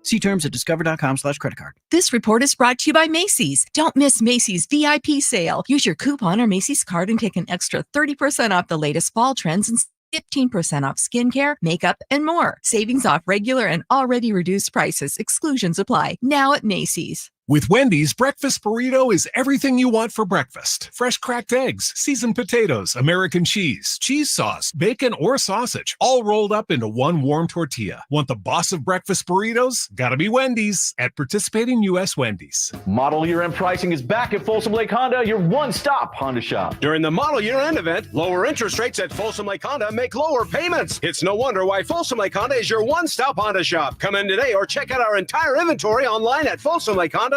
See terms at discover.com/credit card. This report is brought to you by Macy's. Don't miss Macy's VIP sale. Use your coupon or Macy's card and take an extra 30% off the latest fall trends and 15% off skincare, makeup, and more. Savings off regular and already reduced prices. Exclusions apply. Now at Macy's. With Wendy's, breakfast burrito is everything you want for breakfast. Fresh cracked eggs, seasoned potatoes, American cheese, cheese sauce, bacon or sausage, all rolled up into one warm tortilla. Want the boss of breakfast burritos? Gotta be Wendy's at participating U.S. Wendy's. Model year-end pricing is back at Folsom Lake Honda, your one-stop Honda shop. During the model year-end event, lower interest rates at Folsom Lake Honda make lower payments. It's no wonder why Folsom Lake Honda is your one-stop Honda shop. Come in today or check out our entire inventory online at folsomlakehonda.com.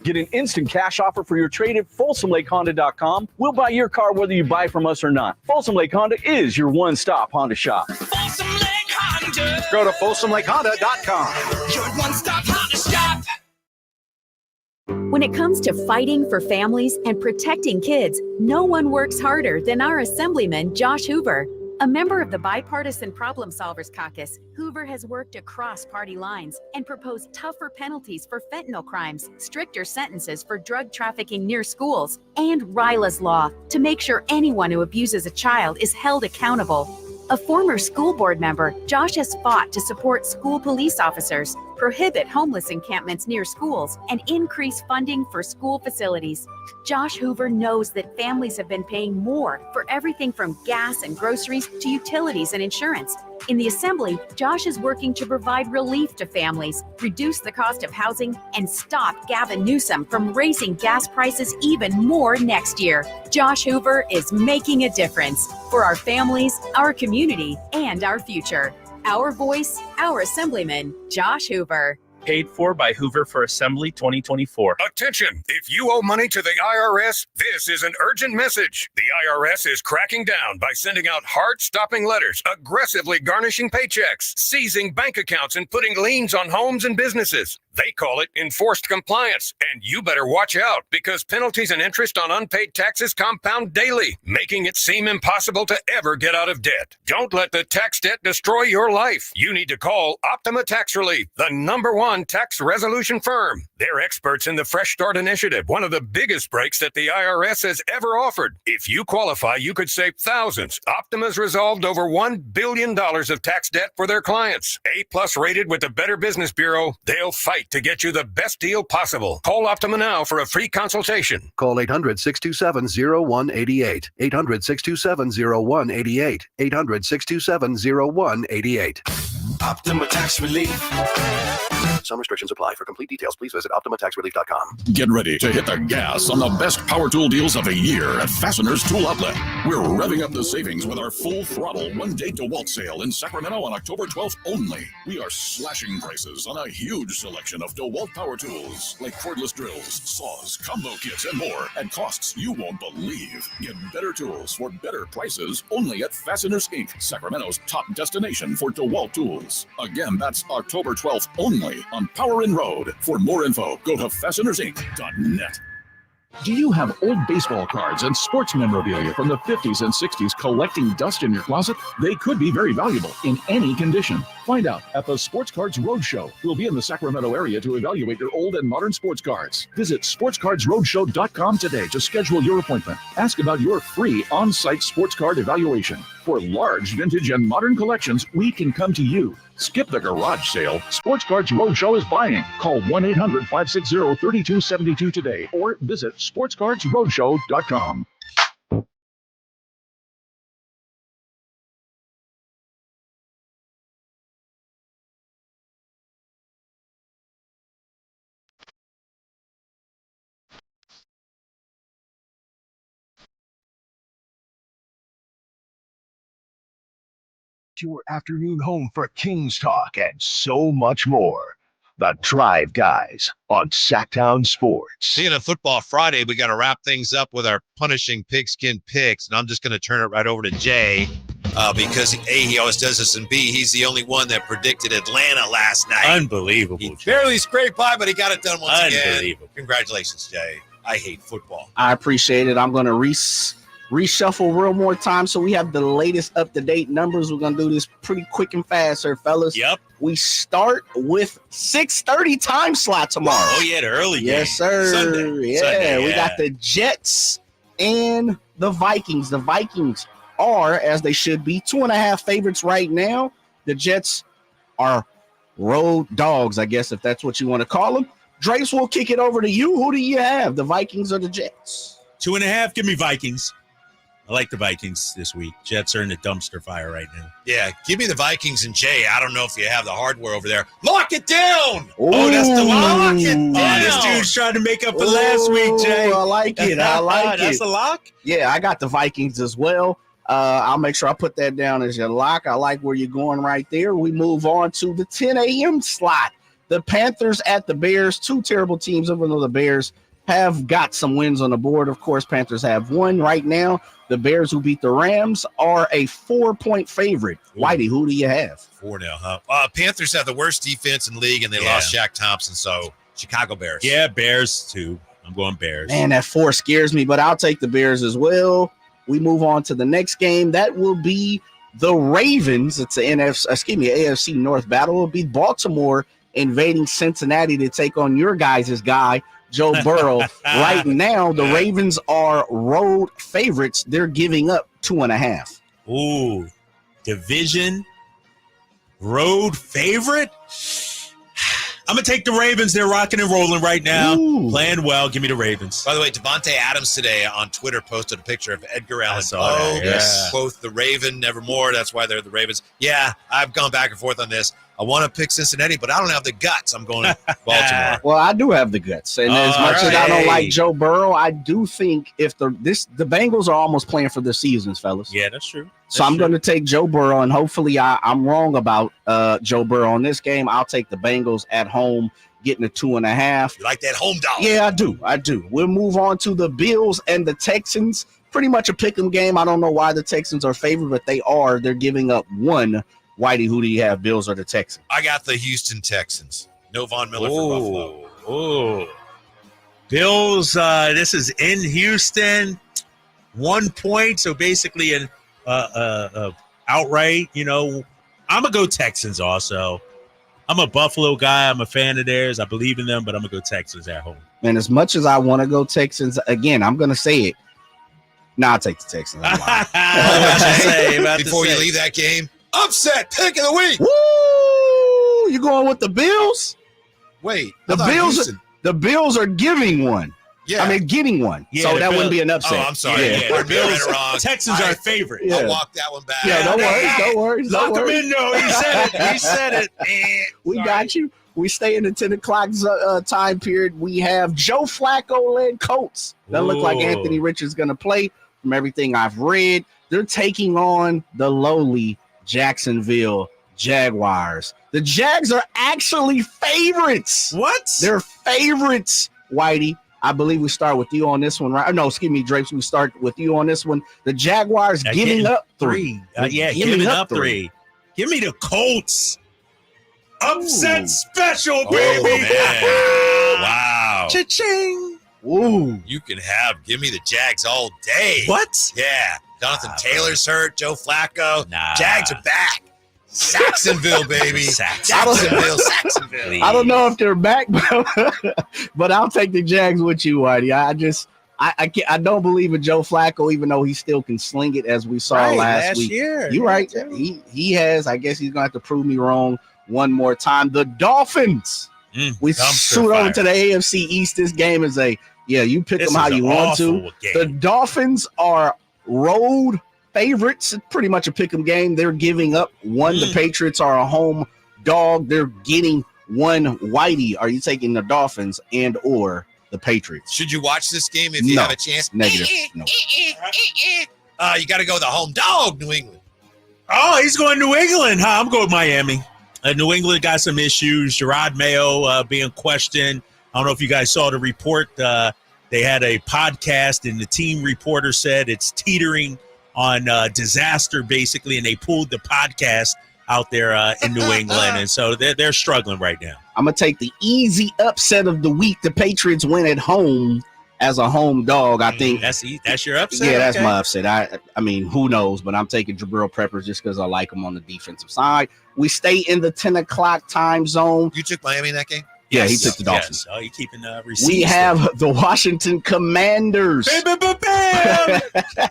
Get an instant cash offer for your trade at folsomlakehonda.com. We'll buy your car whether you buy from us or not. Folsom Lake Honda is your one-stop Honda shop. Folsom Lake Honda. Go to folsomlakehonda.com. Your one-stop Honda shop. When it comes to fighting for families and protecting kids, no one works harder than our Assemblyman, Josh Hoover. A member of the Bipartisan Problem Solvers Caucus, Hoover has worked across party lines and proposed tougher penalties for fentanyl crimes, stricter sentences for drug trafficking near schools, and RILA's law to make sure anyone who abuses a child is held accountable. A former school board member, Josh has fought to support school police officers, prohibit homeless encampments near schools, and increase funding for school facilities. Josh Hoover knows that families have been paying more for everything from gas and groceries to utilities and insurance. In the Assembly, Josh is working to provide relief to families, reduce the cost of housing, and stop Gavin Newsom from raising gas prices even more next year. Josh Hoover is making a difference for our families, our community, and our future. Our voice, our Assemblyman, Josh Hoover. Paid for by Hoover for Assembly 2024. Attention! If you owe money to the IRS, this is an urgent message. The IRS is cracking down by sending out heart-stopping letters, aggressively garnishing paychecks, seizing bank accounts, and putting liens on homes and businesses. They call it enforced compliance, and you better watch out because penalties and interest on unpaid taxes compound daily, making it seem impossible to ever get out of debt. Don't let the tax debt destroy your life. You need to call Optima Tax Relief, the #1 tax resolution firm. They're experts in the Fresh Start Initiative, one of the biggest breaks that the IRS has ever offered. If you qualify, you could save thousands. Optima's resolved over $1 billion of tax debt for their clients. A+ rated with the Better Business Bureau, they'll fight to get you the best deal possible. Call Optima now for a free consultation. Call 800-627-0188. 800-627-0188. 800-627-0188. Optima Tax Relief. Some restrictions apply. For complete details, please visit OptimaTaxRelief.com. Get ready to hit the gas on the best power tool deals of the year at Fasteners Tool Outlet. We're revving up the savings with our full throttle one-day DeWalt sale in Sacramento on October 12th only. We are slashing prices on a huge selection of DeWalt power tools like cordless drills, saws, combo kits, and more at costs you won't believe. Get better tools for better prices only at Fasteners Inc., Sacramento's top destination for DeWalt tools. Again, that's October 12th only on Power Inn Road. For more info, go to fastenersinc.net. Do you have old baseball cards and sports memorabilia from the 50s and 60s collecting dust in your closet? They could be very valuable in any condition. Find out at the Sports Cards Roadshow. We'll be in the Sacramento area to evaluate your old and modern sports cards. Visit sportscardsroadshow.com today to schedule your appointment. Ask about your free on-site sports card evaluation. For large vintage and modern collections, we can come to you. Skip the garage sale. Sports Cards Roadshow is buying. Call 1-800-560-3272 today or visit sportscardsroadshow.com. Your afternoon home for Kings talk and so much more. The Drive Guys on Sacktown Sports. Seeing a Football Friday, we got to wrap things up with our punishing pigskin picks, and I'm just going to turn it right over to Jay because A, he always does this, and B, he's the only one that predicted Atlanta last night. Unbelievable. He barely scraped by, but he got it done once again. Unbelievable. Congratulations, Jay. I hate football. I appreciate it. I'm going to reshuffle real more time so we have the latest up-to-date numbers. We're going to do this pretty quick and fast here, fellas. Yep. We start with 6:30 time slot tomorrow. Oh, yeah, the early game. Yes, sir. Sunday, we got the Jets and the Vikings. The Vikings are, as they should be, 2.5 favorites right now. The Jets are road dogs, I guess, if that's what you want to call them. Drapes, will kick it over to you. Who do you have, the Vikings or the Jets? 2.5. Give me Vikings. I like the Vikings this week. Jets are in the dumpster fire right now. Yeah, give me the Vikings and Jay. I don't know if you have the hardware over there. Lock it down. Oh, that's the lock it down. This dude's trying to make up for last week, Jay. I like it. I like it. That's a lock? Yeah, I got the Vikings as well. I'll make sure I put that down as your lock. I like where you're going right there. We move on to the 10 a.m. slot. The Panthers at the Bears. Two terrible teams, even though the Bears have got some wins on the board. Of course, Panthers have one right now. The Bears, who beat the Rams, are a 4-point favorite. Whitey, who do you have? 4 now, huh? Panthers have the worst defense in the league, and they lost Shaq Thompson, so Chicago Bears. Yeah, Bears, too. I'm going Bears. Man, that 4 scares me, but I'll take the Bears as well. We move on to the next game. That will be the Ravens. It's an AFC North battle. It will be Baltimore invading Cincinnati to take on your guys' guy, Joe Burrow. Right now, the Ravens are road favorites. They're giving up 2.5. Ooh, division road favorite? I'm going to take the Ravens. They're rocking and rolling right now. Ooh. Playing well. Give me the Ravens. By the way, Devontae Adams today on Twitter posted a picture of Edgar Allan Poe. Yeah. Quote, the Raven, nevermore. That's why they're the Ravens. Yeah, I've gone back and forth on this. I want to pick Cincinnati, but I don't have the guts. I'm going to Baltimore. Well, I do have the guts. And as much as I don't like Joe Burrow, I do think if the Bengals are almost playing for the seasons, fellas. Yeah, that's true. So I'm going to take Joe Burrow, and hopefully I'm wrong about Joe Burrow in this game. I'll take the Bengals at home, getting a 2.5. You like that home dog? Yeah, I do. We'll move on to the Bills and the Texans. Pretty much a pick 'em game. I don't know why the Texans are favored, but they are. They're giving up 1. Whitey, who do you have, Bills or the Texans? I got the Houston Texans. No Von Miller for Buffalo. Oh, Bills. This is in Houston. 1 point, so basically an outright. You know, I'm gonna go Texans. Also, I'm a Buffalo guy. I'm a fan of theirs. I believe in them, but I'm gonna go Texans at home. And as much as I want to go Texans, again, I'm gonna say it. I'll take the Texans. Before you leave that game. Upset pick of the week. Woo! You going with the Bills? Wait, the Bills are giving one. Yeah, I mean getting one. Yeah, so that wouldn't be an upset. Oh, I'm sorry. Yeah. Bills wrong. Texans are favorite. Yeah. I'll walk that one back. Yeah, don't worry. Lock them in, though. He said it. We got you. We stay in the 10 o'clock time period. We have Joe Flacco-led Colts. That look like Anthony Richards going to play. From everything I've read, they're taking on the lowly Jacksonville Jaguars. The Jags are actually favorites. What? They're favorites, Whitey. I believe we start with you on this one, right? No, excuse me, Drapes. We start with you on this one. The Jaguars giving up 3. Giving up 3. Give me the Colts. Upset special, baby. Wow. Cha-ching. Ooh. You can give me the Jags all day. What? Yeah. Jonathan Taylor's hurt. Joe Flacco. Jags are back. Saxonville, baby. Saxonville. I don't know if they're back, but I'll take the Jags with you, Whitey. I don't believe in Joe Flacco, even though he still can sling it, as we saw last week. year. You're right. He has. I guess he's going to have to prove me wrong one more time. The Dolphins. We shoot over to the AFC East. This game is you pick them how you want to. Game. The Dolphins are road favorites. It's pretty much a pick 'em game. They're giving up one. The Patriots are a home dog. They're getting one. Whitey, are you taking the Dolphins and or the Patriots? Should you watch this game if you have a chance? Negative. No. You got to go the home dog, New England. Oh, he's going New England, huh? I'm going Miami. New England got some issues. Gerard Mayo being questioned. I don't know if you guys saw the report. They had a podcast, and the team reporter said it's teetering on disaster, basically, and they pulled the podcast out there in New England, and so they're struggling right now. I'm going to take the easy upset of the week. The Patriots win at home as a home dog. I think that's your upset. Yeah, that's my upset. I mean, who knows? But I'm taking Jabril Peppers just because I like him on the defensive side. We stay in the 10 o'clock time zone. You took Miami in that game? Yeah, he took the Dolphins. Yes. Oh, you keeping receipts? We have the Washington Commanders.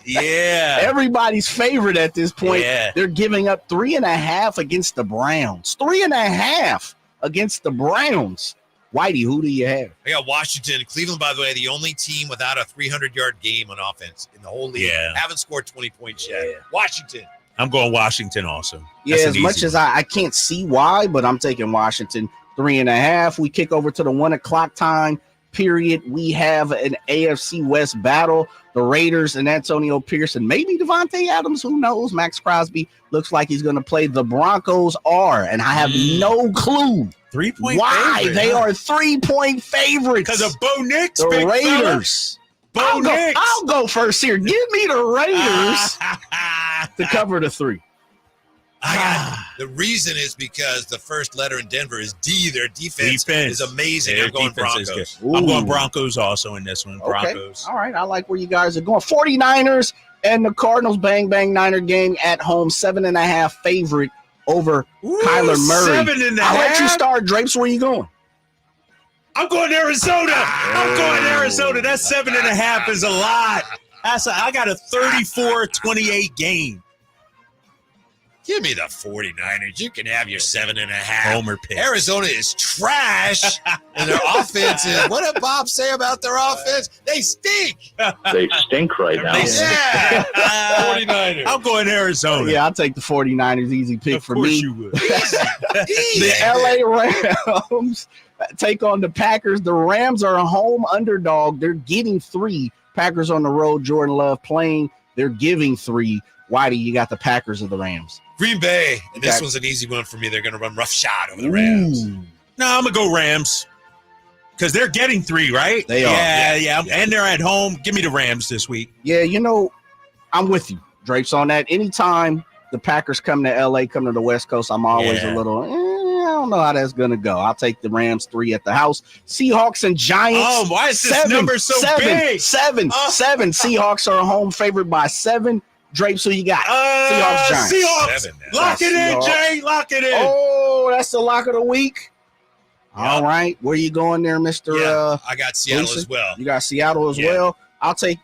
Yeah. Everybody's favorite at this point. Yeah. They're giving up 3.5 against the Browns. 3.5 against the Browns. Whitey, who do you have? I got Washington. Cleveland, by the way, the only team without a 300-yard game on offense in the whole league. Yeah. Haven't scored 20 points yet. Yeah. Washington. I'm going Washington also. Yeah, as much as I can't see why, but I'm taking Washington 3.5. We kick over to the 1 o'clock time period. We have an AFC West battle. The Raiders and Antonio Pearson, maybe Devontae Adams, who knows? Max Crosby looks like he's going to play. The Broncos are, and I have no clue 3-point why favorite, they are 3-point favorites. Because of Bo Nix, the big Raiders. I'll go first here. Give me the Raiders to cover the 3. The reason is because the first letter in Denver is D. Their defense is amazing. Their I'm going defense Broncos. I'm going Broncos also in this one. Broncos. Okay. All right. I like where you guys are going. 49ers and the Cardinals. Bang, bang, Niner game at home. 7.5 favorite over Kyler Murray. 7.5? I'll let you start, Drapes. Where you going? I'm going Arizona. I'm going Arizona. That 7.5 is a lot. I got a 34-28 game. Give me the 49ers. You can have your 7.5. Homer pick. Arizona is trash, and their offense is. What did Bob say about their offense? They stink. They stink right now. Yeah. 49ers. I'm going Arizona. Yeah, I'll take the 49ers. Easy pick Of for course me. you would. The LA Rams take on the Packers. The Rams are a home underdog. They're getting 3. Packers on the road. Jordan Love playing. They're giving 3. Whitey, you got the Packers or the Rams? Green Bay. And this one's an easy one for me. They're going to run roughshod over the Rams. No, I'm going to go Rams. Because they're getting 3, right? They are. Yeah. And they're at home. Give me the Rams this week. Yeah, I'm with you, Drapes, on that. Anytime the Packers come to LA, come to the West Coast, I'm always a little, I don't know how that's going to go. I'll take the Rams 3 at the house. Seahawks and Giants. Oh, why is this number so big? 7. Seahawks are a home favorite by 7. Drapes, who you got? Seahawks, Giants. Seahawks. Lock it in, Jay. Lock it in. Oh, that's the lock of the week. All right. Where you going there, Mr. I got Seattle Gleason? as well. You got Seattle as well. I'll take.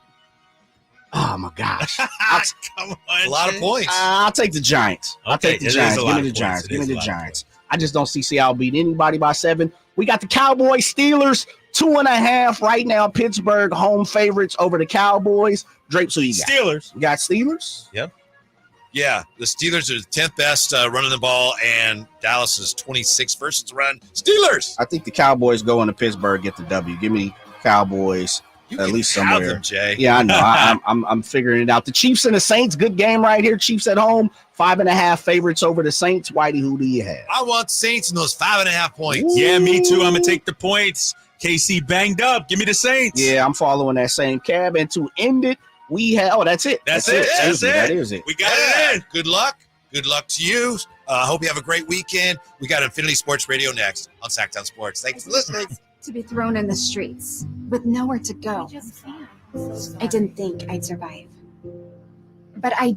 Oh, my gosh. Come on. A lot of points. I'll take the Giants. I'll take the Giants. Give me the Giants. Give me the Giants. I just don't see Seattle beat anybody by 7. We got the Cowboys, Steelers, 2.5 right now. Pittsburgh home favorites over the Cowboys. Drapes, who you got? Steelers. You got Steelers? Yep. Yeah, the Steelers are the 10th best running the ball, and Dallas is 26th versus run. Steelers. I think the Cowboys go into Pittsburgh, get the W. Give me Cowboys at least somewhere. Them, Jay. Yeah, I know. I'm figuring it out. The Chiefs and the Saints, good game right here. Chiefs at home, 5.5 favorites over the Saints. Whitey, who do you have? I want Saints in those 5.5 points. Yeah, me too. I'm going to take the points. KC banged up. Give me the Saints. Yeah, I'm following that same cab. And to end it, we have. That's it. That's it. That is it. We got it in. Good luck. Good luck to you. Hope you have a great weekend. We got Infinity Sports Radio next on Sacktown Sports. Thanks for listening. To be thrown in the streets with nowhere to go. I didn't think I'd survive. But I